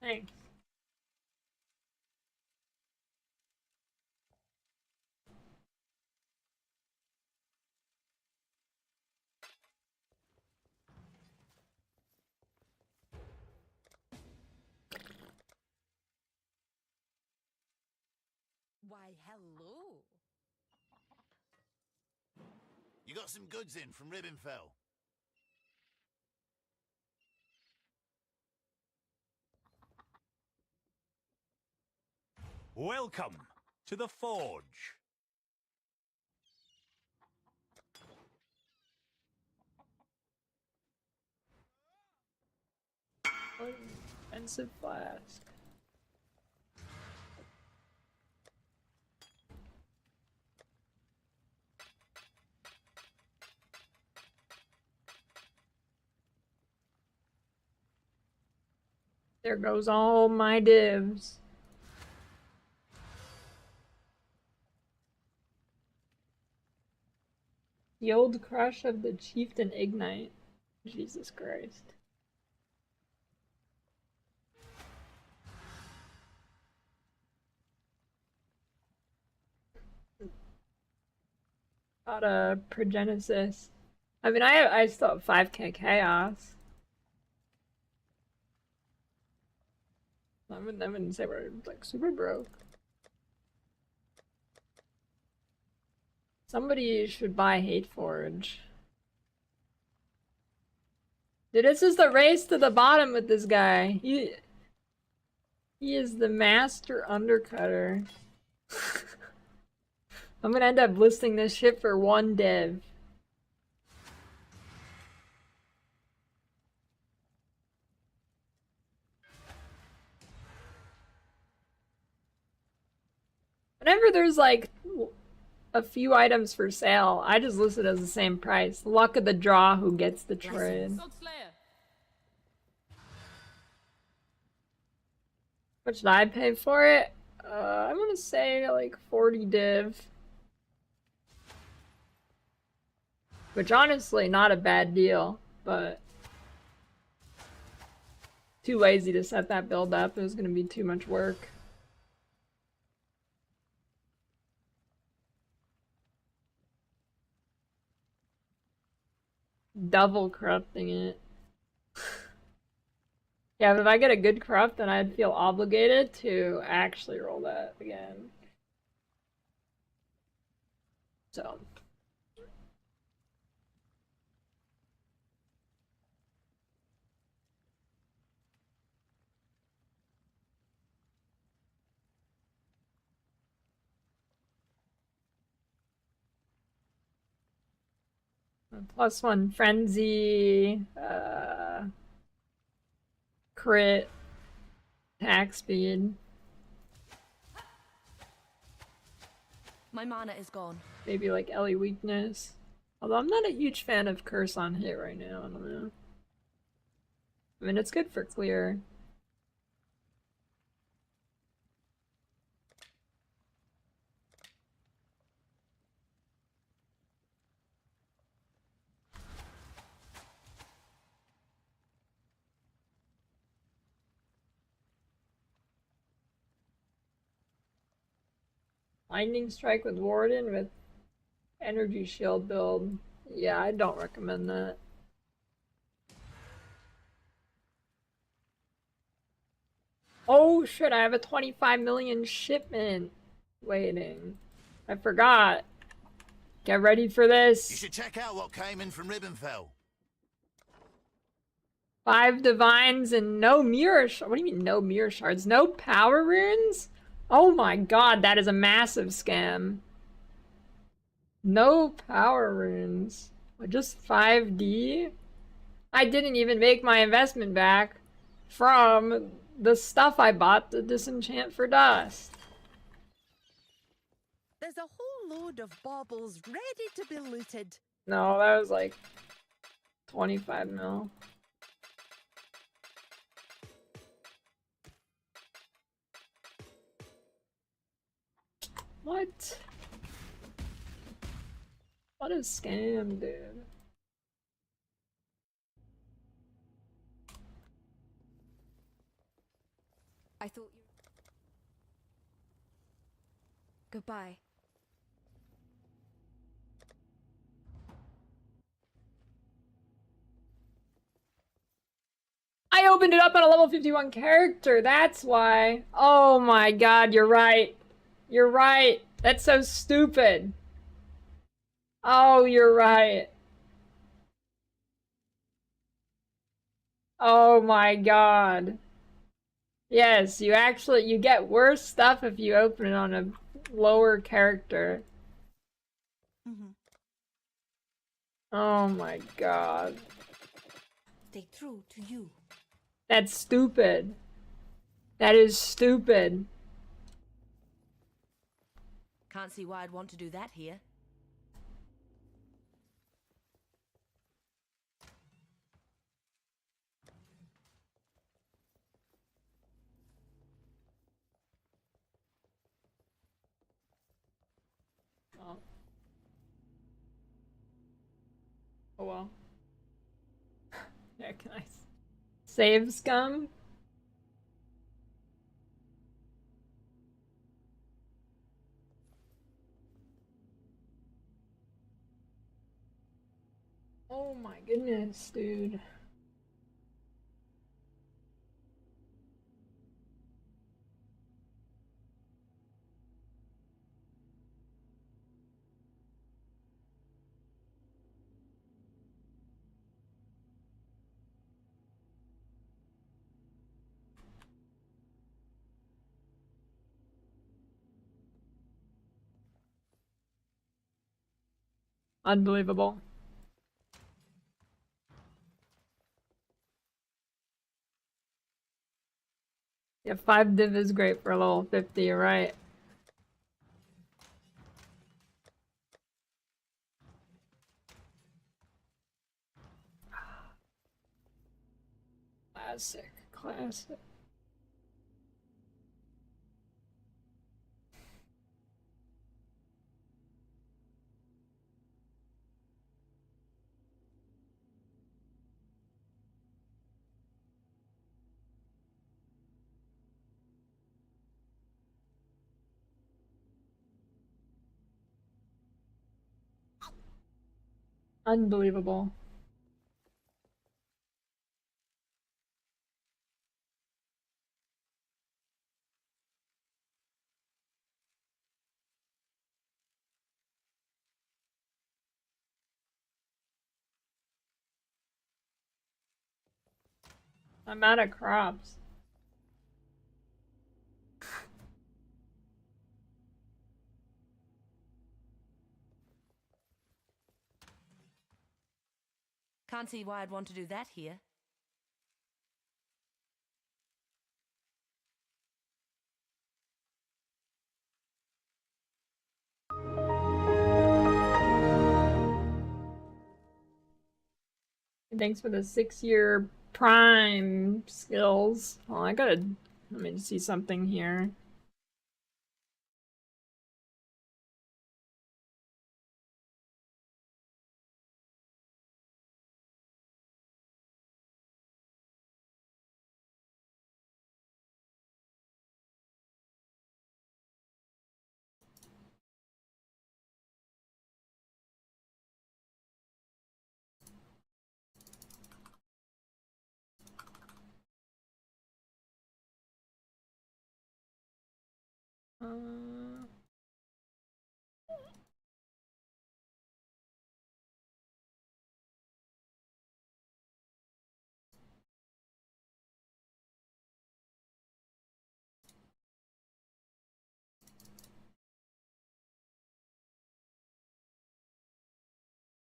Thanks. Why, hello. You got some goods in from Ribbonfell. Welcome to the Forge. Expensive flask. There goes all my divs. The old crush of the chieftain ignite. Jesus Christ. Got a progenesis. I mean, I still have 5k chaos. I wouldn't say we're like super broke. Somebody should buy Hate Forge. Dude, this is the race to the bottom with this guy. He is the master undercutter. I'm gonna end up listing this shit for 1 div. Whenever there's like a few items for sale, I just list it as the same price. Luck of the draw who gets the trade. What should I pay for it? I'm gonna say like 40 div. Which honestly, not a bad deal, but too lazy to set that build up. It was gonna be too much work. Double corrupting it. Yeah, but if I get a good corrupt, then I'd feel obligated to actually roll that again. So. +1 frenzy, crit, attack speed. My mana is gone. Maybe like Ellie weakness. Although I'm not a huge fan of curse on hit right now, I don't know. I mean, it's good for clear. Lightning strike with Warden with energy shield build. Yeah, I don't recommend that. Oh shit, I have a 25 million shipment waiting. I forgot. Get ready for this. You should check out what came in from Ribbenfell. 5 divines and no mirror shards. What do you mean no mirror shards? No power runes? Oh my god, that is a massive scam. No power runes. Just 5D? I didn't even make my investment back from the stuff I bought to disenchant for dust. There's a whole load of baubles ready to be looted. No, that was like 25 mil. What? What a scam, dude. I thought you... Goodbye. I opened it up on a level 51 character, that's why. Oh my god, you're right. You're right. That's so stupid. Oh, you're right. Oh my god. Yes, you get worse stuff if you open it on a lower character. Oh my god. Stay true to you. That's stupid. That is stupid. Can't see why I'd want to do that here. Oh. Oh well. Yeah, can I save scum? Oh my goodness, dude. Unbelievable. Yeah, 5 div is great for level 50, you're right. Classic, classic. Unbelievable. I'm out of crops. Can't see why I'd want to do that here. Thanks for the 6-year prime skills. Oh, let me see something here.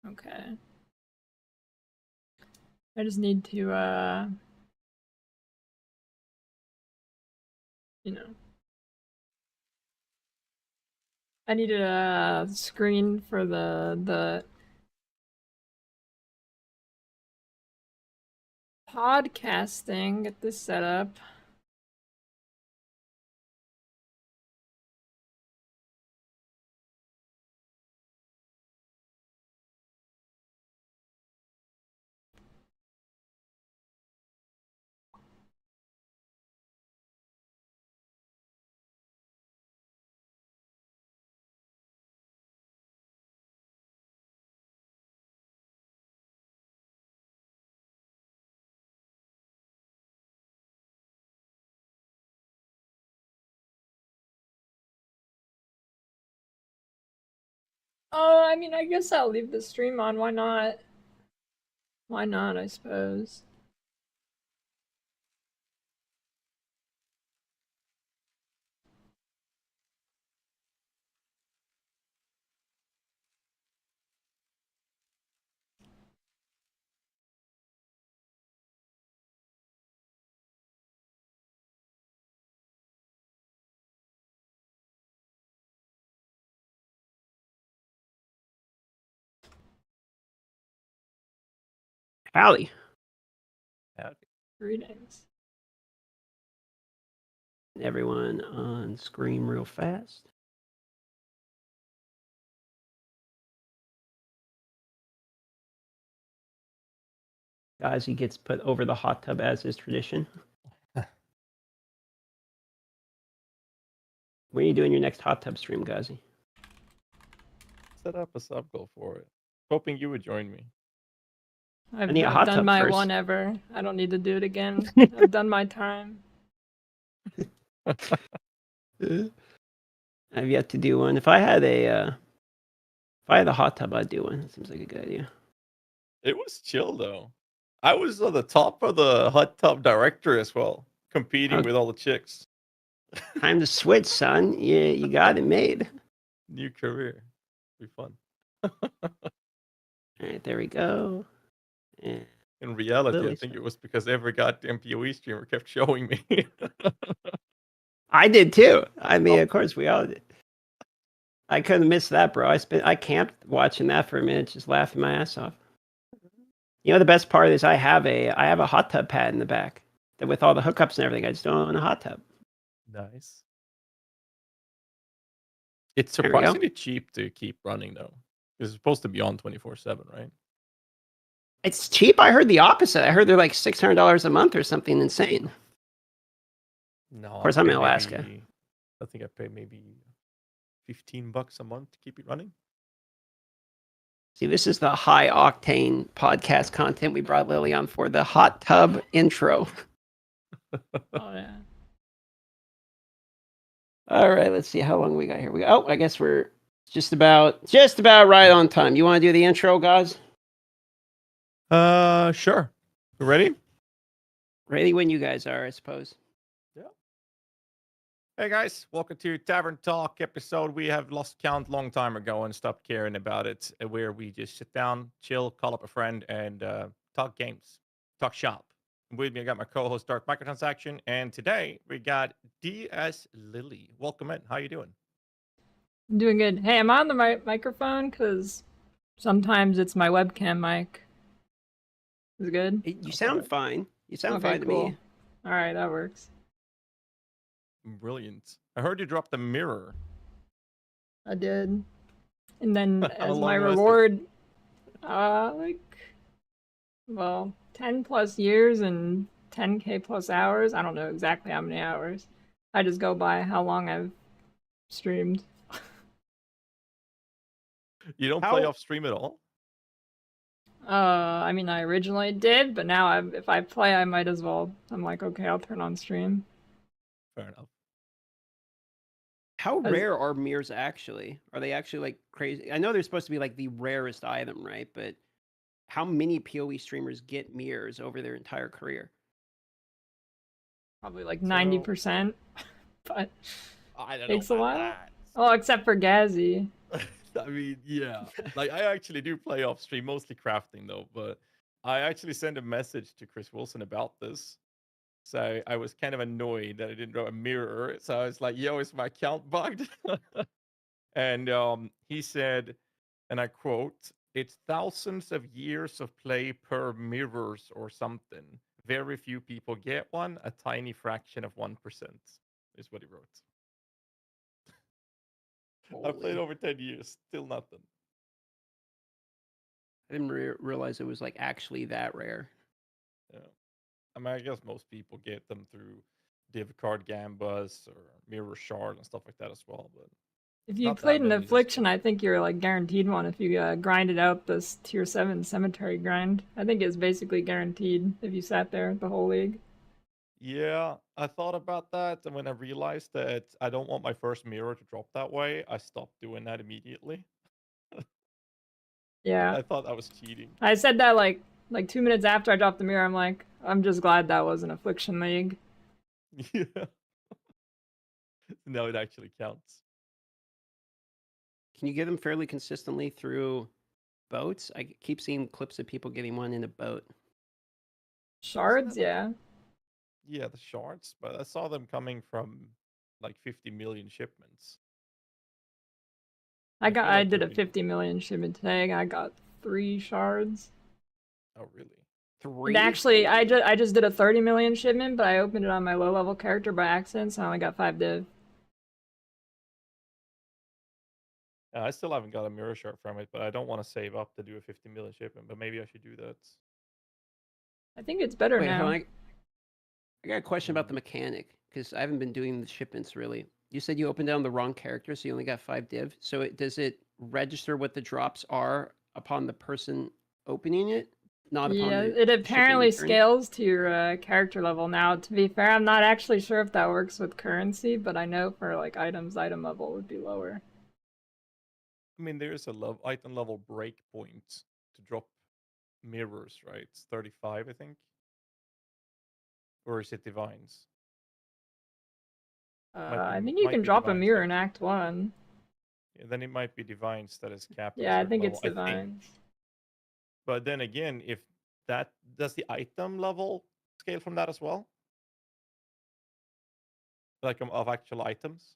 Okay. I just need to, you know. I needed a screen for the podcasting. Get this set up. I mean, I guess I'll leave the stream on. Why not? Why not, I suppose. Howdy. Howdy. Greetings. Everyone on Scream real fast. Guys, he gets put over the hot tub as is tradition. When are you doing your next hot tub stream, Ghazi? Set up a sub goal for it. Hoping you would join me. I've done my first. one ever. I don't need to do it again. I've done my time. I've yet to do one. If I had a hot tub, I'd do one. That seems like a good idea. It was chill though. I was on the top of the hot tub directory as well, competing with all the chicks. Time to switch, son. You got it made. New career. Be fun. All right, there we go. And in reality, Lily's I think it was because every goddamn PoE streamer kept showing me. I did too. I mean, of course we all did. I couldn't miss that, bro. I camped watching that for a minute, just laughing my ass off. You know, the best part is I have a hot tub pad in the back that with all the hookups and everything. I just don't own a hot tub. Nice. It's surprisingly cheap to keep running though. It's supposed to be on 24/7, right? It's cheap. I heard the opposite. I heard they're like $600 a month or something insane. No, of course I'm in Alaska. I think I pay maybe $15 a month to keep it running. See, this is the high octane podcast content we brought Lily on for, the hot tub intro. Oh yeah. All right, let's see how long we got here. I guess we're just about right on time. You want to do the intro, guys? Sure. You ready? Ready when you guys are, I suppose. Yeah. Hey guys, welcome to Tavern Talk episode. We have lost count long time ago and stopped caring about it. Where we just sit down, chill, call up a friend, and talk games, talk shop. With me, I got my co-host Dark Microtransaction, and today we got DS Lily. Welcome in. How you doing? I'm doing good. Hey, am I on the microphone? Because sometimes it's my webcam mic. Is it good? You sound fine. You sound okay, fine to cool. me. All right, that works. Brilliant. I heard you dropped the mirror. I did. And then How as my long was it? reward, 10 plus years and 10K plus hours. I don't know exactly how many hours. I just go by how long I've streamed. You don't play off stream at all? I mean, I originally did, but now if I play, I might as well. I'm like, okay, I'll turn on stream. Fair enough. How rare are mirrors actually? Are they actually like crazy? I know they're supposed to be like the rarest item, right? But how many PoE streamers get mirrors over their entire career? Probably like 90%, but I don't takes know a about while. that. Oh, except for Ghazzy. I mean, yeah. Like, I actually do play off stream, mostly crafting though. But I actually sent a message to Chris Wilson about this. So I was kind of annoyed that I didn't draw a mirror. So I was like, "Yo, is my account bugged?" And he said, and I quote, "It's thousands of years of play per mirrors or something. Very few people get one. A tiny fraction of 1% is what he wrote." I've played over 10 years, still nothing. I didn't realize it was like actually that rare. Yeah. I mean, I guess most people get them through div card gambas or mirror shard and stuff like that as well. But If you not that played an many affliction, I think you're like guaranteed one if you grinded out this tier 7 cemetery grind. I think it's basically guaranteed if you sat there the whole league. Yeah, I thought about that, and when I realized that I don't want my first mirror to drop that way, I stopped doing that immediately. Yeah. I thought I was cheating. I said that like 2 minutes after I dropped the mirror. I'm like, I'm just glad that was an affliction league. Yeah. No, it actually counts. Can you get them fairly consistently through boats? I keep seeing clips of people getting one in a boat. Shards, yeah. Yeah, the shards, but I saw them coming from like 50 million shipments. I did a 50 million shipment today. I got 3 shards. Oh, really? 3? And actually, I just did a 30 million shipment, but I opened it on my low level character by accident, so I only got 5 div. I still haven't got a mirror shard from it, but I don't want to save up to do a 50 million shipment, but maybe I should do that. I think it's better now. I got a question about the mechanic, because I haven't been doing the shipments really. You said you opened down the wrong character, so you only got 5 div. So does it register what the drops are upon the person opening it? Not upon the it apparently scales to your character level. Now, to be fair, I'm not actually sure if that works with currency, but I know for like items, item level would be lower. I mean, there's a item level break point to drop mirrors, right? It's 35, I think. Or is it divines? I think you can drop a mirror in Act 1. Yeah, then it might be divines that is capped. Yeah, I think it's divines. But then again, if that does the item level scale from that as well? Like of actual items?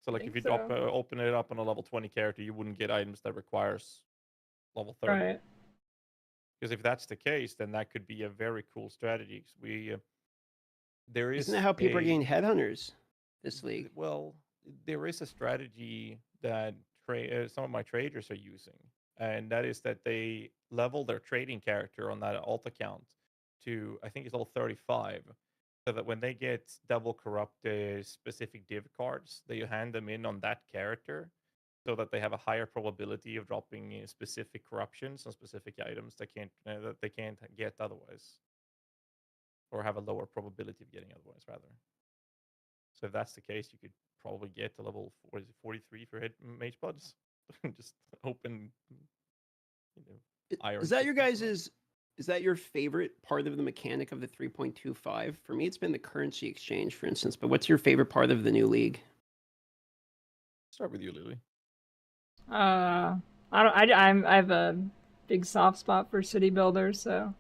So like if you drop open it up on a level 20 character, you wouldn't get items that requires level 30. Right. Because if that's the case, then that could be a very cool strategy. There is Isn't that how people are getting headhunters this league? Well, there is a strategy that some of my traders are using, and that is that they level their trading character on that alt account to, I think it's level 35, so that when they get double corrupted specific div cards, they hand them in on that character, so that they have a higher probability of dropping specific corruptions on specific items that they can't get otherwise, or have a lower probability of getting otherwise, rather. So if that's the case, you could probably get to level 43 for hit mage buds. Just open, iron. Is that your guys's? Is that your favorite part of the mechanic of the 3.25? For me, it's been the currency exchange, for instance. But what's your favorite part of the new league? Start with you, Lily. I don't. I have a big soft spot for city builders, so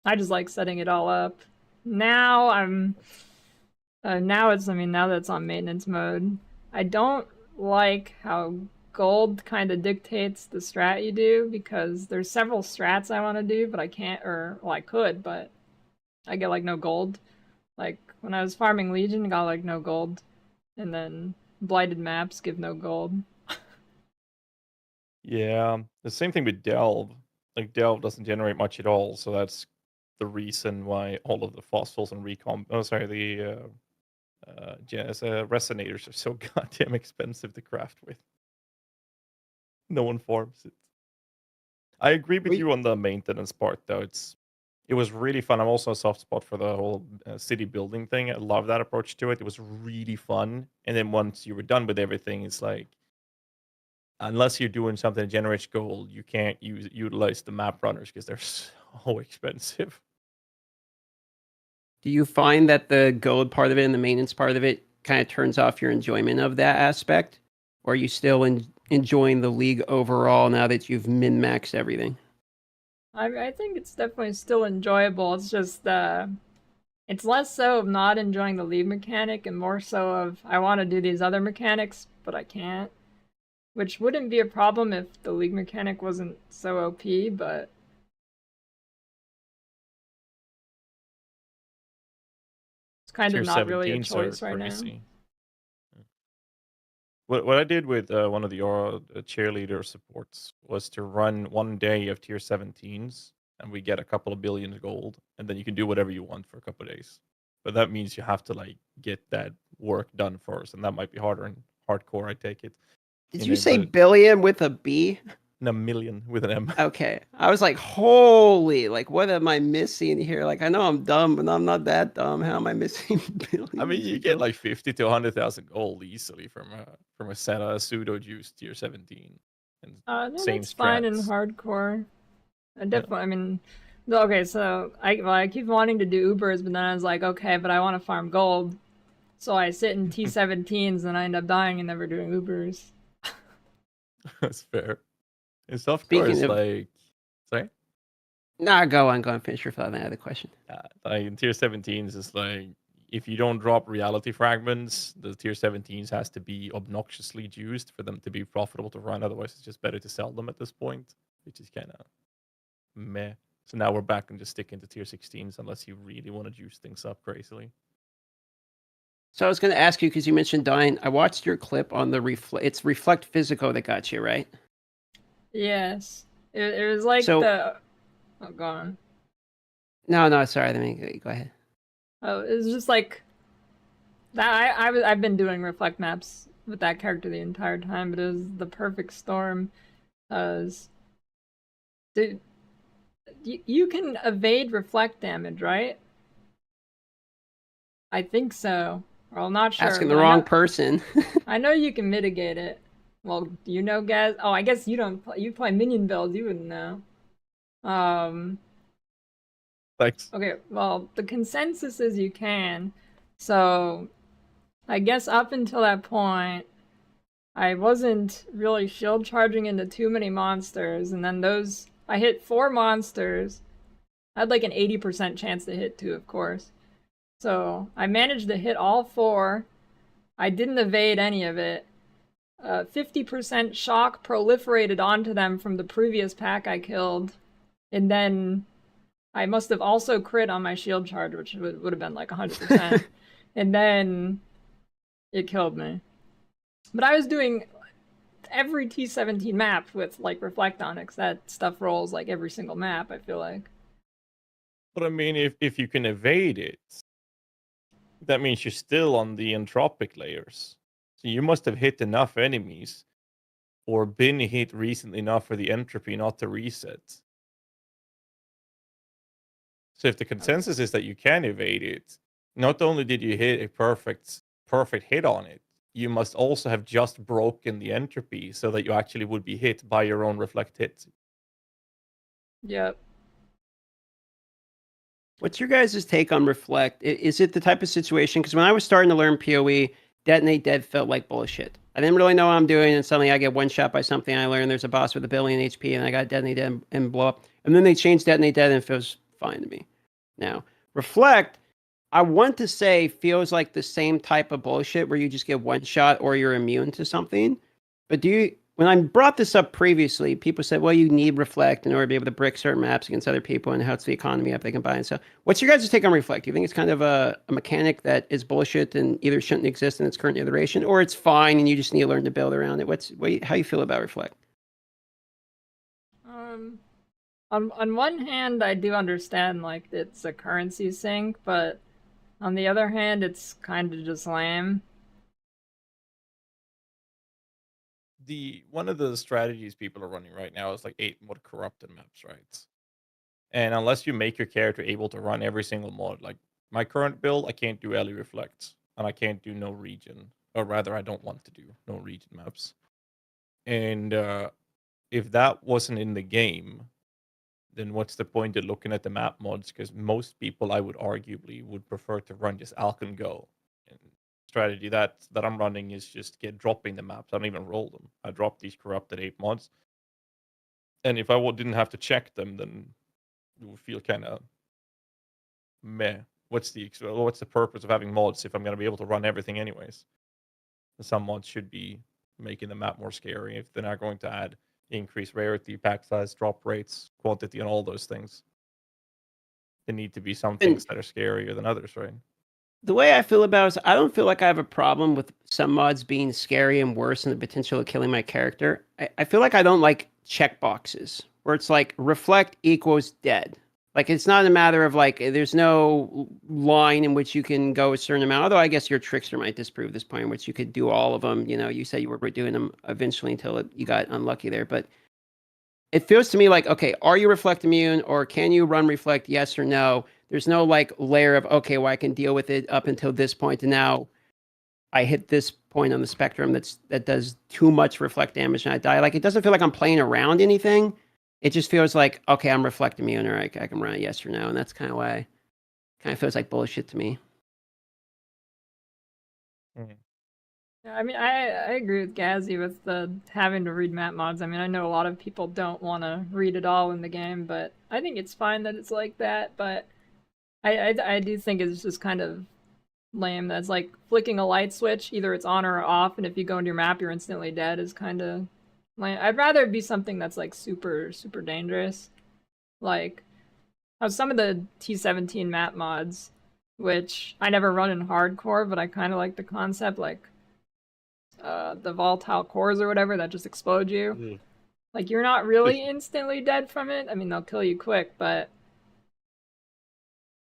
I just like setting it all up. Now now that it's on maintenance mode, I don't like how gold kind of dictates the strat you do, because there's several strats I want to do, but I can't, or well, I could, but I get like no gold. Like when I was farming Legion, I got like no gold, and then blighted maps give no gold. Yeah, the same thing with Delve. Like Delve doesn't generate much at all, so that's the reason why all of the fossils and the resonators are so goddamn expensive to craft with. No one farms it. I agree with you on the maintenance part, though. It was really fun. I'm also a soft spot for the whole city building thing. I love that approach to it. It was really fun. And then once you were done with everything, it's like, unless you're doing something that generates gold, you can't utilize the map runners because they're so expensive. Do you find that the gold part of it and the maintenance part of it kind of turns off your enjoyment of that aspect? Or are you still enjoying the league overall now that you've min-maxed everything? I think it's definitely still enjoyable. It's just it's less so of not enjoying the league mechanic and more so of I want to do these other mechanics, but I can't. Which wouldn't be a problem if the league mechanic wasn't so OP, but it's kind of not really a choice right now. What I did with one of the cheerleader supports was to run 1 day of tier 17s, and we get a couple of billion gold, and then you can do whatever you want for a couple of days. But that means you have to like get that work done first, and that might be harder in hardcore, I take it. Did you say billion with a B? No, million with an M. Okay. I was like, holy, like, what am I missing here? Like, I know I'm dumb, but I'm not that dumb. How am I missing billions? I mean, you get like 50 to 100,000 gold easily from a pseudo juice tier 17. And No, same that's fine in strats. hardcore. I definitely, I mean, okay, so I keep wanting to do Ubers, but then I was like, okay, but I want to farm gold. So I sit in T17s and I end up dying and never doing Ubers. That's fair. In softcore, it's like, sorry? Nah, go on, finish your thought. I had a question. Like in tier 17s, it's like, if you don't drop reality fragments, the tier 17s has to be obnoxiously juiced for them to be profitable to run. Otherwise, it's just better to sell them at this point, which is kind of meh. So now we're back and just sticking to tier 16s unless you really want to juice things up crazily. So I was going to ask you, because you mentioned dying. I watched your clip on the it's Reflect Physico that got you, right? Yes. It was like Oh, go on. No, sorry. Let me go ahead. Oh, it was just like that. I've been doing reflect maps with that character the entire time, but it was the perfect storm. Dude, you can evade reflect damage, right? I think so. Well, I'm not sure. Asking the wrong person. I know you can mitigate it. Well, do you know, Gaz? Oh, I guess you don't. You play minion builds. You wouldn't know. Thanks. Okay, well, the consensus is you can. So, I guess up until that point, I wasn't really shield charging into too many monsters, and then I hit 4 monsters. I had like an 80% chance to hit 2, of course. So, I managed to hit all 4. I didn't evade any of it. 50% shock proliferated onto them from the previous pack I killed. And then I must have also crit on my shield charge, which would have been like 100%. And then it killed me. But I was doing every T17 map with like Reflect on it, because that stuff rolls like every single map, I feel like. But I mean, if you can evade it, that means you're still on the entropic layers. So you must have hit enough enemies, or been hit recently enough for the entropy not to reset. So if the consensus is that you can evade it, not only did you hit a perfect hit on it, you must also have just broken the entropy so that you actually would be hit by your own reflect hit. Yep. What's your guys' take on reflect? Is it the type of situation? Because when I was starting to learn PoE, detonate dead felt like bullshit. I didn't really know what I'm doing, and suddenly I get one shot by something. I learn there's a boss with 1 billion HP, and I got detonate dead and blow up. And then they changed detonate dead, and it feels fine to me. Now, reflect, I want to say feels like the same type of bullshit where you just get one shot or you're immune to something. But when I brought this up previously, people said, well, you need reflect in order to be able to brick certain maps against other people and how it's the economy up they can buy and sell. What's your guys' take on reflect? Do you think it's kind of a mechanic that is bullshit and either shouldn't exist in its current iteration, or it's fine and you just need to learn to build around it? How you feel about reflect? On one hand, I do understand like it's a currency sink, but on the other hand, it's kind of just lame. One of the strategies people are running right now is like 8 mod corrupted maps, right? And unless you make your character able to run every single mod, like my current build, I can't do Ellie Reflects, and I can't do no region, or rather, I don't want to do no region maps. And if that wasn't in the game, then what's the point of looking at the map mods? Because most people, I would arguably, would prefer to run just Alk and Go. And strategy that I'm running is just dropping the maps. I don't even roll them. I drop these corrupted 8 mods. And if I didn't have to check them, then it would feel kind of meh. What's the purpose of having mods if I'm going to be able to run everything anyways? Some mods should be making the map more scary if they're not going to add increased rarity, pack size, drop rates, quantity, and all those things. There need to be some things that are scarier than others, right? The way I feel about it is I don't feel like I have a problem with some mods being scary and worse and the potential of killing my character. I feel like I don't like checkboxes where it's like reflect equals dead. Like it's not a matter of like there's no line in which you can go a certain amount. Although I guess your trickster might disprove this point in which you could do all of them. You know, you said you were doing them eventually until you got unlucky there. But it feels to me like, okay, are you reflect immune or can you run reflect? Yes or no? There's no like layer of, okay, well, I can deal with it up until this point, and now I hit this point on the spectrum that does too much reflect damage and I die. Like it doesn't feel like I'm playing around anything. It just feels like, okay, I'm reflect immune, or I can run it yes or no, and that's kind of why kind of feels like bullshit to me. Yeah, I mean, I agree with Ghazzy with the having to read map mods. I mean, I know a lot of people don't want to read it all in the game, but I think it's fine that it's like that. But I do think it's just kind of lame. That's like flicking a light switch, either it's on or off, and if you go into your map, you're instantly dead. Is kind of lame. I'd rather it be something that's like super dangerous, like some of the T17 map mods, which I never run in hardcore, but I kind of like the concept, like the volatile cores or whatever that just explode you. Like you're not really instantly dead from it. I mean, they'll kill you quick, but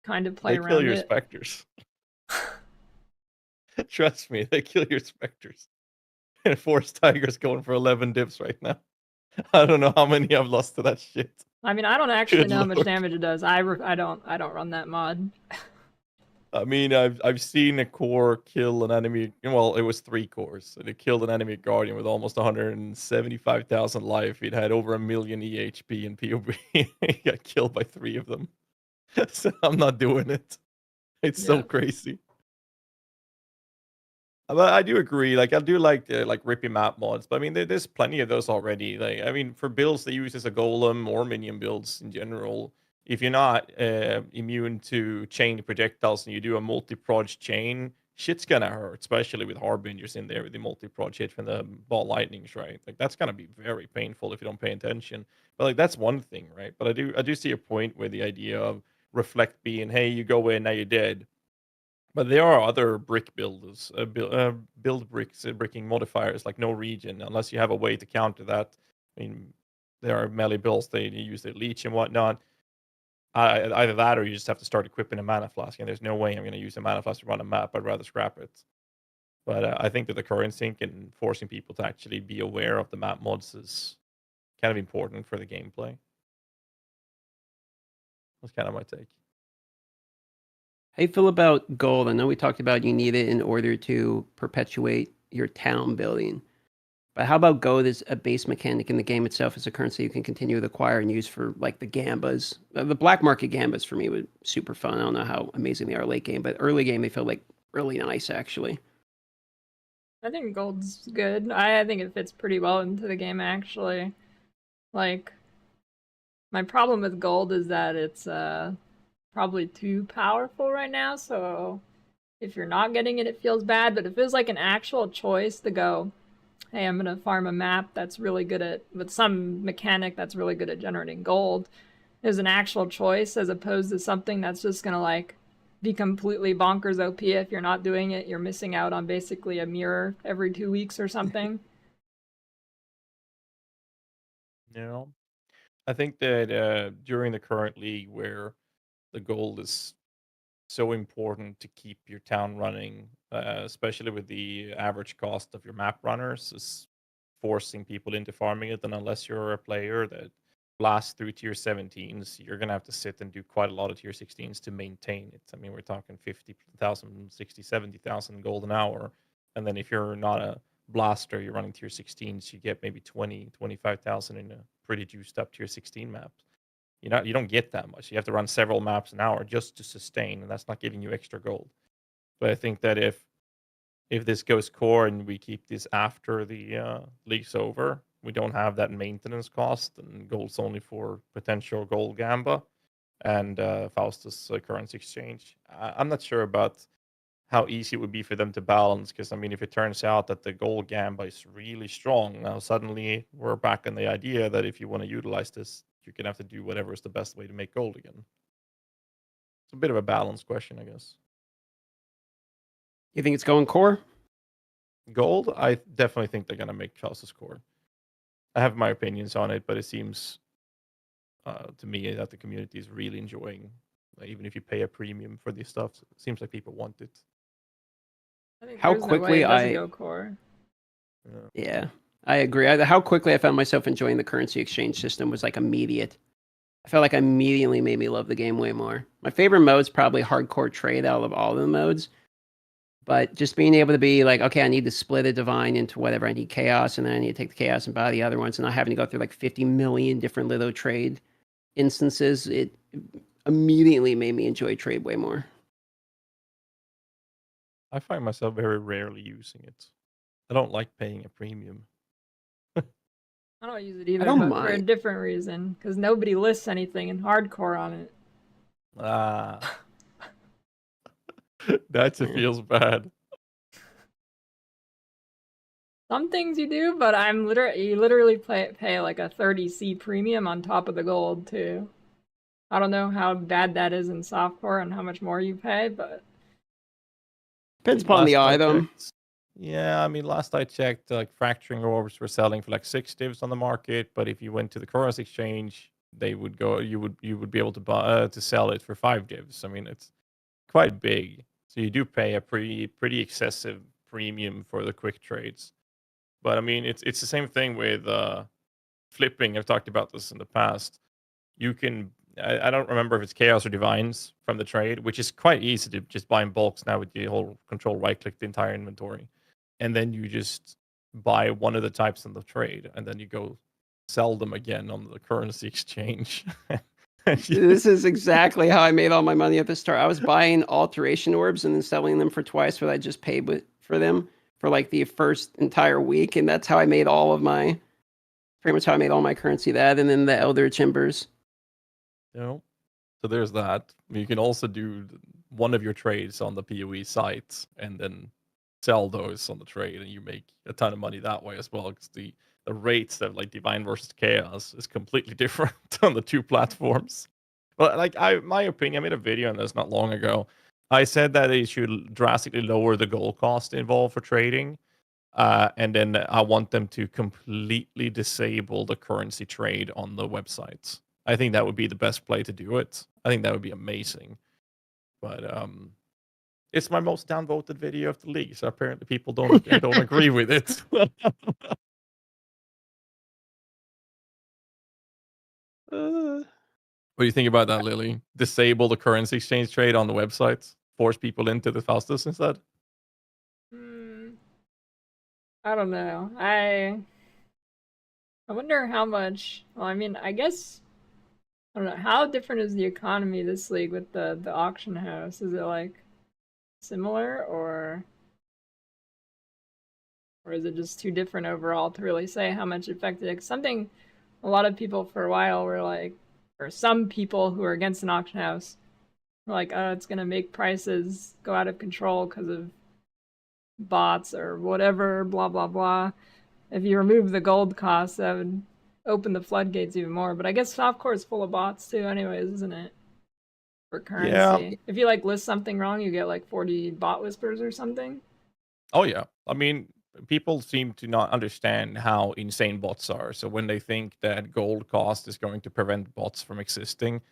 kind of play They around kill your it. specters. Trust me, they kill your specters. And Forest Tiger's going for 11 dips right now. I don't know how many I've lost to that shit. I mean, I don't actually Good know how much lord. damage it does. I don't run that mod. I mean, I've seen a core kill an enemy. Well, it was 3 cores, and it killed an enemy guardian with almost 175,000 life. It had over 1 million EHP in POB. He got killed by 3 of them. So I'm not doing it. It's so crazy. But I do agree. Like I do like rippy map mods, but I mean there's plenty of those already. Like I mean for builds they use as a golem or minion builds in general. If you're not immune to chain projectiles and you do a multi-proj chain, shit's gonna hurt, especially with harbingers in there with the multi-proj hit from the ball lightnings, right? Like that's gonna be very painful if you don't pay attention. But like that's one thing, right? But I do see a point with the idea of reflect being, hey, you go in now you're dead. But there are other brick builders, build bricks, bricking modifiers like no region, unless you have a way to counter that. I mean, there are melee builds, they use their leech and whatnot. Either that or you just have to start equipping a mana flask, and there's no way I'm going to use a mana flask to run a map. I'd rather scrap it. But I think that the current sync and forcing people to actually be aware of the map mods is kind of important for the gameplay. That's kind of my take. How you feel about gold? I know we talked about you need it in order to perpetuate your town building. But how about gold as a base mechanic in the game itself as a currency you can continue to acquire and use for like the gambas? The black market gambas for me were super fun. I don't know how amazing they are late game, but early game they feel like really nice actually. I think gold's good. I think it fits pretty well into the game actually. Like, my problem with gold is that it's probably too powerful right now, so if you're not getting it, it feels bad, but if it was like an actual choice to go, hey, I'm gonna farm a map that's really good at, with some mechanic that's really good at generating gold, is an actual choice as opposed to something that's just gonna like be completely bonkers OP. If you're not doing it, you're missing out on basically a mirror every 2 weeks or something. I think that during the current league where the gold is so important to keep your town running, especially with the average cost of your map runners, is forcing people into farming it. And unless you're a player that blasts through tier 17s, you're going to have to sit and do quite a lot of tier 16s to maintain it. I mean, we're talking 50,000, 60, 70,000 gold an hour. And then if you're not a blaster, you're running tier 16s, you get maybe 20, 25,000 in a pretty juiced up tier 16 map. You don't get that much. You have to run several maps an hour just to sustain, and that's not giving you extra gold. But I think that if this goes core and we keep this after the league's over, we don't have that maintenance cost, and gold's only for potential gold gamba and Faustus currency exchange. I'm not sure about how easy it would be for them to balance, because I mean, if it turns out that the gold gamba is really strong, now suddenly we're back on the idea that if you want to utilize this, you're gonna have to do whatever is the best way to make gold again. It's a bit of a balance question, I guess. You think it's going core? Gold, I definitely think they're gonna make Faustus core. I have my opinions on it, but it seems to me that the community is really enjoying. Even if you pay a premium for this stuff, it seems like people want it. I think How there's no way quickly it doesn't go core. Yeah, I agree. How quickly I found myself enjoying the currency exchange system was like immediate. I felt like it immediately made me love the game way more. My favorite mode's probably hardcore trade out of all the modes. But just being able to be like, okay, I need to split a divine into whatever. I need chaos, and then I need to take the chaos and buy the other ones, and not having to go through like 50 million different little trade instances, it immediately made me enjoy trade way more. I find myself very rarely using it. I don't like paying a premium. I don't use it either, don't but for a mind. different reason, because nobody lists anything in hardcore on it. Ah. That feels bad. Some things you do, but you literally pay like a 30C premium on top of the gold too. I don't know how bad that is in softcore and how much more you pay, but depends upon the item. Yeah, I mean, last I checked, like fracturing orbs were selling for like 6 divs on the market, but if you went to the currency exchange, they would go. You would be able to buy to sell it for 5 divs. I mean, it's quite big, so you do pay a pretty excessive premium for the quick trades. But I mean, it's the same thing with flipping. I've talked about this in the past. You can. I don't remember if it's chaos or divines from the trade, which is quite easy to just buy in bulks now with the whole control right click the entire inventory, and then you just buy one of the types in the trade, and then you go sell them again on the currency exchange. This is exactly how I made all my money at the start. I was buying alteration orbs and then selling them for twice what I just paid for them for like the first entire week, and that's how I made pretty much how I made all my currency. That and then the elder chambers. So there's that. You can also do one of your trades on the PoE site and then sell those on the trade, and you make a ton of money that way as well. Because the rates of like Divine versus Chaos is completely different on the two platforms. But like my opinion, I made a video on this not long ago. I said that they should drastically lower the gold cost involved for trading. And then I want them to completely disable the currency trade on the websites. I think that would be the best play to do it. I think that would be amazing. But It's my most downvoted video of the league, so apparently people don't agree with it. What do you think about that, Lily? Disable the currency exchange trade on the websites, force people into the fastest instead. I don't know. I wonder how much. Well, I mean, I guess I don't know. How different is the economy this league with the auction house? Is it like similar or is it just too different overall to really say how much it affected it? 'Cause something a lot of people for a while were like, or some people who are against an auction house were like, oh, it's gonna make prices go out of control because of bots or whatever, blah blah blah. If you remove the gold cost, that would open the floodgates even more. But I guess softcore is full of bots too, anyways, isn't it? For Yeah. currency. If you like list something wrong, you get like 40 bot whispers or something. Oh yeah. I mean, people seem to not understand how insane bots are. So when they think that gold cost is going to prevent bots from existing,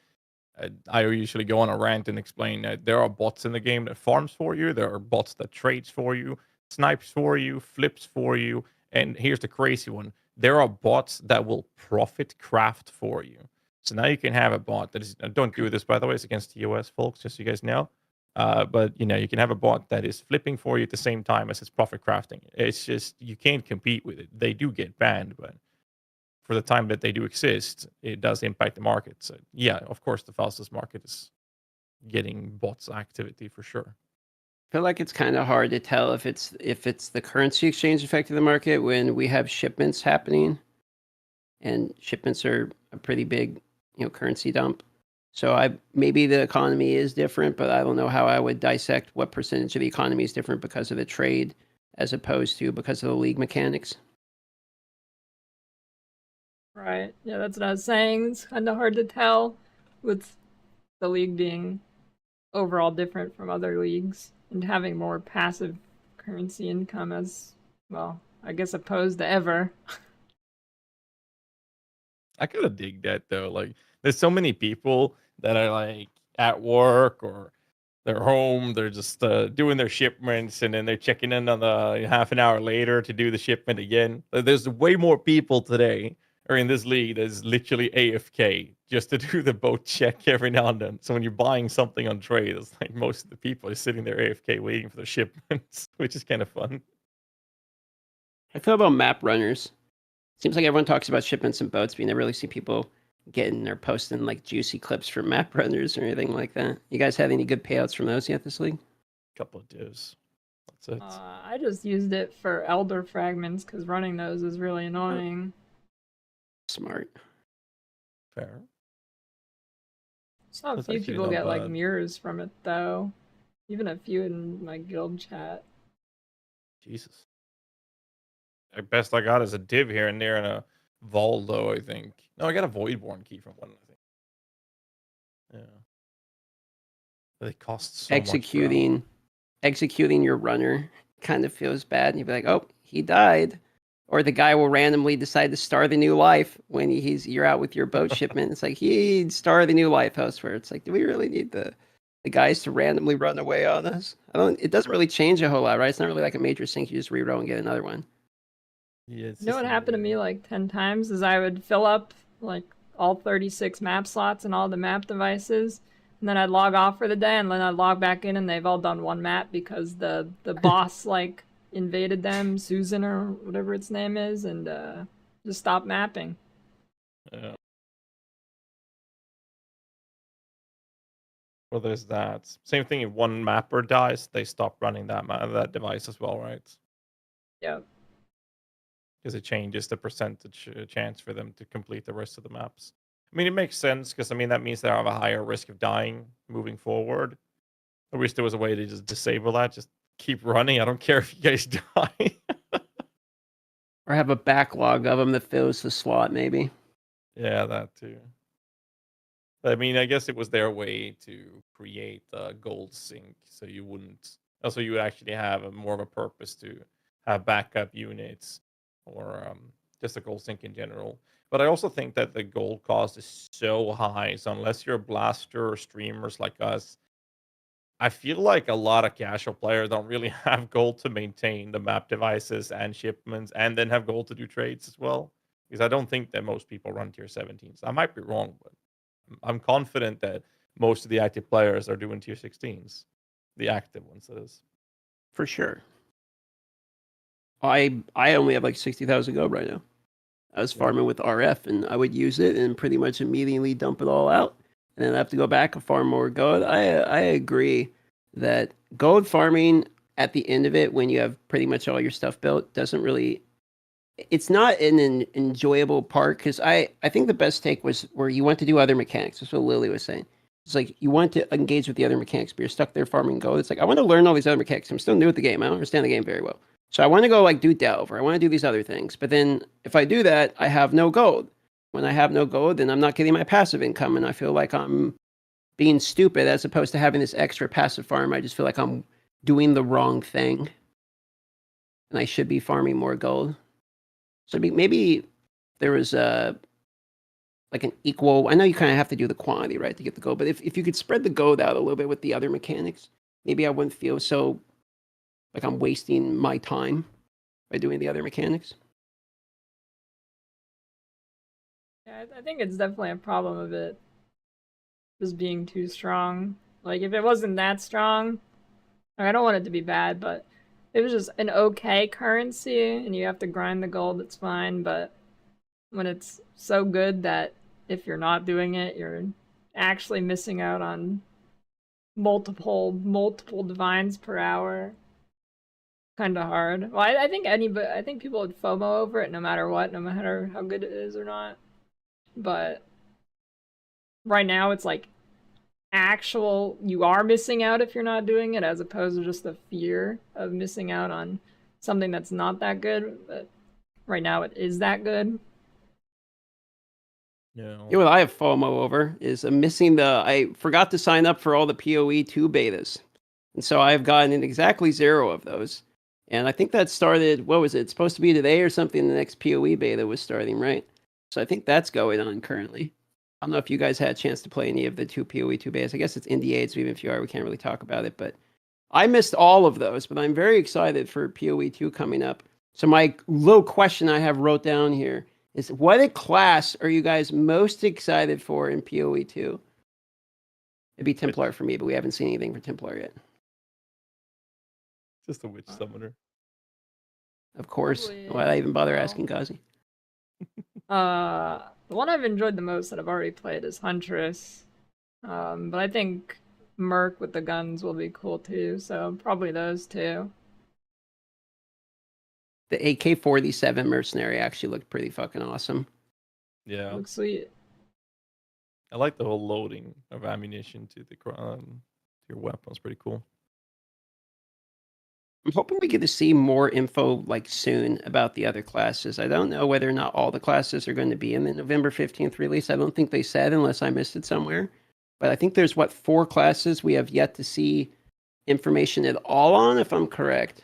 I usually go on a rant and explain that there are bots in the game that farms for you. There are bots that trades for you, snipes for you, flips for you. And here's the crazy one. There are bots that will profit craft for you. So now you can have a bot that is, don't do this, by the way, it's against TOS, folks, just so you guys know. But you can have a bot that is flipping for you at the same time as it's profit crafting. It's just, you can't compete with it. They do get banned, but for the time that they do exist, it does impact the market. So yeah, of course, the fastest market is getting bots activity for sure. I feel like it's kind of hard to tell if it's the currency exchange affecting the market when we have shipments happening, and shipments are a pretty big, currency dump. So maybe the economy is different, but I don't know how I would dissect what percentage of the economy is different because of the trade as opposed to because of the league mechanics. Right. Yeah, that's what I was saying. It's kind of hard to tell with the league being overall different from other leagues and having more passive currency income as, well, I guess opposed to ever. I kind of dig that though. Like, there's so many people that are like at work or they're home, they're just doing their shipments, and then they're checking in on the half an hour later to do the shipment again. There's way more people today or in this league that's literally AFK just to do the boat check every now and then. So when you're buying something on trade, it's like most of the people are sitting there AFK waiting for the shipments, which is kind of fun. I feel about map runners. Seems like everyone talks about shipments and boats, but you never really see people getting or posting like juicy clips from map runners or anything like that. You guys have any good payouts from those yet this league? Couple of divs. That's it. I just used it for elder fragments because running those is really annoying. Smart. Fair. Saw a That's few actually people not get like bad. mirrors from it though. Even a few in my guild chat. Jesus. At best I got is a div here and there and a Voldo, I think. No, I got a Voidborn key from one, I think. Yeah. But it costs so much. Executing your runner kind of feels bad. And you'd be like, oh, he died. Or the guy will randomly decide to start the new life when you're out with your boat shipment. It's like he'd start the new life house where it's like, do we really need the guys to randomly run away on us? It doesn't really change a whole lot, right? It's not really like a major sink. You just reroll and get another one. Yeah, You know what happened to me like 10 times is I would fill up like all 36 map slots and all the map devices, and then I'd log off for the day, and then I'd log back in and they've all done one map because the boss like invaded them, Susan or whatever its name is, and just stopped mapping. Yeah. Well, there's that. Same thing if one mapper dies, they stop running that device as well, right? Yep. Because it changes the percentage chance for them to complete the rest of the maps. I mean, it makes sense because I mean that means they have a higher risk of dying moving forward. I wish there was a way to just disable that. Just keep running. I don't care if you guys die. Or have a backlog of them that fills the slot, maybe. Yeah, that too. I mean, I guess it was their way to create a gold sink, so you wouldn't. Also, you would actually have more of a purpose to have backup units or just a gold sink in general. But I also think that the gold cost is so high, so unless you're a blaster or streamers like us, I feel like a lot of casual players don't really have gold to maintain the map devices and shipments, and then have gold to do trades as well. Because I don't think that most people run tier 17s. I might be wrong, but I'm confident that most of the active players are doing tier 16s. The active ones, that is. For sure. I only have like 60,000 gold right now. I was farming with RF, and I would use it and pretty much immediately dump it all out, and then I have to go back and farm more gold. I agree that gold farming at the end of it, when you have pretty much all your stuff built, doesn't really. It's not an enjoyable part, because I think the best take was where you want to do other mechanics. That's what Lily was saying. It's like you want to engage with the other mechanics, but you're stuck there farming gold. It's like, I want to learn all these other mechanics. I'm still new at the game. I don't understand the game very well. So I want to go like do delve, or I want to do these other things. But then if I do that, I have no gold. When I have no gold, then I'm not getting my passive income, and I feel like I'm being stupid as opposed to having this extra passive farm. I just feel like I'm doing the wrong thing, and I should be farming more gold. So maybe there was like an equal. I know you kind of have to do the quantity, right, to get the gold. But if you could spread the gold out a little bit with the other mechanics, maybe I wouldn't feel so like I'm wasting my time by doing the other mechanics. Yeah, I think it's definitely a problem of it just being too strong. Like, if it wasn't that strong, I don't want it to be bad, but if it was just an okay currency and you have to grind the gold, it's fine. But when it's so good that if you're not doing it, you're actually missing out on multiple divines per hour. Kind of hard. Well, I think I think people would FOMO over it no matter what, no matter how good it is or not. But right now, it's like actual, you are missing out if you're not doing it, as opposed to just the fear of missing out on something that's not that good. But right now, it is that good. Yeah. You know what I have FOMO over is missing I forgot to sign up for all the PoE 2 betas. And so I've gotten in exactly 0 of those. And I think that started, what was it? It's supposed to be today or something. The next PoE beta was starting, right? So I think that's going on currently. I don't know if you guys had a chance to play any of the PoE 2 betas. I guess it's NDA, so even if you are, we can't really talk about it. But I missed all of those, but I'm very excited for PoE 2 coming up. So my little question I have wrote down here is, what class are you guys most excited for in PoE 2? It'd be Templar for me, but we haven't seen anything for Templar yet. Just a witch summoner. Of course. Why'd I even bother asking Ghazzy? The one I've enjoyed the most that I've already played is Huntress. But I think Merc with the guns will be cool too, so probably those two. The AK-47 mercenary actually looked pretty fucking awesome. Yeah. Looks sweet. I like the whole loading of ammunition to your weapons. Pretty cool. I'm hoping we get to see more info like soon about the other classes. I don't know whether or not all the classes are going to be in the November 15th release. I don't think they said, unless I missed it somewhere. But I think there's 4 classes we have yet to see information at all on, if I'm correct.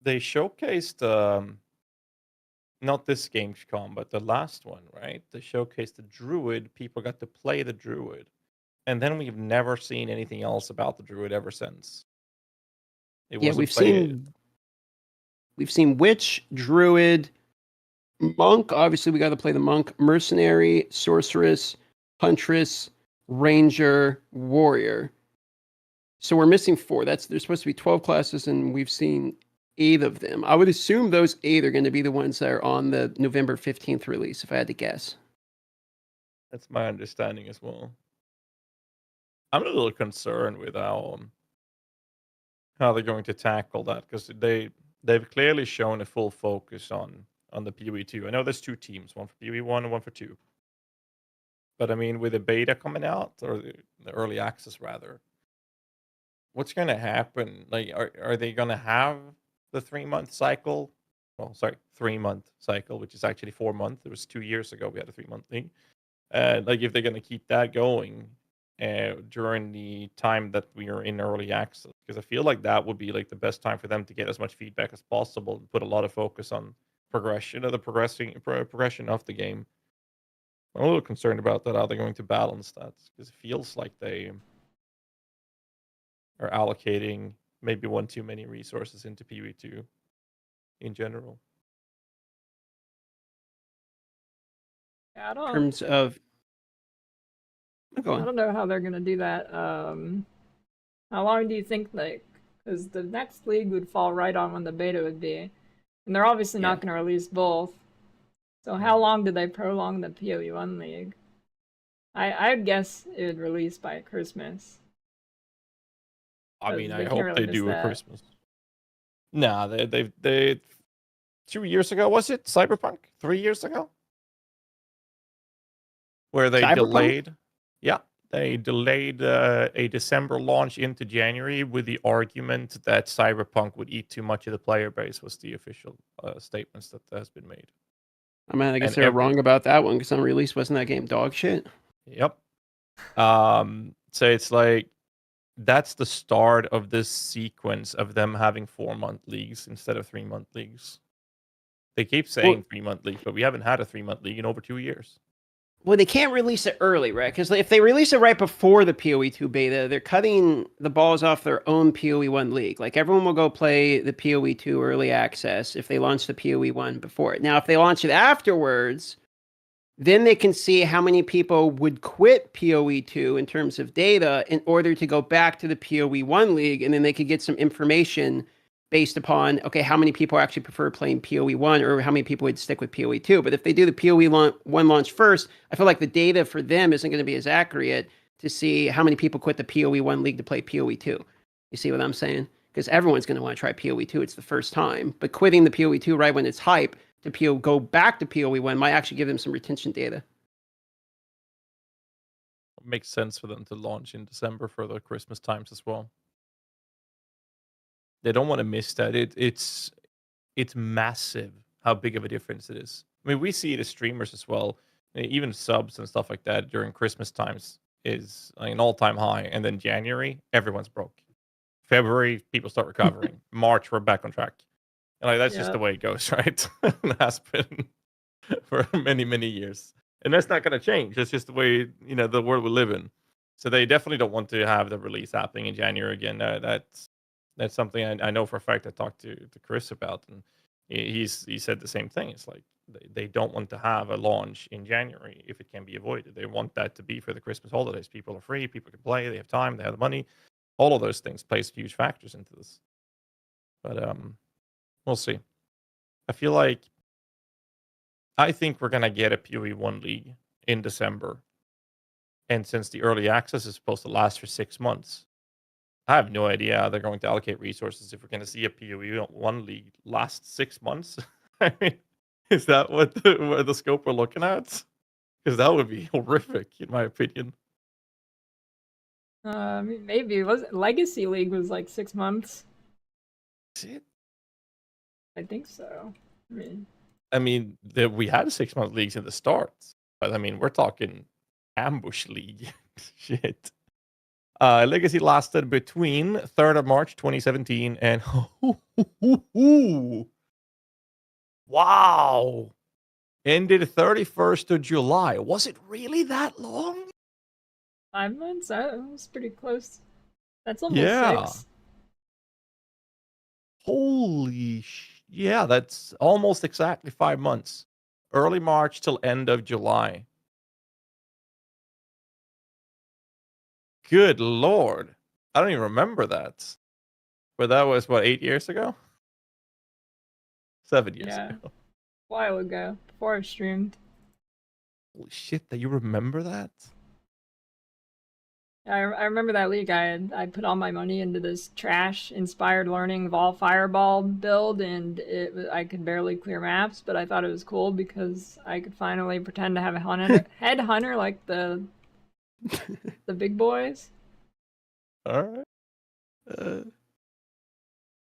They showcased not this Gamescom, but the last one, right? They showcased the Druid. People got to play the Druid. And then we've never seen anything else about the Druid ever since. We've seen Witch, Druid, Monk. Obviously, we got to play the Monk, Mercenary, Sorceress, Huntress, Ranger, Warrior. So we're missing 4. There's supposed to be 12 classes, and we've seen 8 of them. I would assume those 8 are going to be the ones that are on the November 15th release, if I had to guess. That's my understanding as well. I'm a little concerned with how they're going to tackle that, because they've clearly shown a full focus on the PoE 2. I know there's 2 teams, one for PoE 1 and one for 2. But I mean, with the beta coming out, or the early access rather, what's going to happen? Like, are they going to have the 3-month cycle? Well, sorry, 3-month cycle, which is actually 4 months. It was 2 years ago we had a 3-month thing. Like, if they're going to keep that going during the time that we are in early access, because I feel like that would be like the best time for them to get as much feedback as possible and put a lot of focus on progression of the progression of the game. I'm a little concerned about that, how they're going to balance that, because it feels like they are allocating maybe one too many resources into PoE2 in general. Yeah, In terms of, go I on. don't know how they're gonna do that. How long do you think, like, because the next league would fall right on when the beta would be, and they're obviously not gonna release both. So how long do they prolong the PoE1 league? I'd guess it would release by Christmas. I mean, I They can't hope really they miss do a that. Christmas. Nah, they 2 years ago, was it Cyberpunk? 3 years ago, where they Cyberpunk? delayed. Yeah, they delayed a December launch into January with the argument that Cyberpunk would eat too much of the player base. Was the official statements that has been made. I mean, I guess And they're wrong about that one because on release wasn't that game dog shit? Yep. So it's like that's the start of this sequence of them having 4-month leagues instead of 3-month leagues. They keep saying 3-month leagues, but we haven't had a 3-month league in over 2 years. Well, they can't release it early, right? Because if they release it right before the PoE2 beta, they're cutting the balls off their own PoE1 league. Like, everyone will go play the PoE2 early access if they launch the PoE1 before it. Now, if they launch it afterwards, then they can see how many people would quit PoE2 in terms of data in order to go back to the PoE1 league, and then they could get some information based upon, okay, how many people actually prefer playing PoE1 or how many people would stick with PoE2. But if they do the PoE1 launch first, I feel like the data for them isn't going to be as accurate to see how many people quit the PoE1 league to play PoE2. You see what I'm saying? Because everyone's going to want to try PoE2. It's the first time. But quitting the PoE2 right when it's hype to go back to PoE1 might actually give them some retention data. It makes sense for them to launch in December for the Christmas times as well. They don't want to miss that. It's massive how big of a difference it is. I mean, we see it as streamers as well. Even subs and stuff like that during Christmas times is like an all-time high, and then January, everyone's broke. February, people start recovering. March, we're back on track. And like, that's just the way it goes, right? It has been for many, many years. And that's not going to change. It's just the way, the world we live in. So they definitely don't want to have the release happening in January again. That's something I know for a fact. I talked to Chris about, and he said the same thing. It's like they don't want to have a launch in January if it can be avoided. They want that to be for the Christmas holidays. People are free. People can play. They have time. They have the money. All of those things plays huge factors into this. But we'll see. I think we're gonna get a PoE1 league in December, and since the early access is supposed to last for 6 months, I have no idea how they're going to allocate resources if we're going to see a PoE1 league last 6 months. I mean, is that what the scope we're looking at? Because that would be horrific, in my opinion. Maybe Legacy League was like 6 months. Is it? I think so. I mean, we had 6-month leagues in the start, but I mean, we're talking ambush league shit. Legacy lasted between 3rd of March 2017 and wow, ended 31st of July. Was it really that long? 5 months? That was pretty close. That's almost 6. Holy yeah, that's almost exactly 5 months. Early March till end of July. Good lord. I don't even remember that. But that was, what, 8 years ago? 7 years ago. A while ago, before I streamed. Holy shit, that you remember that? I remember that league. I put all my money into this trash inspired learning Vol Fireball build, and I could barely clear maps, but I thought it was cool because I could finally pretend to have a headhunter like the big boys. All right.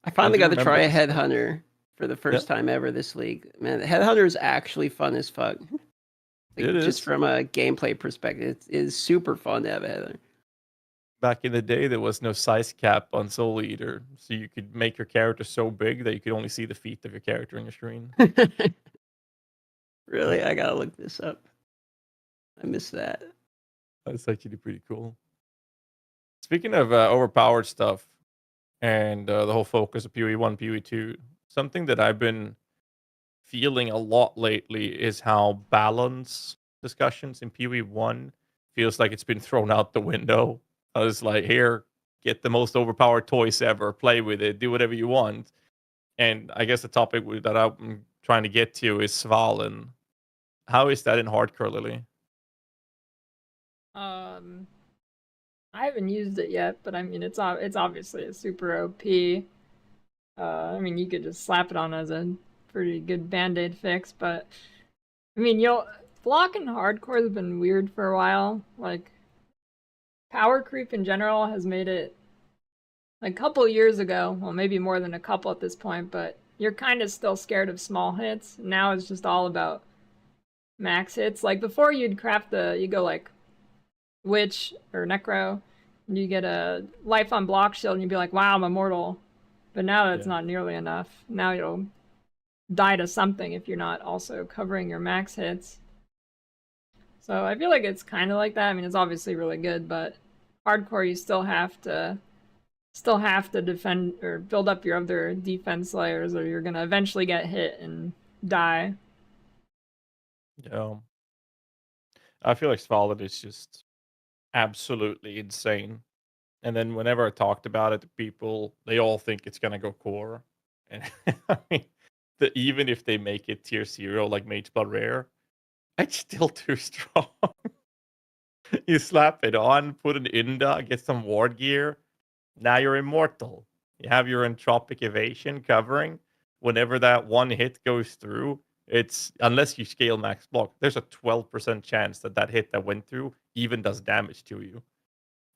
I finally got to try a headhunter for the first time ever this league. Man, the headhunter is actually fun as fuck. Like, it is. Just from a gameplay perspective, it is super fun to have a headhunter. Back in the day, there was no size cap on Soul Eater, so you could make your character so big that you could only see the feet of your character on your screen. Really? I gotta look this up. I missed that. That's actually pretty cool. Speaking of overpowered stuff and the whole focus of PoE 1, PoE 2, something that I've been feeling a lot lately is how balance discussions in PoE 1 feels like it's been thrown out the window. I was like, here, get the most overpowered toys ever, play with it, do whatever you want. And I guess the topic that I'm trying to get to is Svalin. How is that in hardcore, Lily? I haven't used it yet, but I mean, it's obviously a super OP. I mean, you could just slap it on as a pretty good band-aid fix, but I mean, block in hardcore has been weird for a while. Like, power creep in general has made it, like, a couple years ago, well, maybe more than a couple at this point, but you're kind of still scared of small hits. Now it's just all about max hits. Like, before you go like Witch or Necro, and you get a life on block shield, and you'd be like, wow, I'm immortal. But now that's not nearly enough. Now you'll die to something if you're not also covering your max hits. So I feel like it's kind of like that. I mean, it's obviously really good, but hardcore you still have to defend or build up your other defense layers, or you're gonna eventually get hit and die. Yeah. I feel like Svalin is just absolutely insane. And then whenever I talked about it to people, they all think it's gonna go core. And I mean, even if they make it tier 0 like Mage Blood Rare, it's still too strong. You slap it on, put an Inda, get some ward gear. Now you're immortal. You have your entropic evasion covering. Whenever that one hit goes through, it's unless you scale max block, there's a 12% chance that that hit that went through even does damage to you.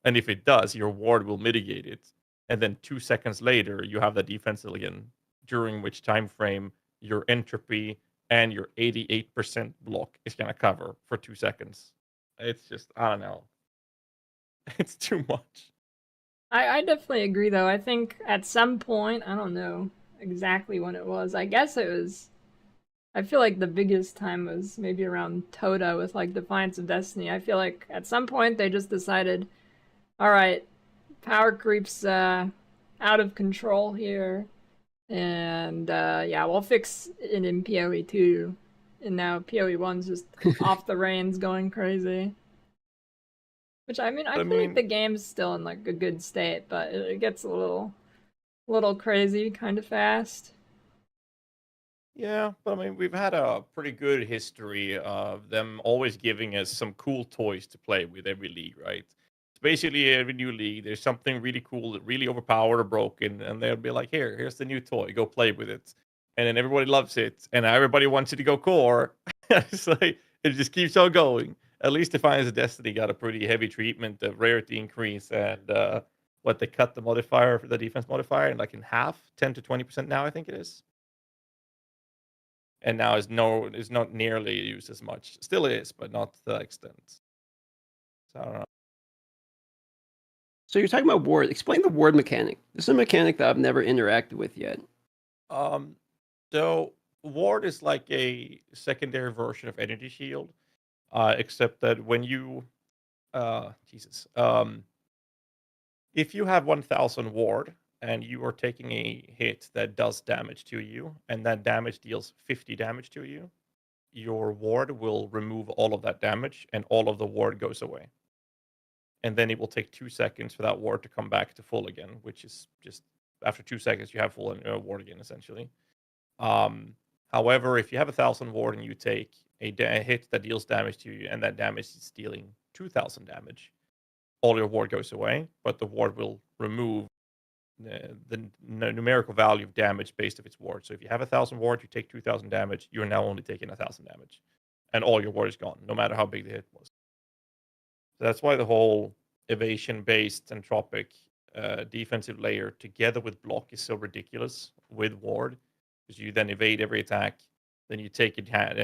And if it does, your ward will mitigate it. And then 2 seconds later, you have the defense again, during which time frame your entropy and your 88% block is going to cover for 2 seconds. It's just, I don't know. It's too much. I definitely agree, though. I think at some point, I don't know exactly when it was. I guess it was. I feel like the biggest time was maybe around Toda with like Defiance of Destiny. I feel like at some point they just decided, all right, power creep's out of control here, and yeah, we'll fix it in PoE 2, and now PoE 1's just off the reins, going crazy. Which I mean, I feel like the game's still in like a good state, but it gets a little crazy kind of fast. Yeah, but I mean, we've had a pretty good history of them always giving us some cool toys to play with every league, right? So basically, every new league, there's something really cool, that really overpowered or broken, and they'll be like, here's the new toy, go play with it. And then everybody loves it, and everybody wants it to go core. It's like, it just keeps on going. At least Defiance of Destiny got a pretty heavy treatment of rarity increase and what they cut the modifier for the defense modifier, and like in half, 10 to 20% now, I think it is. And now is not nearly used as much. Still is, but not to that extent. So I don't know. So you're talking about ward. Explain the ward mechanic. This is a mechanic that I've never interacted with yet. So ward is like a secondary version of energy shield, except that when you, if you have 1,000 ward and you are taking a hit that does damage to you, and that damage deals 50 damage to you, your ward will remove all of that damage, and all of the ward goes away. And then it will take 2 seconds for that ward to come back to full again, which is just after 2 seconds you have full ward again, essentially. However, if you have 1,000 ward and you take a hit that deals damage to you, and that damage is dealing 2,000 damage, all your ward goes away, but the ward will remove the numerical value of damage based of its ward. So if you have 1,000 ward, you take 2,000 damage, you're now only taking 1,000 damage, and all your ward is gone, no matter how big the hit was. So that's why the whole evasion-based entropic defensive layer together with block is so ridiculous with ward, because you then evade every attack, then you take a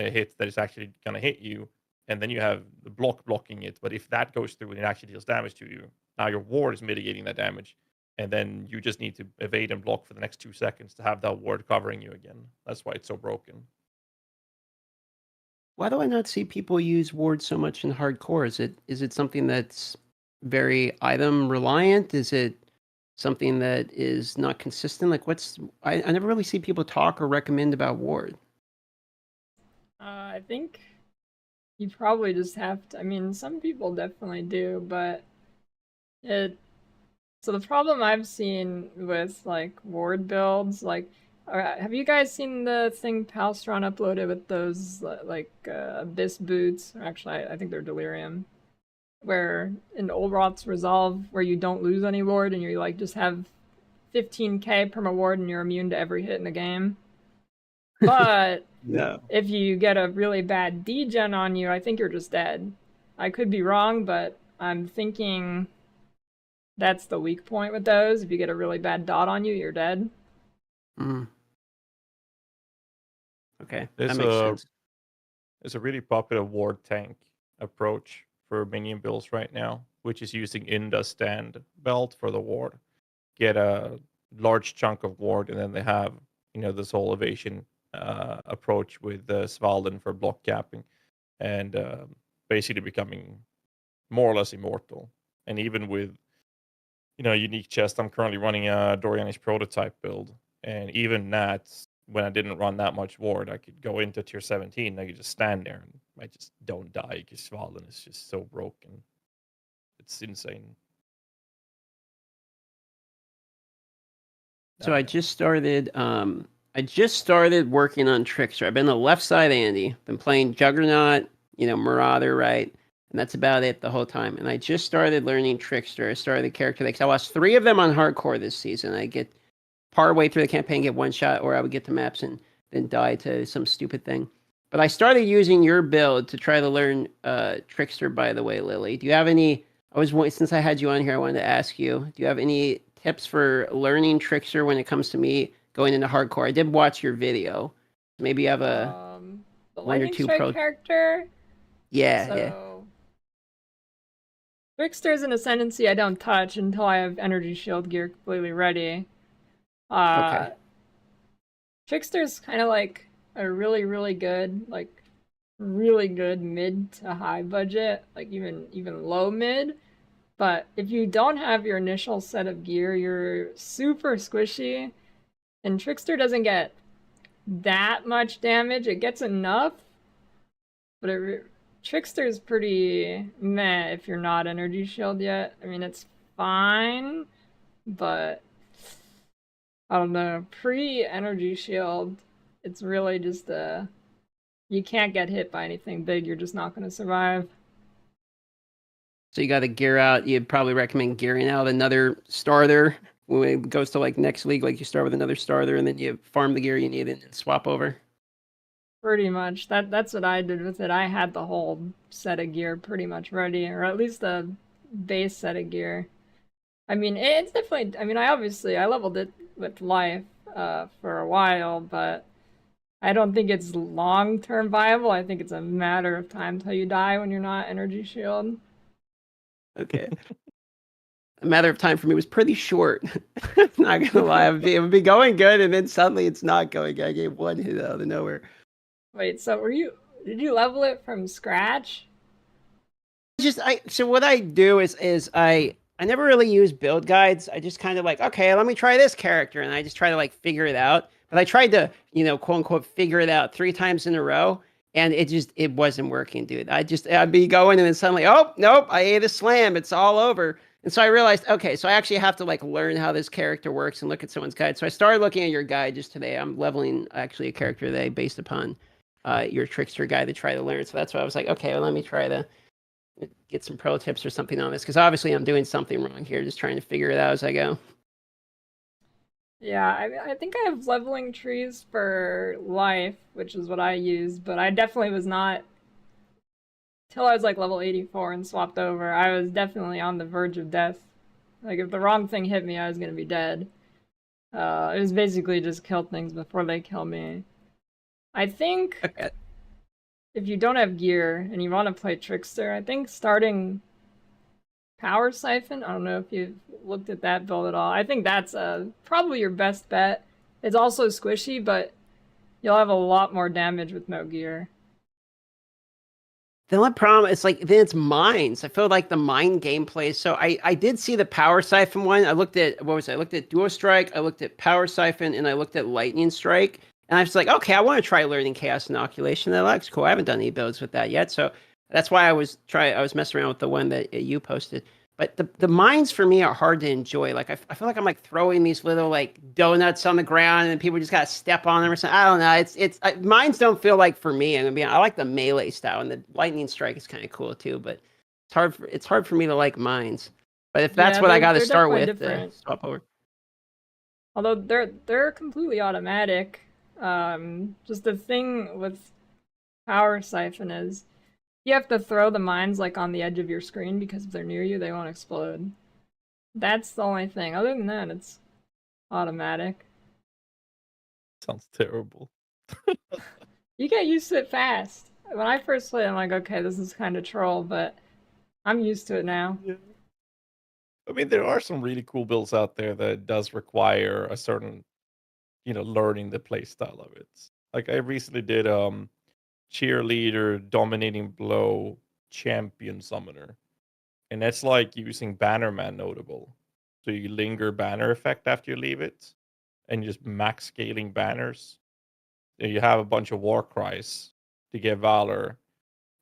hit that is actually going to hit you, and then you have the block blocking it. But if that goes through and it actually deals damage to you, now your ward is mitigating that damage, and then you just need to evade and block for the next 2 seconds to have that ward covering you again. That's why it's so broken. Why do I not see people use ward so much in hardcore? Is it something that's very item reliant? Is it something that is not consistent? Like, I never really see people talk or recommend about ward. I think you probably just have to. I mean, some people definitely do, but it. So the problem I've seen with like ward builds, like, have you guys seen the thing Palstron uploaded with those like Abyss boots? Actually, I think they're Delirium. Where in Old Rot's Resolve, where you don't lose any ward and you like just have 15k perma ward and you're immune to every hit in the game. But No. if you get a really bad degen on you, I think you're just dead. I could be wrong, but I'm thinking that's the weak point with those. If you get a really bad dot on you, you're dead. Mm. Okay, There's that makes sense. There's a really popular ward tank approach for minion builds right now, which is using Inda stand belt for the ward. Get a large chunk of ward, and then they have this whole evasion approach with Svalden for block capping, and basically becoming more or less immortal. And even with unique chest, I'm currently running a Dorianish prototype build, and even that, when I didn't run that much ward, I could go into tier 17 and I could just stand there and I just don't die because Svalden is just so broken. It's insane. So I just started working on Trickster. I've been the left side Andy, been playing Juggernaut, Marauder, right? And that's about it the whole time. And I just started learning Trickster. I started the character because I lost 3 of them on hardcore this season. I get part way through the campaign, get one shot, or I would get to maps and then die to some stupid thing. But I started using your build to try to learn Trickster, by the way, Lily. Do you have any... since I had you on here, I wanted to ask you, do you have any tips for learning Trickster when it comes to me going into hardcore? I did watch your video. Maybe you have a the one or Lightning two Strike character. Yeah. Trickster's an ascendancy I don't touch until I have energy shield gear completely ready. Okay. Trickster's kind of like a really, really good, really good mid to high budget, like even low mid. But if you don't have your initial set of gear, you're super squishy. And Trickster doesn't get that much damage. It gets enough, but Trickster's pretty meh if you're not energy shield yet. I mean, it's fine, but I don't know. Pre-energy shield, it's really just you can't get hit by anything big. You're just not going to survive. So you got to gear out. You'd probably recommend gearing out another starter when it goes to like next league. Like you start with another starter and then you farm the gear you need and swap over. Pretty much. That's what I did with it. I had the whole set of gear pretty much ready, or at least the base set of gear. I mean, it's definitely... I mean, I leveled it with life for a while, but I don't think it's long-term viable. I think it's a matter of time till you die when you're not energy shield. Okay. A matter of time for me was pretty short. Not gonna lie, it would be going good, and then suddenly it's not going good. I gave one hit out of nowhere. Wait, so did you level it from scratch? So what I do is I never really use build guides. I just kind of like, okay, let me try this character, and I just try to like figure it out. But I tried to, quote unquote, figure it out 3 times in a row, and it wasn't working, dude. I'd be going, and then suddenly, oh nope, I ate a slam. It's all over. And so I realized, okay, so I actually have to like learn how this character works and look at someone's guide. So I started looking at your guide just today. I'm leveling actually a character today based upon your Trickster guide to try to learn. So that's why I was like, okay, well, let me try to get some pro tips or something on this, because obviously I'm doing something wrong here, just trying to figure it out as I go. Yeah, I think I have leveling trees for life, which is what I use, but I definitely was not, till I was like level 84 and swapped over, I was definitely on the verge of death. Like, if the wrong thing hit me, I was gonna be dead. It was basically just kill things before they kill me. I think if you don't have gear and you want to play Trickster, I think starting Power Siphon, I don't know if you've looked at that build at all. I think that's probably your best bet. It's also squishy, but you'll have a lot more damage with no gear. The only problem is like then it's mines. I feel like the mine gameplay. So I did see the power siphon one. I looked at what was it? I looked at dual strike. I looked at power siphon, and I looked at lightning strike. And I was like, okay, I want to try learning chaos inoculation. That looks cool. I haven't done any builds with that yet, so that's why I was messing around with the one that you posted. But the mines for me are hard to enjoy. Like I feel like I'm like throwing these little like donuts on the ground and people just gotta step on them or something. I don't know. Mines don't feel like for me. I like the melee style, and the lightning strike is kind of cool too. But it's hard for me to like mines. But if that's what I got to start with, swap over. Although they're completely automatic. Just the thing with power siphon is you have to throw the mines like on the edge of your screen because if they're near you, they won't explode. That's the only thing. Other than that, it's automatic. Sounds terrible. You get used to it fast. When I first played, I'm like, okay, this is kind of troll, but I'm used to it now. Yeah. I mean, there are some really cool builds out there that does require a certain, learning the play style of it. Like I recently did cheerleader dominating blow champion summoner, and that's like using Bannerman notable. So you linger banner effect after you leave it, and you just max scaling banners. And you have a bunch of war cries to get valor.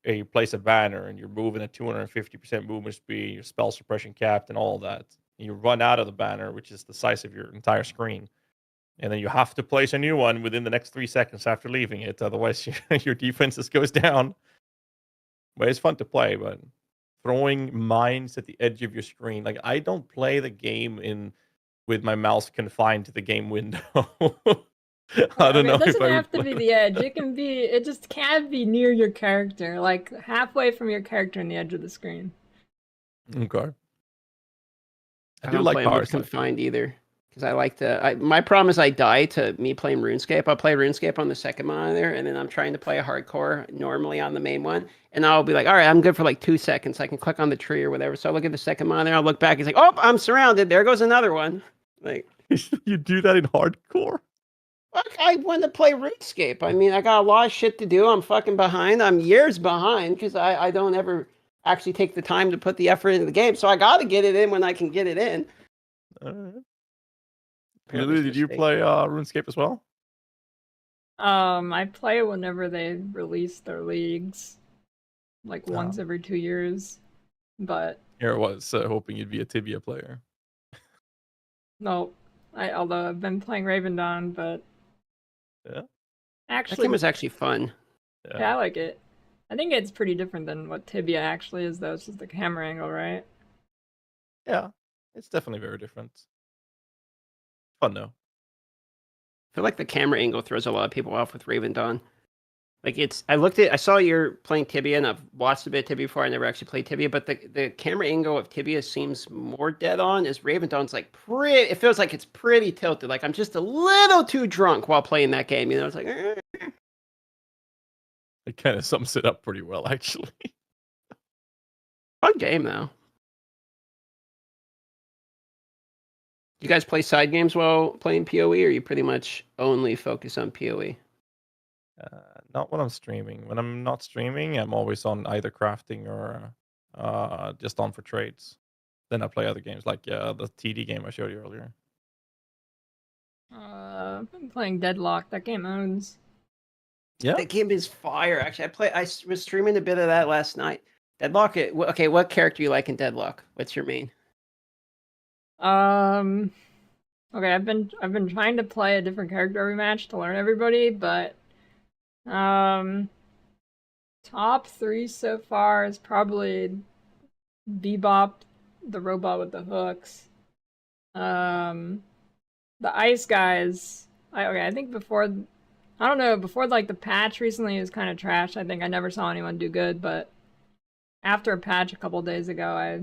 And you place a banner, and you're moving at 250% movement speed, your spell suppression capped, and all that. And you run out of the banner, which is the size of your entire screen. And then you have to place a new one within the next 3 seconds after leaving it. Otherwise, your defense just goes down. But it's fun to play. But throwing mines at the edge of your screen, like I don't play the game with my mouse confined to the game window. I don't know. It doesn't if have to be the edge. It just can't be near your character, like halfway from your character on the edge of the screen. Okay. I do like power confined either. Because I like to. My problem is I die to me playing RuneScape. I'll play RuneScape on the second monitor, and then I'm trying to play a hardcore normally on the main one. And I'll be like, all right, I'm good for like 2 seconds. I can click on the tree or whatever. So I look at the second monitor. I'll look back. He's like, oh, I'm surrounded. There goes another one. Like you do that in hardcore? I want to play RuneScape. I mean, I got a lot of shit to do. I'm fucking behind. I'm years behind because I don't ever actually take the time to put the effort into the game. So I got to get it in when I can get it in. Lily, did you play RuneScape as well? I play whenever they release their leagues, like once every 2 years. But here it was, hoping you'd be a Tibia player. No, although I've been playing Raven Dawn, but yeah, that game was actually fun. Yeah, I like it. I think it's pretty different than what Tibia actually is, though. It's just the camera angle, right? Yeah, it's definitely very different. Fun though. I feel like the camera angle throws a lot of people off with Raven Dawn. Like I saw you're playing Tibia, and I've watched a bit of Tibia before. I never actually played Tibia, but the camera angle of Tibia seems more dead on. As Raven Dawn's like it feels like it's pretty tilted. Like I'm just a little too drunk while playing that game. It's like. It kind of sums it up pretty well, actually. Fun game though. You guys play side games while playing PoE, or you pretty much only focus on PoE? Not when I'm streaming. When I'm not streaming, I'm always on either crafting or just on for trades. Then I play other games like the TD game I showed you earlier. I've been playing Deadlock. That game owns. Yeah, that game is fire. Actually, I was streaming a bit of that last night. Deadlock. Okay, what character you like in Deadlock? What's your main? Okay, I've been trying to play a different character every match to learn everybody, but top 3 so far is probably Bebop, the robot with the hooks. The ice guys. I think before like the patch recently is kind of trash. I think I never saw anyone do good, but after a patch a couple days ago, I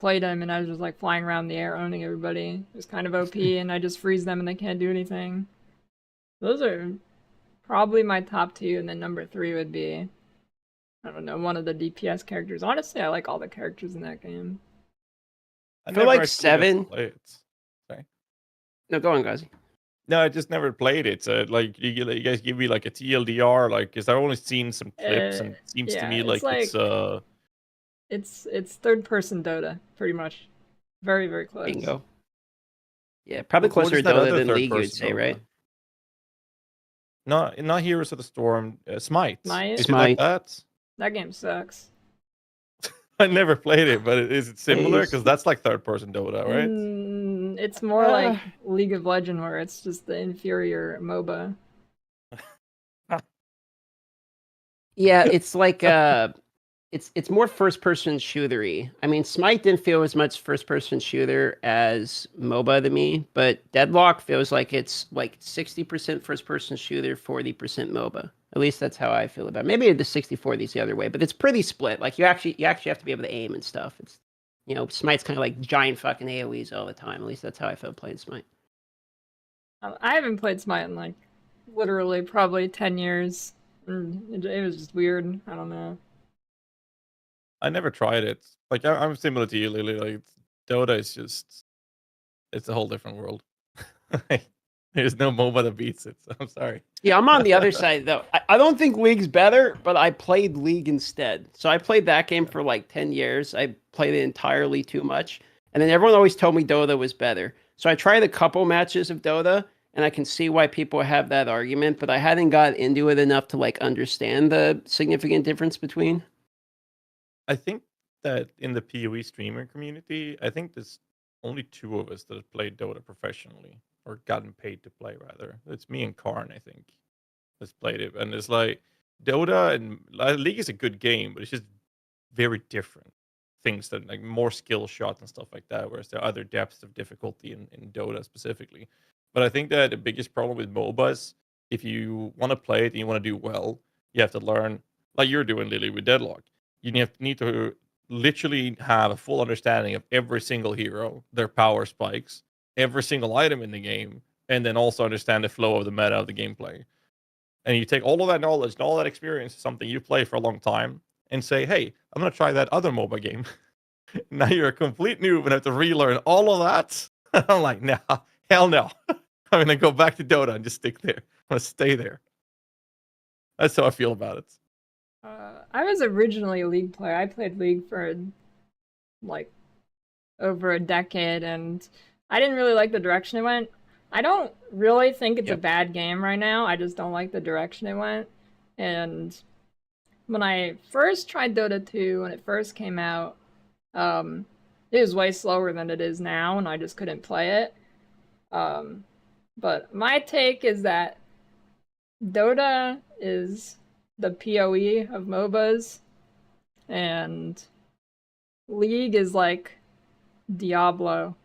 played him and I was just like flying around the air owning everybody. It was kind of OP and I just freeze them and they can't do anything. Those are probably my top 2, and then number 3 would be, I don't know, one of the DPS characters. Honestly, I like all the characters in that game. I feel like 7. Sorry. No, go on, guys. No, I just never played it. So, like, you guys give me like a TLDR, like, because I've only seen some clips, and it seems to Yeah, me it's like it's like it's third person Dota, pretty much. Very, very close. Bingo. Yeah, probably What closer is to that Dota other than third League, you'd person say, Dota? right? Not Heroes of the Storm, Smite. Smite? Is it like that? That game sucks. I never played it, but is it similar? Ace. Because that's like third person Dota, right? It's more like League of Legends, where it's just the inferior MOBA. Yeah, it's like it's more first person shootery. I mean, Smite didn't feel as much first person shooter as MOBA to me, but Deadlock feels like it's like 60% first person shooter, 40% MOBA. At least that's how I feel about it. Maybe the 60-40 is the other way, but it's pretty split. Like you actually have to be able to aim and stuff. It's Smite's kind of like giant fucking AoEs all the time. At least that's how I felt playing Smite. I haven't played Smite in like literally probably 10 years. It was just weird. I don't know. I never tried it. Like I'm similar to you, Lily. Like Dota is just, it's a whole different world. There's no MOBA that beats it. So I'm sorry. Yeah, I'm on the other side though. I don't think League's better, but I played League instead. So I played that game for like 10 years. I played it entirely too much. And then everyone always told me Dota was better. So I tried a couple matches of Dota, and I can see why people have that argument, but I hadn't got into it enough to like understand the significant difference between. I think that in the PoE streamer community, I think there's only two of us that have played Dota professionally, or gotten paid to play rather. It's me and Karn, I think, that's played it. And it's like Dota and League is a good game, but it's just very different things, that like more skill shots and stuff like that, whereas there are other depths of difficulty in Dota specifically. But I think that the biggest problem with MOBAs, if you want to play it and you want to do well, you have to learn, like you're doing, Lily, with Deadlock. You need to literally have a full understanding of every single hero, their power spikes, every single item in the game, and then also understand the flow of the meta of the gameplay. And you take all of that knowledge and all that experience, something you play for a long time, and say, hey, I'm going to try that other MOBA game. Now you're a complete noob and have to relearn all of that. I'm like, nah, hell no. I'm going to go back to Dota and just stick there. I'm going to stay there. That's how I feel about it. I was originally a League player. I played League for like over a decade, and I didn't really like the direction it went. I don't really think it's a bad game right now. I just don't like the direction it went. And when I first tried Dota 2, when it first came out, it was way slower than it is now, and I just couldn't play it. But my take is that Dota is the PoE of MOBAs, and League is like Diablo.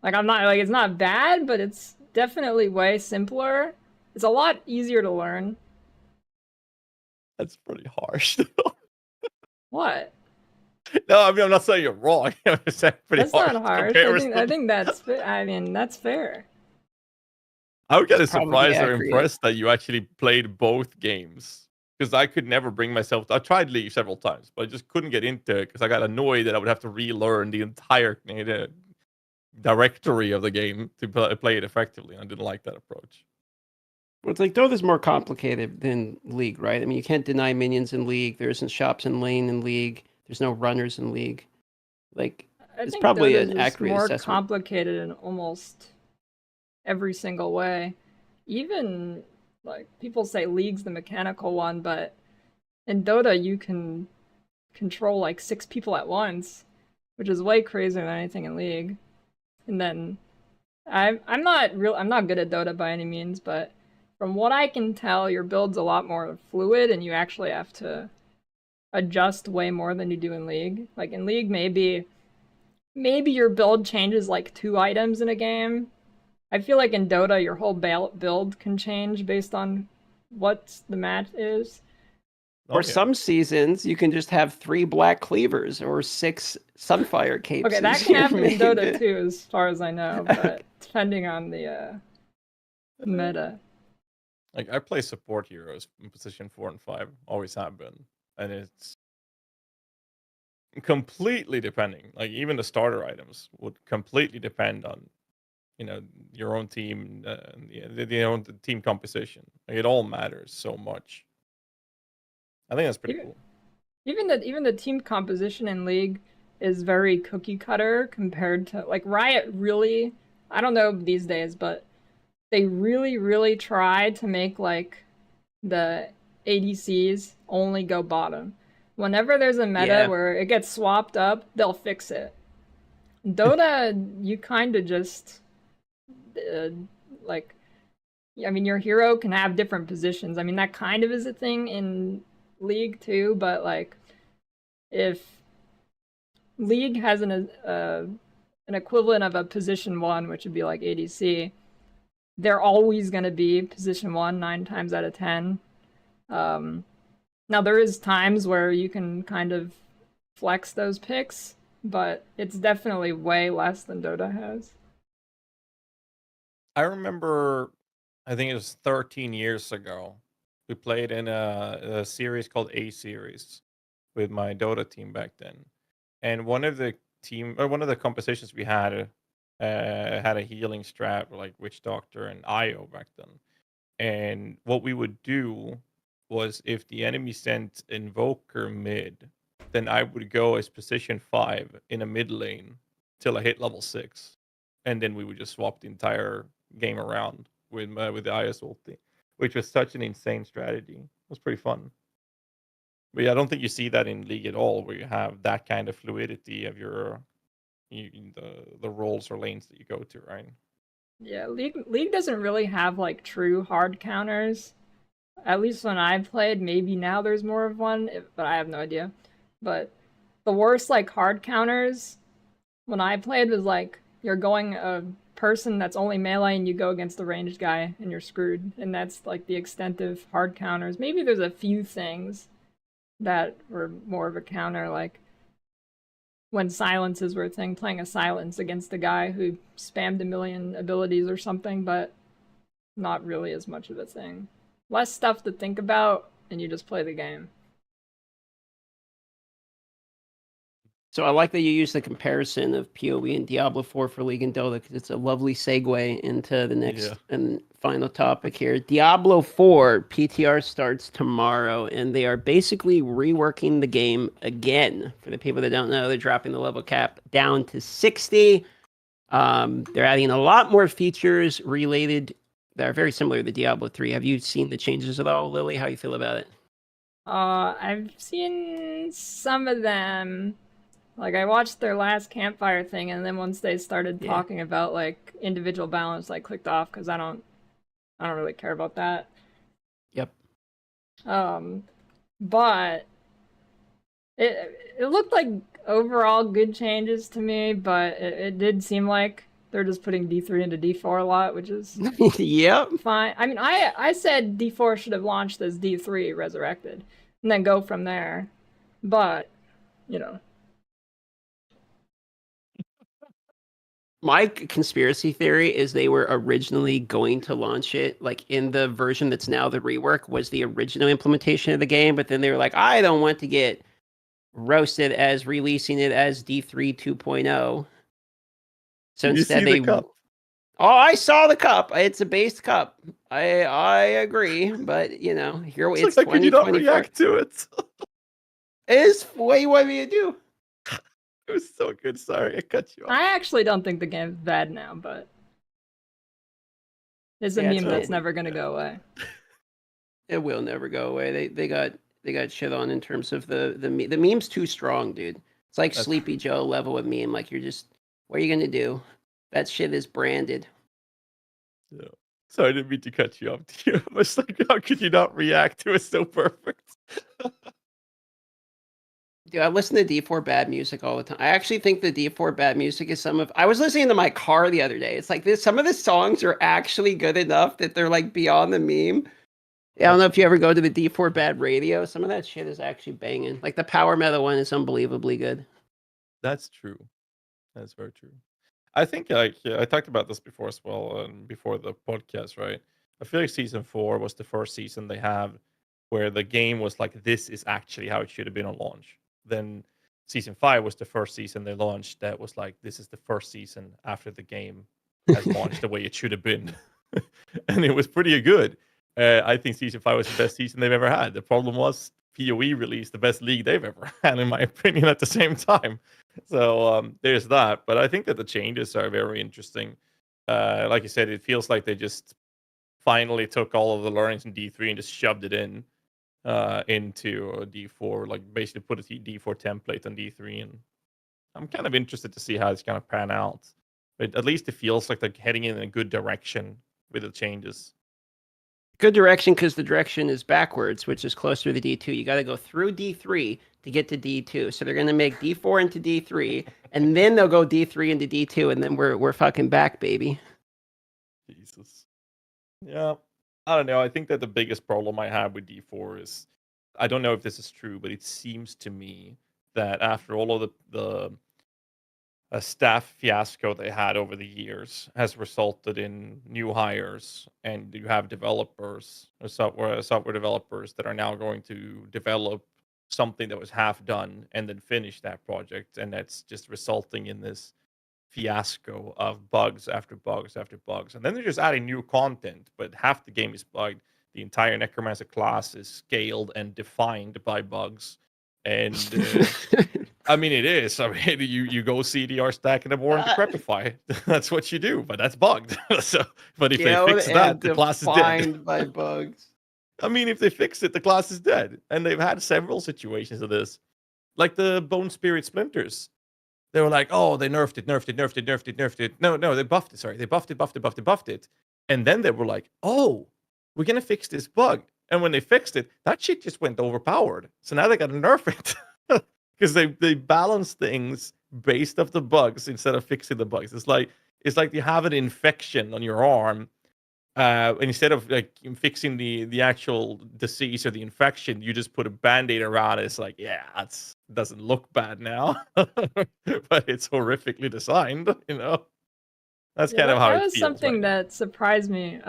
Like, I'm not, like, it's not bad, but it's definitely way simpler. It's a lot easier to learn. That's pretty harsh. What? No, I mean, I'm not saying you're wrong. I'm just saying pretty That's harsh not harsh. I think that's I mean, that's fair. I would get It's probably surprised or accurate. impressed that you actually played both games. Because I could never bring myself. I tried League several times, but I just couldn't get into it because I got annoyed that I would have to relearn the entire directory of the game to play it effectively. I didn't like that approach. Well, it's like Dota's more complicated than League, right? I mean, you can't deny minions in League. There isn't shops in lane in League. There's no runners in League. Like, I it's think probably Dota's an just accurate more assessment. complicated in almost every single way. Even, like, people say League's the mechanical one, but in Dota you can control like 6 people at once, which is way crazier than anything in League. And then I'm not good at Dota by any means, but from what I can tell, your build's a lot more fluid, and you actually have to adjust way more than you do in League. Like in League, maybe your build changes like 2 items in a game. I feel like in Dota, your whole build can change based on what the match is. Or some seasons, you can just have 3 black cleavers or 6 sunfire capes. Okay, that can happen in Dota too, as far as I know, but depending on the meta. Like, I play support heroes in position 4 and 5, always have been, and it's completely depending. Like, even the starter items would completely depend on your own team, the own team composition. Like, it all matters so much. I think that's pretty cool. Even the team composition in League is very cookie cutter compared to like Riot. Really, I don't know these days, but they really try to make like the ADCs only go bottom. Whenever there's a meta where it gets swapped up, they'll fix it. Dota, you kind of just like, I mean, your hero can have different positions. I mean, that kind of is a thing in League too, but like, if League has an equivalent of a position 1, which would be like ADC, they're always going to be position 1 9 times out of 10. Now there is times where you can kind of flex those picks, but it's definitely way less than Dota has. I remember, I think it was 13 years ago, we played in a series called A Series with my Dota team back then, and one of the compositions we had a healing strat like Witch Doctor and IO back then. And what we would do was, if the enemy sent Invoker mid, then I would go as position 5 in a mid lane till I hit level 6, and then we would just swap the entire game around with the IS ulti, which was such an insane strategy. It was pretty fun. But yeah, I don't think you see that in League at all, where you have that kind of fluidity of the roles or lanes that you go to, right? Yeah, League doesn't really have like true hard counters. At least when I played, maybe now there's more of one, but I have no idea. But the worst like hard counters when I played was like, you're going a person that's only melee and you go against the ranged guy and you're screwed. And that's like the extent of hard counters. Maybe there's a few things that were more of a counter, like when silences were a thing, playing a silence against a guy who spammed a million abilities or something, but not really as much of a thing. Less stuff to think about, and you just play the game. So I like that you use the comparison of PoE and Diablo 4 for League and Dota, because it's a lovely segue into the next and final topic here. Diablo 4 PTR starts tomorrow, and they are basically reworking the game again. For the people that don't know, they're dropping the level cap down to 60. They're adding a lot more features related that are very similar to Diablo 3. Have you seen the changes at all, Lily? How you feel about it? I've seen some of them. Like, I watched their last campfire thing, and then once they started talking about like individual balance, I clicked off because I don't really care about that. Yep. But it looked like overall good changes to me, but it did seem like they're just putting D3 into D4 a lot, which is fine. I mean, I said D4 should have launched as D3 Resurrected, and then go from there. But, you know. My conspiracy theory is they were originally going to launch it, like in the version that's now the rework was the original implementation of the game, but then they were like, I don't want to get roasted as releasing it as D3 2.0. So instead they... Oh, I saw the cup. It's a base cup. I agree, but you know, here it's like, could you not react to it? Is what you want me to do? It was so good. Sorry, I cut you off. I actually don't think the game's bad now, but it's a meme that's never gonna go away. It will never go away. They got shit on in terms of the meme's too strong, dude. It's like Sleepy Joe level of meme. Like, you're just, what are you gonna do? That shit is branded. Yeah. Sorry, I didn't mean to cut you off. It's like, how could you not react to it so perfect? Dude, I listen to D4 bad music all the time. I actually think the D4 bad music is I was listening to my car the other day. It's like some of the songs are actually good enough that they're like beyond the meme. I don't know if you ever go to the D4 bad radio. Some of that shit is actually banging. Like the power metal one is unbelievably good. That's true. That's very true. I think I talked about this before as well, before the podcast, right? I feel like season 4 was the first season they have where the game was like, this is actually how it should have been on launch. Then season 5 was the first season they launched that was like, this is the first season after the game has launched the way it should have been, and it was pretty good. I think season 5 was the best season they've ever had. The problem was PoE released the best league they've ever had, in my opinion, at the same time. So there's that. But I think that the changes are very interesting. Like you said, it feels like they just finally took all of the learnings in D3 and just shoved it into D4, like basically put a D4 template on D3, and I'm kind of interested to see how it's going to pan out. But at least it feels like they're heading in a good direction with the changes. Good direction, because the direction is backwards, which is closer to D2. You got to go through D3 to get to D2. So they're going to make D4 into D3, and then they'll go D3 into D2, and then we're fucking back, baby. Jesus. Yeah. I don't know. I think that the biggest problem I have with D4 is, I don't know if this is true, but it seems to me that after all of the staff fiasco they had over the years has resulted in new hires, and you have developers, or software developers, that are now going to develop something that was half done and then finish that project, and that's just resulting in this fiasco of bugs after bugs after bugs. And then they're just adding new content, but half the game is bugged. The entire Necromancer class is scaled and defined by bugs. And I mean, it is. I mean, you go CDR stack in the board and decrepify. That's what you do, but that's bugged. So, but if they fix that, the class is dead. Defined by bugs. I mean, if they fix it, the class is dead. And they've had several situations of this, like the Bone Spirit Splinters. They were like, oh, they nerfed it. No, they buffed it. Sorry, they buffed it. And then they were like, oh, we're gonna fix this bug. And when they fixed it, that shit just went overpowered. So now they gotta nerf it. Because they balance things based off the bugs instead of fixing the bugs. It's like you have an infection on your arm, instead of like fixing the actual disease or the infection, you just put a band-aid around it. It's like, yeah, it doesn't look bad now, but it's horrifically designed. That's kind of how that it was feels. something Right that surprised me.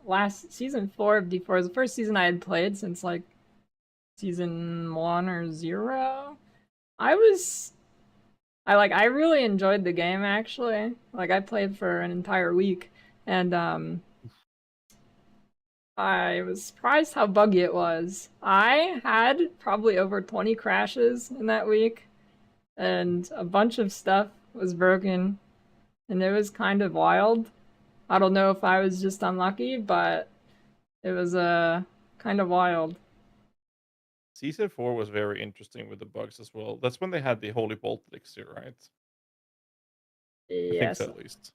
Last season 4 of D4 was the first season I had played since like season 1 or 0. I really enjoyed the game, actually. Like, I played for an entire week, and I was surprised how buggy it was. I had probably over 20 crashes in that week, and a bunch of stuff was broken, and it was kind of wild. I don't know if I was just unlucky, but it was kind of wild. Season 4 was very interesting with the bugs as well. That's when they had the Holy Bolt elixir, right? I think so, at least.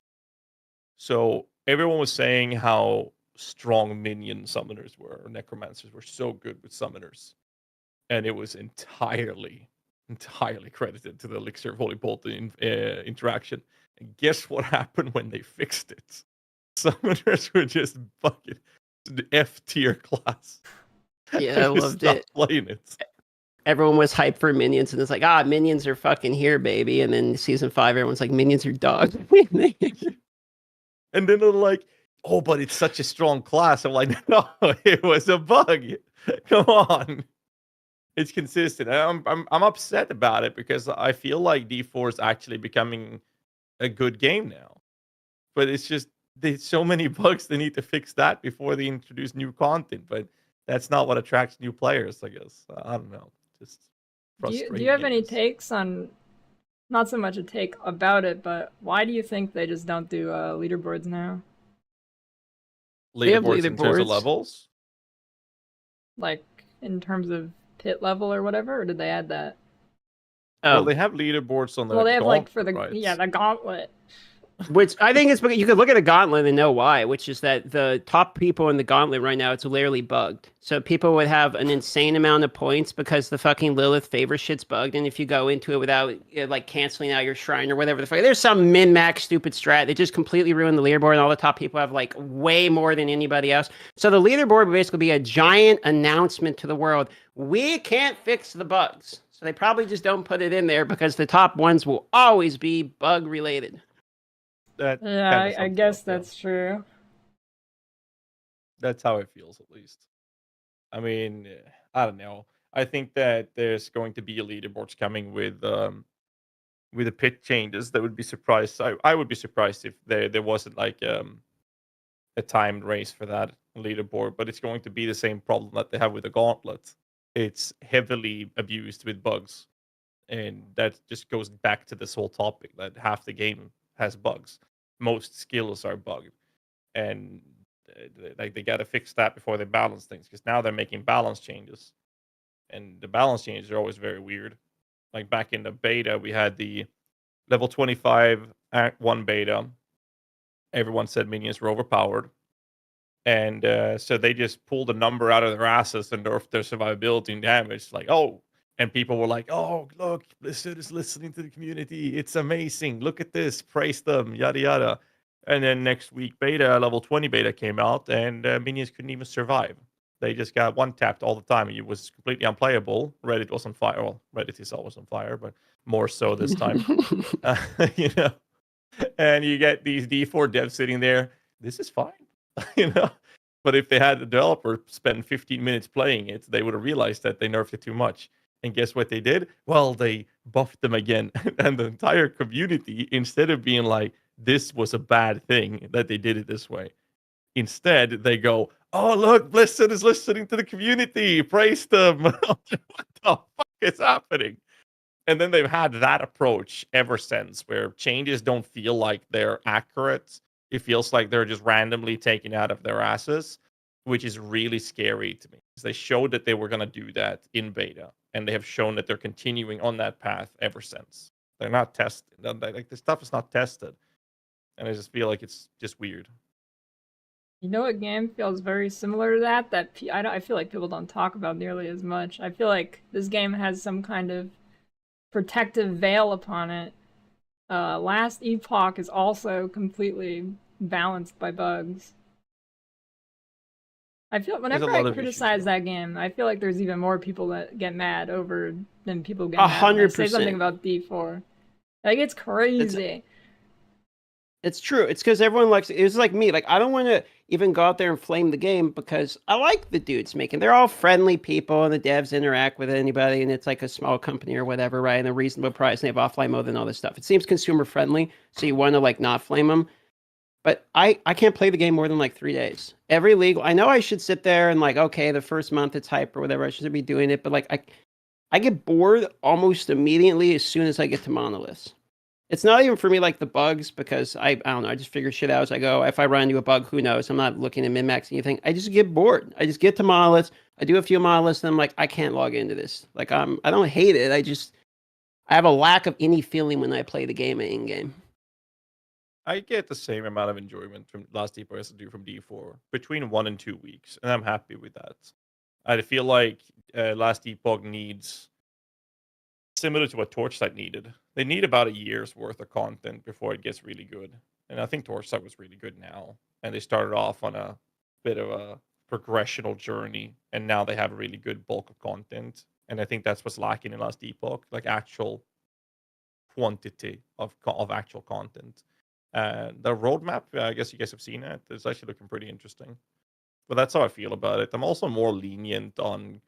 So everyone was saying how strong minion summoners were, or necromancers were so good with summoners. And it was entirely credited to the elixir of Holy Bolt interaction. And guess what happened when they fixed it? Summoners were just fucking the F tier class. Yeah, I loved it. Playing it. Everyone was hyped for minions, and it's like, minions are fucking here, baby. And then season 5, everyone's like, minions are dog. And then they're like, oh, but it's such a strong class. I'm like, no, it was a bug. Come on. It's consistent. I'm upset about it because I feel like D4 is actually becoming a good game now. But it's just there's so many bugs they need to fix that before they introduce new content. But that's not what attracts new players, I guess. I don't know. Just frustrating. Do you have any takes on, not so much a take about it, but why do you think they just don't do leaderboards now? Leaderboards in terms of levels? Like, in terms of pit level or whatever, or did they add that? Well, they have leaderboards on the Well, they have like for the right? the gauntlet. Which I think is because you could look at a gauntlet and know why, which is that the top people in the gauntlet right now, it's literally bugged. So people would have an insane amount of points because the fucking Lilith favor shit's bugged. And if you go into it without like canceling out your shrine or whatever the fuck, there's some min-max stupid strat that just completely ruined the leaderboard, and all the top people have like way more than anybody else. So the leaderboard would basically be a giant announcement to the world: we can't fix the bugs. So they probably just don't put it in there because the top ones will always be bug related. Yeah, I guess that's true. That's how it feels, at least. I mean, I don't know. I think that there's going to be leaderboards coming with with the pit changes, that would be surprised. I would be surprised if there wasn't like a timed race for that leaderboard, but it's going to be the same problem that they have with the gauntlet. It's heavily abused with bugs, and that just goes back to this whole topic that half the game has bugs. Most skills are bugged, and like they got to fix that before they balance things, because now they're making balance changes, and the balance changes are always very weird. Like back in the beta, we had the level 25 Act 1 beta. Everyone said minions were overpowered. And so they just pulled a number out of their asses and nerfed their survivability and damage. Like, oh, and people were like, oh, look, Blizzard is listening to the community. It's amazing. Look at this. Praise them, yada, yada. And then next week, beta, level 20 beta came out, and minions couldn't even survive. They just got one tapped all the time. It was completely unplayable. Reddit was on fire. Well, Reddit is always on fire, but more so this time. You know, and you get these D4 devs sitting there. This is fine, you know. But if they had the developer spend 15 minutes playing it, they would have realized that they nerfed it too much. And guess what they did? Well, they buffed them again. And the entire community, instead of being like, this was a bad thing that they did it this way, instead they go, oh, look, Blizzard is listening to the community. Praise them. What the fuck is happening? And then they've had that approach ever since, where changes don't feel like they're accurate. It feels like they're just randomly taken out of their asses, which is really scary to me. Because they showed that they were going to do that in beta, and they have shown that they're continuing on that path ever since. They're not tested. Like, this stuff is not tested. And I just feel like it's just weird. You know what game feels very similar to that? I feel like people don't talk about nearly as much. I feel like this game has some kind of protective veil upon it. Last Epoch is also completely balanced by bugs. I feel whenever I criticize that game, I feel like there's even more people that get mad over than people get mad when I say something about D4. Like, it's crazy. It's true. It's because everyone likes it. It's like me. Like, I don't want to even go out there and flame the game because I like the dudes making. They're all friendly people, and the devs interact with anybody, and it's like a small company or whatever, right? And a reasonable price, and they have offline mode and all this stuff. It seems consumer friendly, so you want to like not flame them. But I can't play the game more than like 3 days. Every league, I know I should sit there and like, okay, the first month it's hype or whatever, I should be doing it, but like I get bored almost immediately as soon as I get to monoliths. It's not even for me like the bugs, because I don't know, I just figure shit out as I go. If I run into a bug, who knows? I'm not looking at min-max anything. I just get bored. I just get to monoliths. I do a few monoliths, and I'm like, I can't log into this. Like I don't hate it. I have a lack of any feeling when I play the game in game. I get the same amount of enjoyment from Last Epoch as I do from D4, between 1 and 2 weeks, and I'm happy with that. I feel like Last Epoch needs, similar to what Torchlight needed, they need about a year's worth of content before it gets really good. And I think Torchlight was really good now, and they started off on a bit of a progressional journey, and now they have a really good bulk of content. And I think that's what's lacking in Last Epoch, like actual quantity of actual content. The roadmap, I guess you guys have seen it. It's actually looking pretty interesting. But that's how I feel about it. I'm also more lenient on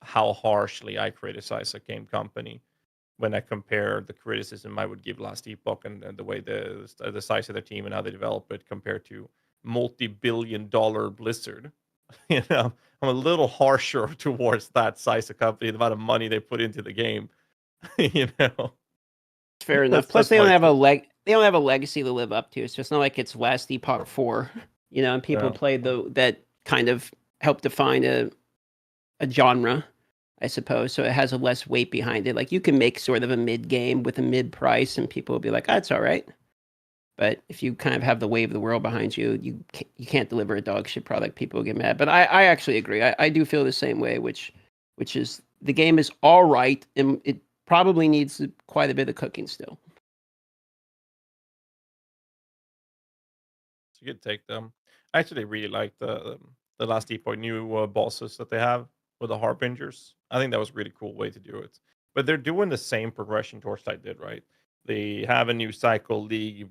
how harshly I criticize a game company when I compare the criticism I would give Last Epoch and the way the size of their team and how they develop it compared to multi-billion-dollar Blizzard. You know, I'm a little harsher towards that size of company, the amount of money they put into the game. You know, fair enough. Plus, they don't have a legacy to live up to. So it's not like it's Last Epoch 4, you know, and people play that kind of help define a genre, I suppose. So it has a less weight behind it. Like, you can make sort of a mid game with a mid price, and people will be like, "That's all right." But if you kind of have the wave of the world behind you, you can't deliver a dog shit product. People will get mad. But I actually agree. I do feel the same way, which is the game is all right, and it probably needs quite a bit of cooking still. So you could take them. I actually really like the Last Epoch new bosses that they have with the Harbingers. I think that was a really cool way to do it. But they're doing the same progression Torchlight did, right? They have a new cycle, league,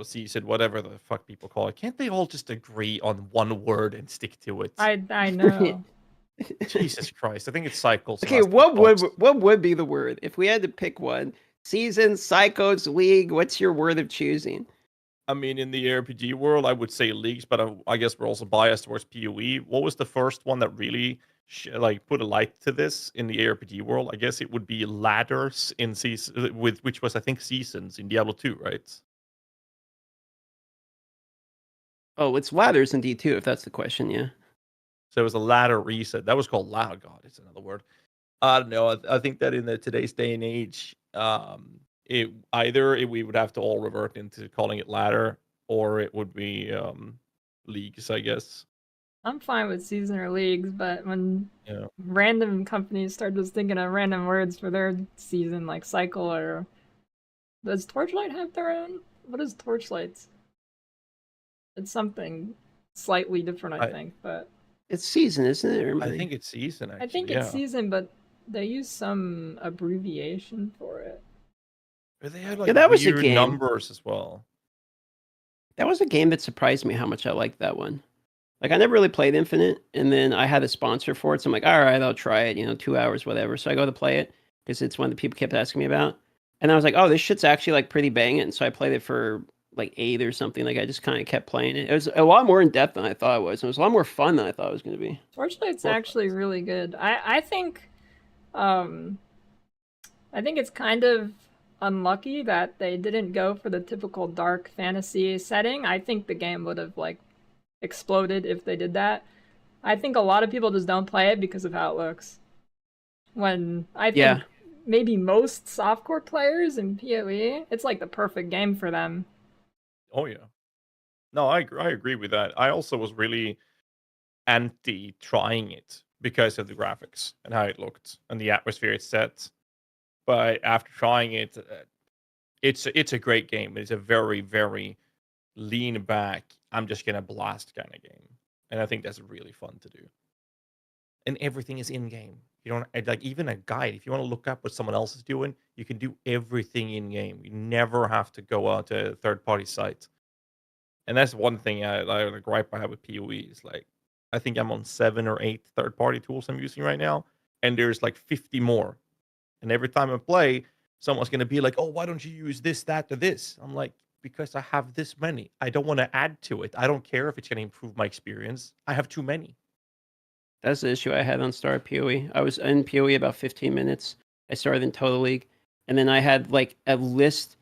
season, whatever the fuck people call it. Can't they all just agree on one word and stick to it? I know. Jesus Christ! I think it's cycles. Okay, what would be the word if we had to pick one? Seasons, Psychos, League. What's your word of choosing? I mean, in the RPG world, I would say leagues, but I guess we're also biased towards PoE. What was the first one that really put a light to this in the ARPG world? I guess it would be ladders in season with which was I think seasons in Diablo 2, right? Oh, it's ladders in D2, if that's the question, yeah. So it was a ladder reset. That was called ladder. God, it's another word. I don't know. I think that in today's day and age, we would have to all revert into calling it ladder, or it would be leagues, I guess. I'm fine with season or leagues, but when random companies start just thinking of random words for their season, like cycle or... Does Torchlight have their own? What is Torchlight's? It's something slightly different, I think, but... It's season, isn't it? I think it's season, actually. I think it's season, but they use some abbreviation for it. But they had, like, that was a weird game. numbers as well. That was a game that surprised me how much I liked that one. Like, I never really played Infinite, and then I had a sponsor for it, so I'm like, all right, I'll try it, 2 hours, whatever. So I go to play it, because it's one that people kept asking me about. And I was like, oh, this shit's actually, like, pretty banging. So I played it for, like, 8 or something. Like, I just kind of kept playing it. It was a lot more in-depth than I thought it was. It was a lot more fun than I thought it was going to be. Torchlight's actually really good. I think it's kind of unlucky that they didn't go for the typical dark fantasy setting. I think the game would have, like, exploded if they did that. I think a lot of people just don't play it because of how it looks. When I think maybe most softcore players in PoE, it's like the perfect game for them. Oh yeah. No, I agree with that. I also was really anti trying it because of the graphics and how it looked and the atmosphere it set. But after trying it, it's a great game. It's a very, very lean back, I'm just gonna blast kind of game, and I think that's really fun to do. And everything is in game. You don't like even a guide. If you want to look up what someone else is doing, you can do everything in game. You never have to go out to a third party site. And that's one thing I gripe I have with PoE is like I think I'm on 7 or 8 third party tools I'm using right now, and there's like 50 more. And every time I play, someone's gonna be like, "Oh, why don't you use this, that, or this?" I'm like, because I have this many. I don't want to add to it. I don't care if it's going to improve my experience. I have too many. That's the issue I had on Start PoE. I was in PoE about 15 minutes. I started in Total League. And then I had like a list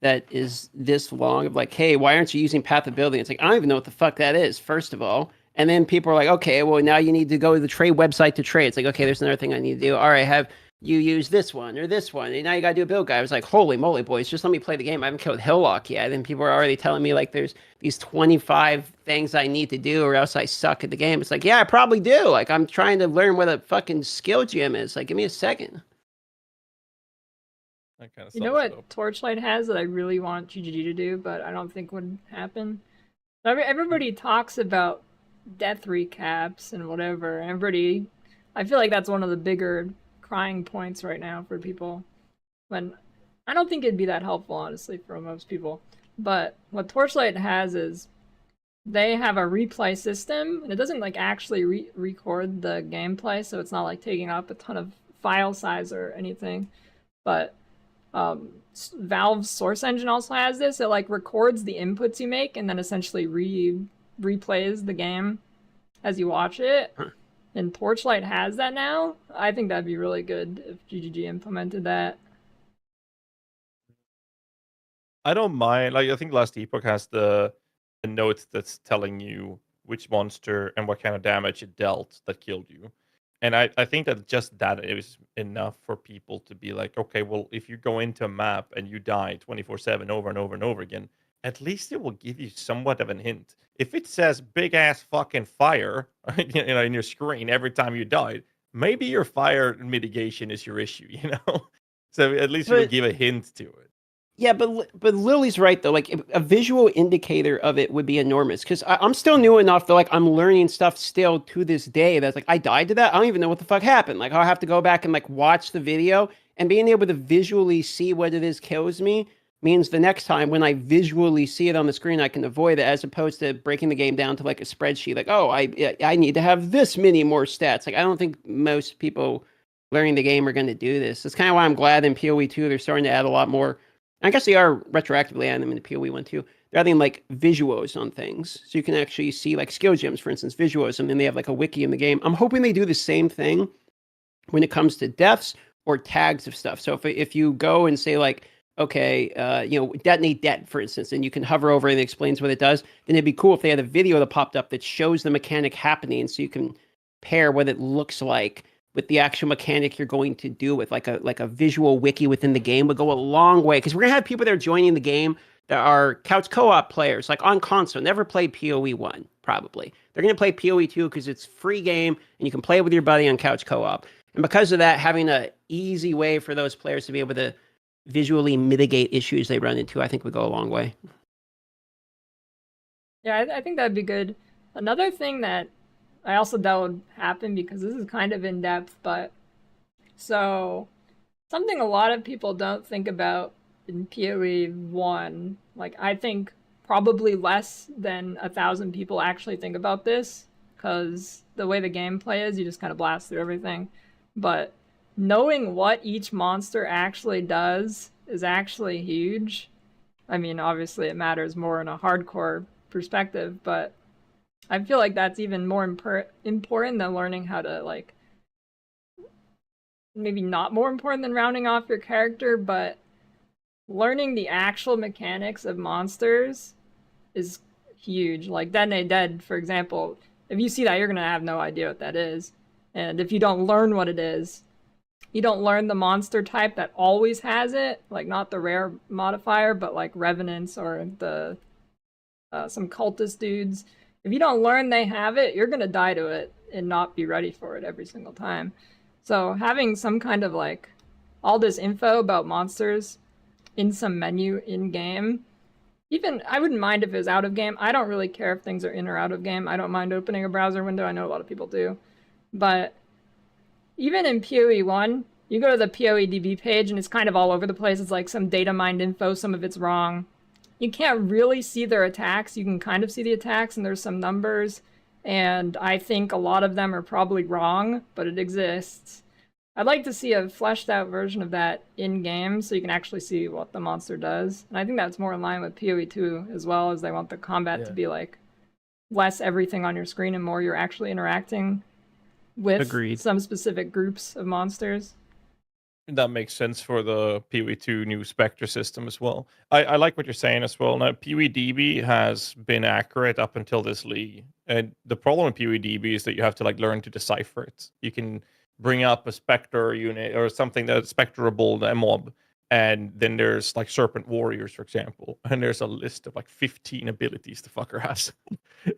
that is this long of like, hey, why aren't you using Path of Building? It's like, I don't even know what the fuck that is, first of all. And then people are like, okay, well, now you need to go to the trade website to trade. It's like, okay, there's another thing I need to do. All right, have you use this one or this one, and now you gotta do a build guide. I was like, holy moly, boys, just let me play the game. I haven't killed Hillock yet. And people are already telling me like there's these 25 things I need to do or else I suck at the game. It's like, yeah, I probably do. Like, I'm trying to learn what a fucking skill gem is. Like, give me a second. That kind of you know what Torchlight has that I really want GGG to do, but I don't think would happen? Everybody talks about death recaps and whatever. I feel like that's one of the bigger crying points right now for people, when I don't think it'd be that helpful, honestly, for most people. But what Torchlight has is they have a replay system, and it doesn't like actually record the gameplay, so it's not like taking up a ton of file size or anything. But Valve's Source Engine also has this. It like records the inputs you make and then essentially replays the game as you watch it. And Torchlight has that now. I think that'd be really good if GGG implemented that. I don't mind. Like, I think Last Epoch has the note that's telling you which monster and what kind of damage it dealt that killed you. And I think that just that is enough for people to be like, okay, well, if you go into a map and you die 24/7 over and over and over again, at least it will give you somewhat of a hint. If it says big ass fucking fire, in your screen every time you died, maybe your fire mitigation is your issue, So at least it'll give a hint to it. Yeah, but Lily's right though. Like a visual indicator of it would be enormous because I'm still new enough that like I'm learning stuff still to this day. That's like I died to that. I don't even know what the fuck happened. Like I'll have to go back and like watch the video, and being able to visually see what it is kills me means the next time when I visually see it on the screen, I can avoid it, as opposed to breaking the game down to like a spreadsheet. Like, oh, I need to have this many more stats. Like I don't think most people learning the game are going to do this. That's kind of why I'm glad in PoE 2 they're starting to add a lot more. I guess they are retroactively adding them in the PoE 1 too. They're adding like visuals on things, so you can actually see like skill gems, for instance, visuals, and then they have like a wiki in the game. I'm hoping they do the same thing when it comes to deaths or tags of stuff. So if you go and say like, okay, detonate det, for instance, and you can hover over and it explains what it does, then it'd be cool if they had a video that popped up that shows the mechanic happening, so you can pair what it looks like with the actual mechanic you're going to do with like a visual wiki within the game would go a long way, because we're gonna have people that are joining the game that are couch co-op players, like on console, never played PoE 1, probably. They're gonna play PoE 2 because it's free game and you can play it with your buddy on couch co-op. And because of that, having an easy way for those players to be able to visually mitigate issues they run into, I think would go a long way. Yeah, I think that'd be good. Another thing that I also doubt would happen, because this is kind of in depth, but so something a lot of people don't think about in PoE 1, like I think probably less than 1,000 people actually think about this, because the way the gameplay is, you just kind of blast through everything. But knowing what each monster actually does is actually huge. I mean, obviously it matters more in a hardcore perspective, but I feel like that's even more important than learning how to, like, maybe not more important than rounding off your character, but learning the actual mechanics of monsters is huge. Like Detonate Dead, for example, if you see that, you're going to have no idea what that is. And if you don't learn what it is, you don't learn the monster type that always has it, like not the rare modifier, but like Revenants or the some cultist dudes. If you don't learn they have it, you're gonna die to it and not be ready for it every single time. So having some kind of like all this info about monsters in some menu in game, even I wouldn't mind if it was out of game. I don't really care if things are in or out of game. I don't mind opening a browser window. I know a lot of people do. But even in PoE 1, you go to the PoEDB page and it's kind of all over the place. It's like some data mined info, some of it's wrong. You can't really see their attacks. You can kind of see the attacks, and there's some numbers, and I think a lot of them are probably wrong, but it exists. I'd like to see a fleshed out version of that in-game so you can actually see what the monster does. And I think that's more in line with PoE 2 as well, as they want the combat to be like less everything on your screen and more you're actually interacting with some specific groups of monsters. That makes sense for the PoE 2 new Spectre system as well. I like what you're saying as well. Now, PoEDB has been accurate up until this league. And the problem with PoEDB is that you have to like learn to decipher it. You can bring up a Spectre unit or something that's Spectrable, a mob, and then there's like Serpent Warriors, for example, and there's a list of like 15 abilities the fucker has.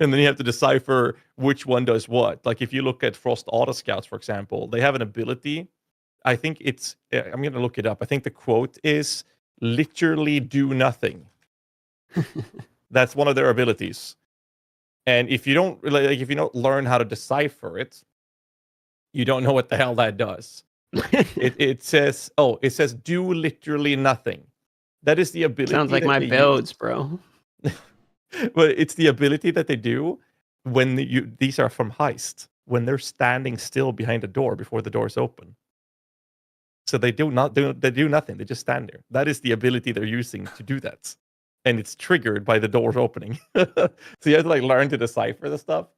And then you have to decipher which one does what. Like if you look at Frost Auto Scouts, for example, they have an ability. I think it's, I'm going to look it up. I think the quote is literally do nothing. That's one of their abilities. And if you don't if you don't learn how to decipher it, you don't know what the hell that does. it says do literally nothing. That is the ability. Sounds like my builds, bro. But it's the ability that they do when these are from Heist, when they're standing still behind a door before the door's open. So they do nothing. They just stand there. That is the ability they're using to do that. And it's triggered by the doors opening. So you have to like learn to decipher the stuff.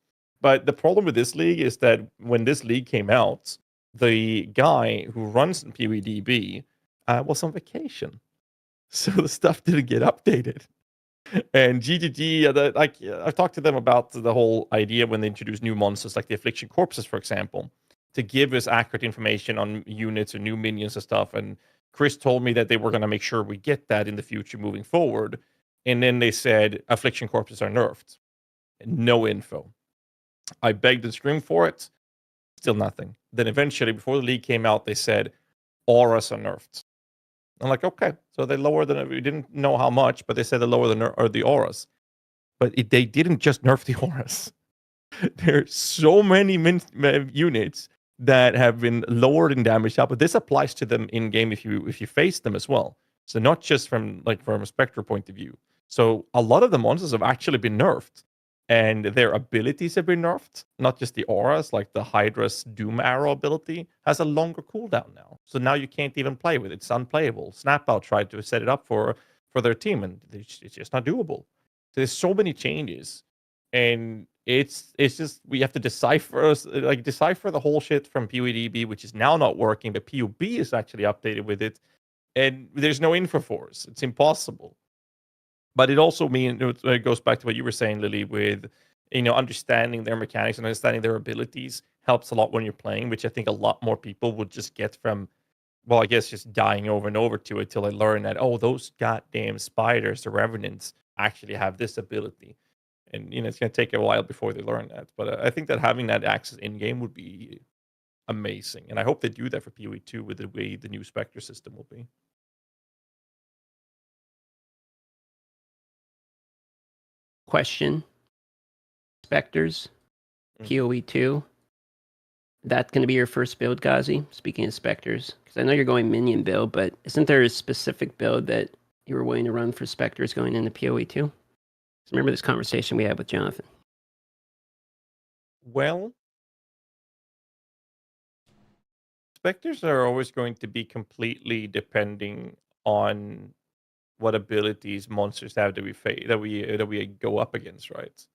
But the problem with this league is that when this league came out, the guy who runs PoEDB was on vacation. So the stuff didn't get updated. And GGG, I've talked to them about the whole idea when they introduce new monsters like the Affliction Corpses, for example, to give us accurate information on units or new minions and stuff. And Chris told me that they were going to make sure we get that in the future moving forward. And then they said Affliction Corpses are nerfed. No info. I begged and screamed for it. Still nothing. Then eventually, before the league came out, they said auras are nerfed. I'm like, okay. So they lowered we didn't know how much, but they said they lowered the auras. But they didn't just nerf the auras. There's so many units that have been lowered in damage out, but this applies to them in game if you face them as well. So not just from a Spectre point of view. So a lot of the monsters have actually been nerfed, and their abilities have been nerfed. Not just the auras, like the Hydra's Doom Arrow ability has a longer cooldown now. So now you can't even play with it. It's unplayable. Snap-Out tried to set it up for their team, and it's just not doable. So there's so many changes, and it's just we have to decipher the whole shit from PoEDB, which is now not working, but PUB is actually updated with it, and there's no Infoforce. It's impossible. But it also means it goes back to what you were saying, Lily, with understanding their mechanics and understanding their abilities helps a lot when you're playing, which I think a lot more people would just get from, well, I guess just dying over and over to it till they learn that, oh, those goddamn spiders, the revenants, actually have this ability. And it's going to take a while before they learn that. But I think that having that access in game would be amazing, and I hope they do that for PoE 2 with the way the new Spectre system will be. Question. Spectres, PoE 2. That's going to be your first build, Ghazi, speaking of Spectres. Because I know you're going minion build, but isn't there a specific build that you were willing to run for Spectres going into PoE 2? Remember this conversation we had with Jonathan. Well, Spectres are always going to be completely depending on what abilities monsters have that we go up against, right?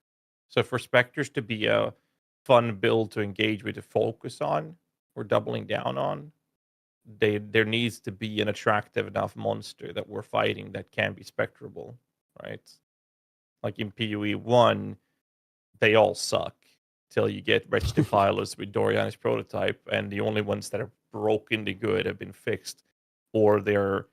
So for Spectres to be a fun build to engage with, to focus on or doubling down on, there needs to be an attractive enough monster that we're fighting that can be spectrable, right? Like in PoE 1, they all suck till you get Wretched Defilers with Doriani's prototype, and the only ones that are brokenly good have been fixed, or they're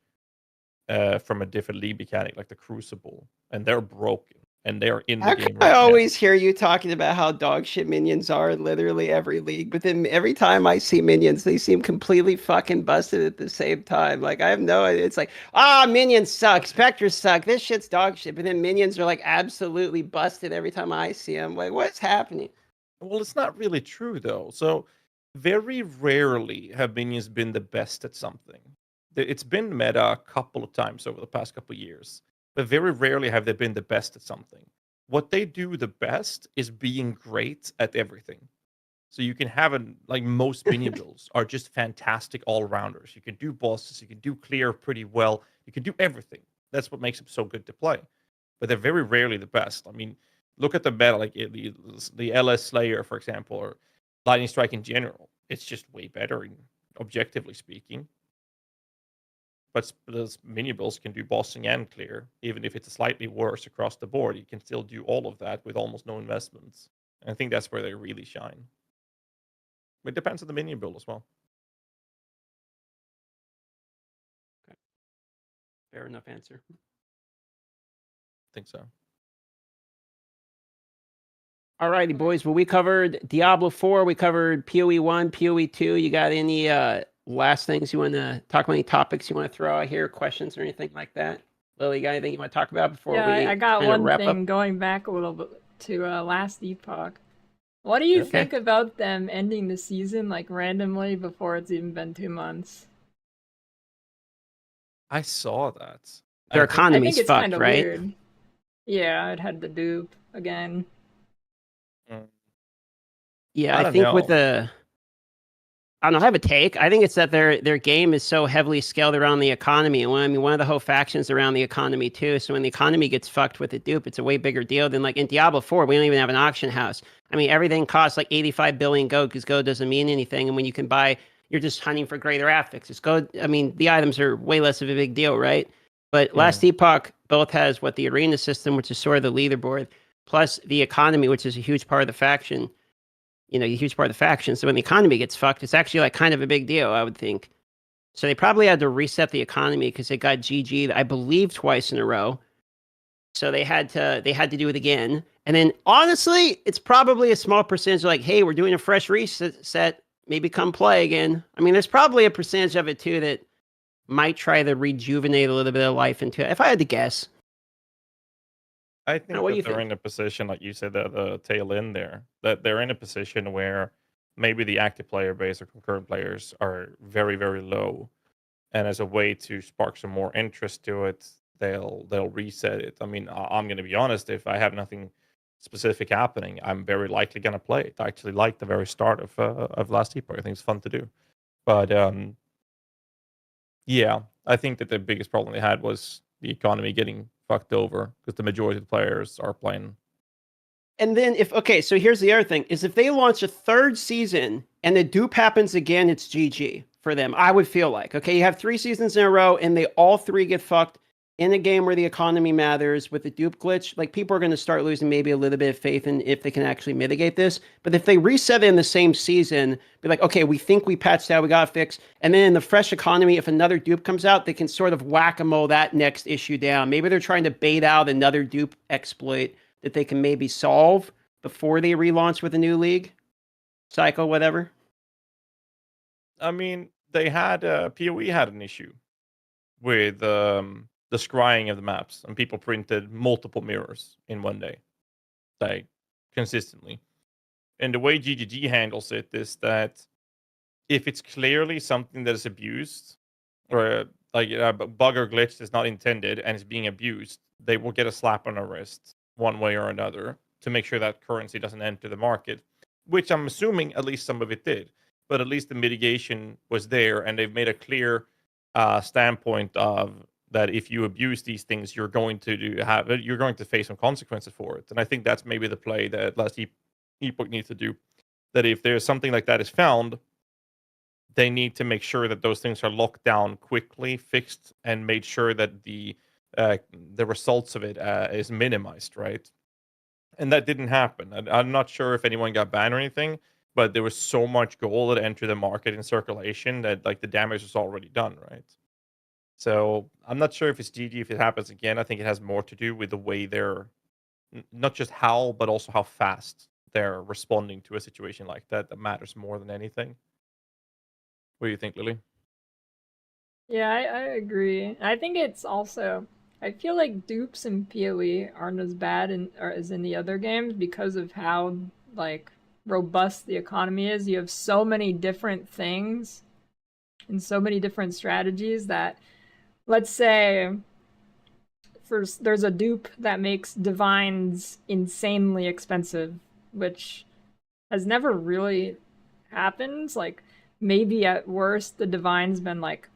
from a different league mechanic, like the Crucible, and they're broken, and they're in the game right I now. always hear you talking about how dog shit minions are in literally every league, but then every time I see minions, they seem completely fucking busted at the same time. Like, I have no idea. It's like, minions suck, Spectres suck, this shit's dog shit, but then minions are like absolutely busted every time I see them. Like, what's happening? Well, it's not really true, though. So, very rarely have minions been the best at something. It's been meta a couple of times over the past couple of years, but very rarely have they been the best at something. What they do the best is being great at everything. So you can have most minion builds are just fantastic all-rounders. You can do bosses, you can do clear pretty well, you can do everything. That's what makes them so good to play. But they're very rarely the best. I mean, look at the meta, like the LS Slayer, for example, or Lightning Strike in general. It's just way better, objectively speaking. But those mini builds can do bossing and clear, even if it's slightly worse across the board. You can still do all of that with almost no investments. And I think that's where they really shine. It depends on the minion build as well. Okay. Fair enough answer. I think so. Alrighty, boys. Well, we covered Diablo 4. We covered PoE 1, PoE 2. You got any last things you want to talk about? Any topics you want to throw out here? Questions or anything like that? Lily, you got anything you want to talk about before we I got kinda one wrap thing up? going back a little bit to Last Epoch. What do you think about them ending the season like randomly before it's even been 2 months? I saw that. Their I economy's think it's fucked, kind of right? weird. Yeah, it had the dupe again. Yeah, I don't think with know. the I don't know, I have a take. I think it's that their game is so heavily scaled around the economy. And one of the whole factions around the economy too. So when the economy gets fucked with the dupe, it's a way bigger deal than like in Diablo 4, we don't even have an auction house. I mean, everything costs like 85 billion gold because gold doesn't mean anything. And when you can buy, you're just hunting for greater affixes. Gold, I mean, the items are way less of a big deal, right? But Last Epoch both has what the arena system, which is sort of the leaderboard, plus the economy, which is a huge part of the faction. A huge part of the faction. So when the economy gets fucked, it's actually like kind of a big deal, I would think. So they probably had to reset the economy because they got GG'd, I believe, twice in a row. So they had to do it again. And then honestly, it's probably a small percentage like, hey, we're doing a fresh reset, maybe come play again. I mean, there's probably a percentage of it too that might try to rejuvenate a little bit of life into it. If I had to guess. I think what do that you they're think? in a position, like you said, the tail end there, that they're in a position where maybe the active player base or concurrent players are very, very low. And as a way to spark some more interest to it, they'll reset it. I mean, I'm going to be honest, if I have nothing specific happening, I'm very likely gonna play it. I actually like the very start of Last Epoch. I think it's fun to do, but yeah, I think that the biggest problem they had was the economy getting fucked over because the majority of the players are playing. And then so here's the other thing is if they launch a third season and the dupe happens again, it's GG for them. I would feel like, okay, you have 3 seasons in a row and they all 3 get fucked in a game where the economy matters with the dupe glitch. Like people are going to start losing maybe a little bit of faith in if they can actually mitigate this. But if they reset it in the same season, be like, okay, we think we patched out, we got to fix. And then in the fresh economy, if another dupe comes out, they can sort of whack-a-mole that next issue down. Maybe they're trying to bait out another dupe exploit that they can maybe solve before they relaunch with a new league cycle, whatever. I mean, they had PoE had an issue with the scrying of the maps, and people printed multiple mirrors in one day, like consistently. And the way GGG handles it is that if it's clearly something that is abused, or like a bug or glitch that's not intended and is being abused, they will get a slap on the wrist one way or another to make sure that currency doesn't enter the market, which I'm assuming at least some of it did. But at least the mitigation was there, and they've made a clear standpoint of that if you abuse these things, you're going to face some consequences for it. And I think that's maybe the play that Last Epoch needs to do. That if there's something like that is found, they need to make sure that those things are locked down quickly, fixed, and made sure that the results of it is minimized, right? And that didn't happen. I'm not sure if anyone got banned or anything, but there was so much gold that entered the market in circulation that like the damage was already done, right? So I'm not sure if it's GG if it happens again. I think it has more to do with the way they're not just how, but also how fast they're responding to a situation like that. That matters more than anything. What do you think, Lily? Yeah, I agree. I think it's also, I feel like dupes in PoE aren't as bad as in the other games because of how like robust the economy is. You have so many different things and so many different strategies that, let's say, first there's a dupe that makes divines insanely expensive, which has never really happened. Like maybe at worst the divine's been like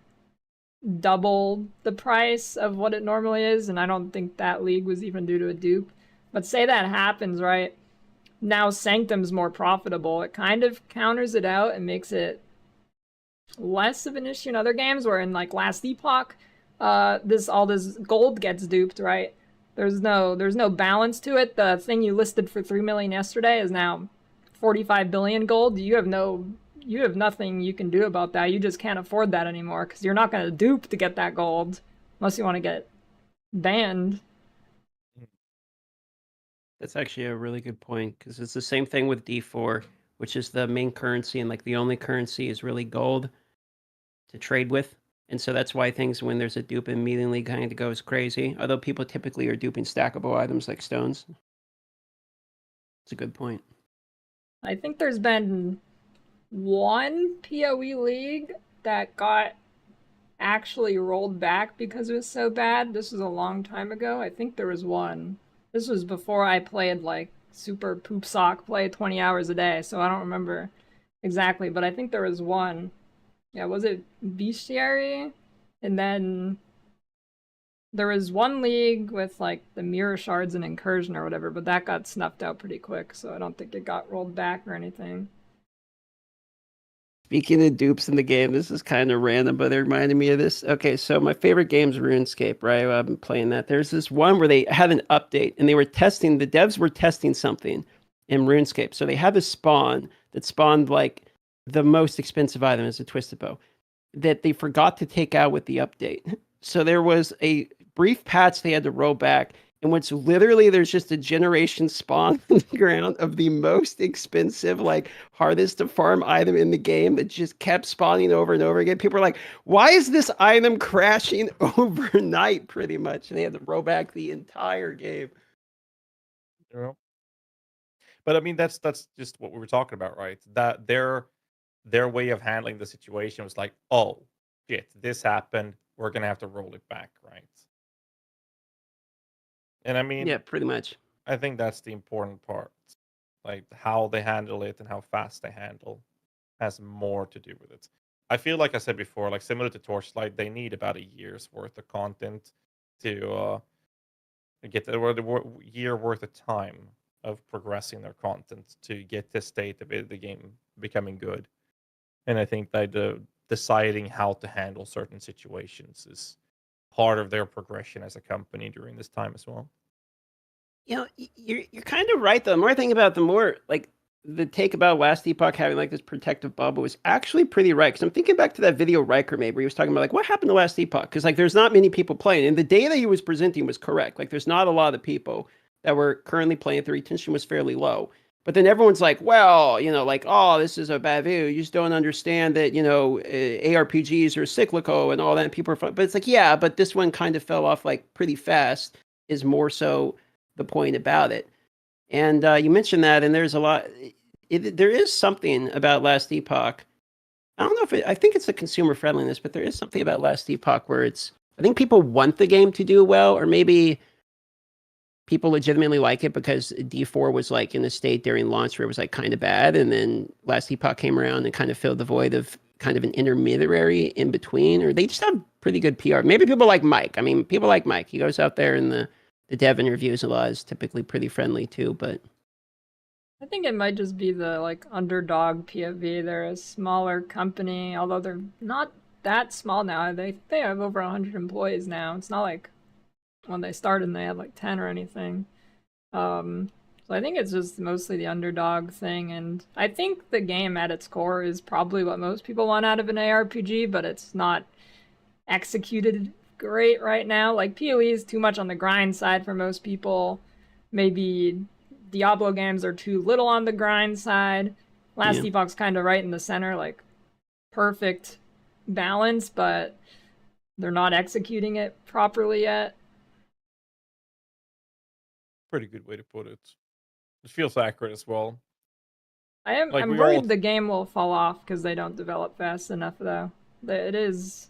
double the price of what it normally is, and I don't think that league was even due to a dupe. But say that happens, right? Now Sanctum's more profitable. It kind of counters it out and makes it less of an issue in other games, where in like Last Epoch, all this gold gets duped, right? There's no balance to it. The thing you listed for 3 million yesterday is now 45 billion gold. You have nothing you can do about that. You just can't afford that anymore because you're not going to dupe to get that gold unless you want to get banned. That's actually a really good point because it's the same thing with D4, which is the main currency, and like the only currency is really gold to trade with. And so that's why things, when there's a dupe, immediately kind of goes crazy. Although people typically are duping stackable items like stones. It's a good point. I think there's been one PoE league that got actually rolled back because it was so bad. This was a long time ago. I think there was one. This was before I played like super poop sock play 20 hours a day, so I don't remember exactly, but I think there was one. Yeah, was it Bestiary? And then there was one league with like the mirror shards and incursion or whatever, but that got snuffed out pretty quick, so I don't think it got rolled back or anything. Speaking of dupes in the game, this is kind of random, but it reminded me of this. Okay, so my favorite game is RuneScape, right? I've been playing that. There's this one where they had an update, and the devs were testing something in RuneScape. So they had a spawn that spawned like the most expensive item is a Twisted Bow that they forgot to take out with the update. So there was a brief patch they had to roll back, in which literally there's just a generation spawn on the ground of the most expensive, like hardest to farm item in the game that just kept spawning over and over again. People are like, why is this item crashing overnight pretty much? And they had to roll back the entire game. Yeah. But I mean, that's just what we were talking about, right? That their way of handling the situation was like, oh shit, this happened. We're gonna have to roll it back, right? And I mean, Yeah, pretty much. I think that's the important part. Like how they handle it and how fast they handle has more to do with it. I feel like I said before, like similar to Torchlight, they need about a year's worth of content to get year worth of time of progressing their content to get the state of the game becoming good. And I think that deciding how to handle certain situations is part of their progression as a company during this time as well. You're kind of right though. The more I think about it, the more like the take about Last Epoch having like this protective bubble was actually pretty right. Because I'm thinking back to that video Riker made where he was talking about like what happened to Last Epoch. Because like there's not many people playing, and the data he was presenting was correct. Like there's not a lot of people that were currently playing. The retention was fairly low. But then everyone's like, well, like, oh, this is a bad video. You just don't understand that, ARPGs are cyclical and all that. And people are fun. But it's like, yeah, but this one kind of fell off like pretty fast is more so the point about it. And you mentioned that, and there's a lot. There is something about Last Epoch. I don't know if I think it's the consumer friendliness, but there is something about Last Epoch where I think people want the game to do well, or maybe people legitimately like it because D4 was like in a state during launch where it was like kind of bad, and then Last Epoch came around and kind of filled the void of kind of an intermediary in between, or they just have pretty good PR. Maybe people like Mike. I mean, people like Mike. He goes out there and the dev interviews a lot, is typically pretty friendly too, but I think it might just be the like underdog POV. They're a smaller company, although they're not that small now. They have over 100 employees now. It's not like when they started they had like 10 or anything. So I think it's just mostly the underdog thing, and I think the game at its core is probably what most people want out of an ARPG, but it's not executed great right now. Like PoE is too much on the grind side for most people. Maybe Diablo games are too little on the grind side. Last Epoch's kind of right in the center, like perfect balance, but they're not executing it properly yet. Pretty good way to put it. It feels accurate as well. I'm worried the game will fall off because they don't develop fast enough, though. It is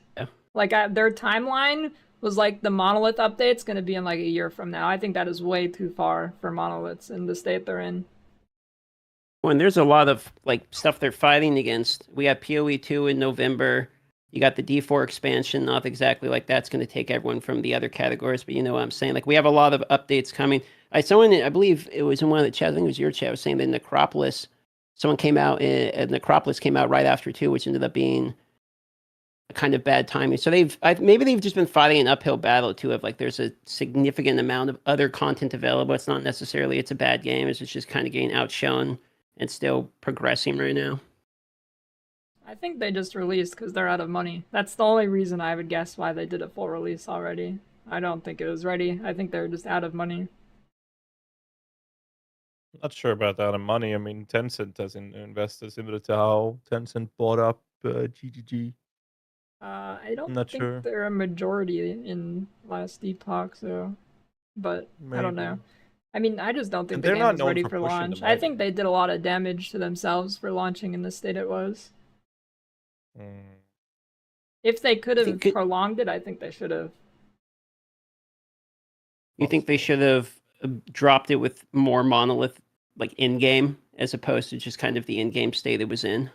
like their timeline was like the Monolith update's going to be in like a year from now. I think that is way too far for Monoliths in the state they're in. When there's a lot of like stuff they're fighting against. We have PoE 2 in November. You got the D4 expansion, not exactly like that's going to take everyone from the other categories, but you know what I'm saying? Like we have a lot of updates coming. I believe it was in one of the chats, I think it was your chat, was saying that Necropolis, Necropolis came out right after 2, which ended up being a kind of bad timing. So maybe they've just been fighting an uphill battle too, of like there's a significant amount of other content available. It's not necessarily it's a bad game, it's just kind of getting outshone and still progressing right now. I think they just released because they're out of money. That's the only reason I would guess why they did a full release already. I don't think it was ready. I think they're just out of money. Not sure about that. Money. I mean, Tencent has invested similar to how Tencent bought up GGG. I don't Not think sure. they're a majority in Last Epoch, so, but I don't know. I mean, I just don't think the game was ready for launch. I think they did a lot of damage to themselves for launching in the state it was. If they could have prolonged it, I think they should have. You think they should have dropped it with more Monolith, like in-game, as opposed to just kind of the in-game state it was in?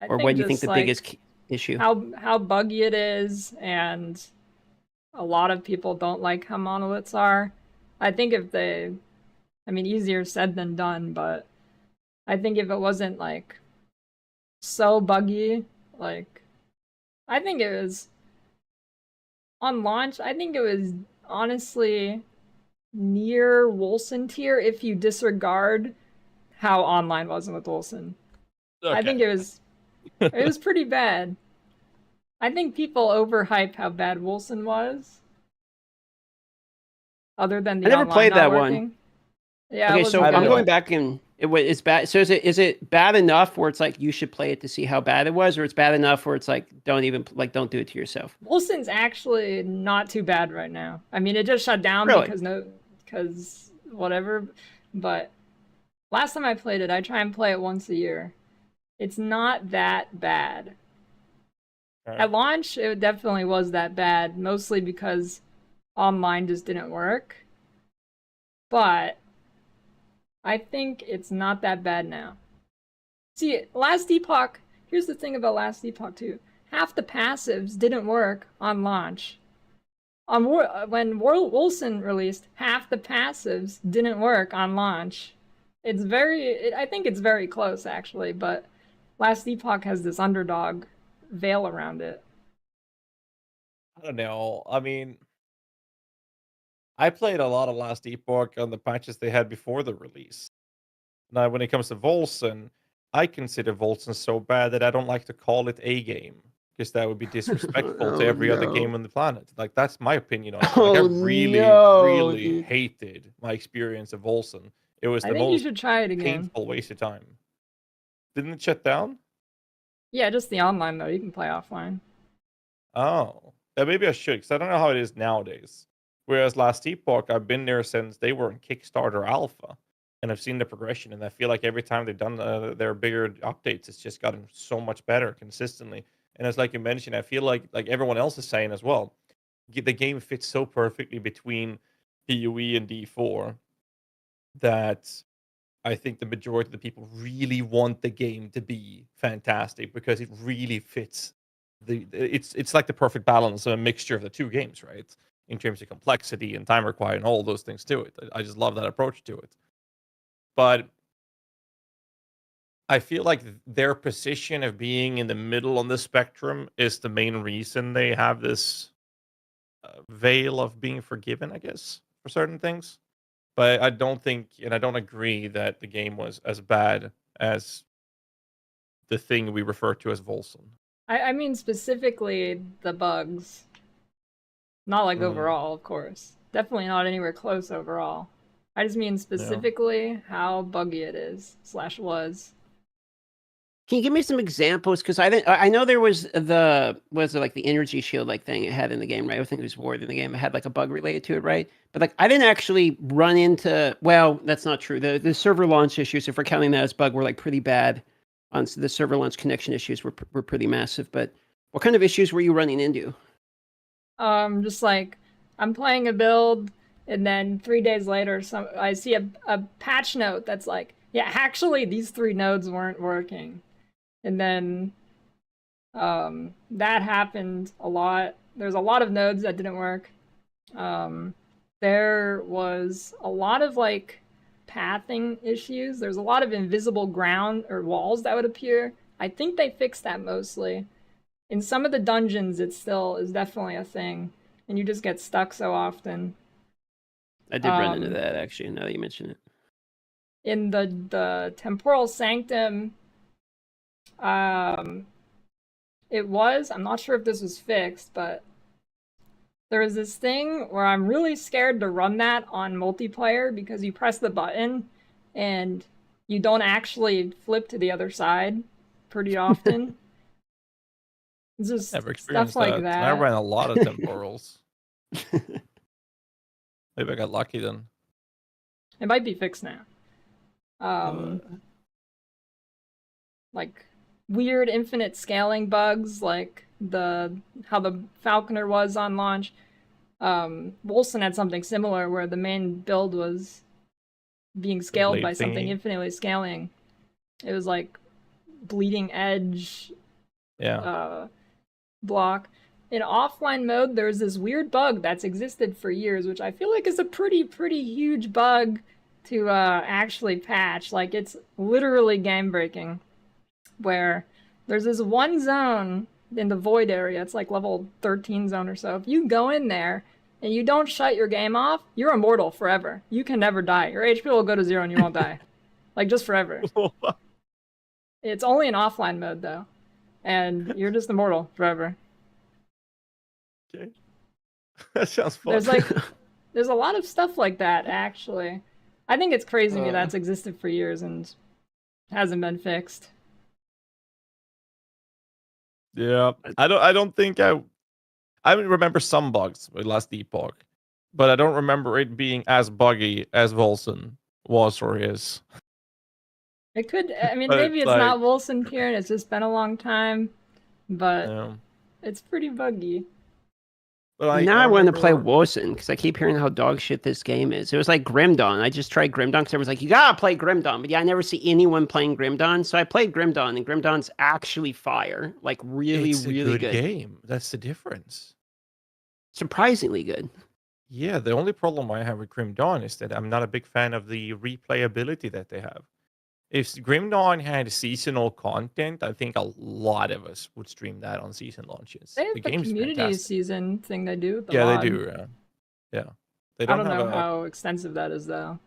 Or what do you think the biggest issue? How buggy it is, and a lot of people don't like how monoliths are. I think easier said than done, but I think if it wasn't like so buggy, like I think it was on launch, I think it was honestly near Wolcen tier if you disregard how online wasn't with Wolcen. Okay. I think it was pretty bad. I think people overhype how bad Wolcen was. Other than the I never played that one. Yeah. Okay, so I'm going back and it's bad. So is it bad enough where it's like you should play it to see how bad it was, or it's bad enough where it's like don't do it to yourself? Wolcen's actually not too bad right now. I mean, it just shut down because whatever. But last time I played it, I try and play it once a year. It's not that bad. Right. At launch, it definitely was that bad, mostly because online just didn't work. but I think it's not that bad now. See, Last Epoch, here's the thing about Last Epoch too. Half the passives didn't work on launch. When Wolcen released, half the passives didn't work on launch. I think it's very close actually, but Last Epoch has this underdog veil around it. I don't know. I mean, I played a lot of Last Epoch on the patches they had before the release. Now, when it comes to Volson, I consider Volson so bad that I don't like to call it a game because that would be disrespectful to Oh, every other no. game on the planet. Like that's my opinion on it. Oh, Like I really, no, really dude. hated my experience of Volson. It was I the think you most should try it again. painful waste of time. Didn't it shut down? Yeah, just the online though. You can play offline. Oh, yeah, maybe I should because I don't know how it is nowadays. Whereas Last Epoch, I've been there since they were in Kickstarter Alpha, and I've seen the progression. And I feel like every time they've done their bigger updates, it's just gotten so much better consistently. And it's like you mentioned, I feel like everyone else is saying as well, the game fits so perfectly between PoE and D4 that I think the majority of the people really want the game to be fantastic because it really fits it's like the perfect balance of a mixture of the two games, right? In terms of complexity and time required and all those things to it. I just love that approach to it. But I feel like their position of being in the middle on the spectrum is the main reason they have this veil of being forgiven, I guess, for certain things. But I don't think, and I don't agree that the game was as bad as the thing we refer to as Volson. I mean specifically the bugs. Not like Mm. overall, of course. Definitely not anywhere close overall. I just mean specifically how buggy it is / was. Can you give me some examples? Because I know there was like the energy shield like thing it had in the game, right? I think it was Ward in the game. It had like a bug related to it, right? But like I didn't actually run into. Well, that's not true. The server launch issues, if we're counting that as bug, were like pretty bad. On the server launch connection issues were pretty massive. But what kind of issues were you running into? Just like I'm playing a build, and then 3 days later, I see a patch note that's like, yeah, actually these 3 nodes weren't working. And then that happened a lot. There's a lot of nodes that didn't work. There was a lot of like pathing issues. There's a lot of invisible ground or walls that would appear. I think they fixed that mostly. In some of the dungeons, it still is definitely a thing, and you just get stuck so often. I did run into that actually. Now that you mention it. In the Temporal Sanctum, it was. I'm not sure if this was fixed, but there was this thing where I'm really scared to run that on multiplayer because you press the button and you don't actually flip to the other side pretty often. It's just Never stuff experienced like that. that. I ran a lot of temporals. Maybe I got lucky then. It might be fixed now. Like weird infinite scaling bugs, like how the Falconer was on launch. Wolcen had something similar where the main build was being scaled by something infinitely scaling. It was like bleeding edge. Block. In offline mode, there's this weird bug that's existed for years, which I feel like is a pretty huge bug to actually patch. Like, it's literally game breaking. Where there's this one zone in the void area, it's like level 13 zone or so. If you go in there and you don't shut your game off, you're immortal forever. You can never die. Your HP will go to 0 and you won't die. Like, just forever. It's only in offline mode, though. And you're just immortal forever. Okay. That sounds fun. There's a lot of stuff like that, actually. I think it's crazy to me that's existed for years and hasn't been fixed. Yeah. I don't think I remember some bugs with Last Epoch, but I don't remember it being as buggy as Volson was or is. It could, I mean, maybe it's not Wolcen Pier and it's just been a long time, but it's pretty buggy. But Now I I want to play remember. Wilson because I keep hearing how dog shit this game is. It was like Grim Dawn. I just tried Grim Dawn because everyone's like, you gotta play Grim Dawn. But yeah, I never see anyone playing Grim Dawn. So I played Grim Dawn, and Grim Dawn's actually fire. Like really, It's a really good good. game. That's the difference. Surprisingly good. Yeah, the only problem I have with Grim Dawn is that I'm not a big fan of the replayability that they have. If Grim Dawn had seasonal content, I think a lot of us would stream that on season launches. They The have a game's community fantastic. season thing they do with the Yeah, they mod. do. Yeah, they I don't don't have know a. how extensive that is though.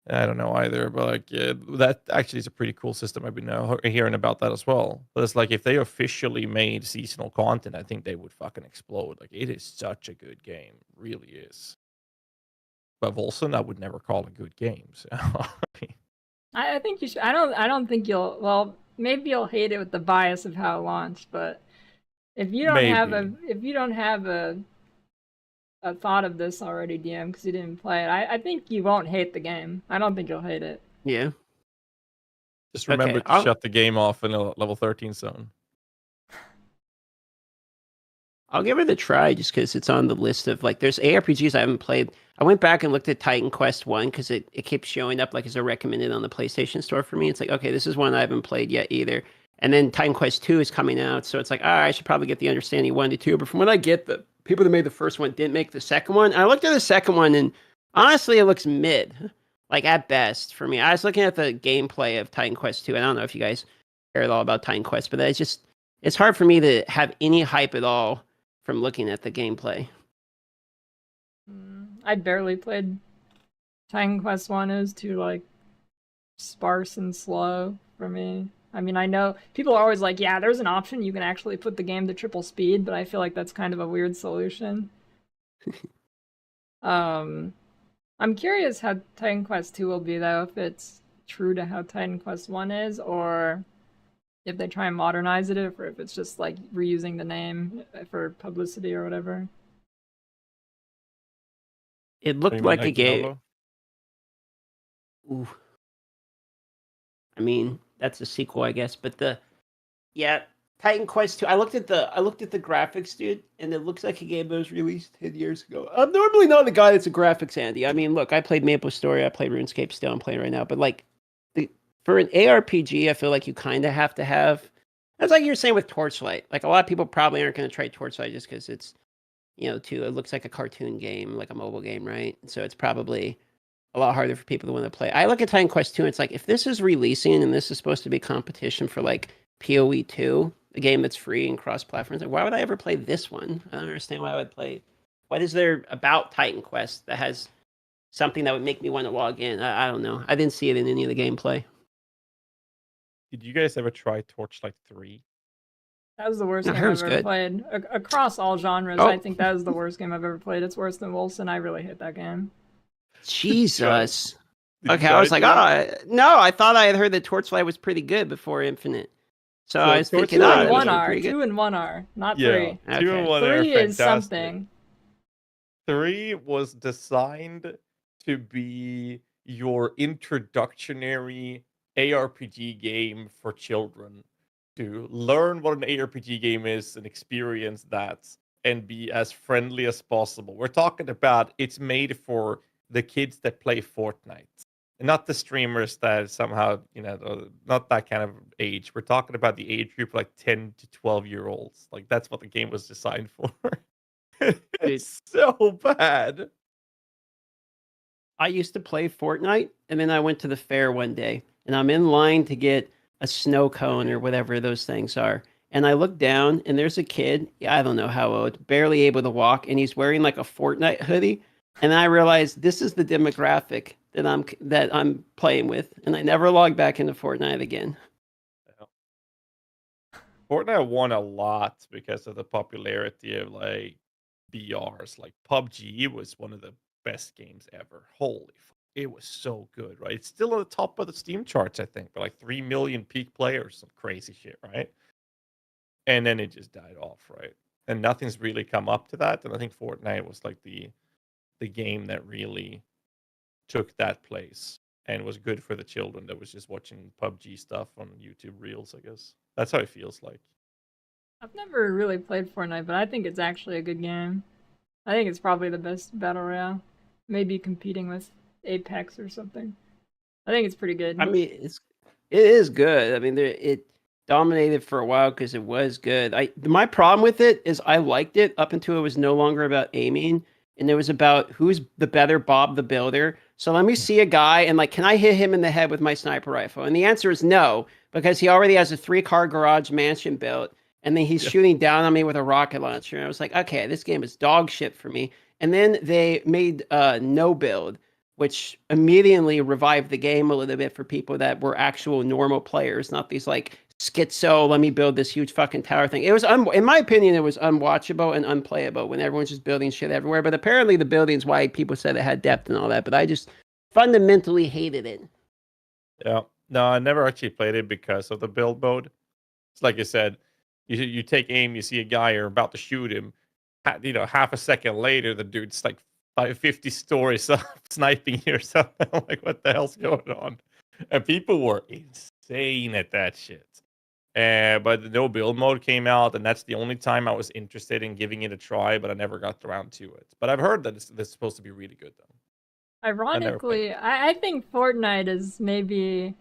I don't know either, but like that actually is a pretty cool system. I've been hearing about that as well. But it's like if they officially made seasonal content, I think they would fucking explode. Like it is such a good game, really is. But Volson, I would never call a good game. So I think you should. I don't think you'll. Well, maybe you'll hate it with the bias of how it launched, but if you don't have maybe. a thought of this already, DM, because you didn't play it, I think you won't hate the game. I don't think you'll hate it. Yeah. Just remember to shut the game off in a level 13 zone. I'll give it a try just because it's on the list of like there's ARPGs I haven't played. I went back and looked at Titan Quest 1 because it keeps showing up like as a recommended on the PlayStation Store for me. It's like, okay, this is one I haven't played yet either. And then Titan Quest 2 is coming out, so it's like, all right, I should probably get the Understanding 1 to 2. But from what I get, the people that made the first one didn't make the second one. I looked at the second one and honestly, it looks mid, like at best for me. I was looking at the gameplay of Titan Quest 2, and I don't know if you guys care at all about Titan Quest, but it's hard for me to have any hype at all from looking at the gameplay. I barely played Titan Quest 1. It was too like sparse and slow for me. I mean, I know people are always like, yeah, there's an option you can actually put the game to triple speed, but I feel like that's kind of a weird solution. I'm curious how Titan Quest 2 will be though, if it's true to how Titan Quest 1 is, or if they try and modernize it, or if it's just like reusing the name for publicity or whatever. It looked like a game. Ooh. I mean, that's a sequel, I guess. But Titan Quest 2. I looked at the graphics, dude, and it looks like a game that was released 10 years ago. I'm normally not the guy that's a graphics Andy. I mean, look, I played Maple Story, I played RuneScape, still I'm playing right now. But like for an ARPG, I feel like you kind of have to have. That's like you're saying with Torchlight. Like a lot of people probably aren't going to try Torchlight just because it's, it looks like a cartoon game, like a mobile game, right? So it's probably a lot harder for people to want to play. I look at Titan Quest 2 and it's like, if this is releasing and this is supposed to be competition for like PoE 2, a game that's free and cross-platforms, like why would I ever play this one? I don't understand why I would play. What is there about Titan Quest that has something that would make me want to log in? I don't know. I didn't see it in any of the gameplay. Did you guys ever try Torchlight 3? That was the worst game I've ever played. Across all genres, I think that was the worst game I've ever played. It's worse than Wolfson. I really hate that game. Jesus. Okay, I was like, no, I thought I had heard that Torchlight was pretty good before Infinite. So I was thinking, 2 and 1 are, 2 and 1 are, not 3. Yeah, 2 and 1 are 3 is something. 3 was designed to be your introductory ARPG game for children, to learn what an ARPG game is and experience that and be as friendly as possible. We're talking about it's made for the kids that play Fortnite and not the streamers that somehow, not that kind of age. We're talking about the age group like 10 to 12-year-olds. Like that's what the game was designed for. It's so bad. I used to play Fortnite, and then I went to the fair one day, and I'm in line to get a snow cone or whatever those things are. And I look down, and there's a kid, I don't know how old, barely able to walk, and he's wearing like a Fortnite hoodie. And I realized this is the demographic that I'm playing with, and I never logged back into Fortnite again. Fortnite won a lot because of the popularity of like BRs. Like PUBG was one of the best games ever. Holy fuck. It was so good, right? It's still on the top of the Steam charts, I think, but like 3 million peak players, some crazy shit, right? And then it just died off, right? And nothing's really come up to that. And I think Fortnite was like the game that really took that place and was good for the children that was just watching PUBG stuff on YouTube Reels, I guess. That's how it feels like. I've never really played Fortnite, but I think it's actually a good game. I think it's probably the best battle royale. Maybe competing with Apex or something. I think it's pretty good. I mean, it is good. I mean, it dominated for a while because it was good. My problem with it is I liked it up until it was no longer about aiming, and it was about who's the better Bob the Builder. So let me see a guy and like, can I hit him in the head with my sniper rifle? And the answer is no, because he already has a 3-car garage mansion built, and then he's shooting down on me with a rocket launcher. And I was like, okay, this game is dog shit for me. And then they made no build, which immediately revived the game a little bit for people that were actual normal players, not these like schizo, let me build this huge fucking tower thing. It was, in my opinion, it was unwatchable and unplayable when everyone's just building shit everywhere. But apparently the building's why people said it had depth and all that. But I just fundamentally hated it. Yeah. No, I never actually played it because of the build mode. It's like you said, you take aim, you see a guy, you're about to shoot him. Half a second later, the dude's like 50 stories up sniping you or something. I'm like, what the hell's going on? And people were insane at that shit. But the no build mode came out, and that's the only time I was interested in giving it a try, but I never got around to it. But I've heard that it's supposed to be really good, though. Ironically, I think Fortnite is maybe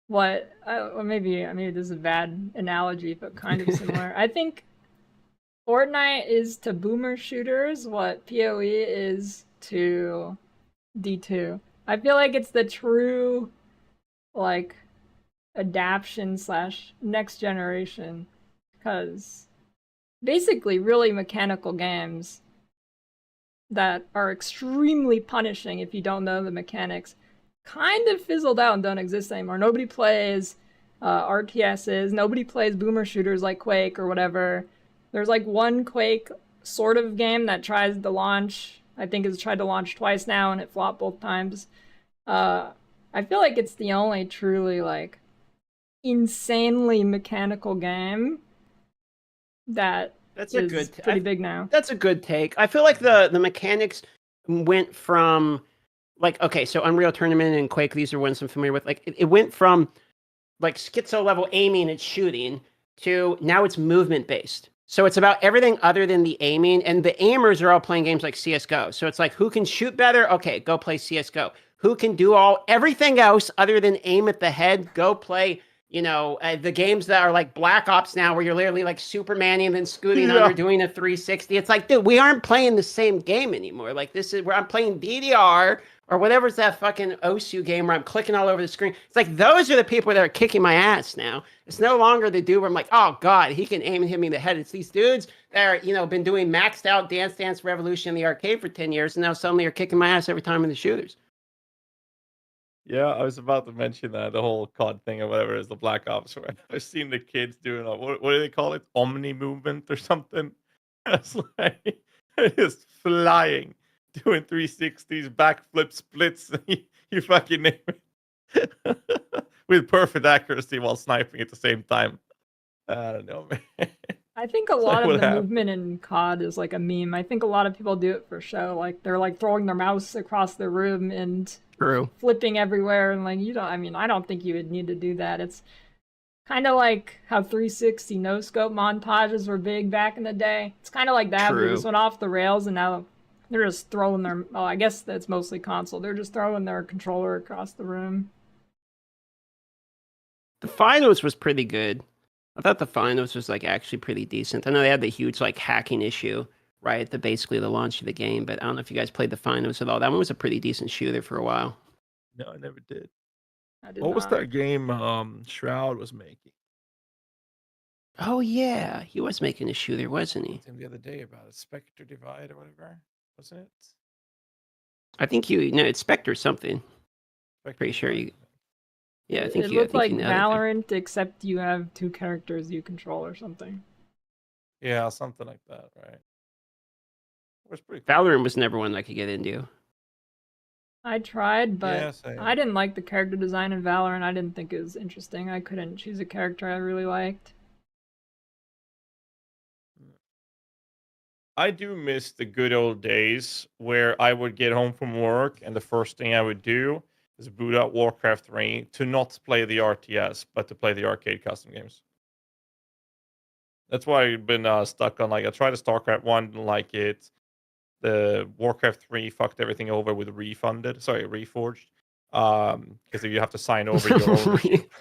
what, or maybe this is a bad analogy, but kind of similar. I think Fortnite is to boomer shooters what PoE is to D2. I feel like it's the true, like, adaption / next generation, because basically really mechanical games that are extremely punishing if you don't know the mechanics kind of fizzled out and don't exist anymore. Nobody plays RTSs, nobody plays boomer shooters like Quake or whatever. There's like one Quake sort of game that tries to launch, I think it's tried to launch twice now and it flopped both times. I feel like it's the only truly like insanely mechanical game that's pretty big now. That's a good take. I feel like the mechanics went from like, okay, so Unreal Tournament and Quake, these are ones I'm familiar with. Like it went from like schizo level aiming and shooting to now it's movement based. So it's about everything other than the aiming, and the aimers are all playing games like CS:GO. So it's like, who can shoot better? Okay, go play CS:GO. Who can do everything else other than aim at the head? Go play, the games that are like Black Ops now, where you're literally like Supermaning and then scooting under, doing a 360. It's like, dude, we aren't playing the same game anymore. Like, this is where I'm playing DDR or whatever's that fucking Osu game where I'm clicking all over the screen. It's like, those are the people that are kicking my ass now. It's no longer the dude where I'm like, oh God, he can aim and hit me in the head. It's these dudes that are, been doing maxed out Dance Dance Revolution in the arcade for 10 years and now suddenly are kicking my ass every time in the shooters. Yeah, I was about to mention that, the whole COD thing or whatever is the Black Ops. Where I've seen the kids doing, what do they call it? Omni movement or something? It's like, just flying, doing 360s, backflip splits. You fucking name it. With perfect accuracy while sniping at the same time. I don't know, man. I think a lot of the movement in COD is like a meme. I think a lot of people do it for show. Like, they're like throwing their mouse across the room and flipping everywhere. And like, I don't think you would need to do that. It's kind of like how 360 no-scope montages were big back in the day. It's kind of like that. They just went off the rails and now they're just throwing their, I guess that's mostly console. They're just throwing their controller across the room. The finals was pretty good. I thought the finals was like actually pretty decent. I know they had the huge like hacking issue right at basically the launch of the game, but I don't know if you guys played the finals at all. That one was a pretty decent shooter for a while. No, I never did. What was that game Shroud was making? Oh yeah, he was making a shooter, wasn't he? The other day about it, Spectre Divide or whatever, wasn't it? I think it's Spectre something. Pretty sure you. Yeah, I think it looked like Valorant, except you have 2 characters you control or something. Yeah, something like that, right? It was pretty cool. Valorant was never one I could get into. I tried, but I didn't like the character design in Valorant. I didn't think it was interesting. I couldn't choose a character I really liked. I do miss the good old days where I would get home from work and the first thing I would do is boot up Warcraft 3 to not play the RTS, but to play the arcade custom games. That's why I've been stuck on, like, I tried the StarCraft 1, didn't like it. The Warcraft 3 fucked everything over with Reforged. Because you have to sign over your ownership.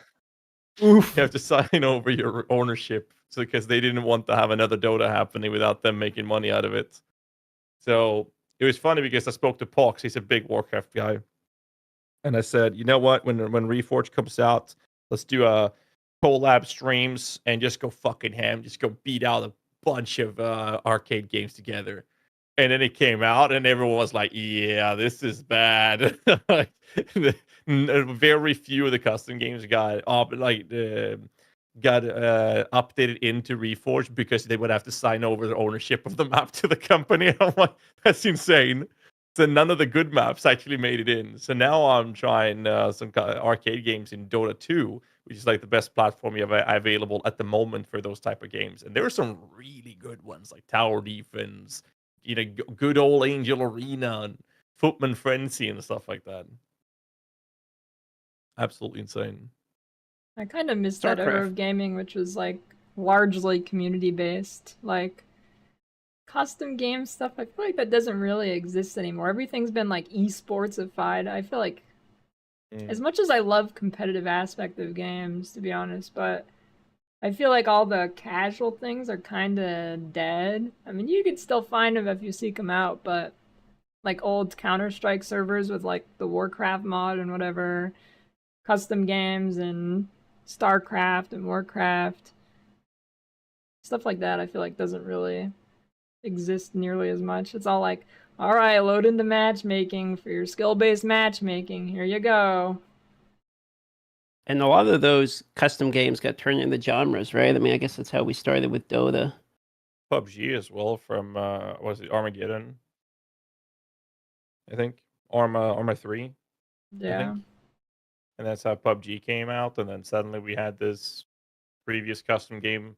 Oof. You have to sign over your ownership, so because they didn't want to have another Dota happening without them making money out of it. So it was funny because I spoke to Pox. He's a big Warcraft guy, and I said, you know what? When Reforged comes out, let's do a collab streams and just go fucking ham. Just go beat out a bunch of arcade games together. And then it came out, and everyone was like, "Yeah, this is bad." Like, very few of the custom games got updated into Reforged because they would have to sign over the ownership of the map to the company. I'm like, that's insane. So none of the good maps actually made it in. So now I'm trying some arcade games in Dota 2, which is like the best platform you have available at the moment for those type of games. And there are some really good ones like Tower Defense, good old Angel Arena and Footman Frenzy and stuff like that. Absolutely insane. I kind of miss that era of gaming, which was like largely community based. Like custom game stuff, I feel like that doesn't really exist anymore. Everything's been like esportsified. I feel like as much as I love competitive aspect of games, to be honest, but I feel like all the casual things are kind of dead. I mean, you could still find them if you seek them out, but like old Counter-Strike servers with like the Warcraft mod and whatever, custom games and StarCraft and Warcraft, stuff like that, I feel like doesn't really exist nearly as much. It's all like, all right, load into matchmaking for your skill-based matchmaking. Here you go. And a lot of those custom games got turned into genres, right? I mean, I guess that's how we started with Dota. PUBG as well from was it Armageddon? I think Arma 3. Yeah. I think. And that's how PUBG came out, and then suddenly we had this previous custom game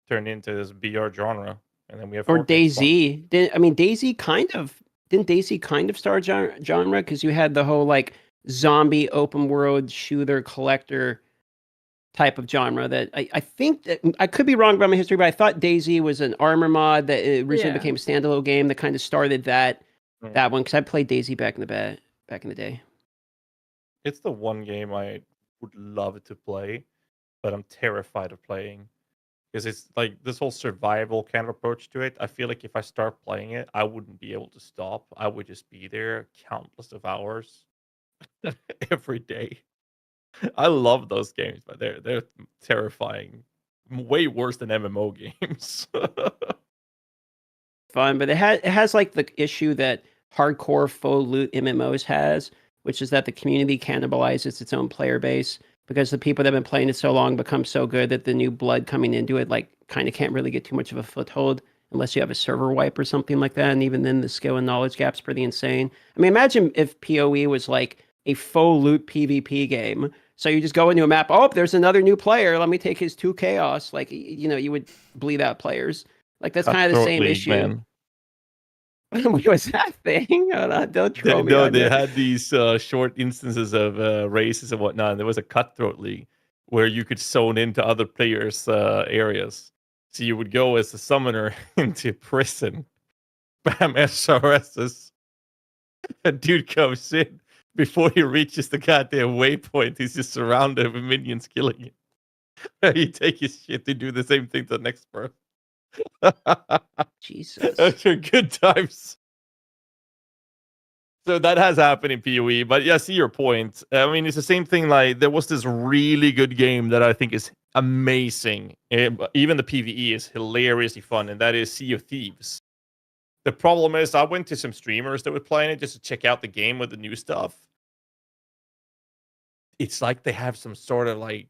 turned into this BR genre, and then we have Or Fortnite DayZ. DayZ didn't DayZ kind of start genre because you had the whole like zombie open world shooter collector type of genre that I think that I could be wrong about my history, but I thought DayZ was an armor mod that originally became a standalone game that kind of started that one because I played DayZ back in the day. It's the one game I would love to play, but I'm terrified of playing because it's like this whole survival kind of approach to it. I feel like if I start playing it, I wouldn't be able to stop. I would just be there countless of hours every day. I love those games, but they're terrifying. Way worse than MMO games. Fun, but it has like the issue that hardcore faux loot MMOs has, which is that the community cannibalizes its own player base because the people that have been playing it so long become so good that the new blood coming into it like kind of can't really get too much of a foothold unless you have a server wipe or something like that. And even then, the skill and knowledge gap's pretty insane. I mean, imagine if PoE was like a faux loot PvP game. So you just go into a map. Oh, there's another new player. Let me take his 2 chaos. Like, you would bleed out players. Like that's kind of the same issue. Man. What was that thing? Don't troll me. They had these short instances of races and whatnot. And there was a cutthroat league where you could zone into other players' areas. So you would go as a summoner into prison, bam SRSs. A dude comes in before he reaches the goddamn waypoint. He's just surrounded with minions killing him. You take his shit to do the same thing to the next person. Jesus. Those are good times. So that has happened in PoE, but yeah, I see your point. I mean, it's the same thing. Like there was this really good game that I think is amazing. Even the PvE is hilariously fun, and that is Sea of Thieves. The problem is, I went to some streamers that were playing it just to check out the game with the new stuff. It's like they have some sort of like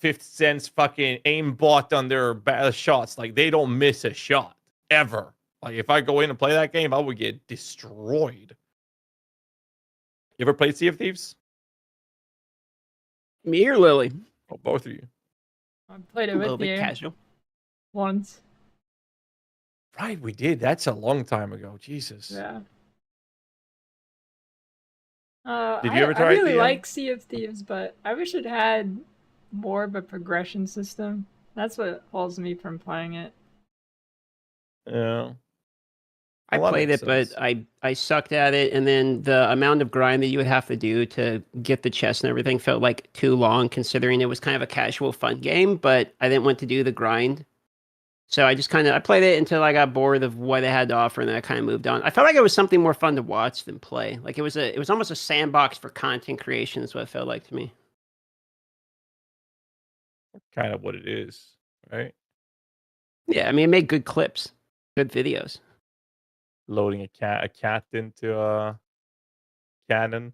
5th sense fucking aimbot on their shots. Like they don't miss a shot ever. Like if I go in and play that game, I would get destroyed. You ever played Sea of Thieves? Me or Lily? Oh, both of you. I played it with you. A little bit casual. Once. Right, we did. That's a long time ago. Jesus. Yeah. Did you ever try I really it? like Sea of Thieves, but I wish it had more of a progression system. That's what holds me from playing it. Yeah. I Well, that played makes it, but sense. I sucked at it, and then the amount of grind that you would have to do to get the chest and everything felt like too long, considering it was kind of a casual fun game. But I didn't want to do the grind, so I just I played it until I got bored of what it had to offer, and then I kind of moved on. I felt like it was something more fun to watch than play. Like it was almost a sandbox for content creation, is what it felt like to me. Kind of what it is, right? Yeah, I mean, it made good clips, good videos. Loading a cat into a cannon.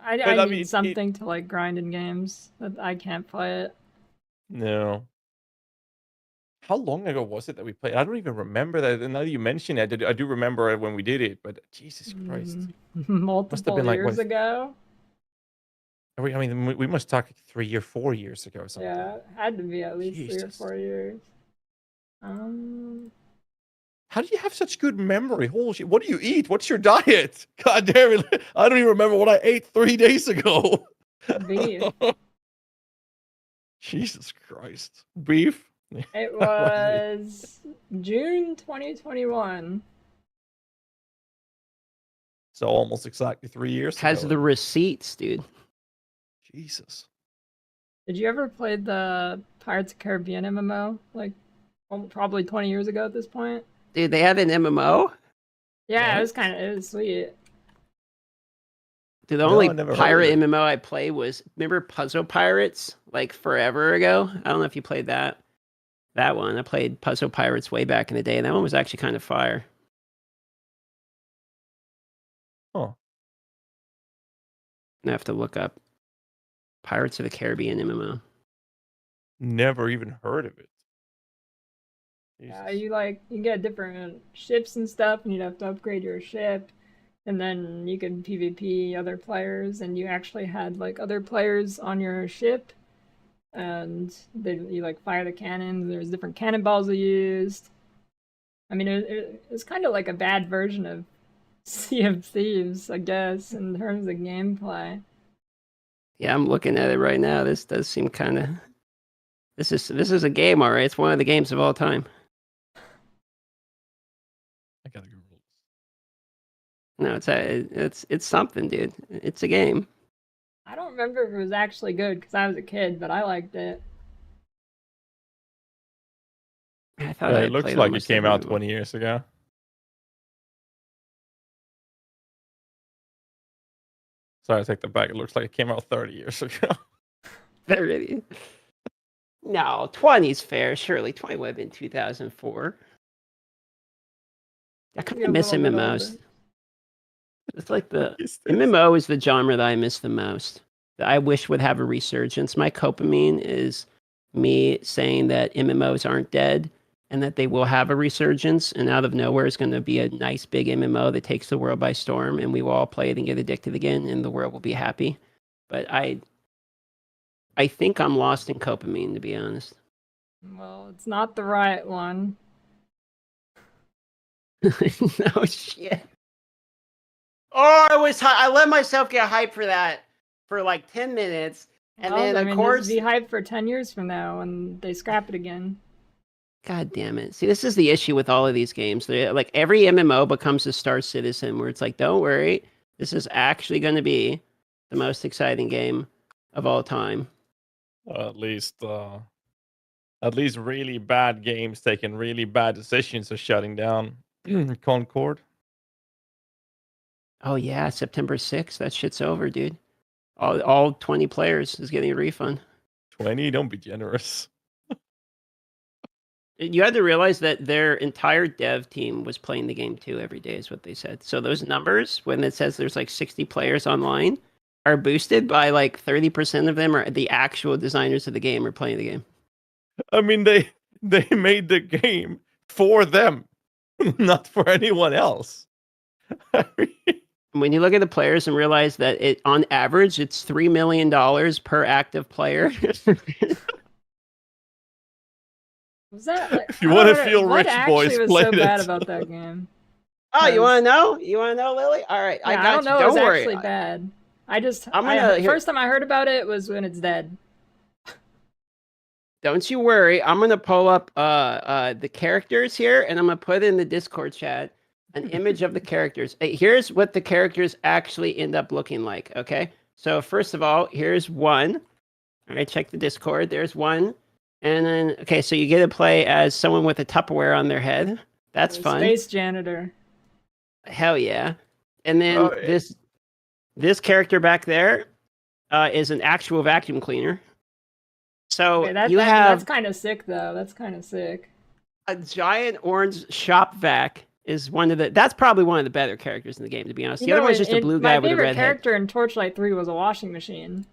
I need something to like grind in games. That I can't play it. No. How long ago was it that we played? I don't even remember that. And now that you mention it, I do remember it when we did it, but Jesus Christ. Must have Multiple been like, years what? ago. I mean, we must talk 3 or 4 years ago or something. Yeah, it had to be at least 3 or Jesus. 4 years. How do you have such good memory? Holy shit. What do you eat? What's your diet? God damn it. I don't even remember what I ate 3 days ago. Beef. Jesus Christ. Beef? It was June 2021. So almost exactly 3 years Has ago. the receipts, dude. Jesus. Did you ever play the Pirates of the Caribbean MMO? Like, probably 20 years ago at this point? Dude, they had an MMO? Yeah, it was sweet. Dude, the No, only I never heard pirate of it. MMO I played was, remember Puzzle Pirates? Like forever ago? I don't know if you played that. That one. I played Puzzle Pirates way back in the day, and that one was actually kind of fire. Huh. I have to look up Pirates of the Caribbean MMO. Never even heard of it. Yeah, you get different ships and stuff, and you'd have to upgrade your ship, and then you could PvP other players, and you actually had like other players on your ship, and you like fire the cannons. There's different cannonballs you used. I mean, it was kind of like a bad version of Sea of Thieves, I guess, in terms of gameplay. Yeah, I'm looking at it right now. This does seem kind of. This is a game, all right. It's one of the games of all time. I gotta Google this. No, it's something, dude. It's a game. I don't remember if it was actually good because I was a kid, but I liked it. I thought I It looks played like it almost came every out MMO. 20 years ago. Sorry, I take that back. It looks like it came out 30 years ago. 30. No, 20's fair. Surely 20 would have been 2004. I kind Maybe of a miss little bit MMOs. older. It's like the MMO is the genre that I miss the most. That I wish would have a resurgence. My copamine is me saying that MMOs aren't dead and that they will have a resurgence. And out of nowhere is going to be a nice big MMO that takes the world by storm, and we will all play it and get addicted again, and the world will be happy. But I think I'm lost in copamine, to be honest. Well, it's not the right one. No shit. Oh, I let myself get hyped for that for like 10 minutes. And Well, then, I of mean, course, this would be hyped for 10 years from now when they scrap it again. God damn it. See, this is the issue with all of these games. They're, like, every MMO becomes a Star Citizen where it's like, don't worry, this is actually going to be the most exciting game of all time. At least really bad games taking really bad decisions are shutting down. Concord. Oh, yeah, September 6th. That shit's over, dude. All 20 players is getting a refund. 20? Don't be generous. You had to realize that their entire dev team was playing the game too every day, is what they said. So those numbers, when it says there's like 60 players online, are boosted by like 30% of them are the actual designers of the game are playing the game. I mean, they made the game for them, not for anyone else. When you look at the players and realize that it, on average, it's $3 million per active player. Was that like, If you want to feel rich, boys, what actually was play so bad it. about that game? Oh, you want to know? You want to know, Lily? All right, Yeah, I got I don't you. know. Don't It was worry. actually bad. I'm gonna first time I heard about it was when it's dead. don't you worry. I'm gonna pull up the characters here, and I'm gonna put in the Discord chat an image of the characters. Here's what the characters actually end up looking like. Okay, so first of all, here's one. All right, check the Discord. There's one, and then okay, so you get to play as someone with a Tupperware on their head. That's fun. Space janitor. Hell yeah! And then this character back there is an actual vacuum cleaner. So Okay, that's kind of sick though. That's kind of sick. A giant orange shop vac is that's probably one of the better characters in the game, to be honest. The other one's just a blue guy with a red My head. favorite character in Torchlight 3 was a washing machine.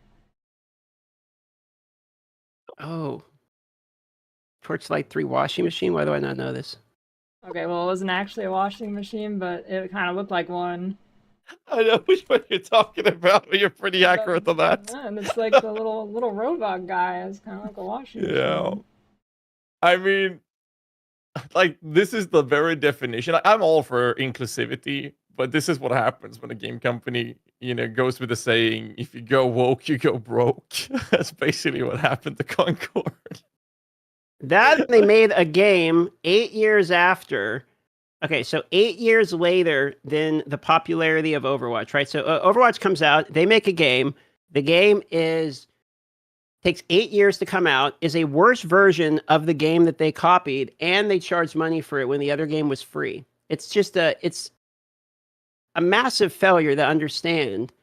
Oh. Torchlight 3 washing machine? Why do I not know this? Okay, well, it wasn't actually a washing machine, but it kind of looked like one. I know which one you're talking about, but you're pretty accurate on that. Yeah, and it's like the little robot guy. It's kind of like a washing machine. I mean, like, this is the very definition. I'm all for inclusivity, but this is what happens when a game company, goes with the saying, if you go woke, you go broke. That's basically what happened to Concord. That they made a game 8 years after. Okay, so 8 years later than the popularity of Overwatch, right? So Overwatch comes out, they make a game. The game takes 8 years to come out, is a worse version of the game that they copied, and they charged money for it when the other game was free. It's just it's a massive failure to understand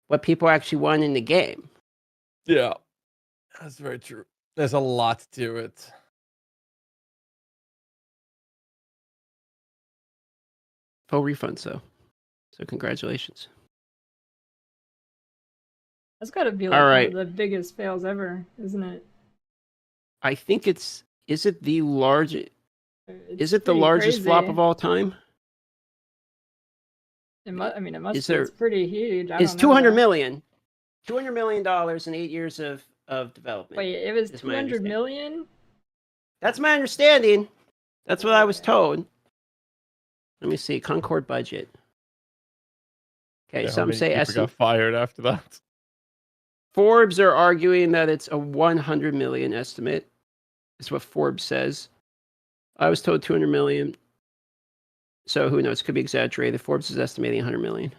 what people actually want in the game. Yeah, that's very true. There's a lot to it. Full refunds, though. So congratulations. That's got to be like one of the biggest fails ever, isn't it? I think is it the largest? Is it the largest flop of all time? It must be. It's pretty huge. It's $200 million. $200 million in 8 years of development. Wait, it was 200 million? That's my understanding. That's what I was told. Let me see. Concord budget. Okay, some say people got fired after that. Forbes are arguing that it's a 100 million estimate. Is what Forbes says. I was told 200 million. So who knows? Could be exaggerated. Forbes is estimating 100 million.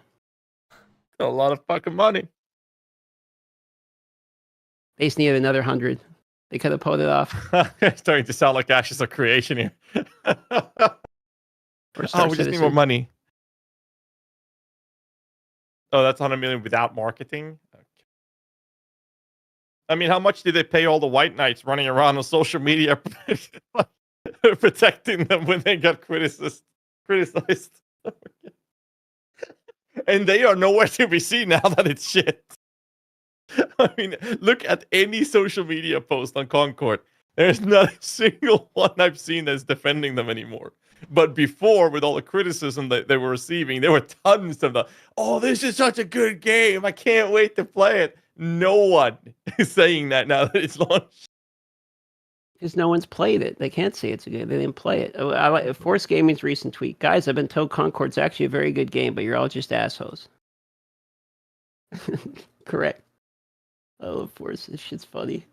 A lot of fucking money. They just needed another 100. They could have pulled it off. It's starting to sound like Ashes of Creation here. We just need more money. Oh, that's 100 million without marketing? Okay. I mean, how much did they pay all the white knights running around on social media protecting them when they got criticized? And they are nowhere to be seen now that it's shit. I mean, look at any social media post on Concord. There's not a single one I've seen that's defending them anymore. But before, with all the criticism that they were receiving, there were tons of this is such a good game. I can't wait to play it. No one is saying that now that it's launched. Because no one's played it. They can't say it's a good. They didn't play it. I like Force Gaming's recent tweet. Guys, I've been told Concord's actually a very good game, but you're all just assholes. Correct. I love Force. This shit's funny.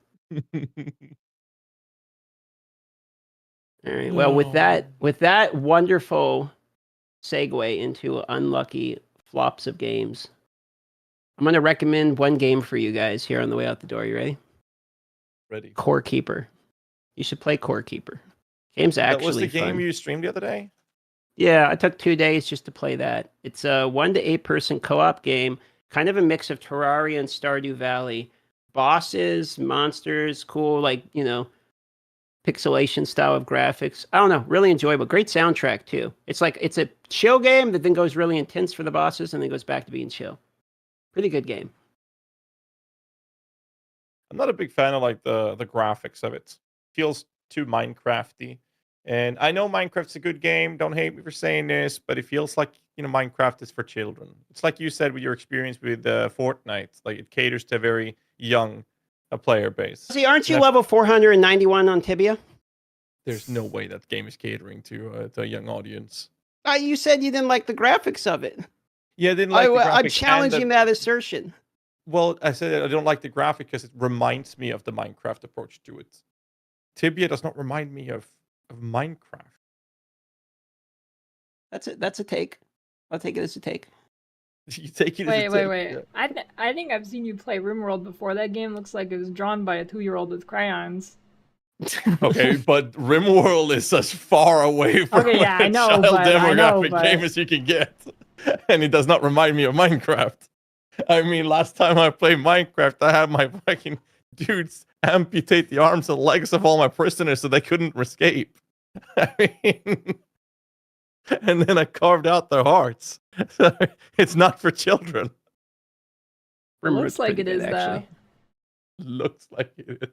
All right. Well, with that wonderful segue into unlucky flops of games, I'm going to recommend one game for you guys here on the way out the door. You ready? Ready. Core Keeper. You should play Core Keeper. Game's actually That was the game fun. you streamed the other day? Yeah, I took 2 days just to play that. It's a 1 to 8 person co-op game, kind of a mix of Terraria and Stardew Valley. Bosses, monsters, cool, pixelation style of graphics. I don't know, really enjoyable. Great soundtrack too. It's a chill game that then goes really intense for the bosses and then goes back to being chill. Pretty good game. I'm not a big fan of the graphics of it. Feels too Minecrafty. And I know Minecraft's a good game. Don't hate me for saying this, but it feels like Minecraft is for children. It's like you said with your experience with Fortnite. Like it caters to a very young player base. See, aren't you level 491 on Tibia? There's no way that game is catering to a young audience. You said you didn't like the graphics of it. Yeah, I didn't like the graphics. I'm challenging that assertion. Well, I said I don't like the graphic because it reminds me of the Minecraft approach to it. Tibia does not remind me of Minecraft. That's a take. I'll take it as a take. You take it Wait, as a take. wait. Yeah. I think I've seen you play RimWorld before. That game looks like it was drawn by a 2-year-old with crayons. Okay, but RimWorld is as far away from Okay, yeah, I a know, child but demographic game as you can get. And it does not remind me of Minecraft. I mean, last time I played Minecraft, I had my fucking dudes amputate the arms and legs of all my prisoners so they couldn't escape. I mean, and then I carved out their hearts. So it's not for children. It looks like it is, though. Looks like it is.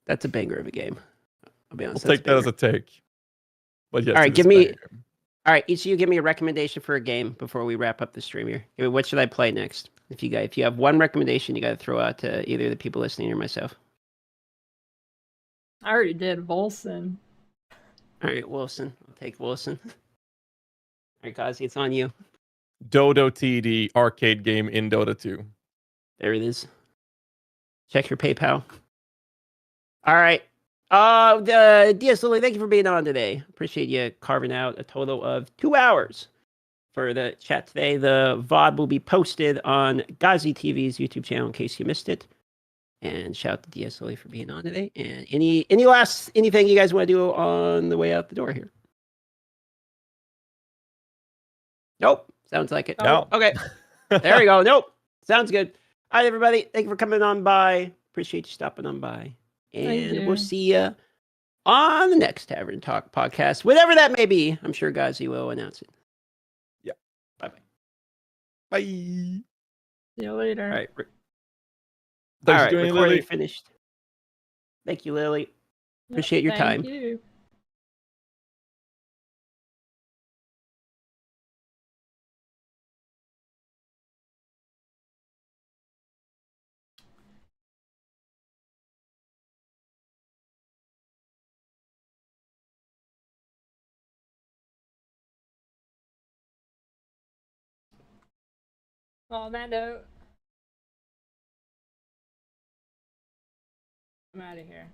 That's a banger of a game. I'll be We'll honest. take that as a take. But yes, All right, it is give a me. banger. All right, each of you give me a recommendation for a game before we wrap up the stream here. What should I play next? If you have one recommendation, you got to throw out to either the people listening or myself. I already did Volson. All right, Wilson. I'll take Wilson. All right, Ghazzy, it's on you. Dodo TD arcade game in Dota 2. There it is. Check your PayPal. All right. DS Lily, thank you for being on today. Appreciate you carving out a total of 2 hours for the chat today. The VOD will be posted on Ghazzy TV's YouTube channel in case you missed it. And shout out to DS Lily for being on today. And anything you guys want to do on the way out the door here? Nope. Sounds like it. No. Okay. There we go. Nope. Sounds good. All right, everybody. Thank you for coming on by. Appreciate you stopping on by. And we'll see you on the next Tavern Talk podcast, whatever that may be. I'm sure Ghazzy will announce it. Yeah. Bye-bye. Bye. See you later. All right. Thanks All for right, joining, recording Lily. finished. Thank you, Lily. Appreciate your time. Thank you. On that note, I'm out of here.